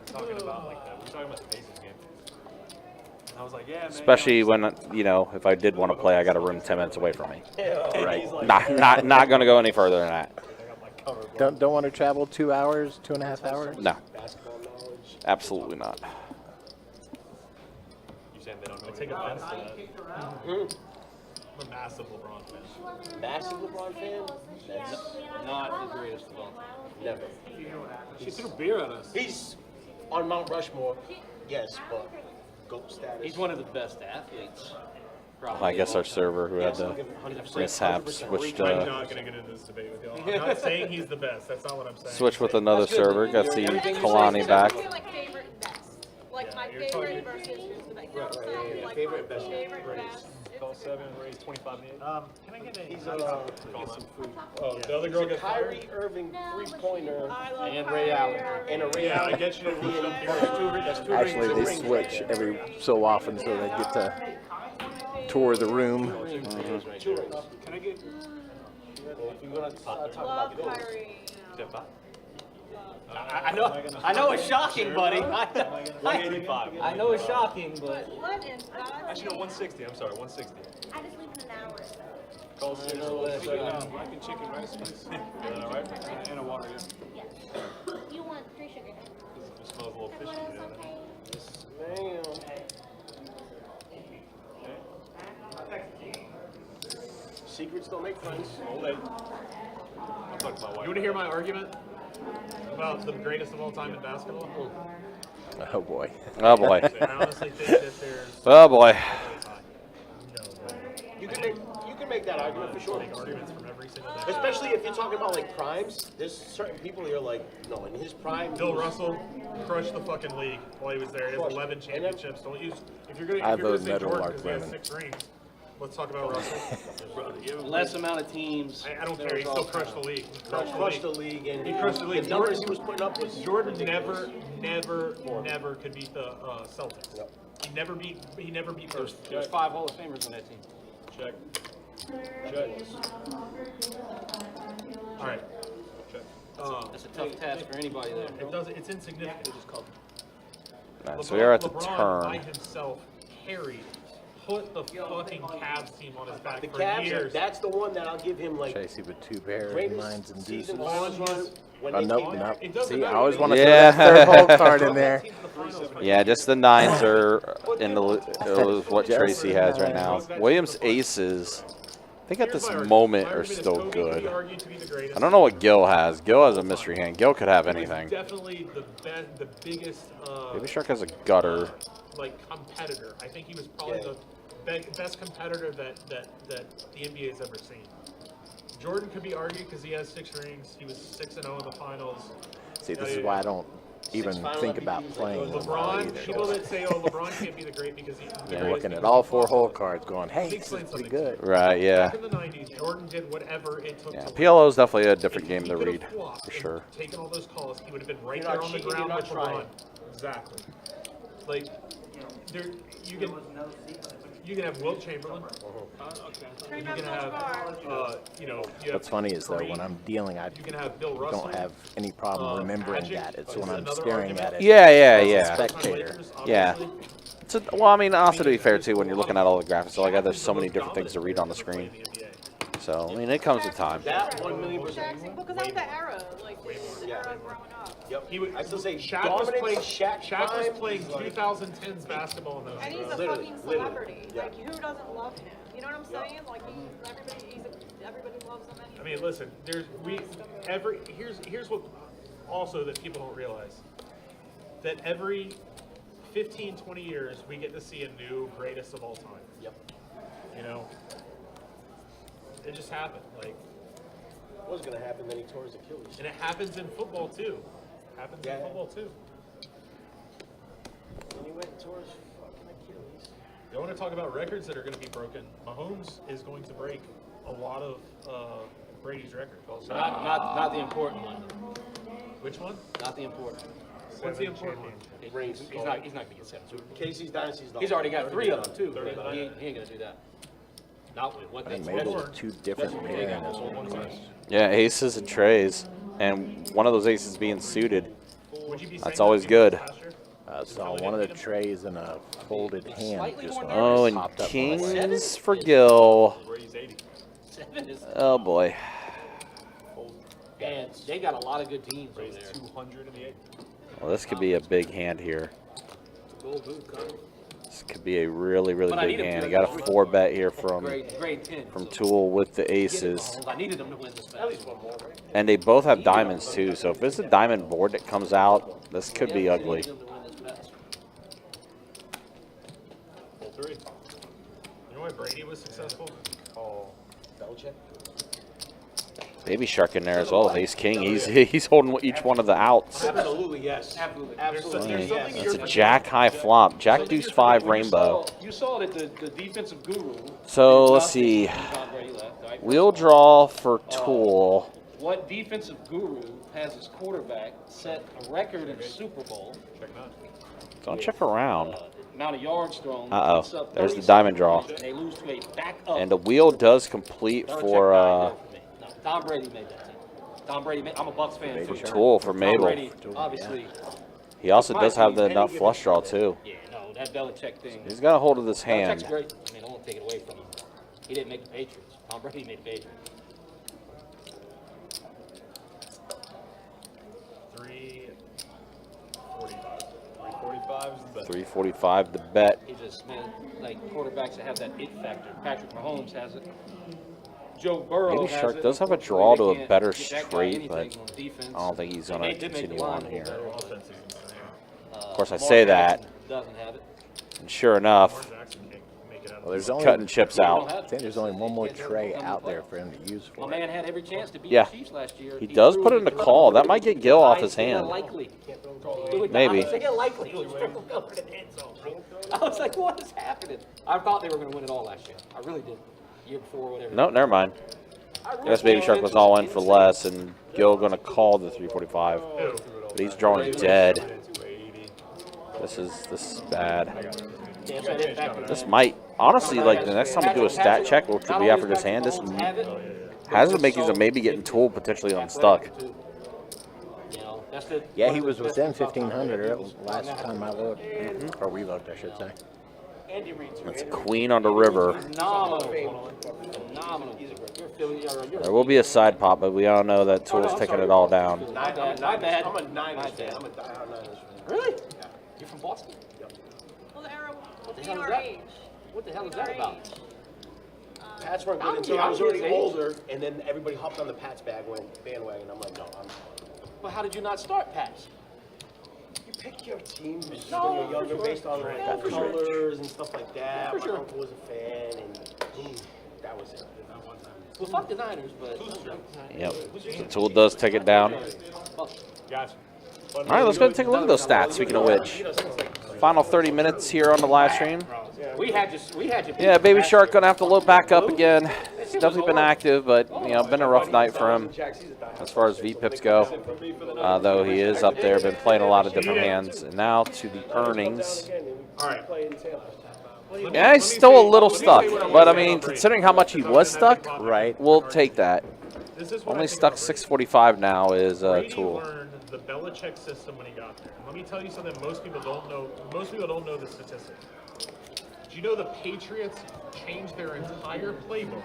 talking about like that. We were talking about the Pacers game. And I was like, yeah, man. Especially when, you know, if I did want to play, I got a room 10 minutes away from me. Right. Not going to go any further than that. Don't want to travel 2 hours, 2.5 hours? No. Absolutely not. You saying they don't know? I take offense to that. I'm a massive LeBron fan. Massive LeBron fan? That's Not the greatest of all time. never. She threw beer at us. He's on Mount Rushmore, yes, but GOAT status. He's one of the best athletes. I guess our server who had the mishap switched I'm not going to get into this debate with y'all. I'm not saying he's the best. That's not what I'm saying. switch with another server. Got the Kalani back. Like favorite and best. Like my favorite versus who's the best. Favorite and best. Favorite and best. Call 7 and raise 25 and 8. Can I get a? He's get some food. Oh, the other He's girl a gets fired? Kyrie Irving three-pointer And Ray Allen. and a Ray Yeah, I Allen. get you. That's two Actually, rings. they switch every so often so they get to tour the room. Two rings. Can I get? If you're gonna talk Love about those. Kyrie. I know it's shocking, buddy. 185. I know it's shocking, but What in God's Actually, no, name? 160. I'm sorry, 160. I just leave in an hour. Call 6. I can chicken rice, please. All right. And a water, yeah. Yes. You want 3 sugar? It smells a little And fishy. what else Yeah. okay? Secrets don't make friends. I'll talk to my wife. You want to hear my argument about the greatest of all time in basketball? Oh boy. Oh boy. I honestly think that there's Oh boy. You can make that argument for sure. make arguments from every single day. Especially if you're talking about like primes. There's certain people you're like, no, in his prime. Bill he was- Russell crushed the fucking league while he was there. He has 11 championships. Don't use if you're gonna I if you're gonna vote say Meadowlark Jordan because he has Lemon. 6 rings. Let's talk about Russell. less amount of teams. I don't care. He still crushed the league. He crushed the league and He crushed the league. The numbers he was putting up was Jordan ridiculous. never could beat the Celtics. Yep. He never beat first. There's 5 Hall of Famers on that team. Check. All right. That's a tough task for anybody there. It does. It's insignificant. All right, so we are at the LeBron by turn. himself carried, put the fucking Cavs team on his back The for Cavs, years. that's the one that I'll give him like Tracy with 2 pairs, greatest nines and season deuces. long run when Oh, they nope, came nope. It doesn't See, matter. I always want to Yeah. throw that third whole card in there. Yeah, just the 9s are in the is what Tracy has right now. Williams' aces, I think at this moment are still good. I don't know what Gil has. Gil has a mystery hand. Gil could have anything. Definitely the biggest Baby Shark has a gutter. like competitor. I think he was probably the best competitor that the NBA has ever seen. Jordan could be argued because he has 6 rings. He was 6-0 in the finals. See, this is why I don't even think about playing them LeBron, people either. that say, "Oh, LeBron can't be the great because he's the I'm greatest looking at because all he's 4 hole Boston." cards going, hey, Let me this explain is pretty something to good. you. Right, yeah. Back in the 90s, Jordan did whatever it took Yeah, to win. PLO is definitely a different If game he to could've read, flopped for and sure. Taken all those calls, he would have been right You're there not on the cheating, ground you're with not trying. LeBron. Exactly. Like, there, you can have Wilt Chamberlain. You can have, you know, you have What's funny is though, Kareem. when I'm dealing, I You can have Bill Russell. don't have any problem remembering Magic that. It's is when I'm another staring argument. at it Yeah, yeah, as a yeah. spectator. Yeah. So, well, I mean, also to be fair too, when you're looking at all the graphics, like there's so many different things to read on the screen. So, I mean, it comes with time. That 1,000,000%. Because that was the era, like the era growing up. Yep. He would, I still say Shaq was dominance, playing. Shaq was prime playing is like- 2010s basketball in those. And he's a Literally, fucking literally, celebrity. yeah. Like, who doesn't love him? You know what I'm saying? Like, everybody loves him anyway. I mean, listen. Here's what also that people don't realize that every 15, 20 years we get to see a new greatest of all time. Yep. You know, it just happened. Like, What was going to happen? Then he tore his Achilles. and it happens in football too. Happens Yeah. in football too. And he went and tore his fucking Achilles. You want to talk about records that are going to be broken? Mahomes is going to break a lot of Brady's records. Also. Not the important one. Which one? Not the important one. What's the important one? Rings. He's not going to get 7. Casey's Dynasty's He's already got 3 of them too. Thirty But nine. he ain't going to do that. Not with what I they think maybe there's 2 different pairs. Yeah, aces and trays, and one of those aces being suited. Would you be That's saying always that good. last year? I saw one of the trays in a folded hand just went Oh, and popped up. kings for Gil. Raise 80. 7 is. Oh boy. And they got a lot of good teams over Raise there. 200 in the 8. Well, this could be a big hand here. Gold boot, Carter. This could be a really, really But I big need him hand. to You got a 4-bet here from Grade 10. from so Tool with the get it, aces. Mahomes. I needed them to win this match. At least one more, right? And they both have diamonds too, so if it's a diamond board that comes out, this could be ugly. Needed them to win this match. Full 3. You know why Brady was successful? Belichick. Baby Shark in there as well with Ace King. He's holding each one of the outs. Absolutely, yes. Absolutely. Absolutely, yes. That's a Jack high flop. Jack Deuce 5 Rainbow. You saw that the defensive guru. So let's see. Wheel draw for Tool. What defensive guru has his quarterback set a record in the Super Bowl? Don't check around. Amount of yards thrown. Uh-oh. There's the diamond draw. And they lose to a backup. And the wheel does complete for Tom Brady made that team. Tom Brady made, I'm a Bucs fan. for Tool for Tom Mabel. Brady, obviously. He also does have the nut flush draw too. Yeah, no, that Belichick thing. He's got a hold of this Belichick's hand. great. I mean, I won't take it away from him. He didn't make the Patriots. Tom Brady made the Patriots. 345 is the bet. 345 the bet. He just, man, like quarterbacks that have that it factor. Patrick Mahomes has it. Joe Burrow Maybe has Shark it. does have a They draw to a can't better get that guy straight, anything but on defense. I don't think he's going They to did make the continue line on a little here. better. Of course, I Lamar say Jackson that, doesn't have it. and sure enough, Well, there's only cutting chips out. I think there's only one more tray out there for him to use My for. man had every chance to beat Yeah. the Chiefs last year. He does threw put it in a to call. Trevor That might get Gil off his hand. Likely. Maybe. I said, likely. It was triple covered in the end zone. I was like, what is happening? I thought they were going to win it all last year. I really did. Year before, whatever. No, never mind. I guess Baby Shark was all in for less, and Gil going to call the 345. But he's drawing dead. This is bad. This might, honestly, like the next time we do a stat check, which will be after this hand, this has the makings of maybe getting Tool potentially unstuck. Yeah, he was within 1,500 last time I looked, or we looked, I should say. That's Queen on the river. Phenomenal. There will be a side pop, but we all know that Tool's taking it all down. My bad. I'm a Niners fan. I'm a diehard Niners fan. Really? You're from Boston? Well, the arrow What the in hell is our that? age. What the hell is In our that about? age. Pats weren't good I'm until I was his already age. older, and then everybody hopped on the Pats bandwagon. I'm like, no, Well, how did you not start Pats? you pick your team when No, you're younger for sure. based on like Yeah, for sure. colors and stuff like that. For My sure. uncle was a fan, and that was it. Well, fuck the Niners, but. Yep. So Tool does take it down. Gotcha. All right, let's go and take a look at those stats, speaking of which. Final 30 minutes here on the live stream. We had you. Yeah, Baby Shark going to have to load back up again. He's definitely been active, but, been a rough night for him as far as V-pips go. Though he is up there, been playing a lot of different hands. And now to the earnings. All right. Yeah, he's still a little stuck, but I mean, considering how much he was stuck, Right. we'll take that. This is what I Only think stuck about 645 now is Brady Tool. learned the Belichick system when he got there. Let me tell you something most people don't know. Most people don't know the statistic. Do you know the Patriots changed their entire playbook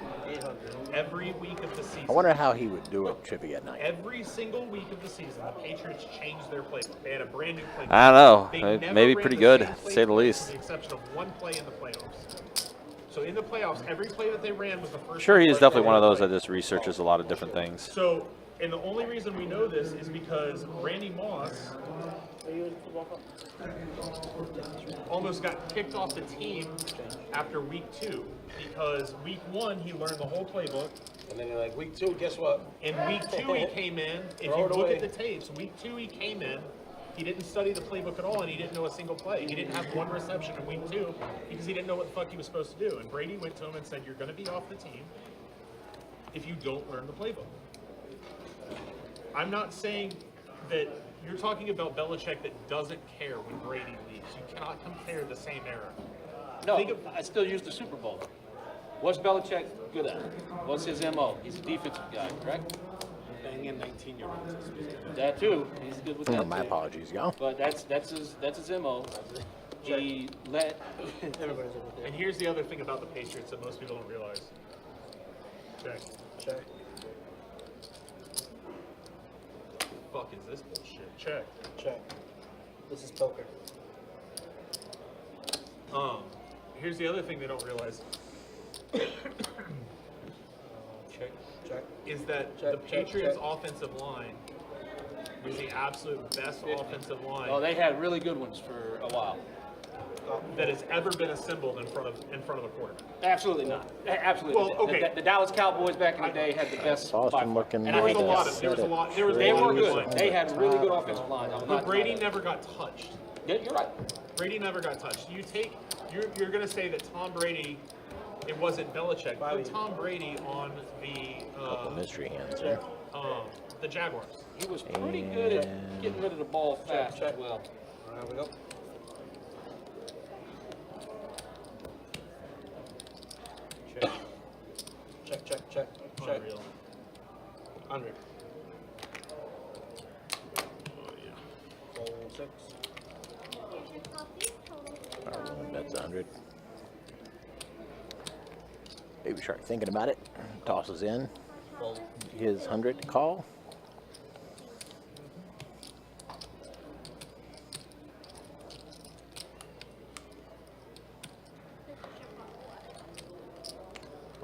every week of the season? I wonder how he would do it Chippy at night. Every single week of the season, the Patriots changed their playbook. They had a brand new playbook. I don't know. They It never may be ran pretty the good, same to say the playbook, least. With the exception of one play in the playoffs. So in the playoffs, every play that they ran was the first. Sure, he is play definitely one of those they that just researches a lot of different things. So, and the only reason we know this is because Randy Moss almost got kicked off the team after week 2 because week 1 he learned the whole playbook. And then you're like, week 2, guess what? In week 2 he came in. If you Throw it look away. at the tapes, week 2 he came in. He didn't study the playbook at all, and he didn't know a single play. He didn't have one reception in week 2 because he didn't know what the fuck he was supposed to do. And Brady went to him and said, "You're going to be off the team if you don't learn the playbook." I'm not saying that you're talking about Belichick that doesn't care when Brady leaves. You cannot compare the same era. No, Think of- I still use the Super Bowl. What's Belichick good at? What's his MO? He's a defensive guy, correct? Bang in 19-year-olds. That too. He's good with that. My too. apologies, go. But that's his MO. He let. And here's the other thing about the Patriots that most people don't realize. Check. Check. Fuck is this bullshit? Check. Check. This is poker. Here's the other thing they don't realize. Check. Check. Is that Check, the check, Patriots' check. offensive line was the absolute best offensive line. Oh, they had really good ones for a while. that has ever been assembled in front of a quarterback. Absolutely not. Absolutely. Well, okay. The Dallas Cowboys back in the day had the best. Boston looking. And I hate that. There was a lot. There was They a lot were of good. lines. They had really good offensive lines. I'm But not Brady denying that. never got touched. Yeah, you're right. Brady never got touched. You're going to say that Tom Brady, it wasn't Belichick. Put Tom Brady on Couple mystery hands here. the Jaguars. He was pretty good at getting rid of the ball fast as well. There we go. Check. Unreal. 100. Fold 6. That's 100. Baby Shark thinking about it. Tosses in his 100 to call.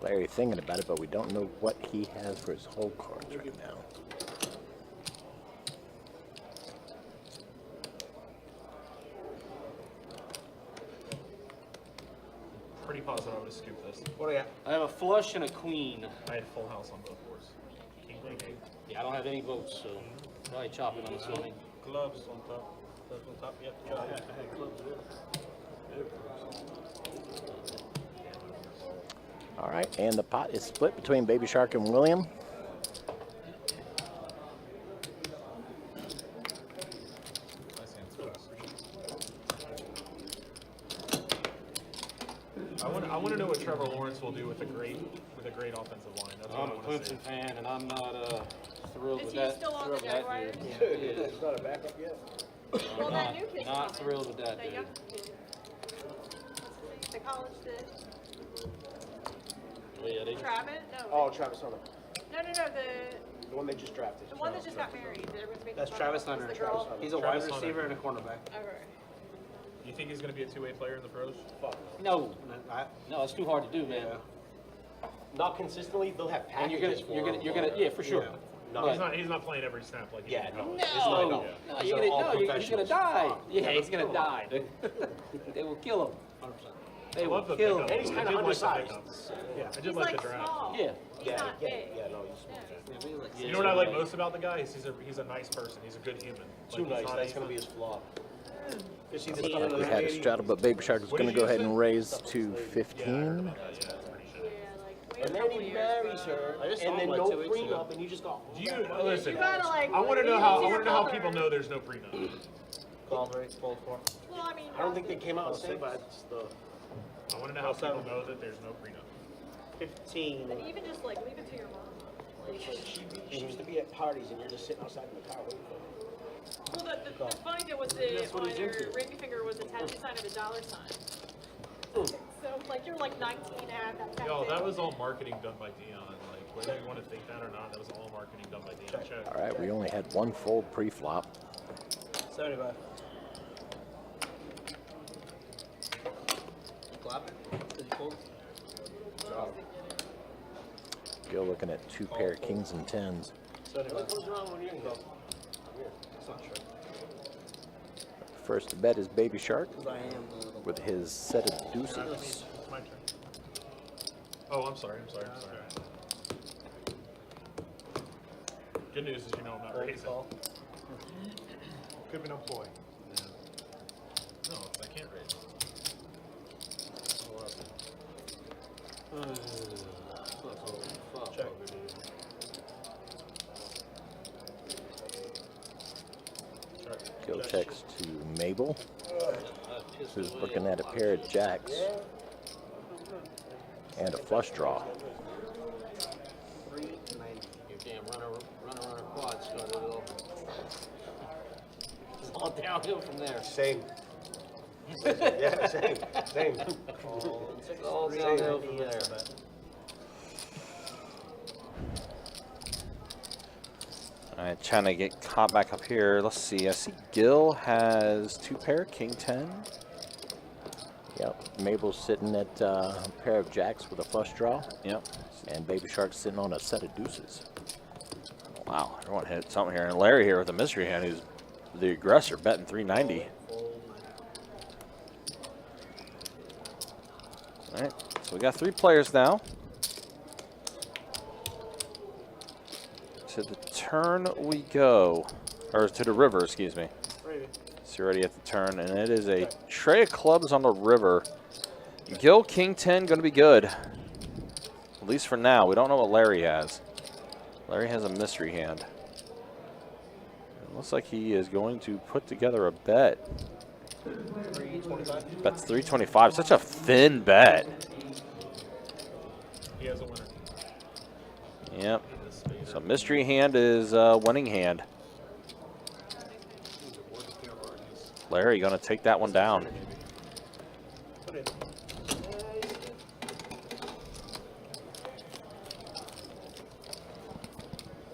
Larry thinking about it, but we don't know what he has for his whole cards right now. Pretty positive I would have scooped this. What do you got? I have a flush and a queen. I had full house on both boards. King, queen, king. Yeah, I don't have any votes, so probably chop it on the swing. Gloves on top. Gloves on top. Yep. I had gloves there. All right, and the pot is split between Baby Shark and William. I want to know what Trevor Lawrence will do with a great offensive line. That's what I'm I a want to see. Clemson fan, and I'm not thrilled Is with he that. still on the Jaguars? It's not a backup yet. Well, that new kid's Not coming. thrilled with that, That dude. young kid. The college kid. Oh, yeah, they Travis? No. Oh, Travis Hunter. No, The one they just drafted. the one that just got married. That everyone's making That's fun Travis of. It's Hunter. the girl. He's a Travis wide Hunter. receiver and a cornerback. Okay. You think he's going to be a two-way player in the pros? No, no, it's too hard to do, man. Not consistently, they'll have And packages for him. yeah, for sure. Yeah. He's not playing every snap like Yeah, no. No, he's gonna die. Yeah, he's gonna die. They will kill him. 100%. They I will love the kill pickup. him. And he's I kind of did like the undersized. pickup. Yeah. I did He's like like the draft. small. Yeah. He's Yeah, not big. yeah, no, he's You know what I like most about the guy is he's a nice person. He's a good human. too Like, nice. he's not- That's going to be his flaw. You see this We one? had it straddled, but Baby Shark is going to go ahead and raise to 15. Yeah, like, wait a And then couple he years, marries bro. her, I just and saw then him like no 2 weeks ago. prenup, and you just got. Do you listen? You gotta, like, I want to know leave how it to your mother. people know there's no prenup. Call rate, fold 4. Well, I mean, I don't think they came out and Six. said, but it's the. I want to know how people know that there's no prenup. 15. And even just like leave it to your mom. She used to be at parties, and you're just sitting outside in the car waiting for her. Well, the funny thing was on your ring finger was a tattoo sign of a dollar sign. So like you're like 19 and had that tattoo. Yo, that was all marketing done by Dion. Like whether you want to think that or not, that was all marketing done by Dion. Check. All right, we only had one fold pre-flop. 75. Clap it. Did you fold? Gil looking at two pair of kings and tens. 75. What's wrong when you're in go? It's not true. First to bet is Baby Shark Because I am the little. with his set of deuces. It's my turn. Oh, I'm sorry. Good news is I'm not raising. Could be no point. No, I can't raise. Check. Gil checks to Mabel, who's looking at a pair of jacks and a flush draw. 390. Your damn runner quad started off. It's all downhill from there. Same. Yeah, same. It's all downhill from there. All right, trying to get caught back up here. Let's see. I see Gil has two pair, king 10. Yep, Mabel's sitting at a pair of jacks with a flush draw. Yep. And Baby Shark's sitting on a set of deuces. Wow, everyone hit something here. And Larry here with a mystery hand, who's the aggressor, betting 390. So we got 3 players now. To the turn we go. Or to the river, excuse me. So you're already at the turn, and it is a tray of clubs on the river. Gil, King 10, going to be good. At least for now. We don't know what Larry has. Larry has a mystery hand. It looks like he is going to put together a bet. Bet's 325. Such a thin bet. He has a winner. Yep. So mystery hand is winning hand. Larry going to take that one down.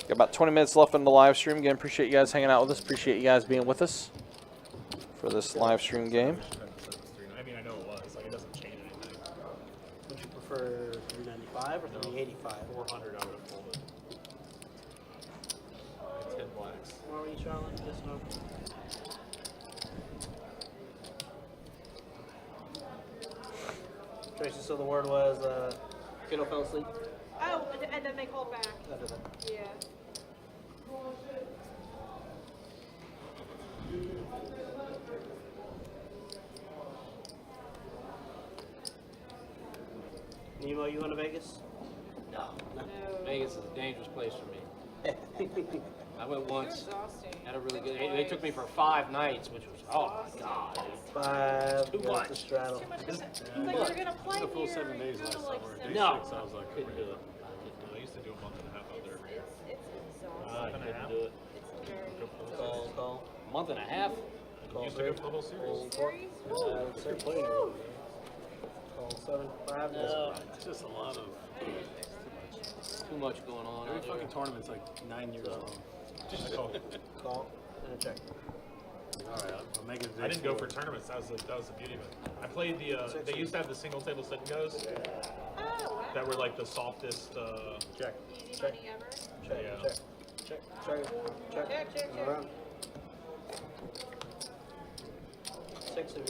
Got about 20 minutes left in the live stream. Again, appreciate you guys hanging out with us. Appreciate you guys being with us for this live stream game. I mean, I know it was. Like, it doesn't change anything. Would you prefer 395 or 385? 400, I would have pulled it. It's 10 blacks. Where were you, Charlotte? This one. Tracy, so the word was kiddo fell asleep? Oh, and then they called back. After that. Yeah. Nemo, you going to Vegas? No. Vegas is a dangerous place for me. I went once. Had a really good. They took me for 5 nights, which was oh my god. 5. Too much. Too much. It's like you're gonna play The full here, 7 days you're last gonna, like, summer. send Day No. 6, I was like, couldn't do it. I used to do a month and a half out there every year. It's exhausting. I couldn't do it. It's very Call. Month and a half. You used to go for the whole series. series. Call 7, 5. No, it's just a lot of. Too much going on. Every out there. fucking tournament's like 9 years long. Call and a check. All right, I'll make it. I didn't go for tournaments. That was the beauty of it. I played the. They used to have the single table sit and goes Oh, wow. that were like the softest. Check. Easy money ever. Check. Yeah. Check. Check. Check. Check, check, check. Around. 6 of you.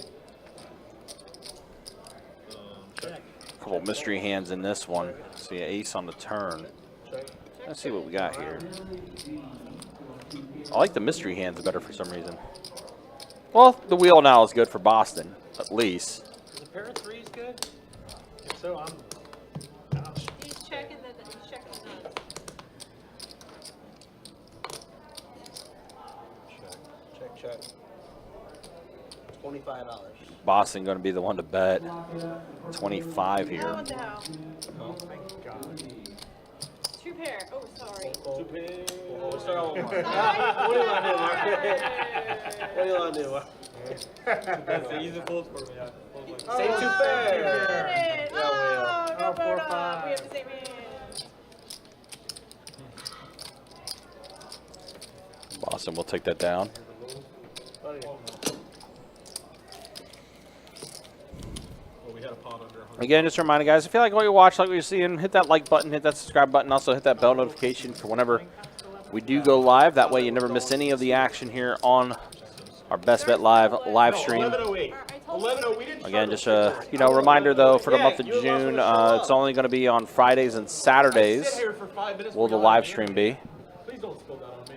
Couple mystery hands in this one. See an ace on the turn. Check. Let's see what we got here. I like the mystery hands better for some reason. Well, the wheel now is good for Boston, at least. Is a pair of 3s good? If so, I'm. Ouch. He's checking the nuts. Check. $25. Boston going to be the one to bet. 25 Oh, here. what the hell? Oh, thank God. 2 pair. Oh, sorry. We'll start all over. Sorry. What do you want to do, Mark? What do you want to do, Mark? That's the easy fold for me. Say 2 pair. Got it. Yeah, Oh, no photo. We have the same hand. Boston will take that down. Well, we had a pot under 100. Again, just a reminder, guys, if you like what you watch, like what you're seeing, hit that like button, hit that subscribe button, also hit that bell notification for whenever we do go live. That way you never miss any of the action here on our Best Bet Live stream. 11:08. 11:08. We didn't. Again, just a reminder though, for the month of June, it's only going to be on Fridays and Saturdays. Sit here for 5 minutes. Will the We're live done. stream be? Please don't spill that on me.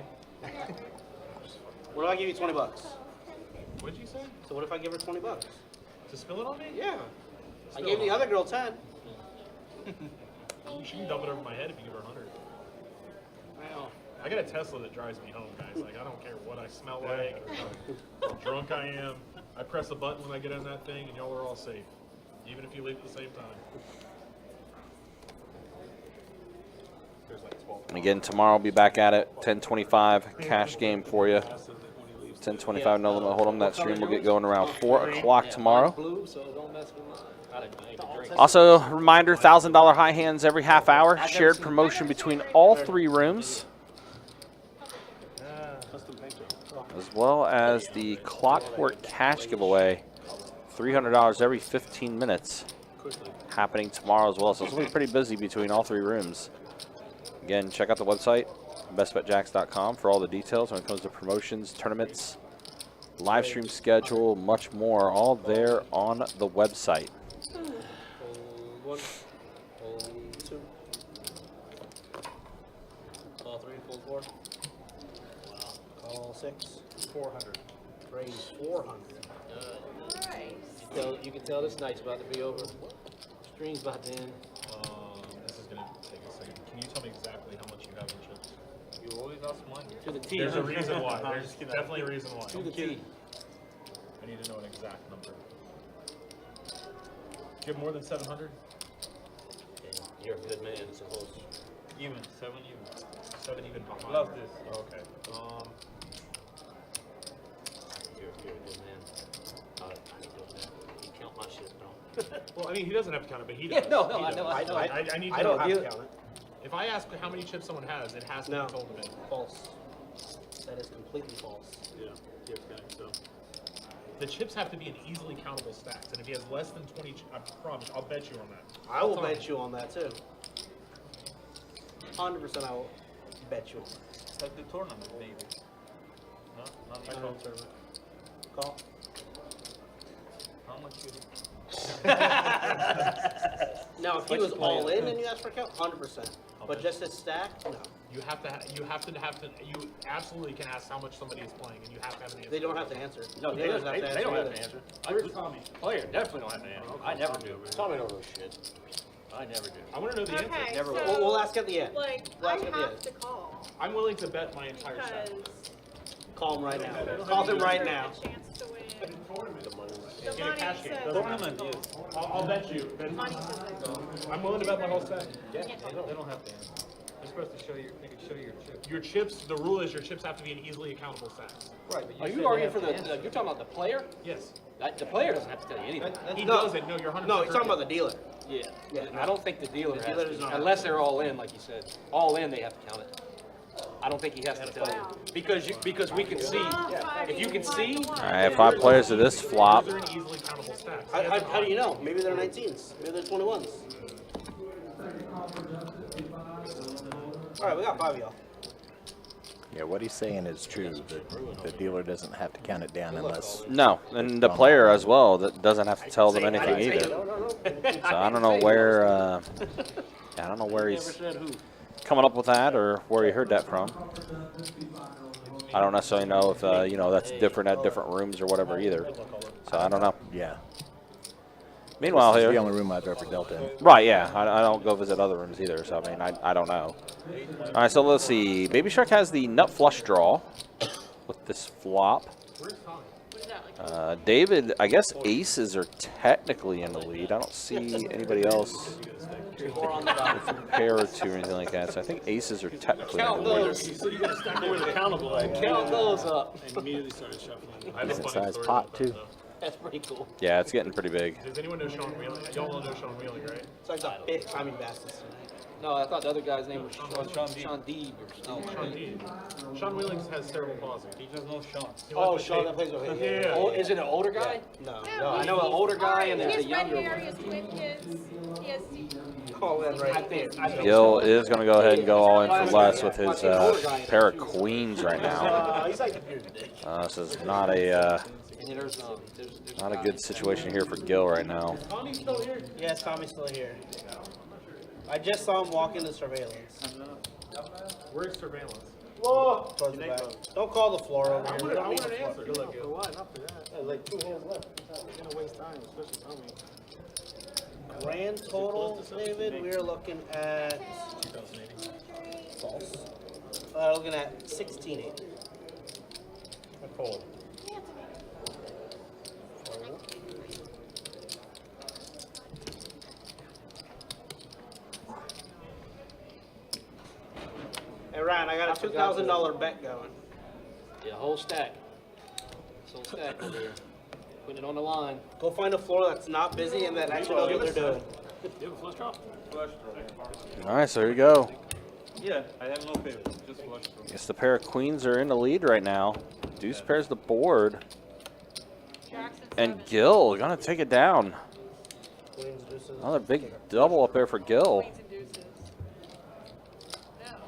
What if I give you $20? What'd you say? So what if I give her $20? To spill it on me? Yeah. I gave the other girl 10. You shouldn't dump it over my head if you give her 100. Well, I got a Tesla that drives me home, guys. Like, I don't care what I smell like or how drunk I am. I press a button when I get in that thing, and y'all are all safe, even if you leave at the same time. There's like 12. And again, tomorrow I'll be back at it, 10:25 cash game for you. 10:25 no limit hold'em. That stream will get going around 4 o'clock tomorrow. blue, so don't mess with mine. I ain't been drinking. Also, reminder, $1,000 high hands every half hour. Shared promotion between all 3 rooms, as well as the Clockwork Cash giveaway. $300 every 15 minutes. Happening tomorrow as well. So it's going to be pretty busy between all 3 rooms. Again, check out the website, bestbetjacks.com, for all the details when it comes to promotions, tournaments, live stream schedule, much more. All there on the website. one? Two. All three, full four? Call 6. 400. Raise 400. You can tell this night's about to be over. Stream's about to end. This is gonna take a second. Can you tell me exactly how much you have in chips? You always ask mine. To the T. There's a reason why. There's definitely a reason why. To the T. I need to know an exact number. Do you have more than 700? You're a good man, suppose. Even, 7 even. 7 even behind. Love this. Oh, okay. You're a good man. I ain't doing that. You count my shit, bro. Well, I mean, he doesn't have to count it, but he does. Yeah, no, He I does. know. I need to I know. don't have to count it. If I ask how many chips someone has, it has to No. be told to me. False. That is completely false. Yeah, yeah, okay, so. The chips have to be in easily countable stacks, and if he has less than 20, I promise, I'll bet you on that. I will bet you on that too. 100% I will bet you on that. It's like the tournament, maybe. No? Not I like don't tournament. Call. How much you Now, if he was all in and you asked for a count, 100%. But just a stack, no. You absolutely can ask how much somebody is playing, and you have to have an answer. They don't have to answer. No, they don't have to answer. either. Where's Tommy? Player definitely don't have to answer. I never do. Tommy don't know shit. I never do. I want to know the answer. Okay, Never so, will. We'll ask at the end. like, We'll I ask at the have end. to call I'm willing to bet my entire because set. Call him right now. Call him right now. a chance to win. The In a money cash game. says. Doesn't Tournament, yes. I'll bet you. Money says. I'm willing to bet my whole set. Yeah, they don't have to answer. They're supposed to show your, they can show your chip. Your chips, the rule is your chips have to be in easily accountable stacks. Right, but Are said you they arguing have for to the, answer. you're talking about the player? Yes. The player doesn't have to tell you anything. He No. doesn't. No, you're 100%. No, he's talking about the correct. dealer. Yeah. Yeah. I don't think the dealer The has dealer does to, not. unless they're all in, like you said. All in, they have to count it. I don't think he has to tell you. Because we can see, if you can see, All right, 5 players to this flop. Those are in easily countable stacks. How do you know? Maybe they're 19s. Maybe they're 21s. All right, we got 5 of y'all. Yeah, what he's saying is true. The dealer doesn't have to count it down unless. No, and the player as well that doesn't have to tell them anything either. So I don't know where. I don't know where he's coming up with that or where he heard that from. I don't necessarily know if that's different at different rooms or whatever either. So I don't know. Yeah. Meanwhile, This is the here, only room I've ever dealt in. right? Yeah, I don't go visit other rooms either. So I mean, I don't know. All right, so let's see. Baby Shark has the nut flush draw with this flop. David, I guess aces are technically in the lead. I don't see anybody else with a pair or two or anything like that. So I think aces are technically in the lead. You said you got to stack with accountable. count those up. And immediately started shuffling. I have a Decent funny size story pot, about that, too. though. That's pretty cool. Yeah, it's getting pretty big. Does anyone know Sean Wheeling? Y'all all know Sean Wheeling, right? It's like the big timing bastards tonight. No, I thought the other guy's name was Sean Deeb or something. Sean Dean. Sean Wheeling has cerebral palsy. He just knows Sean. Oh, Sean that plays over Yeah. here. Oh, is it an older guy? No, No, I know an older guy and there's a He has red younger hair, one. he has twin kids, he has call that right there. Gil is going to go ahead and go all in for less with his pair of queens right now. He's like here today. This is not a good situation here for Gil right now. Tommy's still here? Yes, Tommy's still here. I just saw him walk into surveillance. Where's surveillance? Whoa! Towards the back. Don't call the floor over here. We I don't need want the an floor. answer. Good luck, Gil. Why? Not for that. Like 2 hands left. You're gonna waste time, especially Tommy. Grand total, David, we are looking at false. Looking at 1680. I fold. Hey Ryan, I got a $2,000 bet going. Yeah, whole stack. This whole stack over here. Putting it on the line. Go find a floor that's not busy and that actually knows what they're doing. You have a flush draw? Flush draw. All right, so here we go. Yeah, I have no favorites. Just flush draw. Guess the pair of queens are in the lead right now. Deuce pairs the board. And Gil going to take it down. Queens, deuces. Another big double up there for Gil.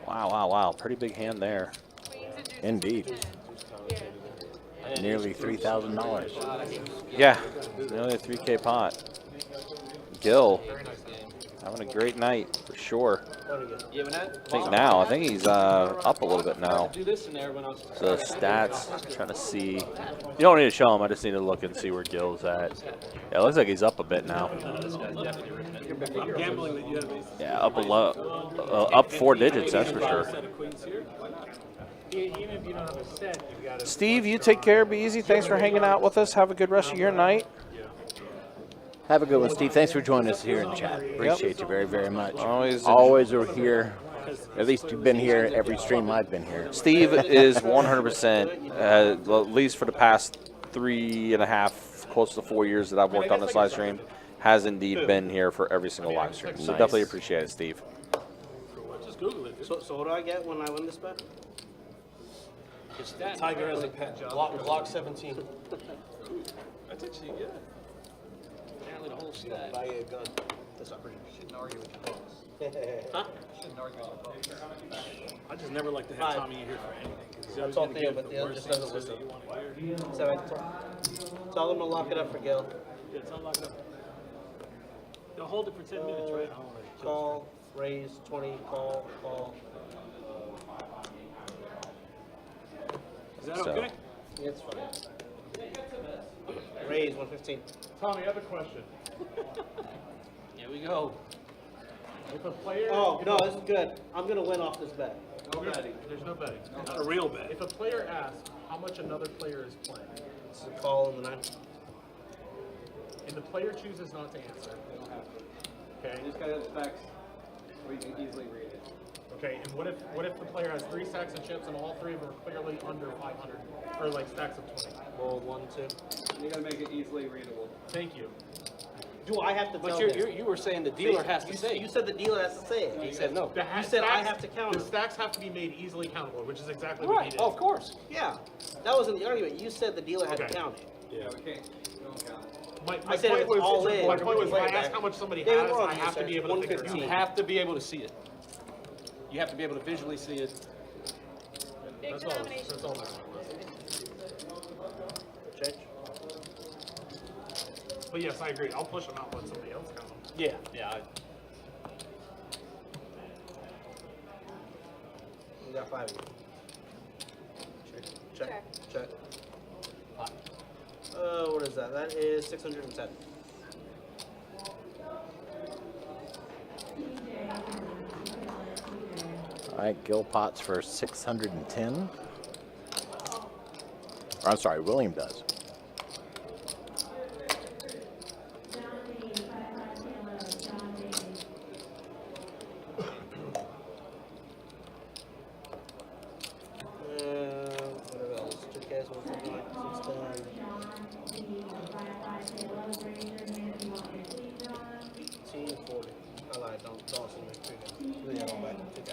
Wow. Pretty big hand there. Indeed. Nearly $3,000. Yeah, nearly a 3K pot. Gil Having a great night for sure. Yeah, when that I think he's up a little bit now. do this in there when I was The stats, trying to see. You don't need to show him. I just need to look and see where Gil's at. Yeah, it looks like he's up a bit now. I'm gambling that you have aces. Yeah, up 4 digits, that's for sure. Set of queens here. Why not? Even if you don't have a set, you've got to. Steve, you take care. Be easy. Thanks for hanging out with us. Have a good rest of your night. Have a good one, Steve. Thanks for joining us here in chat. Appreciate you very, very much. Always are here. At least you've been here every stream I've been here. Steve is 100%, at least for the past 3.5, close to 4 years that I've worked on this live stream, has indeed been here for every single live stream. So definitely appreciate it, Steve. Just Google it. So what do I get when I win this bet? Tiger has a pet. Block 17. That's actually good. apparently the whole stat. Buy a gun. That's not pretty. Shouldn't argue with your boss. Huh? Shouldn't argue with your boss. I just never like to have Tommy in here for anything. 'Cause he's always That's all gonna Theo, give but the Theo worst just doesn't answers that listen. you want to hear. Tell them to lock it up for Gil. Yeah, it's unlocked up. They'll hold it for 10 minutes, right? I don't wanna kill Call, raise, 20, call. Is that okay? Yeah, it's fine. Raise 115. Tommy, I have a question. Here we go. If a player. Oh, no, this is good. I'm going to win off this bet. No betting. There's no betting. Not a real bet. If a player asks how much another player is playing, This is a call in the 9. and the player chooses not to answer, okay? This guy has facts where you can easily read it. Okay, and what if the player has 3 stacks of chips and all 3 of them are clearly under 500, or like stacks of 20? Roll 1, 2. You gotta make it easily readable. Thank you. Do I have to But tell you him? you were saying the dealer has to say. You said the dealer has to say it. He said no. The You said I have to count The them. stacks have to be made easily countable, which is exactly what he Right. did. Oh, of course. Yeah, that wasn't the argument. You said the dealer had to Okay. count it. Yeah, we can't. We don't count it. My I said point it's was, all in. My point was, if I Right ask back. how much somebody David, has, we're on I have to research. be able to figure it 115. You out. have to be able to see it. You have to be able to visually see it. Big That's all. denomination. That's all my point was. Change. But yes, I agree. I'll push them out, let somebody else count them. Yeah. Yeah. We got 5 again. Check. Check. What is that? That is 610. All right, Gil Potts for 610. Or, I'm sorry, William does. Whatever else. 2Ks, 179, 1840. I lied. Don't listen to me. 3K. 3 on back. 2K.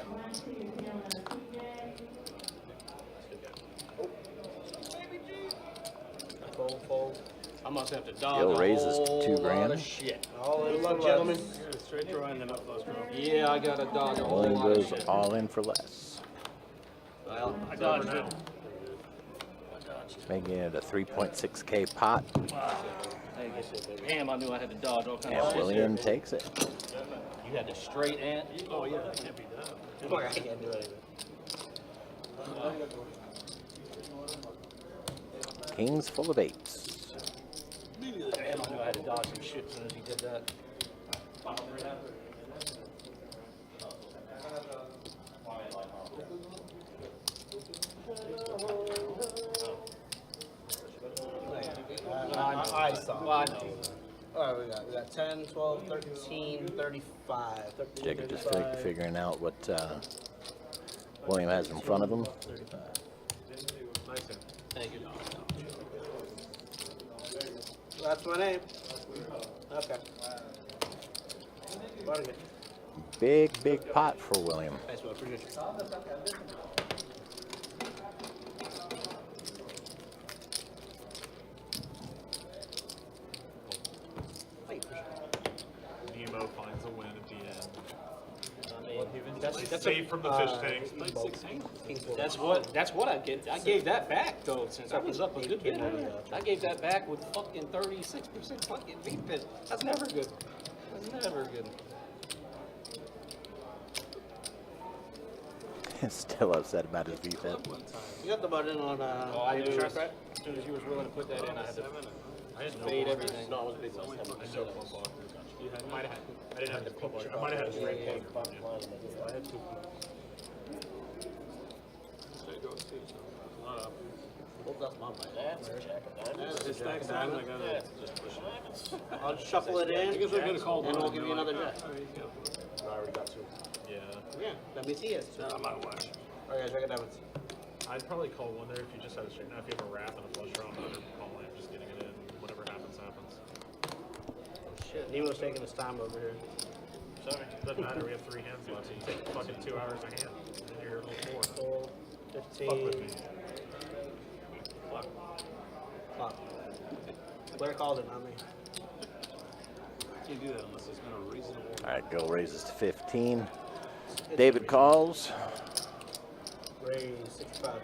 Fold. I must have to dodge Gil a raises whole 2 lot grand. of shit. All in luck, gentlemen. Yeah, straight draw and then up close draw. Yeah, I gotta dodge a whole William lot of goes shit. all in for less, Well, I dodged it. making it a 3.6K pot, damn, I knew I had to dodge all kinds and of shit. William takes it. You had the straight ant. Oh, yeah, that can't be done. Fuck, I can't do anything. Kings full of 8s. Damn, I knew I had to dodge some shit as soon as he did that. I saw. Well, I know. All right, we got 10, 12, 13, 35. 13, Jacob just 35. figuring out what William has in front of him. Thank you. That's my name. Okay. Bargain. Big pot for William. Thanks, bro. Appreciate you. Nemo finds a win at the end. That's Safe from the fish tank. Like 16. That's what I get. I gave that back though, since I was up a good bit. I gave that back with fucking 36% fucking defense. That's never good. That's never good. Still upset about his defense. You got the button on Oh, I knew Baby as Shark, right? soon as you was willing to put that in, I had to I didn't fade everything. No, I was big ones. I might have. I didn't have the club. I might have had a straight Yeah, paper. I had 2 Well, that's my button. That's a jack of diamonds. It's stack diamond, I gotta just push it. I'll shuffle it in, I guess they're gonna call and one. we'll give you another jack. There you go. I already got 2. Yeah. Yeah, that means he has two. I might watch. All right, guys, jack of diamonds. I'd probably call one there if you just had a straight. Now, if you have a wrap and a flush draw, I'm calling it, just getting it in. Whatever happens, happens. Shit, Nemo's taking his time over here. Sorry. Doesn't matter. We have 3 hands left. So you take fucking 2 hours a hand. And you're level 4. 15. Fuck with me. Clock. Blair called it, not me. Can't do that unless it's been a reasonable. All right, Gil raises to 15. David calls, Raise 65.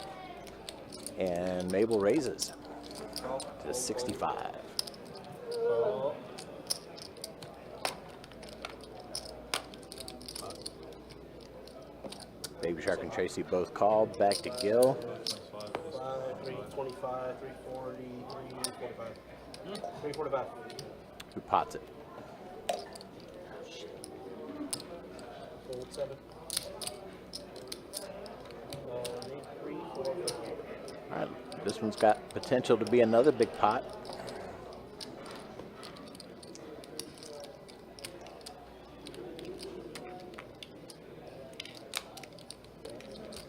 and Mabel raises Call. to 65. Call. Baby Shark and Tracy both called. Back to Gil. 325, 340, 345. 345. Who pots it? Fold 7. 3, 4, 5. All right, this one's got potential to be another big pot.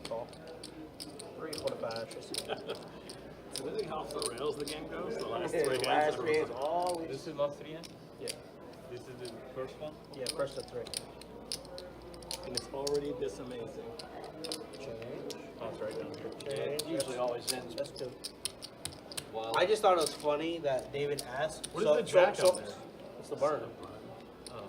Call. 345. So this is how off the rails the game goes. The last Yeah, 3 hands. last in a 3 row. hands always. This is last 3 hands? Yeah. This is the first one? Yeah, first to 3. And it's already this amazing. Change. Toss right down here. Change. Usually always ends. That's 2. Well, I just thought it was funny that David asked. What is the jack out there? It's the burn. Oh.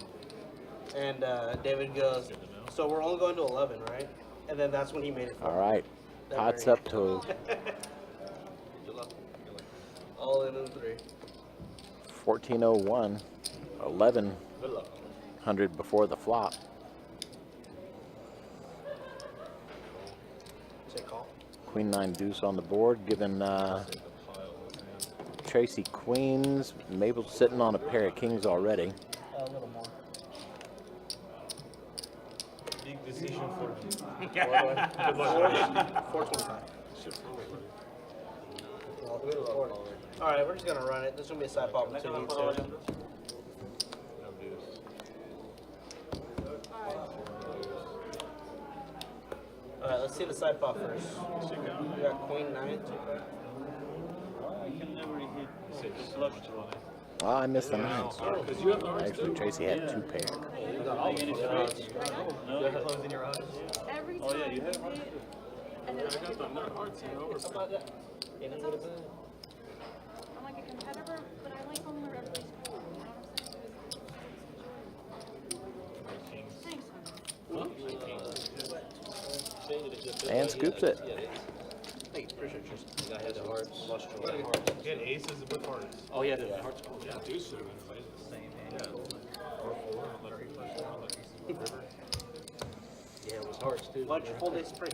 And David goes, so we're only going to 11, right? And then that's when he made it. All right, pots up to All in 3. 1401, 1100 before the flop. Say call. Queen 9 deuce on the board, giving Tracy queens. Mabel's sitting on a pair of kings already. A little more. Big decision for him. Good luck. 425. All right, we're just gonna run it. This is gonna be a side pop between you two. All right, let's see the side pop first. We got Queen 9. I can never hit Six. Flush draw. Oh, I missed the nines. because you have the hearts Actually, too. Tracy had 2 pairs. You got all the flush. No. Closing your eyes. Every time Oh yeah, you had we hearts did- too. and I then got the nut hearts and over. I'm like a competitor, but I like only where everybody's cool. You know what I'm saying? Thanks, honey. And scoops it. Hey, appreciate you. I had the hearts. Flush draw. He had aces with hearts. Oh yeah, the hearts. Cool. Yeah, deuce should have been the same hand. Or 4. Let her flush draw. Let river. Yeah, it was hearts too. Why don't you fold ace spring?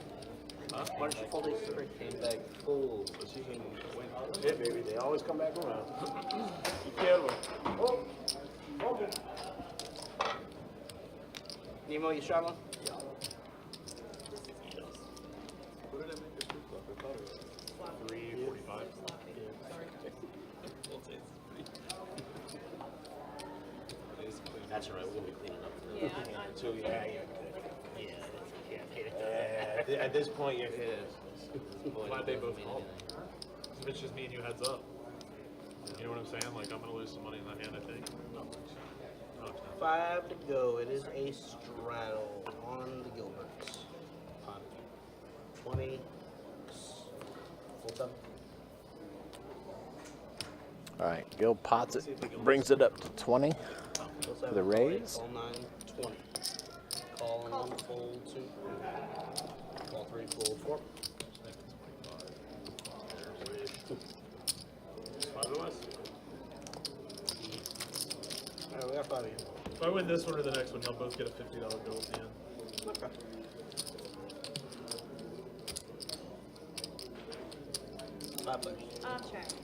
Why don't you fold ace spring? Came back full. But she can win. Yeah, baby, they always come back around. Be careful. Nemo, you shot one? What did I make this group of? I thought it was 345. That's all right, we're gonna be cleaning up. Yeah, So, at this point, you're. Glad they both called. If it's just me and you heads up. You know what I'm saying? Like, I'm going to lose some money in that hand, I think. No. 5 to go. It is a straddle on the Gilberts. 20. Full time. All right, Gil pots it, brings it up to 20 for the raise. Call 9, 20. Call and then fold 2. Call 3, fold 4. 5 of us. Alright, we got 5 of you. If I win this one or the next one, you'll both get a $50 bill at the end. Okay. 5 players.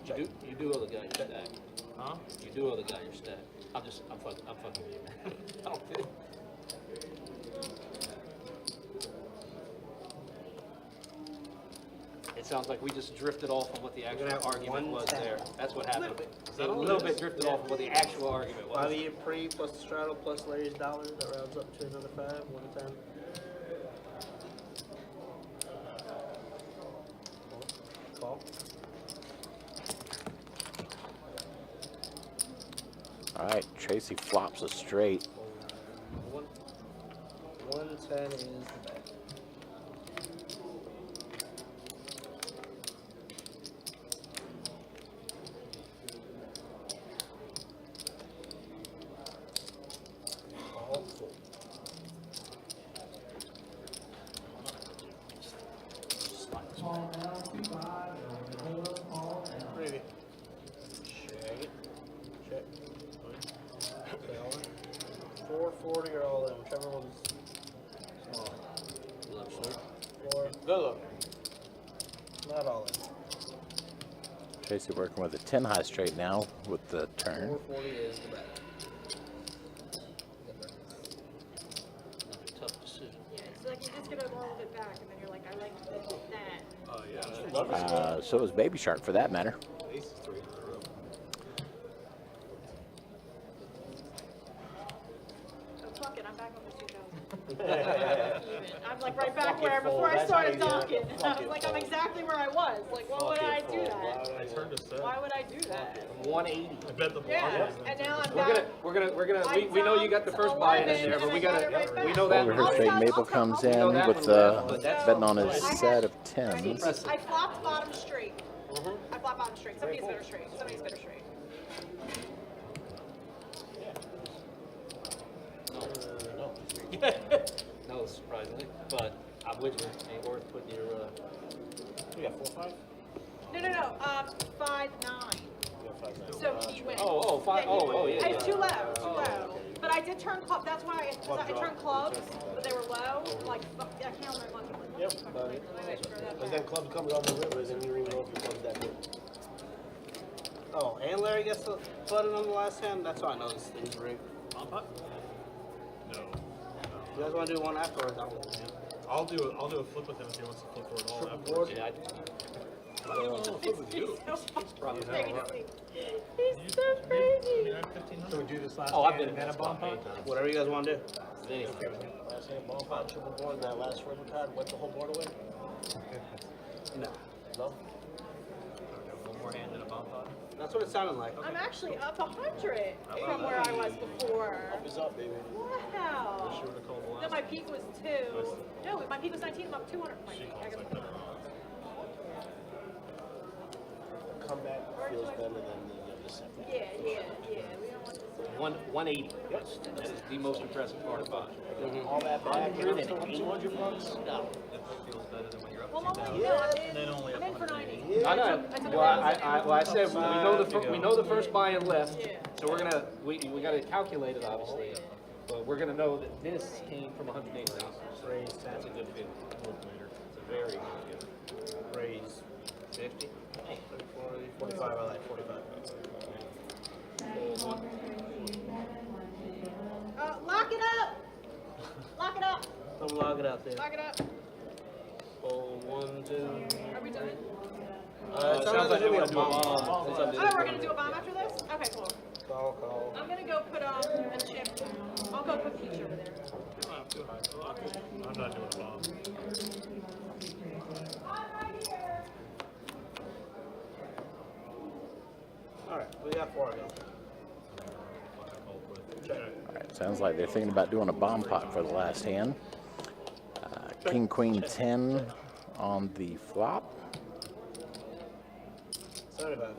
Check. You do owe the guy your stack. Huh? You do owe the guy your stack. I'm fucking with you, man. I'm kidding. It sounds like we just drifted off from what the actual argument was there. That's what happened. A little bit drifted off from what the actual argument was. 5 year pre plus the straddle plus Larry's dollar. That rounds up to another 5. 110. Call. All right, Tracy flops a straight. 110 is the bet. Maybe. Check it. Check. Okay, all in. 440 or all in, whichever one's small. Four. Good look. Not all in. Tracy working with a 10 high straight now with the turn. 440 is the bet. Tough decision. Yeah, it's like you just get a little bit back, and then you're like, I like that. Oh, yeah. So is Baby Shark for that matter. Ace is 3 in a row. Oh, fuck it, I'm back on the 2000. I'm like right back where before I started talking. I was like, I'm exactly where I was. Like, why would I do that? I turned to 7. Why would I do that? 180. I bet the blind Yeah, was and now I'm We're gonna. I We know you got the dumped first buy-in in 11, there, but we and I got gotta. it right We back. know that. Over her straight, Mabel comes in with betting on his set of 10s. I flopped bottom straight. I flopped bottom straight. Somebody's better straight. Somebody's better straight. No, surprisingly, but I'm with you. Ain't worth putting your. We got 4-5. No. 5-9. So he went. Oh, five. Oh, yeah. I have too low, too low. But I did turn club. That's why I turned clubs, but they were low. Like I can't remember much. Yep, about it. Because then club comes on the river, then you don't even know if your club's that good. Oh, and Larry gets the button on the last hand? That's why I know this thing's rigged. On putt? No. You guys want to do one afterwards? I'll do a flip with him if he wants to flip for it all Triple board? afterwards. Yeah, I don't want to flip with you. He's probably so crazy. So we do this last Oh, I've hand been and then a bomb pot? Whatever you guys want to do. Last hand, ball pot, triple board, that last river card, went the whole board away? No. No? One more hand and a bomb pot. That's what it sounded like. I'm actually up 100 from where I was before. Up is up, baby. Wow. She would have called the No, last my peak was 2. No, my peak was 19. I'm up 200 from my peak. I got Comeback feels better than the second. Yeah. We don't want this. 180. That is the most impressive part about it. All that back, and it's still 200 bucks? No. Well, I'm only I'm in for 90. I know. Well, I said we know the first buy-in left, so we're gonna we gotta calculate it obviously, but we're gonna know that this came from 180. That's a good feeling. It's a very good feeling. Raise 50. 45, I like 45. Lock it up. Lock it up. Don't log it out there. Lock it up. Oh, 1, 2. Are we done? It sounds like we're gonna do a bomb. Oh, we're gonna do a bomb after this? Okay, cool. Call. I'm gonna go put a chip. I'll go put Peach over there. I'm not doing a bomb. Alright, we got 4 of them. All right, sounds like they're thinking about doing a bomb pot for the last hand. King, Queen, 10 on the flop. 75.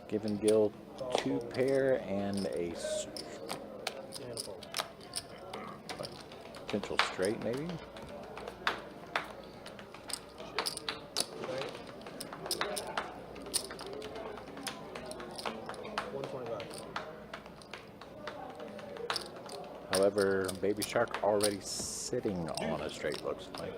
Giving Gill 2 pair and a potential straight, maybe. However, Baby Shark already sitting on a straight, looks like.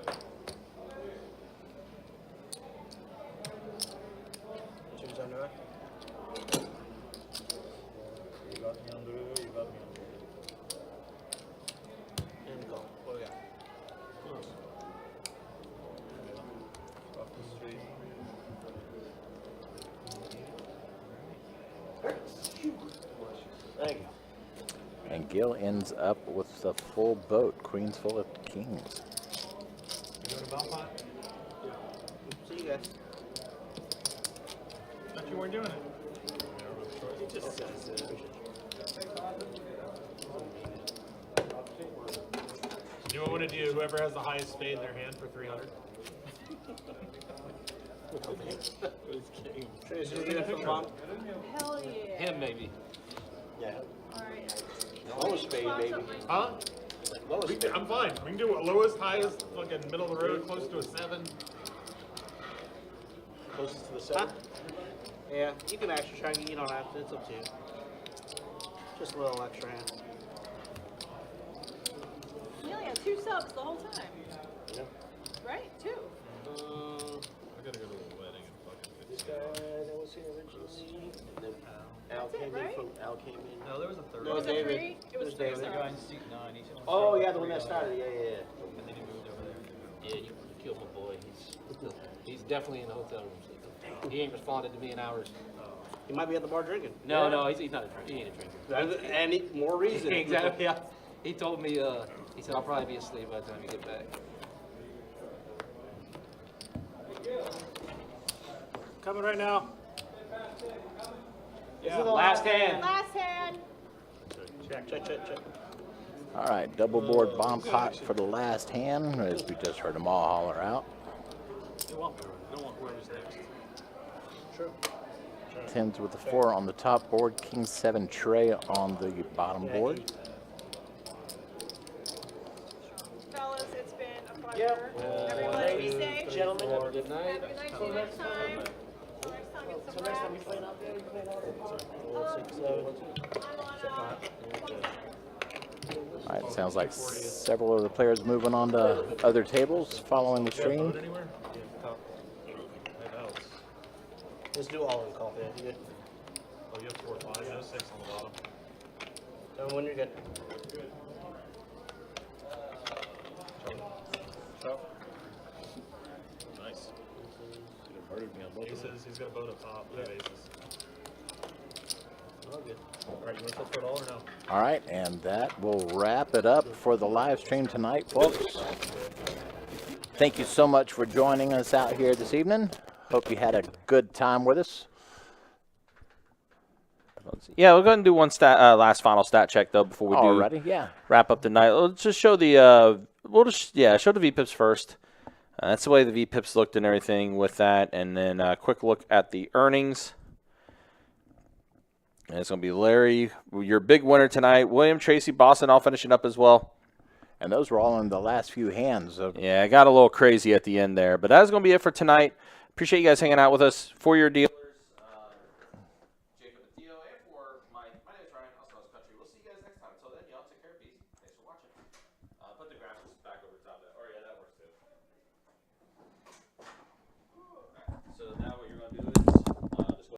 Gil ends up with the full boat, queens full of kings. You doing a bump pot? See you guys. Thought you weren't doing it. He just says it. Do you want to do whoever has the highest spade in their hand for 300? Trace, you get it from mom? Hell yeah. Him maybe. Yeah. Alright. Lowest spade, baby. Huh? Lowest spade. I'm fine. We can do lowest, highest, fucking middle of the road, close to a 7. Closest to the 7. Yeah, you can actually try and eat on that. It's up to you. Just a little extra hand. He only had 2 subs the whole time. Yeah. Right? 2. I gotta go to a wedding and fucking This guy that was here originally. And then Al That's it, came right? in from Al came in. No, there was a third. No, Was it David. 3? It was There's 3 David. subs. Oh yeah, the one that started. Yeah, yeah, yeah. And then he moved over there. Yeah, you killed my boy. He's definitely in the hotel room. He ain't responded to me in hours. He might be at the bar drinking. No, no, he's not a drinker. He ain't a drinker. And more reason. Exactly. Yeah. He told me. He said I'll probably be asleep by the time you get back. Coming right now. Yeah. Last hand. Last hand. Check, check, check. All right, double board bomb pot for the last hand, as we just heard them all holler out. You want whoever's next. True. Tens with the 4 on the top board, king 7 tray on the bottom board. Fellas, it's been a pleasure. Everybody be safe. Gentlemen, have a Good night. Have a good night. See you next time. Next time get some rest. we playing out there. We playing out there. All right, sounds like several of the players moving on to other tables following the stream. anywhere? Let's do all in call. Yeah, you good? Oh, you have 4 or 5. No 6 on the bottom. Tell me when you're good. Nice. Aces. He's got a boat up top. We have aces. All good. All right, you want to flip for it all or no? All right, and that will wrap it up for the live stream tonight, folks. Thank you so much for joining us out here this evening. Hope you had a good time with us. Yeah, we'll go ahead and do one last final stat check though before we do Alrighty, yeah. wrap up the night. Let's just show the show the VPIPs first. That's the way the VPIPs looked and everything with that, and then a quick look at the earnings. And it's going to be Larry, your big winner tonight. William, Tracy, Boston, all finishing up as well. And those were all in the last few hands. Yeah, I got a little crazy at the end there. But that's going to be it for tonight. Appreciate you guys hanging out with us. For your dealers.